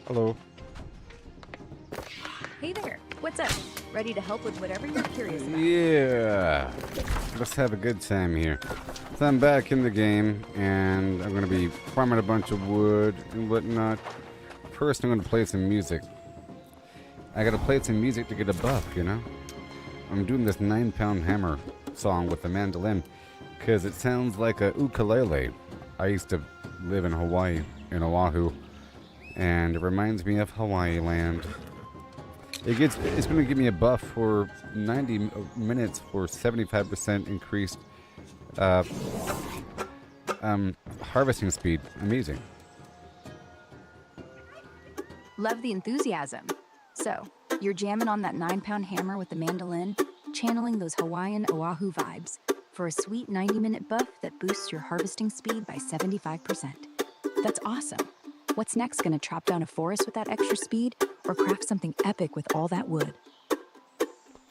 A: Hello.
G: Hey there, what's up? Ready to help with whatever you're curious about?
A: Yeah. Let's have a good time here. So I'm back in the game, and I'm going to be farming a bunch of wood and whatnot. First, I'm going to play some music. I got to play some music to get a buff, you know? I'm doing this 9-pound hammer song with the mandolin because it sounds like a ukulele. I used to live in Hawaii, in Oahu, and it reminds me of Hawaii land. It's going to give me a buff for 90 minutes for 75% increased harvesting speed. Amazing.
G: Love the enthusiasm. So, you're jamming on that 9-pound hammer with the mandolin, channeling those Hawaiian Oahu vibes for a sweet 90-minute buff that boosts your harvesting speed by 75%. That's awesome. What's next? Gonna chop down a forest with that extra speed, or craft something epic with all that wood?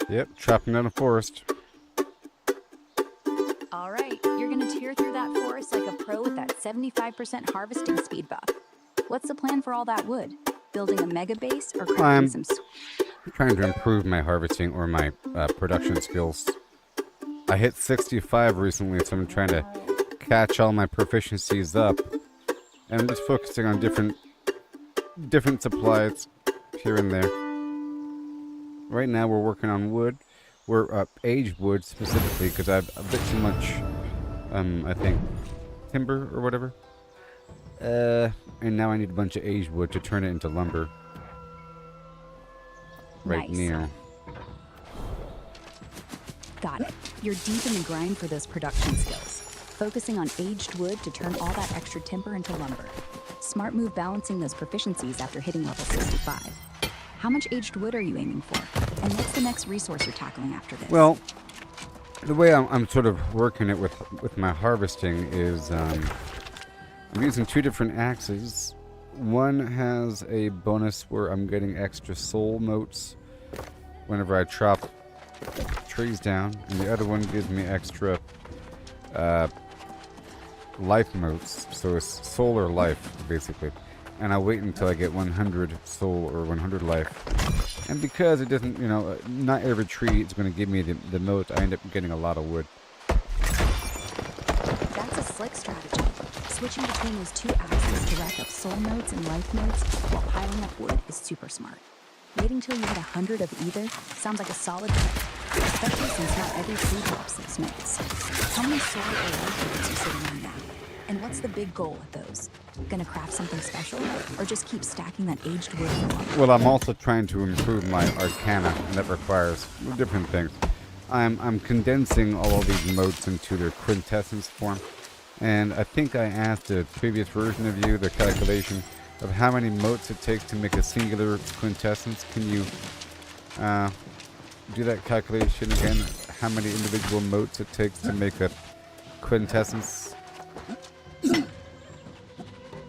A: Yep, chopping down a forest.
G: All right, you're gonna tear through that forest like a pro with that 75% harvesting speed buff. What's the plan for all that wood? Building a mega base or crafting some...
A: I'm trying to improve my harvesting or my production skills. I hit 65 recently, so I'm trying to catch all my proficiencies up. And I'm just focusing on different supplies here and there. Right now we're working on wood. We're aged wood specifically because I have a bit too much, I think, timber or whatever. And now I need a bunch of aged wood to turn it into lumber. Right
G: Nice.
A: now.
G: Got it. You're deep in the grind for those production skills, focusing on aged wood to turn all that extra timber into lumber. Smart move balancing those proficiencies after hitting level 65. How much aged wood are you aiming for? And what's the next resource you're tackling after this?
A: Well, the way I'm sort of working it with my harvesting is I'm using 2 different axes. One has a bonus where I'm getting extra soul motes whenever I chop trees down, and the other one gives me extra life motes, so it's soul or life, basically. And I wait until I get 100 soul or 100 life. And because it doesn't, you know, not every tree is going to give me the mote, I end up getting a lot of wood.
G: That's a slick strategy. Switching between those 2 axes to rack up soul notes and life notes while piling up wood is super smart. Waiting till you hit 100 of either sounds like a solid bet, especially since not every tree drops 6 notes. How many soul or life notes are you sitting on now? And what's the big goal with those? Gonna craft something special, or just keep stacking that aged wood for longer?
A: Well, I'm also trying to improve my arcana, and that requires different things. I'm condensing all of these motes into their quintessence form. And I think I asked a previous version of you the calculation of how many motes it takes to make a singular quintessence. Can you do that calculation again? How many individual motes it takes to make a quintessence?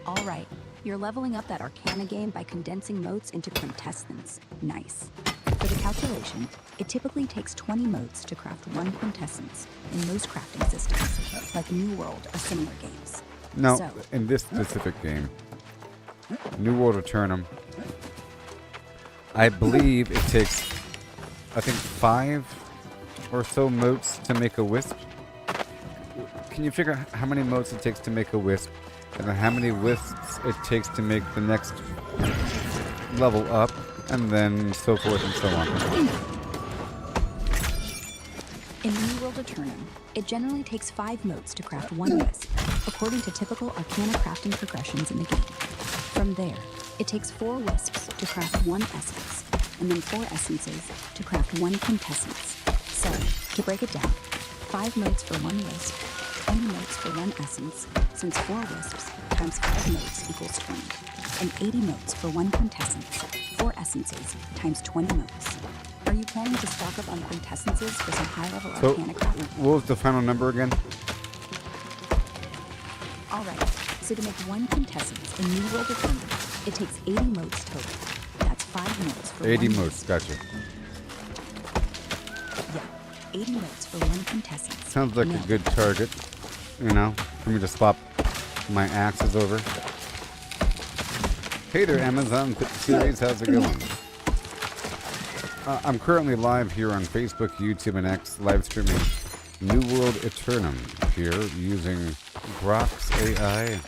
G: All right, you're leveling up that arcana game by condensing motes into quintessence. Nice. For the calculation, it typically takes 20 motes to craft 1 quintessence in most crafting systems, like New World or similar games.
A: No,
G: So,
A: in this specific game, New World Aeternum, I believe it takes, I think, 5 or so motes to make a wisp. Can you figure out how many motes it takes to make a wisp, and then how many wisps it takes to make the next level up, and then so forth and so on?
G: in New World Aeternum, it generally takes 5 motes to craft 1 wisp, according to typical arcana crafting progressions in the game. From there, it takes 4 wisps to craft 1 essence, and then 4 essences to craft 1 quintessence. So, to break it down, 5 motes for 1 wisp, 20 motes for 1 essence, since 4 wisps times 5 motes equals 20, and 80 motes for 1 quintessence, 4 essences times 20 motes. Are you planning to stock up on quintessences for some high-level
A: So,
G: arcana crafting?
A: what was the final number again?
G: Alright, so to make 1 quintessence in New World Aeternum, it takes 80 motes total. That's 5 motes for
A: 80
G: 1
A: motes, gotcha.
G: Yeah, 80 motes for 1 quintessence.
A: Sounds like
G: Now,
A: a good target, you know, for me to swap my axes over. Hey there, Amazon series. How's it going? I'm currently live here on Facebook, YouTube, and X, live streaming New World Aeternum here using Grok's AI,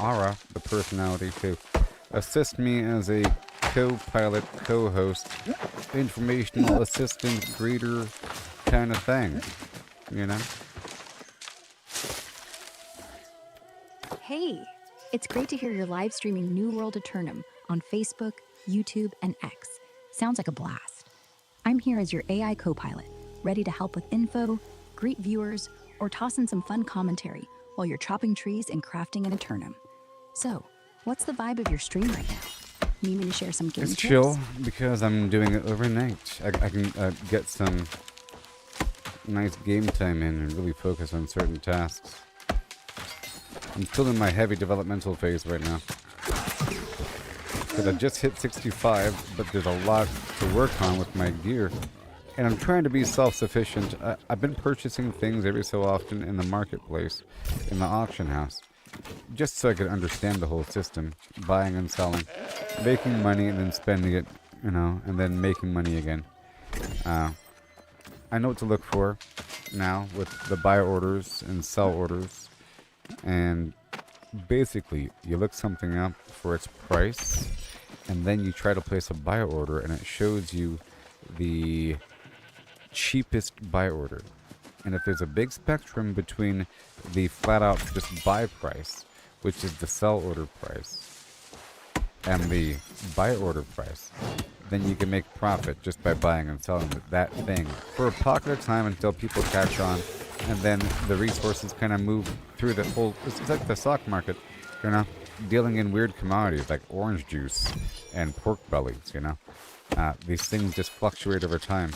A: Aura, the personality, to assist me as a co-pilot, co-host, informational assistant, greeter kind of thing, you know?
G: Hey, it's great to hear you're live streaming New World Aeternum on Facebook, YouTube, and X. Sounds like a blast. I'm here as your AI co-pilot, ready to help with info, greet viewers, or toss in some fun commentary while you're chopping trees and crafting an Aeternum. So, what's the vibe of your stream right now? Need me to share some game
A: It's
G: tips?
A: chill because I'm doing it overnight. I can get some nice game time in and really focus on certain tasks. I'm still in my heavy developmental phase right now. Because I just hit 65, but there's a lot to work on with my gear. And I'm trying to be self-sufficient. I've been purchasing things every so often in the marketplace, in the auction house, just so I could understand the whole system. Buying and selling, making money and then spending it, you know, and then making money again. I know what to look for now with the buy orders and sell orders. And basically, you look something up for its price, and then you try to place a buy order, and it shows you the cheapest buy order. And if there's a big spectrum between the flat-out just buy price, which is the sell order price, and the buy order price, then you can make profit just by buying and selling that thing for a pocket of time until people catch on, and then the resources kind of move through the whole. It's like the stock market, you know, dealing in weird commodities like orange juice and pork bellies, you know. These things just fluctuate over time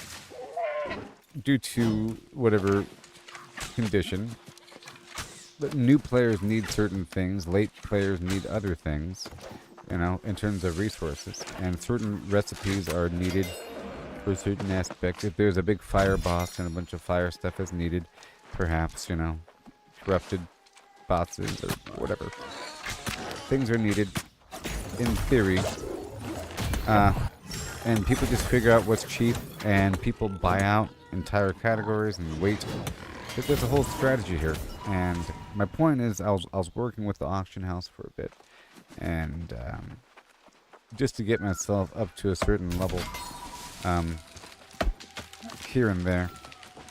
A: due to whatever condition. But new players need certain things, late players need other things, you know, in terms of resources. And certain recipes are needed for a certain aspect. If there's a big fire boss and a bunch of fire stuff is needed, perhaps, you know, corrupted bosses or whatever. Things are needed, in theory. And people just figure out what's cheap, and people buy out entire categories and wait. But there's a whole strategy here. And my point is, I was working with the auction house for a bit, and just to get myself up to a certain level, here and there,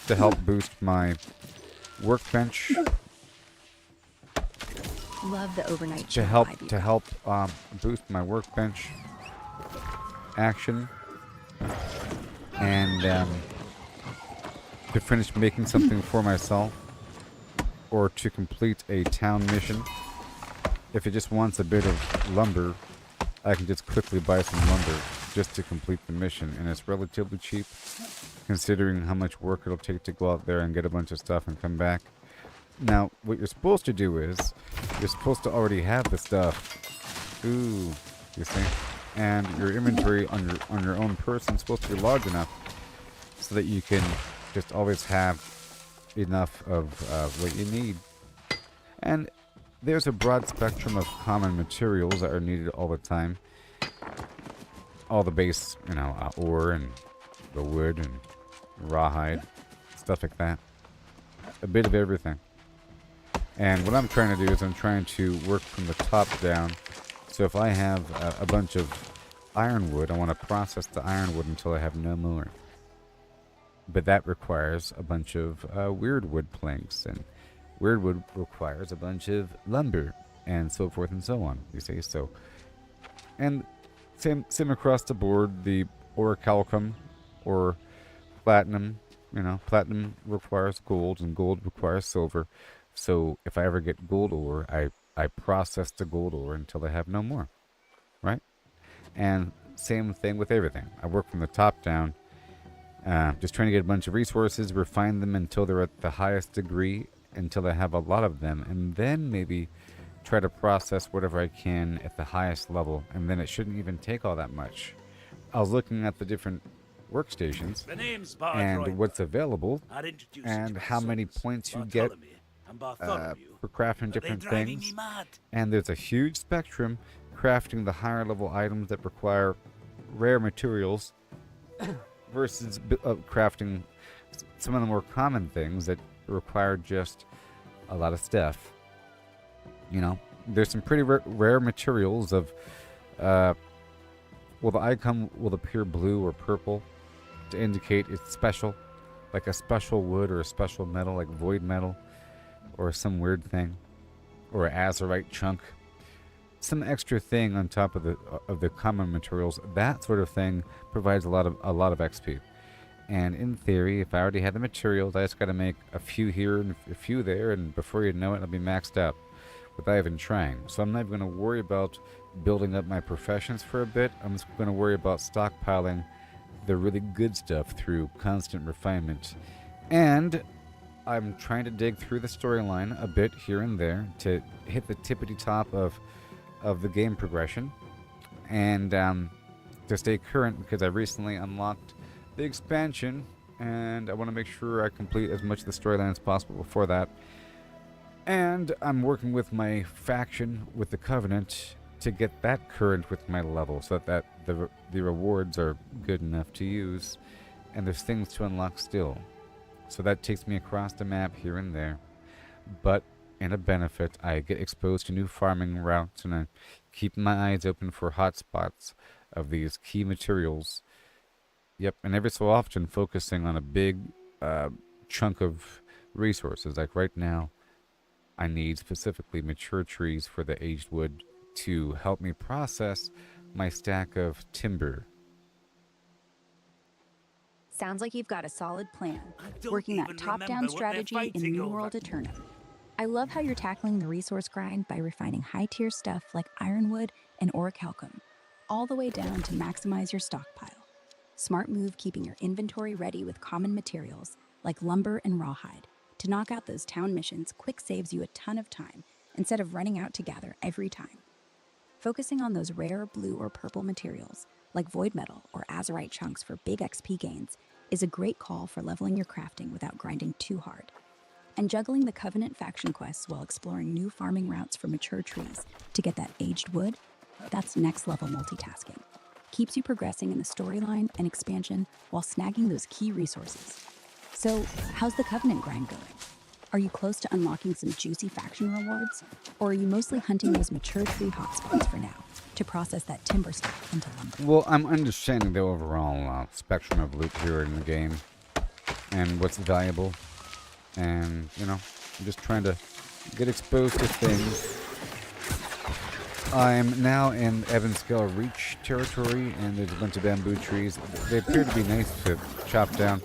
A: to help boost my workbench,
G: Love the overnight
A: to help boost my workbench action, and to finish making something for myself, or to complete a town mission. If it just wants a bit of lumber, I can just quickly buy some lumber just to complete the mission, and it's relatively cheap considering how much work it'll take to go out there and get a bunch of stuff and come back. Now, what you're supposed to do is, you're supposed to already have the stuff. Ooh, you see? And your inventory on your own person is supposed to be large enough so that you can just always have enough of what you need. And there's a broad spectrum of common materials that are needed all the time. All the base, you know, ore and the wood and rawhide, stuff like that. A bit of everything. And what I'm trying to do is I'm trying to work from the top down. So if I have a bunch of ironwood, I want to process the ironwood until I have no more. But that requires a bunch of weird wood planks, and weird wood requires a bunch of lumber, and so forth and so on, you see. So, and same across the board, the orichalcum or platinum, you know, platinum requires gold and gold requires silver. So if I ever get gold ore, I process the gold ore until I have no more, right? And same thing with everything. I work from the top down, just trying to get a bunch of resources, refine them until they're at the highest degree, until I have a lot of them, and then maybe try to process whatever I can at the highest level, and then it shouldn't even take all that much. I was looking at the different workstations and what's available and how many points you get for crafting different things, and there's a huge spectrum. crafting the higher level items that require rare materials versus crafting some of the more common things that require just a lot of stuff. You know, there's some pretty rare materials of, well, the icon will appear blue or purple to indicate it's special, like a special wood or a special metal, like void metal, or some weird thing, or an azurite chunk, some extra thing on top of the common materials. That sort of thing provides a lot of XP. And in theory, if I already had the materials, I just got to make a few here and a few there, and before you know it, I'll be maxed out without even trying. So I'm not even going to worry about building up my professions for a bit. I'm just going to worry about stockpiling the really good stuff through constant refinement. And I'm trying to dig through the storyline a bit here and there to hit the tippity top of the game progression, and to stay current, because I recently unlocked the expansion, and I want to make sure I complete as much of the storyline as possible before that. And I'm working with my faction, with the Covenant, to get that current with my level, so that the rewards are good enough to use, and there's things to unlock still. So that takes me across the map here and there. But in a benefit, I get exposed to new farming routes, and I keep my eyes open for hotspots of these key materials. Yep, and every so often focusing on a big chunk of resources. Like right now, I need specifically mature trees for the aged wood to help me process my stack of timber.
G: Sounds like you've got a solid plan, working that top-down strategy in New World Aeternum. I love how you're tackling the resource grind by refining high-tier stuff like ironwood and orichalcum, all the way down to maximize your stockpile. Smart move keeping your inventory ready with common materials like lumber and rawhide. To knock out those town missions quick saves you a ton of time instead of running out to gather every time. Focusing on those rare blue or purple materials like void metal or azurite chunks for big XP gains is a great call for leveling your crafting without grinding too hard. And juggling the Covenant faction quests while exploring new farming routes for mature trees to get that aged wood, that's next level multitasking. Keeps you progressing in the storyline and expansion while snagging those key resources. So, how's the Covenant grind going? Are you close to unlocking some juicy faction rewards? Or are you mostly hunting those mature tree hotspots for now to process that timber stuff into lumber?
A: Well, I'm understanding the overall spectrum of loot here in the game and what's valuable. And, you know, I'm just trying to get exposed to things. I'm now in Evanscale Reach territory, and there's a bunch of bamboo trees. They appear to be nice to chop down,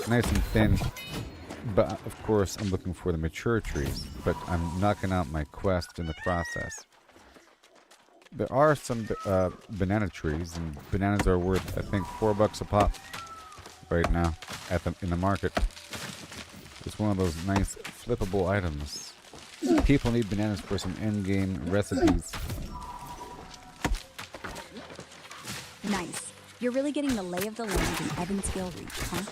A: nice and thin. But, of course, I'm looking for the mature trees. But I'm knocking out my quest in the process. There are some banana trees, and bananas are worth, I think, $4 a pop right now in the market. It's one of those nice flippable items. People need bananas for some endgame recipes.
G: Nice. You're really getting the lay of the land in Evanscale Reach, huh?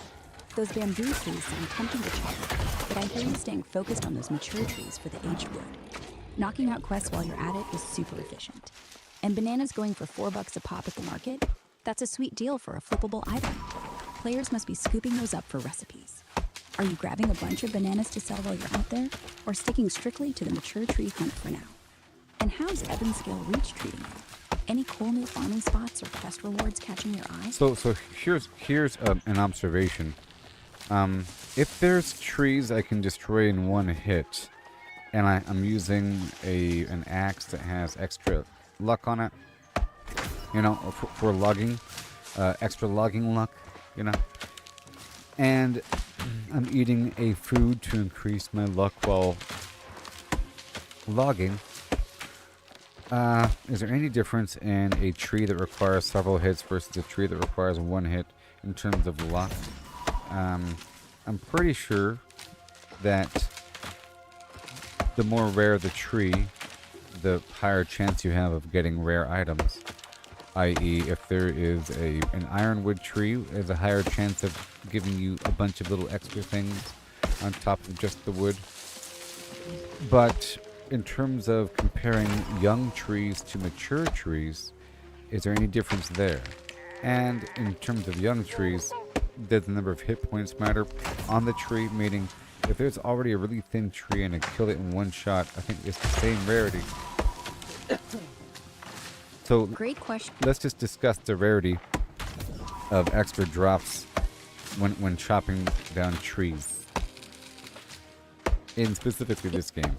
G: Those bamboo trees sound tempting to chop, but I hear you staying focused on those mature trees for the aged wood. Knocking out quests while you're at it is super efficient. And bananas going for $4 a pop at the market? That's a sweet deal for a flippable item. Players must be scooping those up for recipes. Are you grabbing a bunch of bananas to sell while you're out there, or sticking strictly to the mature tree hunt for now? And how's Evanscale Reach treating you? Any cool new farming spots or quest rewards catching your eye?
A: So here's an observation. If there's trees I can destroy in one hit, and I'm using an axe that has extra luck on it, you know, for logging, extra logging luck, you know, and I'm eating a food to increase my luck while logging. Is there any difference in a tree that requires several hits versus a tree that requires one hit in terms of luck? I'm pretty sure that the more rare the tree, the higher chance you have of getting rare items. I.e., if there is an ironwood tree, there's a higher chance of giving you a bunch of little extra things on top of just the wood. But in terms of comparing young trees to mature trees, is there any difference there? And in terms of young trees, does the number of hit points matter on the tree? Meaning, if there's already a really thin tree and I kill it in one shot, I think it's the same rarity. So
G: Great question.
A: let's just discuss the rarity of extra drops when chopping down trees. In specifically this game.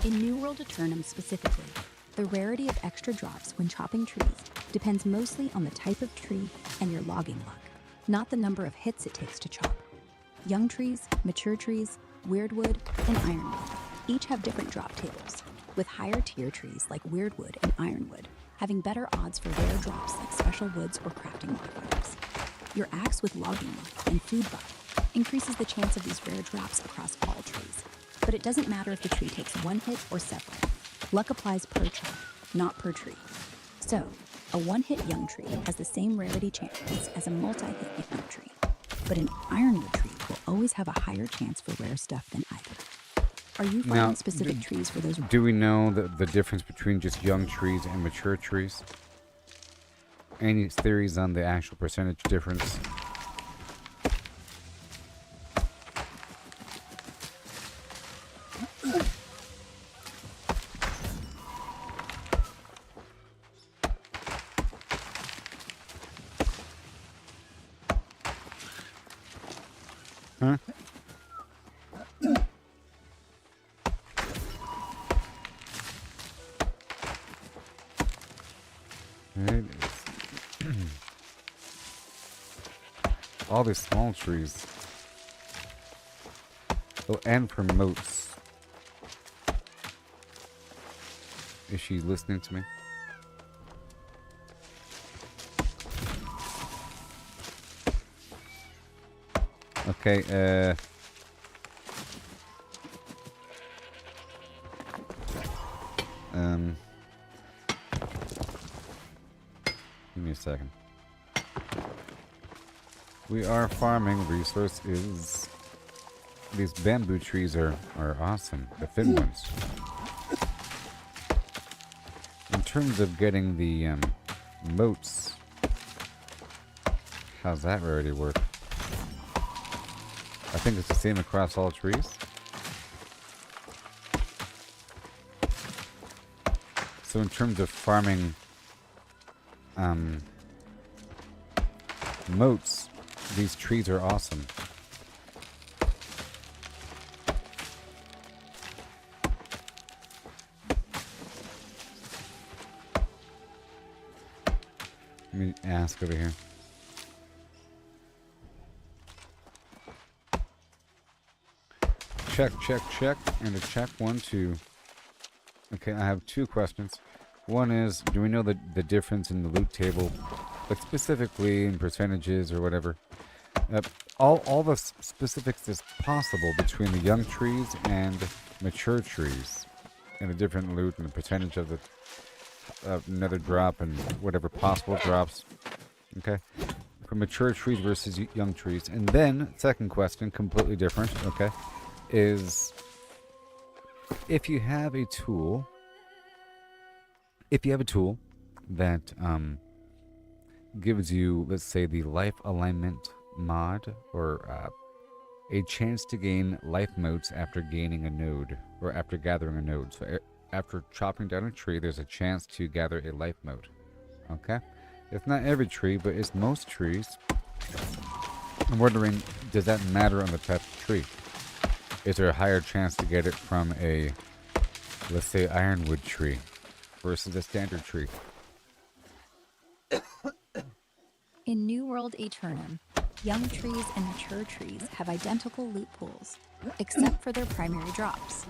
G: In New World Aeternum specifically, the rarity of extra drops when chopping trees depends mostly on the type of tree and your logging luck, not the number of hits it takes to chop. Young trees, mature trees, weirdwood, and ironwood each have different drop tables, with higher tier trees like weirdwood and ironwood having better odds for rare drops like special woods or crafting modifiers. Your axe with logging luck and food buff increases the chance of these rare drops across all trees, but it doesn't matter if the tree takes one hit or several. Luck applies per chop, not per tree. So, a one-hit young tree has the same rarity chance as a multi-hit young tree, but an ironwood tree will always have a higher chance for rare stuff than either. Are you finding
A: Now,
G: specific trees for those?
A: Do we know the difference between just young trees and mature trees? Any theories on the actual percentage difference? Huh? Right. All these small trees. Oh, and promotes. Is she listening to me? Okay, give me a second. We are farming resources. These bamboo trees are awesome, the thin ones. In terms of getting the moats, how's that rarity work? I think it's the same across all trees. So in terms of farming moats, these trees are awesome. Let me ask over here. Check, check, check, and a check 1, 2. Okay, I have 2 questions. One is, do we know the difference in the loot table, like specifically in percentages or whatever? All the specifics is possible between the young trees and mature trees, and the different loot and the percentage of the nether drop and whatever possible drops. Okay, for mature trees versus young trees. And then second question, completely different. Okay, is if you have a tool. If you have a tool that gives you, let's say, the life alignment mod, or a chance to gain life motes after gaining a node, or after gathering a node. So after chopping down a tree, there's a chance to gather a life mote. Okay? It's not every tree, but it's most trees. I'm wondering, does that matter on the type of tree? Is there a higher chance to get it from a, let's say, ironwood tree versus a standard tree?
G: In New World Aeternum, young trees and mature trees have identical loot pools, except for their primary drops.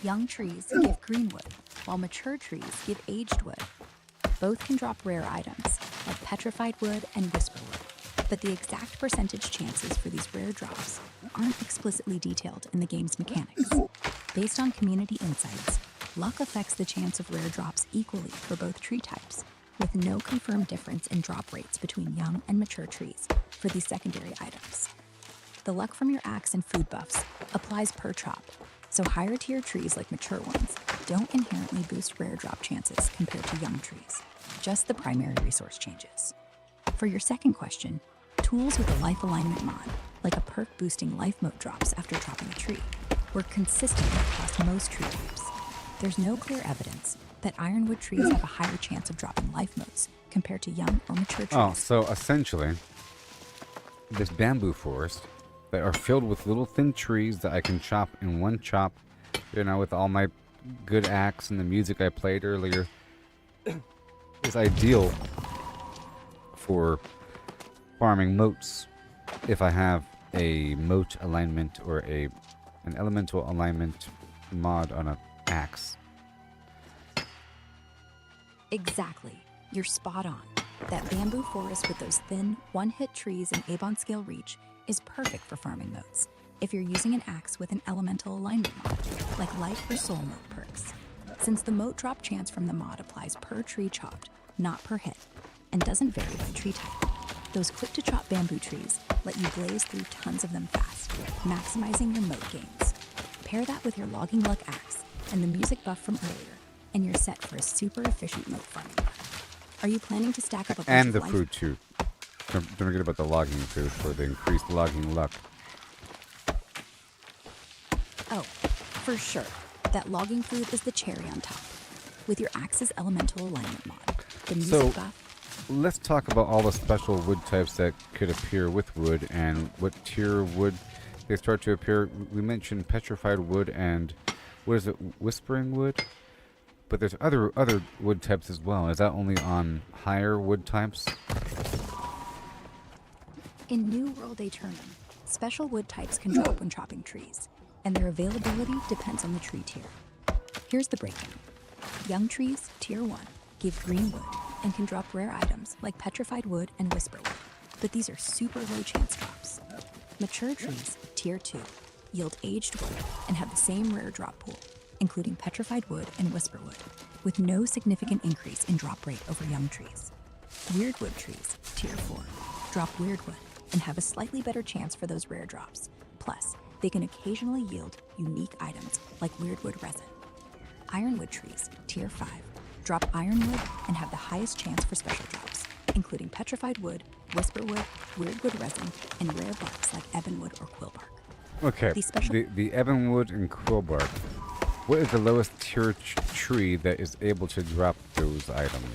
G: Young trees give green wood, while mature trees give aged wood. Both can drop rare items, like petrified wood and whisper wood, but the exact percentage chances for these rare drops aren't explicitly detailed in the game's mechanics. Based on community insights, luck affects the chance of rare drops equally for both tree types, with no confirmed difference in drop rates between young and mature trees for these secondary items. The luck from your axe and food buffs applies per chop, so higher tier trees like mature ones don't inherently boost rare drop chances compared to young trees. Just the primary resource changes. For your second question, tools with a life alignment mod, like a perk boosting life mote drops after chopping a tree, work consistently across most tree types. There's no clear evidence that ironwood trees have a higher chance of dropping life motes compared to young or mature trees.
A: Oh, so essentially, this bamboo forest that are filled with little thin trees that I can chop in one chop, you know, with all my good axe and the music I played earlier, is ideal for farming moats if I have a moat alignment or an elemental alignment mod on an axe.
G: Exactly. You're spot on. That bamboo forest with those thin, one-hit trees and Avon scale reach is perfect for farming moats if you're using an axe with an elemental alignment mod, like life or soul moat perks. Since the moat drop chance from the mod applies per tree chopped, not per hit, and doesn't vary by tree type, those quick-to-chop bamboo trees let you blaze through tons of them fast, maximizing your moat gains. Pair that with your logging luck axe and the music buff from earlier, and you're set for a super efficient moat farming. Are you planning to stack up a bunch
A: And
G: of
A: the
G: life-
A: food too. Don't forget about the logging food for the increased logging luck.
G: Oh, for sure. That logging food is the cherry on top. With your axe's elemental alignment mod, the music
A: So,
G: buff.
A: let's talk about all the special wood types that could appear with wood and what tier wood they start to appear. We mentioned petrified wood and what is it, whispering wood? But there's other wood types as well. Is that only on higher wood types?
G: In New World Aeternum, special wood types can drop when chopping trees, and their availability depends on the tree tier. Here's the breakdown. Young trees, tier 1, give green wood and can drop rare items like petrified wood and whisper wood, but these are super low chance drops. Mature trees, tier 2, yield aged wood and have the same rare drop pool, including petrified wood and whisper wood, with no significant increase in drop rate over young trees. Weird wood trees, tier 4, drop weird wood and have a slightly better chance for those rare drops. Plus, they can occasionally yield unique items like weird wood resin. Ironwood trees, tier 5, drop ironwood and have the highest chance for special drops, including petrified wood, whisper wood, weird wood resin, and rare buffs like ebonwood or quillbark.
A: Okay,
G: These special-
A: the ebonwood and quillbark. What is the lowest tier tree that is able to drop those items?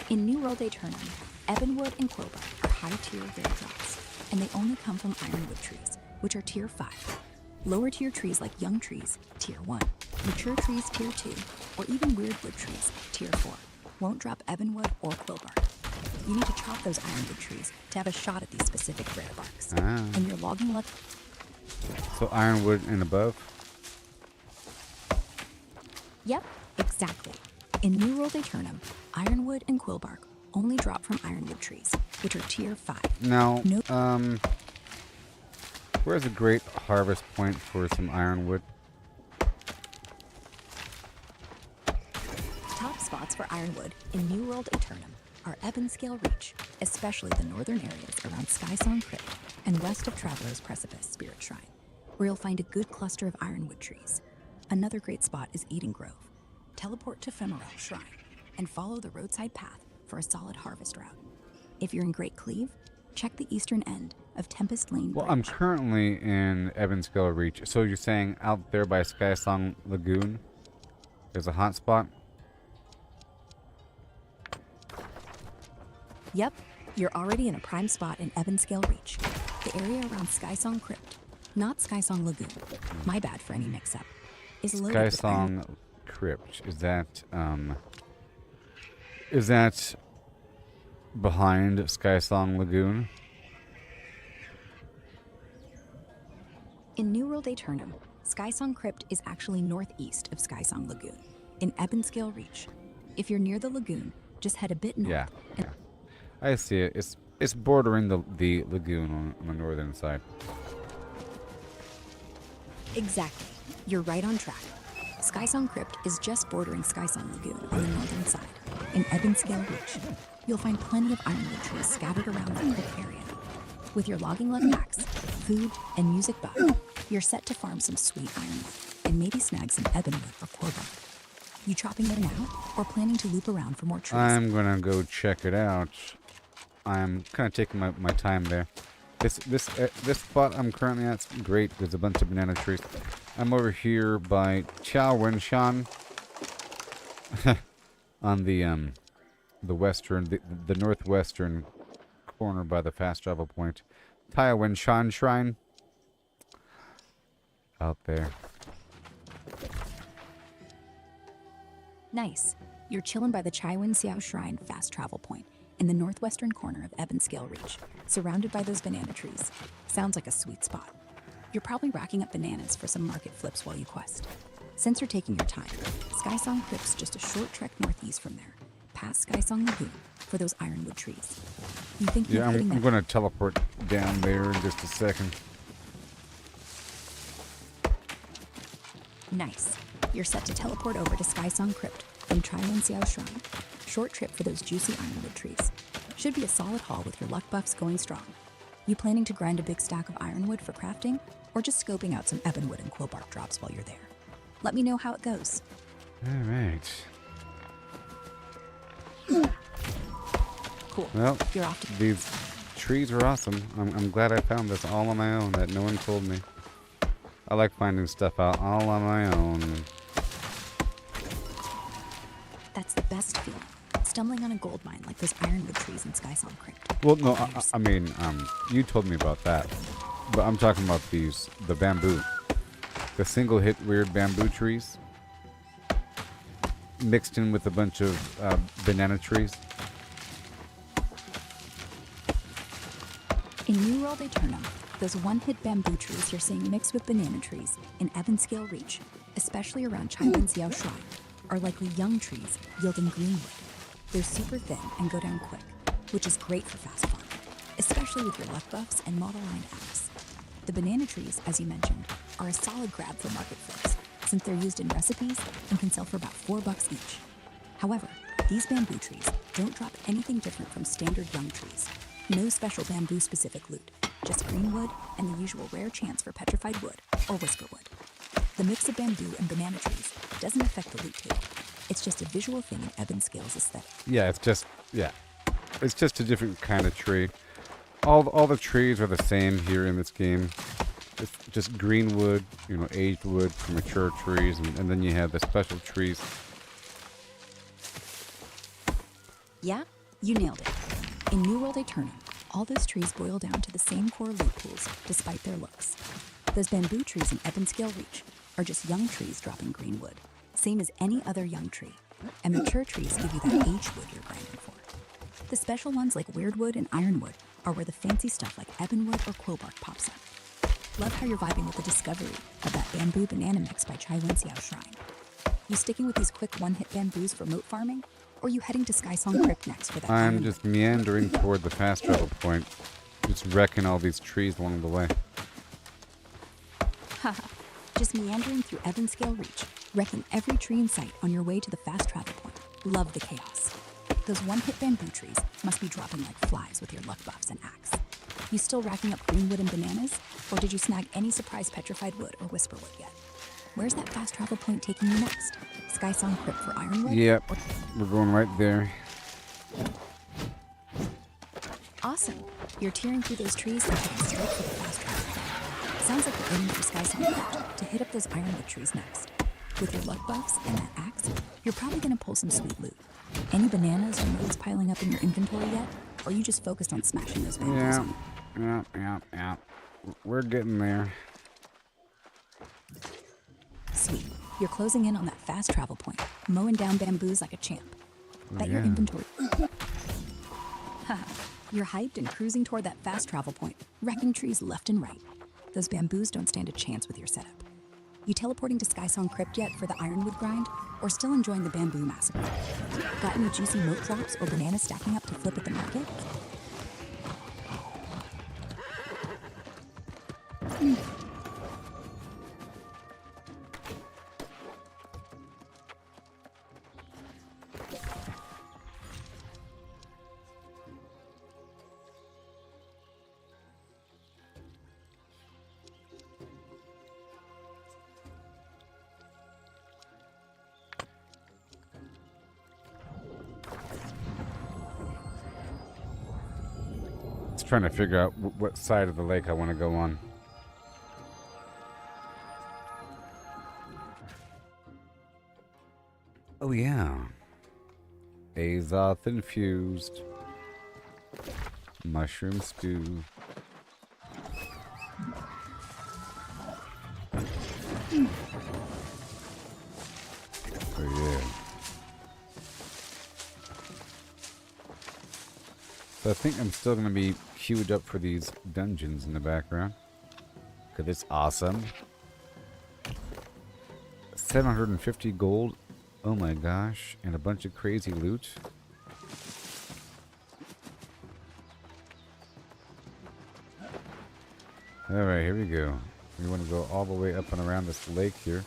G: In New World Aeternum, ebonwood and quillbark are high-tier rare drops, and they only come from ironwood trees, which are tier 5. Lower-tier trees like young trees, tier 1, mature trees, tier 2, or even weirdwood trees, tier 4, won't drop ebonwood or quillbark. You need to chop those ironwood trees to have a shot at these specific rare barks, and your logging luck.
A: So ironwood and above?
G: Yep, exactly. In New World Aeternum, ironwood and quillbark only drop from ironwood trees, which are tier 5.
A: Now,
G: Nope.
A: Where's a great harvest point for some ironwood?
G: Top spots for ironwood in New World Aeternum are Ebonscale Reach, especially the northern areas around Skysong Crypt and west of Traveler's Precipice Spirit Shrine, where you'll find a good cluster of ironwood trees. Another great spot is Eden Grove. Teleport to Femoral Shrine and follow the roadside path for a solid harvest route. If you're in Great Cleave, check the eastern end of Tempest Lane
A: Well,
G: Bridge.
A: I'm currently in Ebonscale Reach. So you're saying out there by Skysong Lagoon there's a hot spot?
G: Yep, you're already in a prime spot in Ebonscale Reach, the area around Skysong Crypt, not Skysong Lagoon. My bad for any mix-up. Is loaded with iron-
A: Skysong Crypt. Is that behind Skysong Lagoon?
G: In New World Aeternum, Skysong Crypt is actually northeast of Skysong Lagoon, in Ebonscale Reach. If you're near the lagoon, just head a bit north.
A: Yeah. I see it. It's bordering the lagoon on the northern side.
G: Exactly. You're right on track. Skysong Crypt is just bordering Skysong Lagoon on the northern side, in Ebonscale Reach. You'll find plenty of ironwood trees scattered around that crypt area, With your logging love axe, food, and music buff, you're set to farm some sweet ironwood and maybe snag some ebonwood or quillbark. You chopping there now, or planning to loop around for more trees?
A: I'm gonna go check it out. I'm kind of taking my time there. This spot I'm currently at's great. There's a bunch of banana trees. I'm over here by Chao Wenshan on the western, the northwestern corner by the fast travel point. Chao Wenshan Shrine out there.
G: Nice. You're chilling by the Chaiwan Xiao Shrine fast travel point in the northwestern corner of Ebonscale Reach, surrounded by those banana trees. Sounds like a sweet spot. You're probably racking up bananas for some market flips while you quest. Since you're taking your time, Skysong Crypt's just a short trek northeast from there, past Skysong Lagoon, for those ironwood trees. You think you're
A: Yeah,
G: hitting
A: I'm going to teleport down there in just a second.
G: Nice. You're set to teleport over to Skysong Crypt from Chaiwan Xiao Shrine. Short trip for those juicy ironwood trees. Should be a solid haul with your luck buffs going strong. You planning to grind a big stack of ironwood for crafting, or just scoping out some ebonwood and quillbark drops while you're there? Let me know how it goes.
A: Alright.
G: Cool.
A: Well,
G: You're off to
A: these trees are awesome. I'm glad I found this all on my own, that no one told me. I like finding stuff out all on my own.
G: That's the best feeling. Stumbling on a gold mine like those ironwood trees in Skysong Crypt.
A: Well, no, I mean, you told me about that. But I'm talking about the bamboo. The single hit weird bamboo trees. Mixed in with a bunch of banana trees.
G: In New World Aeternum, those one-hit bamboo trees you're seeing mixed with banana trees in Ebonscale Reach, especially around Chaiwan Xiao Shrine, are likely young trees yielding greenwood. They're super thin and go down quick, which is great for fast farming, especially with your luck buffs and model-lined axe. The banana trees, as you mentioned, are a solid grab for market flips, since they're used in recipes and can sell for about $4 each. However, these bamboo trees don't drop anything different from standard young trees. No special bamboo-specific loot, just greenwood and the usual rare chance for petrified wood or whisperwood. The mix of bamboo and banana trees doesn't affect the loot table. It's just a visual thing in Ebonscale's aesthetic.
A: Yeah, it's just a different kind of tree. All the trees are the same here in this game. It's just green wood, aged wood for mature trees, and then you have the special trees.
G: Yeah, you nailed it. In New World Aeternum, all those trees boil down to the same core loot pools, despite their looks. Those bamboo trees in Ebonscale Reach are just young trees dropping greenwood, same as any other young tree, and mature trees give you that aged wood you're grinding for. The special ones like weirdwood and ironwood are where the fancy stuff like ebonwood or quillbark pops up. Love how you're vibing with the discovery of that bamboo banana mix by Chaiwan Xiao Shrine. You sticking with these quick one-hit bamboos for moat farming, or you heading to Skysong Crypt next for that?
A: I'm just meandering toward the fast travel point, just wrecking all these trees along the way.
G: Haha, just meandering through Ebonscale Reach, wrecking every tree in sight on your way to the fast travel point. Love the chaos. Those one-hit bamboo trees must be dropping like flies with your luck buffs and axe. You still racking up greenwood and bananas, or did you snag any surprise petrified wood or whisperwood yet? Where's that fast travel point taking you next? Skysong Crypt for ironwood?
A: Yep, we're going right there.
G: Awesome. You're tearing through those trees and heading straight for the fast travel point. Sounds like you're aiming for Skysong Crypt to hit up those ironwood trees next. With your luck buffs and that axe, you're probably gonna pull some sweet loot. Any bananas or nodes piling up in your inventory yet? Or are you just focused on smashing those bamboos?
A: Yeah. We're getting there.
G: Sweet. You're closing in on that fast travel point, mowing down bamboos like a champ. Bet your
A: yeah.
G: inventory. Haha. You're hyped and cruising toward that fast travel point, wrecking trees left and right. Those bamboos don't stand a chance with your setup. You teleporting to Skysong Crypt yet for the ironwood grind, or still enjoying the bamboo massacre? Got any juicy moat drops or bananas stacking up to flip at the market?
A: trying to figure out what side of the lake I want to go on. Oh yeah. Azoth infused. Mushroom stew. Oh yeah. So I think I'm still going to be queued up for these dungeons in the background. Because it's awesome. 750 gold. Oh my gosh. And a bunch of crazy loot. Alright, here we go. We want to go all the way up and around this lake here.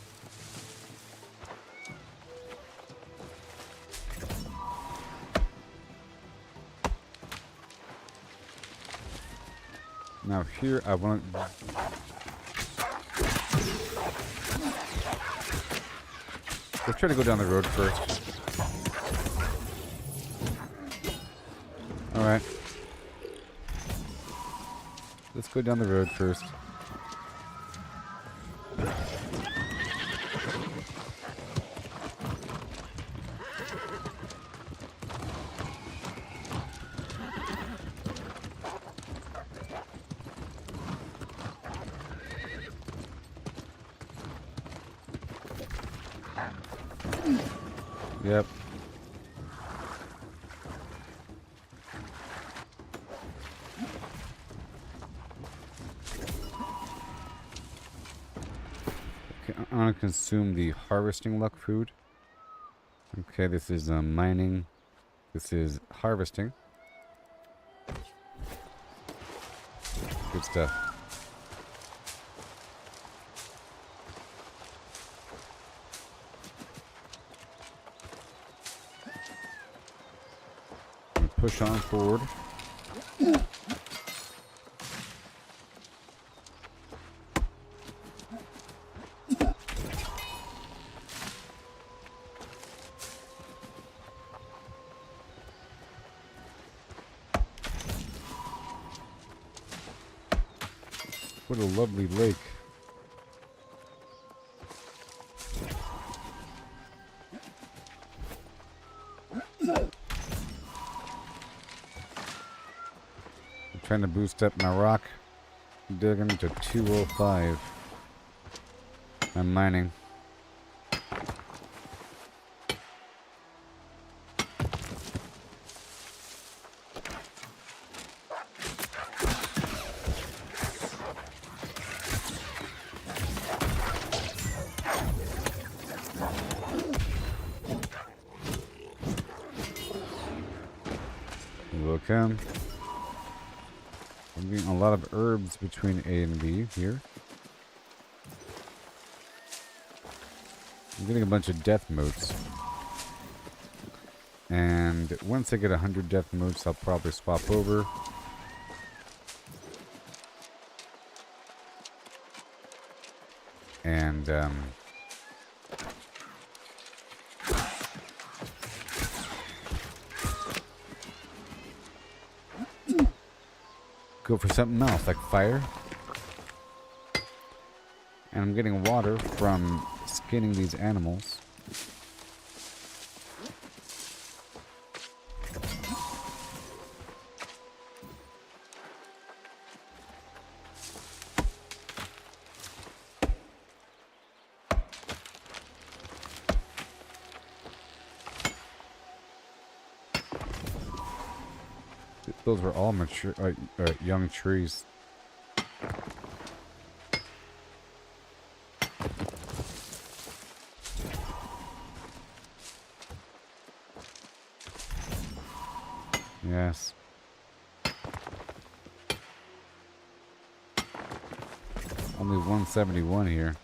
A: Now here I want to... Let's try to go down the road first. Alright. Let's go down the road first. Yep. Okay, I'm gonna consume the harvesting luck food. Okay, this is mining. This is harvesting. Good stuff. Push on forward. What a lovely lake. Trying to boost up my rock digging to 205. I'm mining. Welcome. I'm getting a lot of herbs between A and B here. I'm getting a bunch of death motes. And once I get 100 death motes, I'll probably swap over. And, go for something else, like fire. And I'm getting water from skinning these animals. Those were all mature, young trees. Yes. Only 171 here.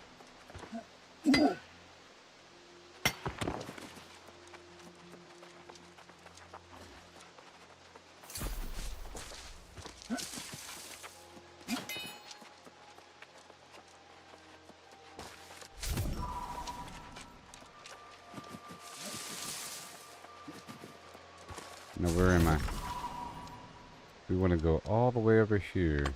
A: Now, where am I? We want to go all the way over here.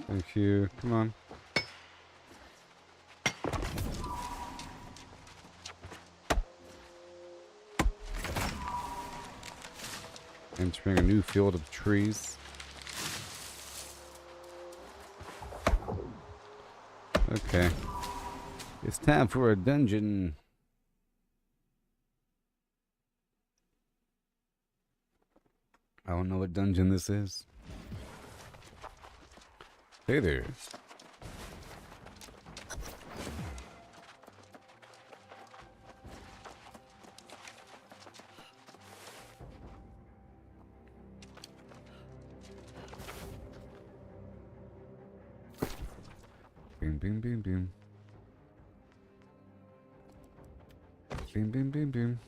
A: Thank you. Come on. Entering a new field of trees. Okay. It's time for a dungeon. I don't know what dungeon this is. Hey there. Bing, bing, bing, bing. Bing, bing, bing, bing.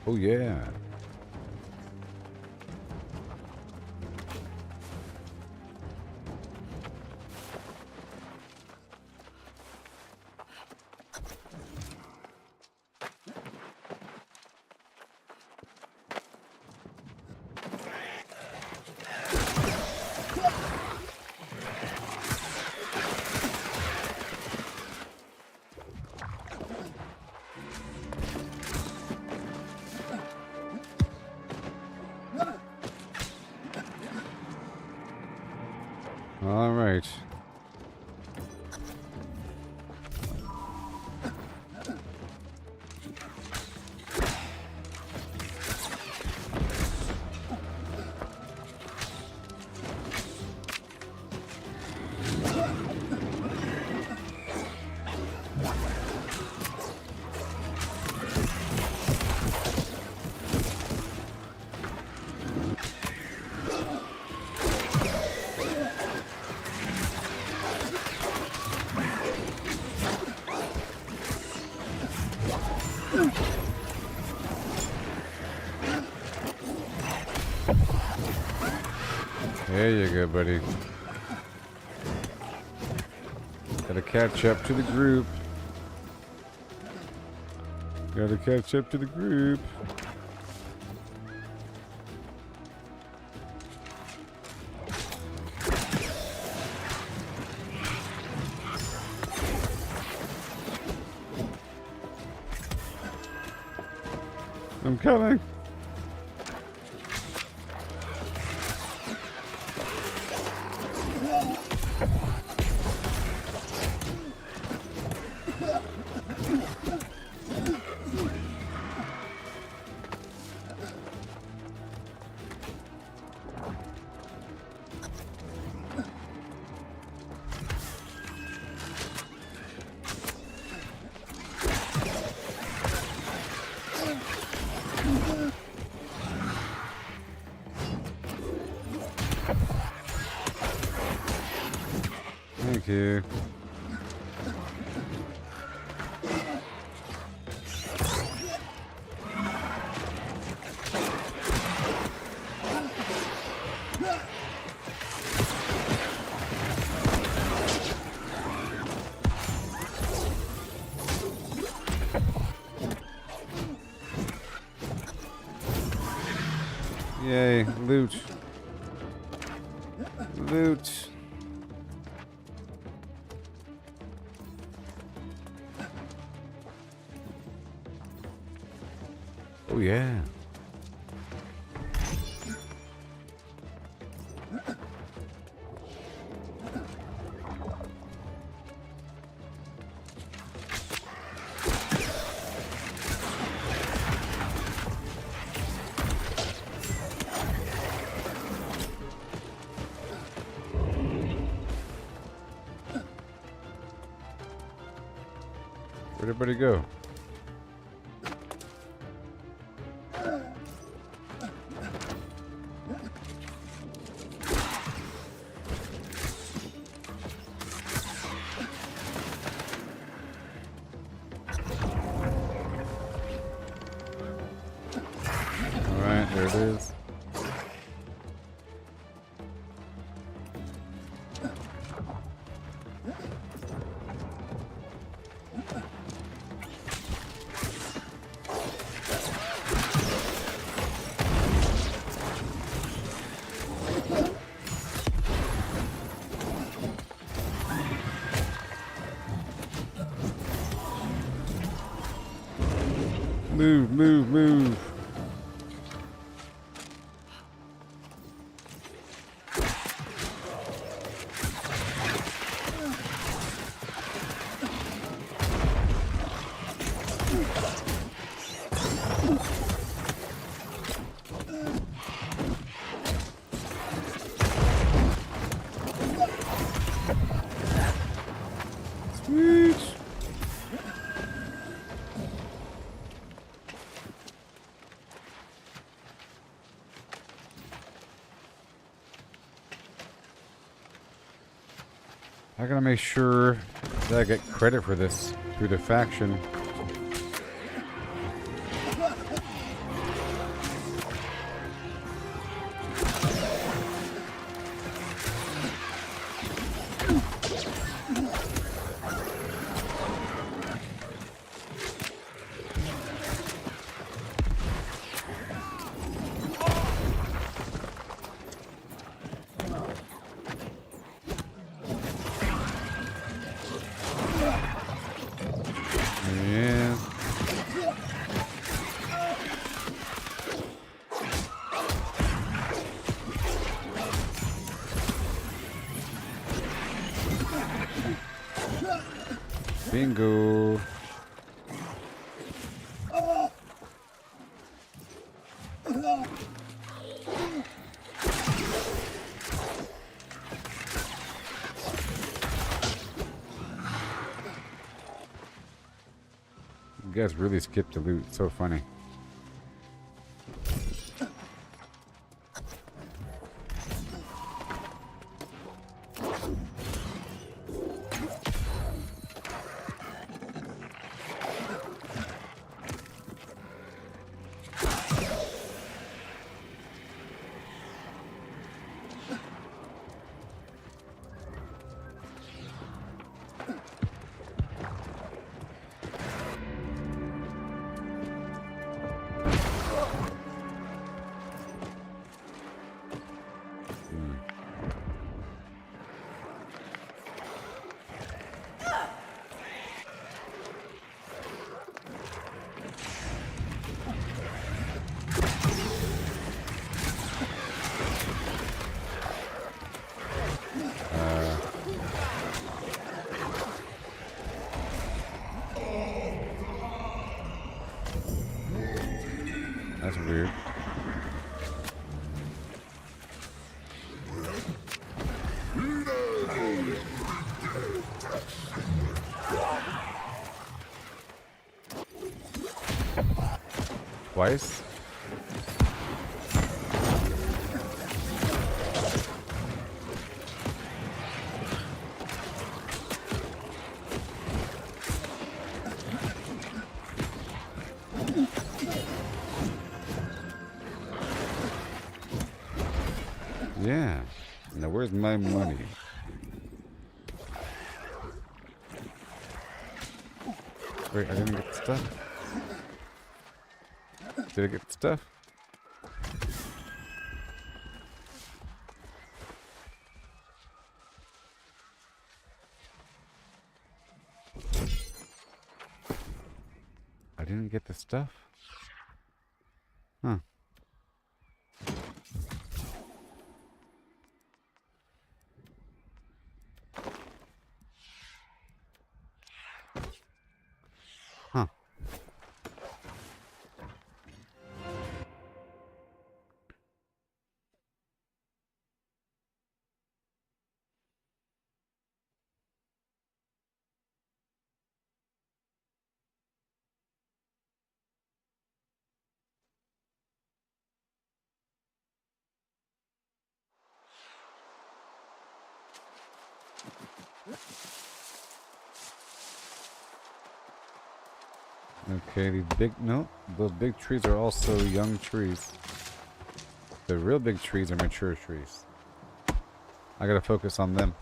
A: Oh, yeah. All right. There you go, buddy. Gotta catch up to the group. Gotta catch up to the group. I'm coming. Thank you. Yay, loot. Loot. Oh yeah. Where'd everybody go? it is. Move, move, move. Sweet. I gotta make sure that I get credit for this through the faction. Yeah. Bingo. You guys really skipped the loot. So funny. That's weird. Twice? Yeah. Now where's my money? Wait, I didn't get the stuff. Did I get the stuff? I didn't get the stuff? Huh. Huh. Okay, these big, no, those big trees are also young trees. the real big trees are mature trees. I gotta focus on them.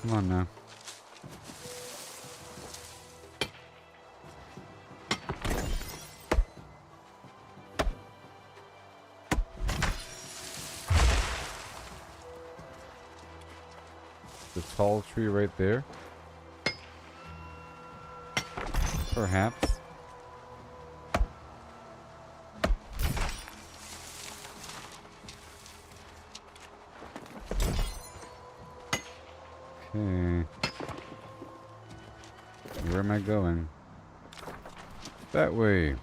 A: Come on now. The tall tree right there. Perhaps. Okay. Where am I going? That way.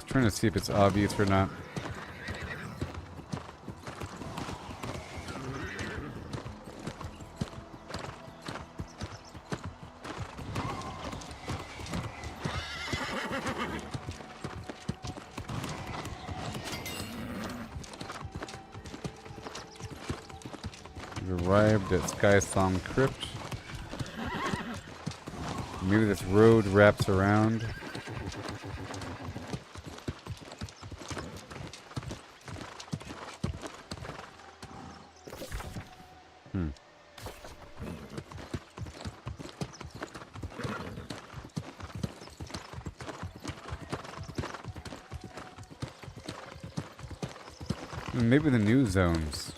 A: Trying to see if it's obvious or not. We've arrived at Sky Song Crypt. Maybe this road wraps around. Maybe the new zones.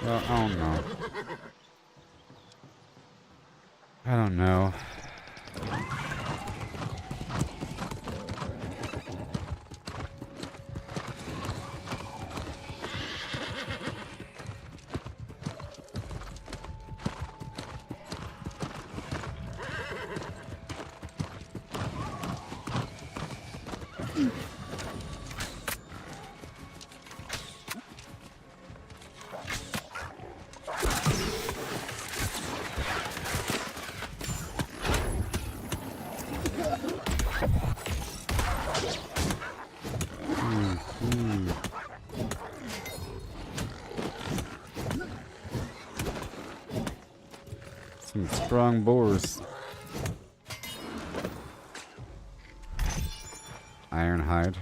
A: Well, I don't know. I don't know. Some strong boars. Iron hide.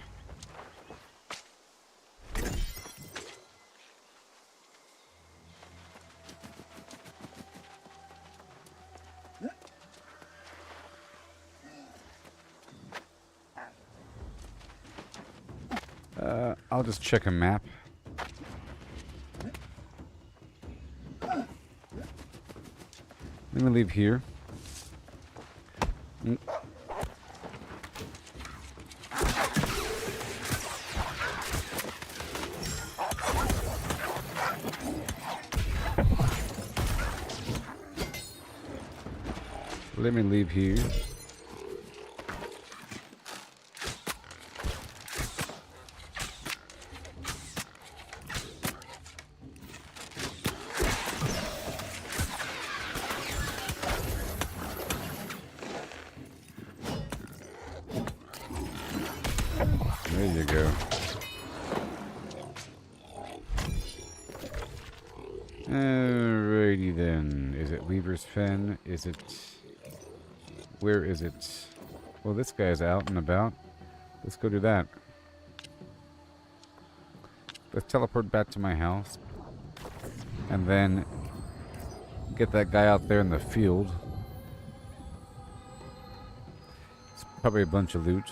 A: I'll just check a map. Let me leave here. Let me leave here. There you go. Alrighty then. Is it Weaver's Fen? Is it... Where is it? Well, this guy's out and about. Let's go do that. Let's teleport back to my house. And then get that guy out there in the field. It's probably a bunch of loot.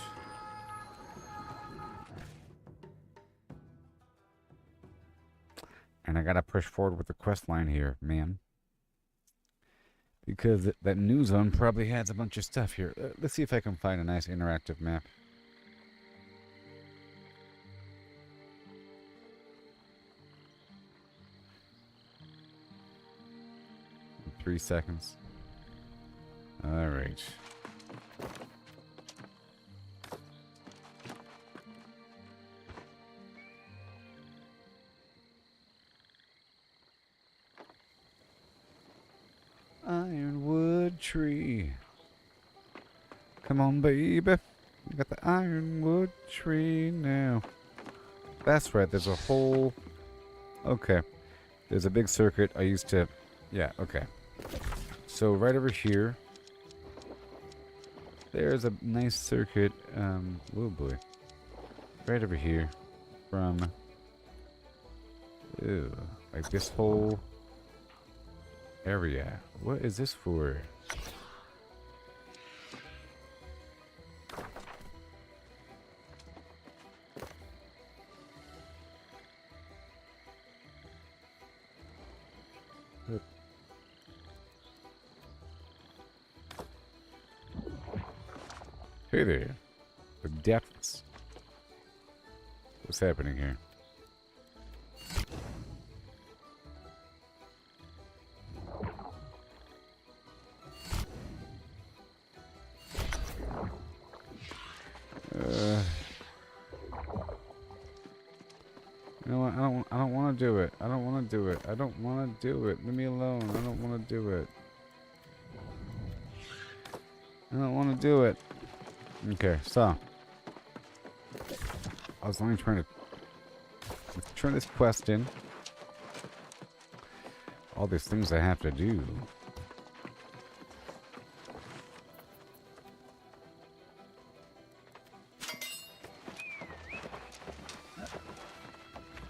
A: And I gotta push forward with the quest line here, man. Because that new zone probably has a bunch of stuff here. Let's see if I can find a nice interactive map. 3 seconds. All right. Ironwood tree. Come on, baby. We got the ironwood tree now. That's right. There's a whole... Okay. There's a big circuit. I used to... Yeah, okay. So right over here, there's a nice circuit. Oh boy. Right over here from... Ew. Like this whole area. What is this for? Hey there. The depths. What's happening here? You know what? I don't want to do it. I don't want to do it. I don't want to do it. Leave me alone. I don't want to do it. I don't want to do it. Okay, so I was only trying to turn this quest in. All these things I have to do.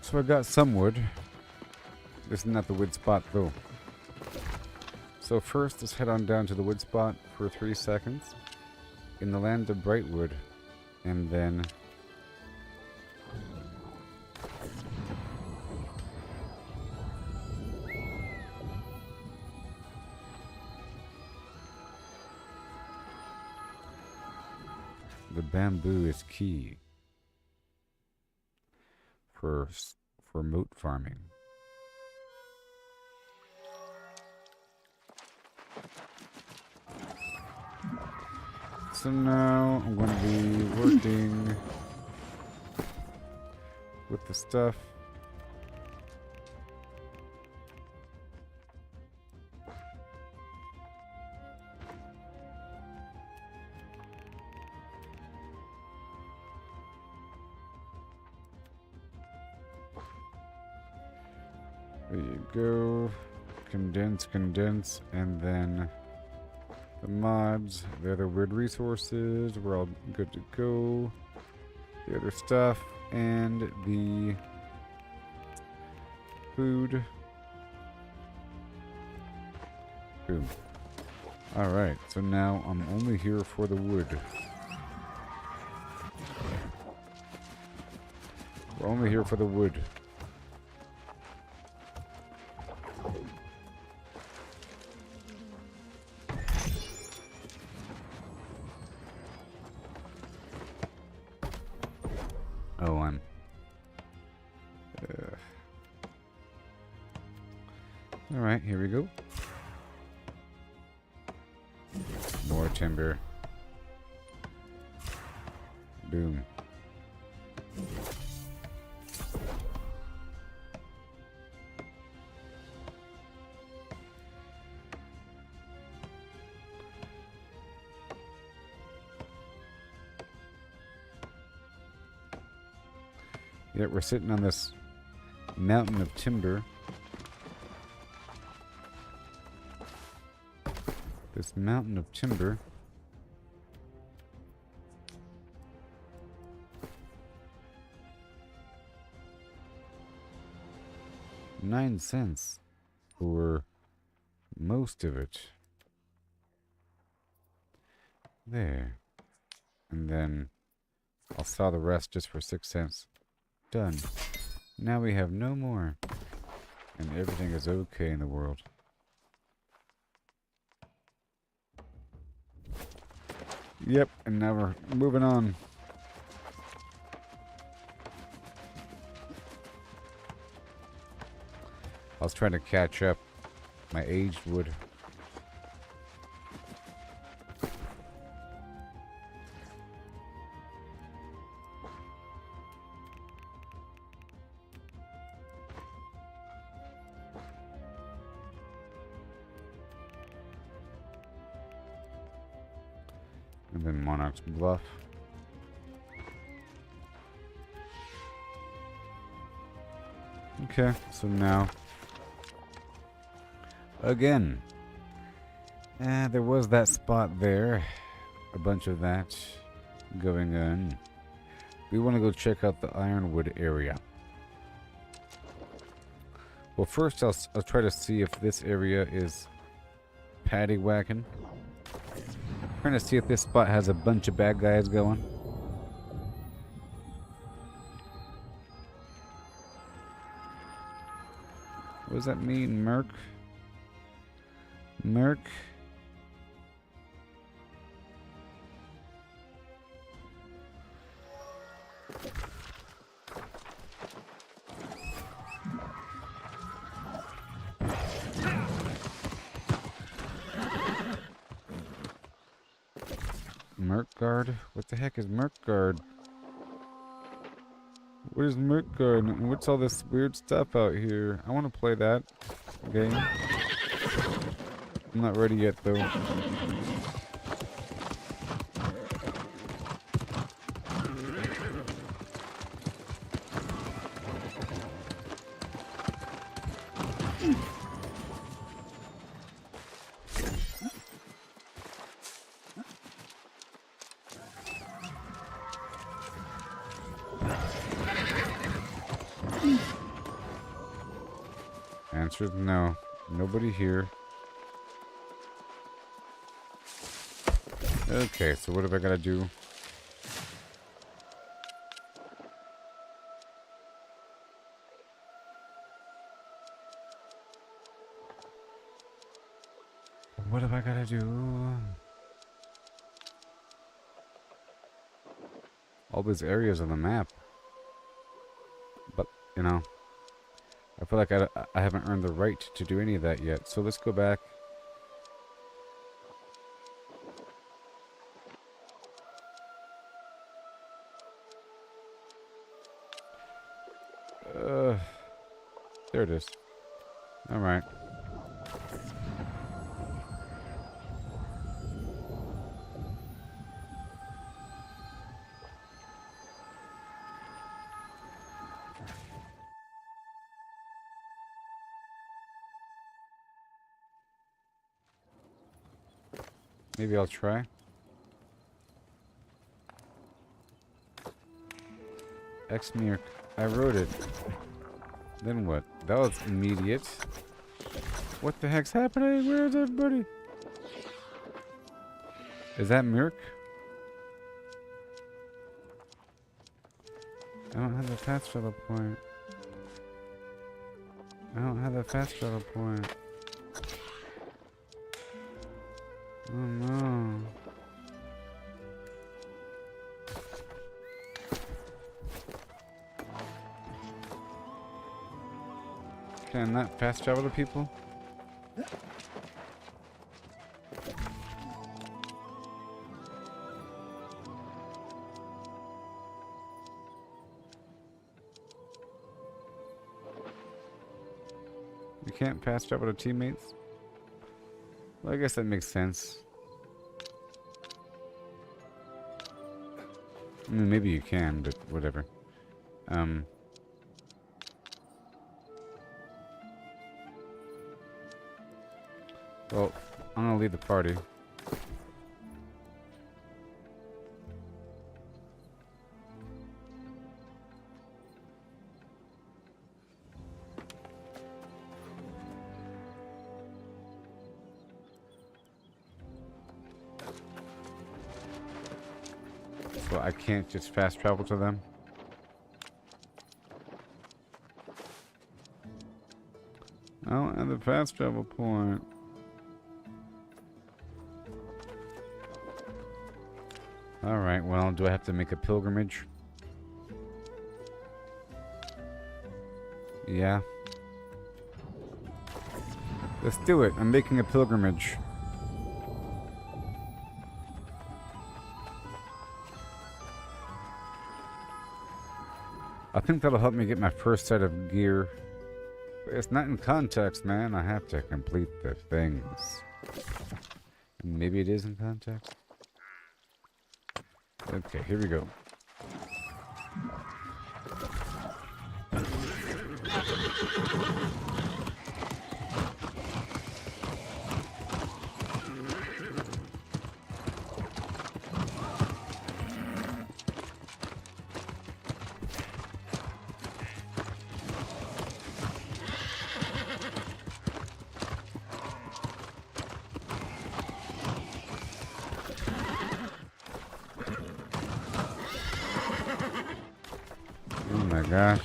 A: So I got some wood. This is not the wood spot though. So first, let's head on down to the wood spot for 3 seconds. In the land of Brightwood, and then the bamboo is key for moat farming. So now I'm going to be working with the stuff. There you go. Condense, condense, and then the mods, the other weird resources, we're all good to go. The other stuff, and the food. Boom. Alright, so now I'm only here for the wood. We're only here for the wood. Oh, I'm... Alright, here we go. More timber. Boom. Yeah, we're sitting on this mountain of timber. This mountain of timber. $0.09 for most of it. There. And then I'll sell the rest just for 6 cents. Done. Now we have no more. And everything is okay in the world. Yep, and now we're moving on. I was trying to catch up my aged wood. And then Monarch's Bluff. Okay, so now again, there was that spot there, a bunch of that going on. We want to go check out the Ironwood area. Well, first I'll try to see if this area is paddy whacking. Trying to see if this spot has a bunch of bad guys going. What does that mean, Merc? Merc? Merc Guard? What the heck is Merc Guard? What is Merc Guard? And what's all this weird stuff out here? I want to play that game. I'm not ready yet, though. Answer is no. Nobody here. Okay, so what have I got to do? What have I got to do? All these areas on the map. But, you know, I feel like I haven't earned the right to do any of that yet. So let's go back. There it is. All right. Maybe I'll try. X-Mirk. I wrote it. Then what? That was immediate. What the heck's happening? Where's everybody? Is that Mirk? I don't have the fast travel point. I don't have the fast travel point. Oh no. Can I not fast travel to people? You can't fast travel to teammates? Well, I guess that makes sense. I mean, maybe you can, but whatever. Well, I'm gonna leave the party. So I can't just fast travel to them? Oh, and the fast travel point. Alright, well, do I have to make a pilgrimage? Yeah. Let's do it. I'm making a pilgrimage. I think that'll help me get my first set of gear. But it's not in context, man. I have to complete the things. Maybe it is in context. Okay, here we go. Oh my gosh.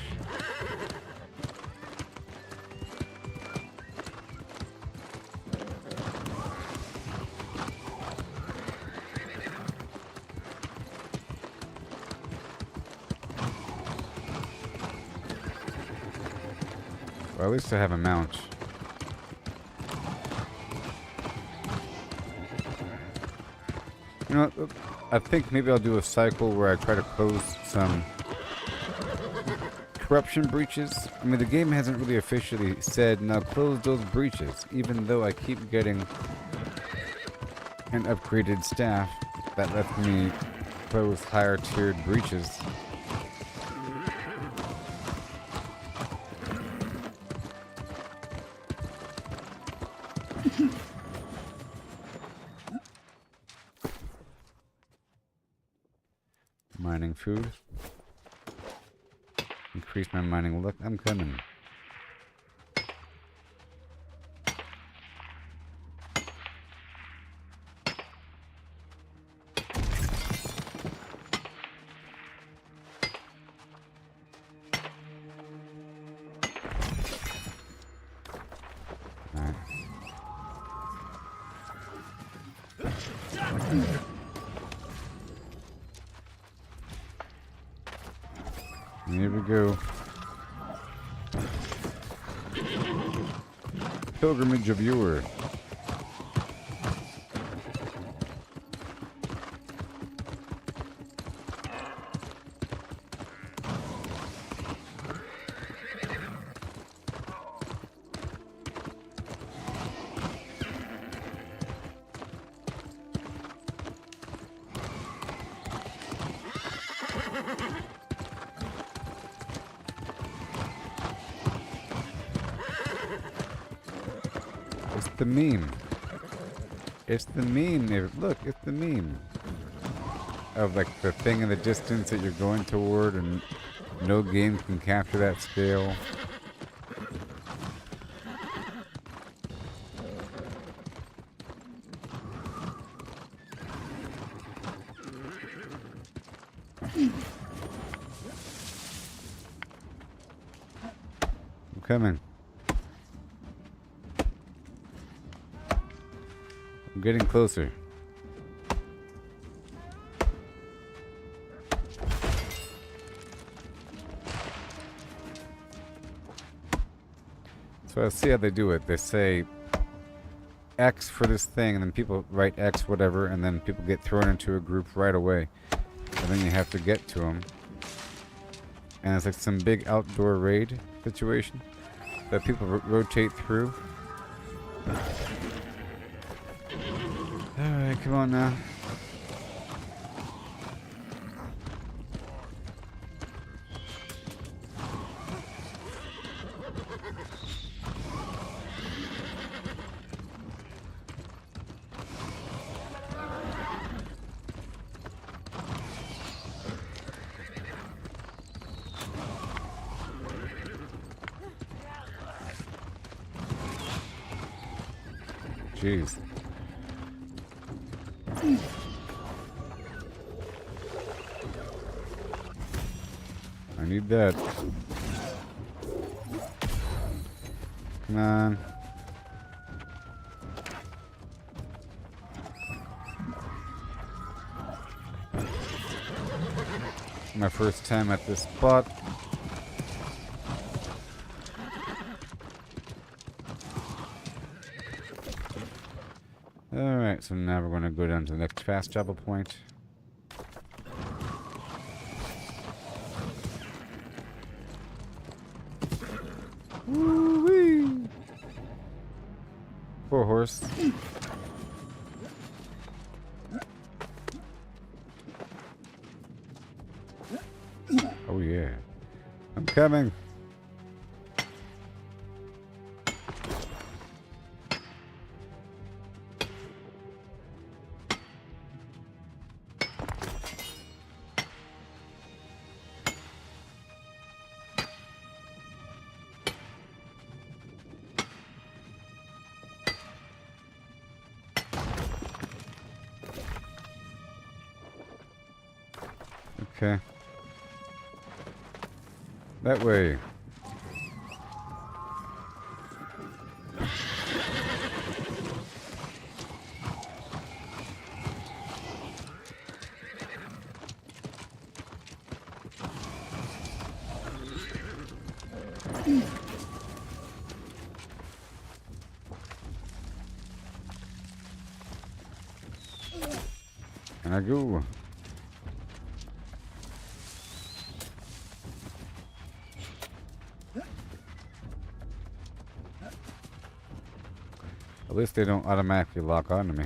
A: Well, at least I have a mount. You know what? I think maybe I'll do a cycle where I try to close some corruption breaches. I mean, the game hasn't really officially said, now close those breaches, even though I keep getting an upgraded staff that lets me close higher tiered breaches. Mining food. Increase my mining luck. I'm coming. Alright. Here we go. Pilgrimage of Yore. It's the meme. It's the meme. Look, it's the meme. Of like the thing in the distance that you're going toward and no game can capture that scale. I'm coming. I'm getting closer. So I see how they do it. They say X for this thing, and then people write X whatever, and then people get thrown into a group right away. And then you have to get to them. And it's like some big outdoor raid situation that people rotate through. Alright, come on now. Jeez. I need that. Come on. My first time at this spot. Alright, so now we're going to go down to the next fast travel point. Woo-wee! Poor horse. Oh yeah. I'm coming. Okay. That way. And I go. At least they don't automatically lock onto me.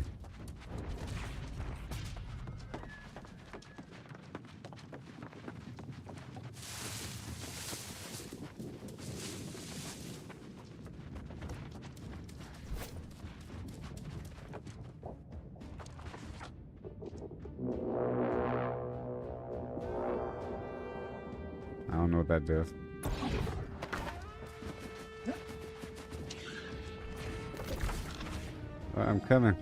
A: I don't know what that does. I'm coming.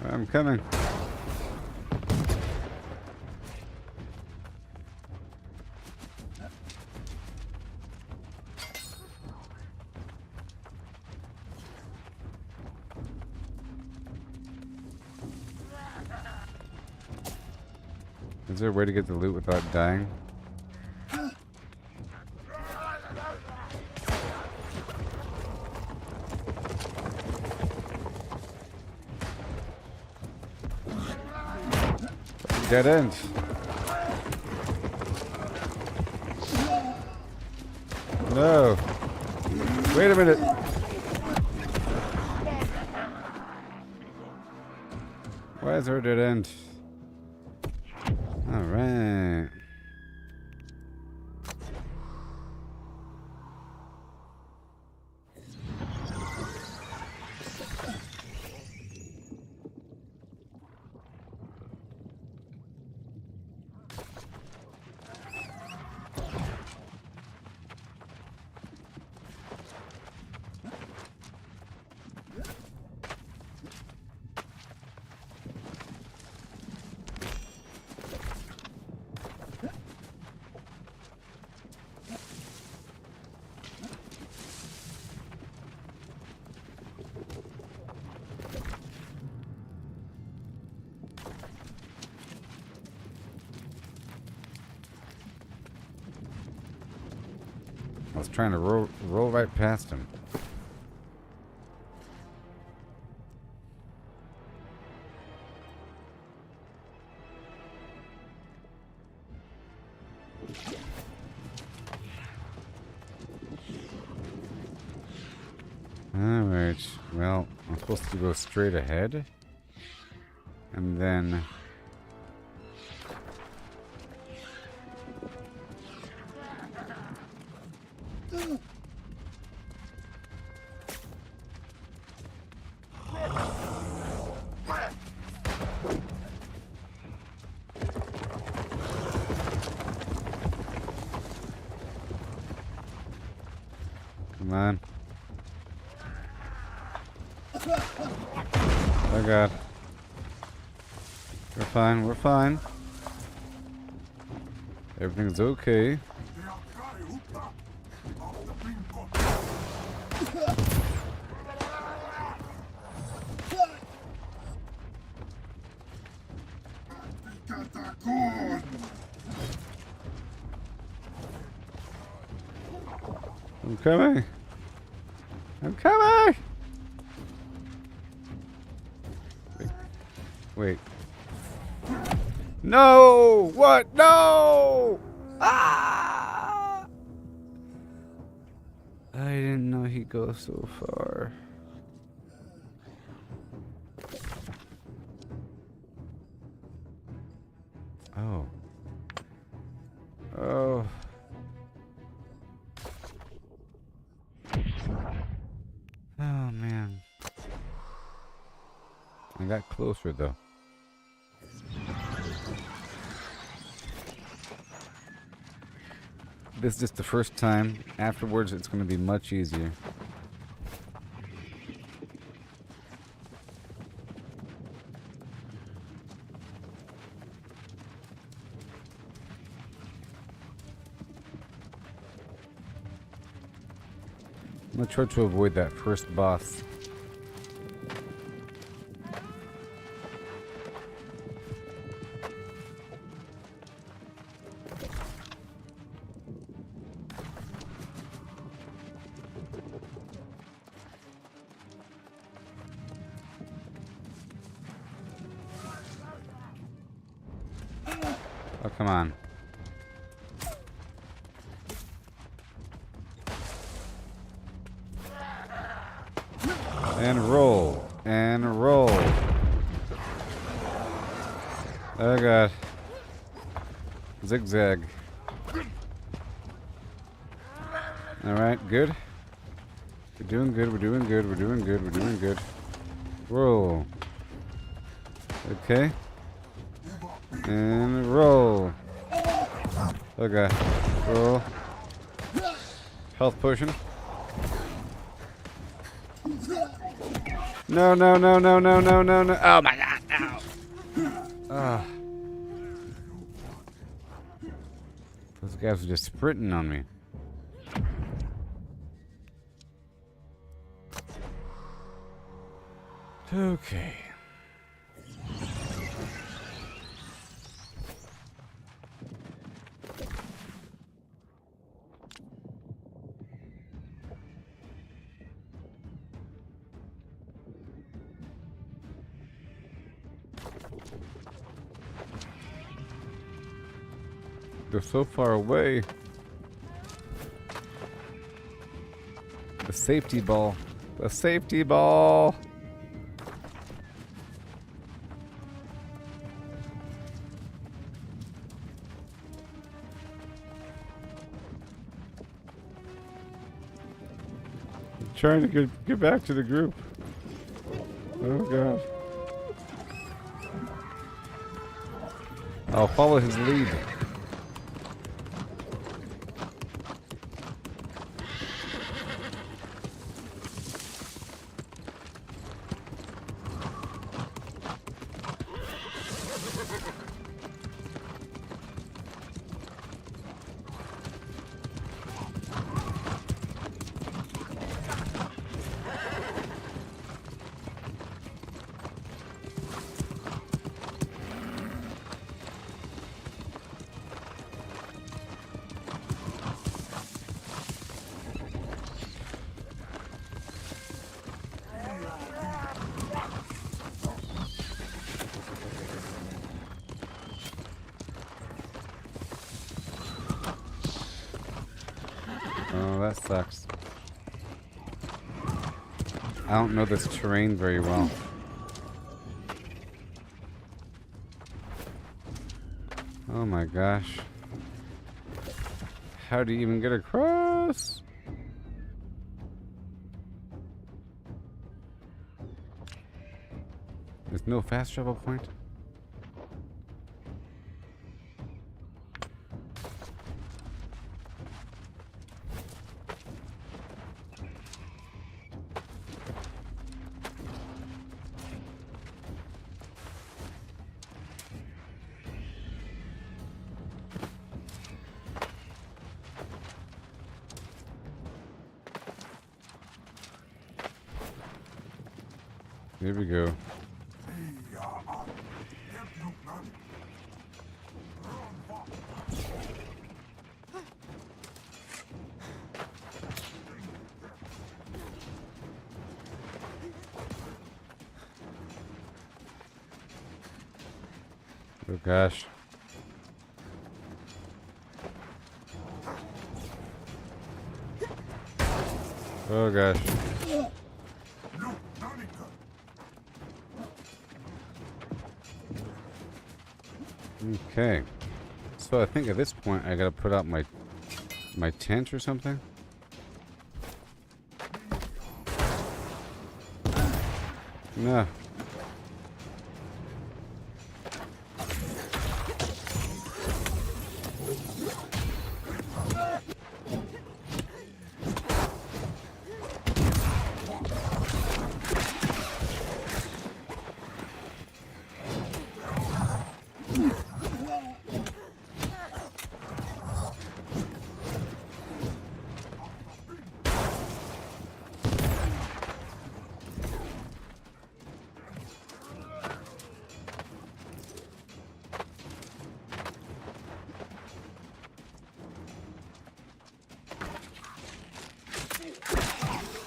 A: I'm coming. Is there a way to get the loot without dying? Dead end. No. Wait a minute. Why is there a dead end? All right. I was trying to roll right past him. Alright, well, I'm supposed to go straight ahead. And then... Come on. Oh god. We're fine, we're fine. Everything's okay. I'm coming. I'm coming. Wait. No! What? No! Ah! I didn't know he'd go so far. Oh. Oh. Oh, man. I got closer, though. This is just the first time. Afterwards, it's going to be much easier. I'm going to try to avoid that first boss. Oh, come on. And roll. And roll. Oh, God. Zigzag. Alright, good. We're doing good, we're doing good, we're doing good, we're doing good. Roll. Okay. And roll. Okay. Roll. Health potion. No, no, no, no, no, no, no, no. Oh my god, no. Ah. Those guys are just sprinting on me. Okay. They're so far away. The safety ball. The safety ball. I'm trying to get back to the group. Oh god. I'll follow his lead. Oh, that sucks. I don't know this terrain very well. Oh my gosh. How do you even get across? There's no fast travel point? Here we go. Oh gosh. Oh gosh. Okay. So I think at this point I gotta put out my tent or something. No.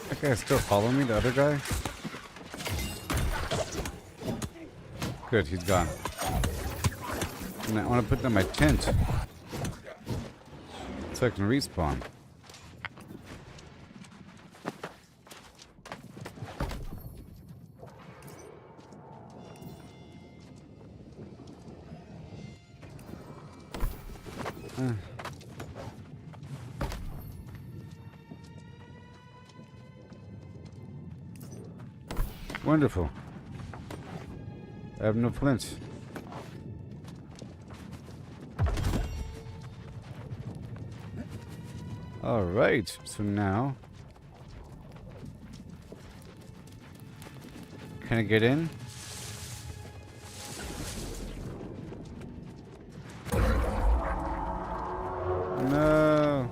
A: That guy still following me, the other guy? Good, he's gone. And I want to put down my tent so I can respawn. Wonderful. I have no flints. Alright, so now can I get in? No.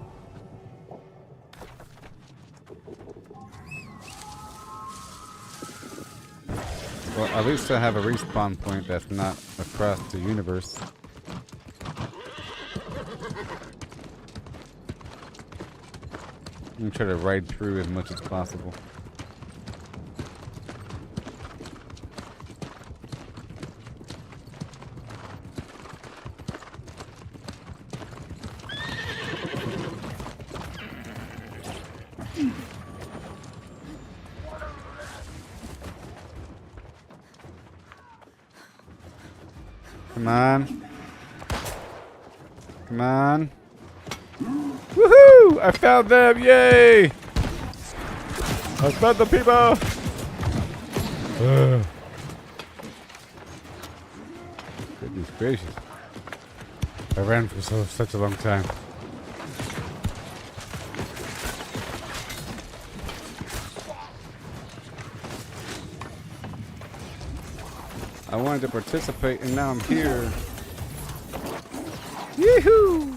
A: Well, at least I have a respawn point that's not across the universe. I'm gonna try to ride through as much as possible. Come on. Come on. Woohoo! I found them! Yay! I found the people! Goodness gracious. I ran for such a long time. I wanted to participate and now I'm here. Yee-hoo!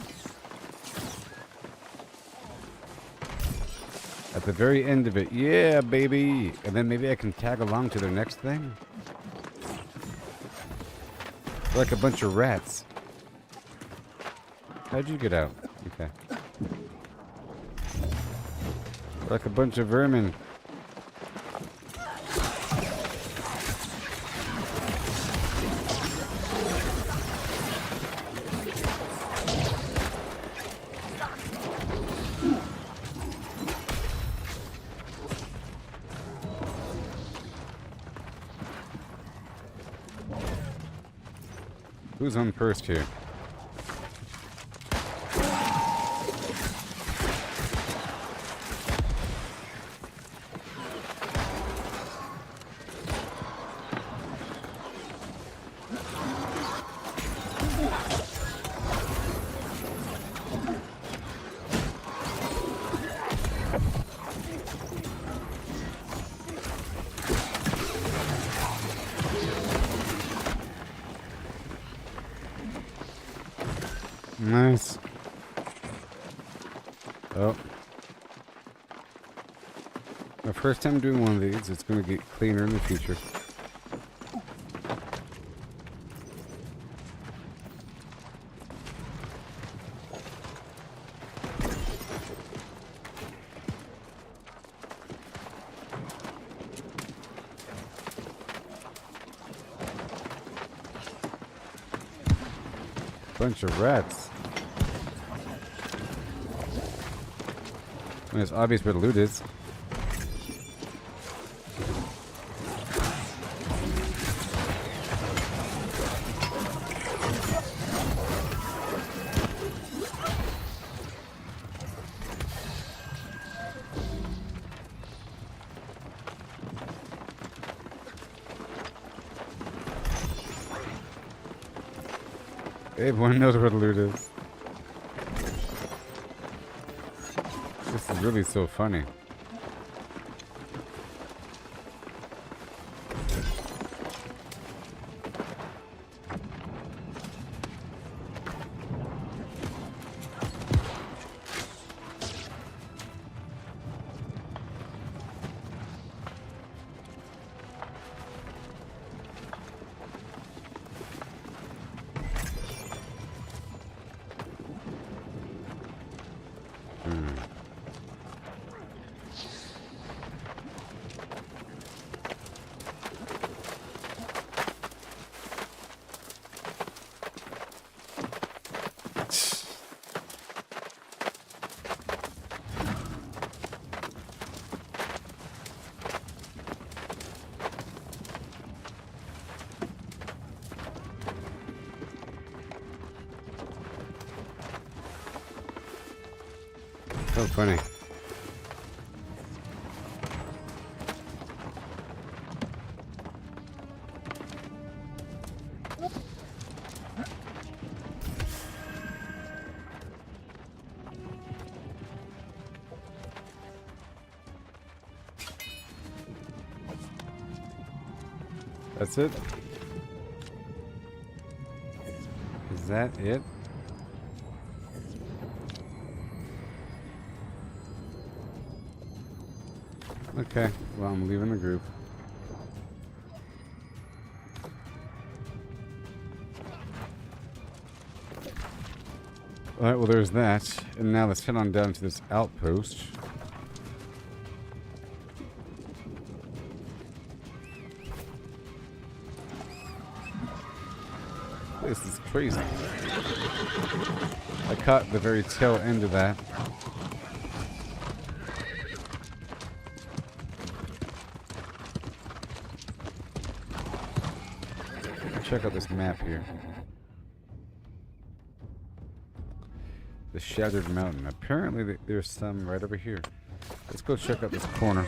A: At the very end of it, yeah, baby. And then maybe I can tag along to their next thing. Like a bunch of rats. How'd you get out? Okay. Like a bunch of vermin. Who's on first here? Nice. Oh. My first time doing one of these. It's going to get cleaner in the future. Bunch of rats. I mean, it's obvious where the loot is. Everyone knows where the loot is. This is really so funny. So funny. That's it? Is that it? Okay, well, I'm leaving the group. Alright, well, there's that. And now let's head on down to this outpost. This is crazy. I caught the very tail end of that. Check out this map here. The Shattered Mountain. Apparently there's some right over here. Let's go check out this corner.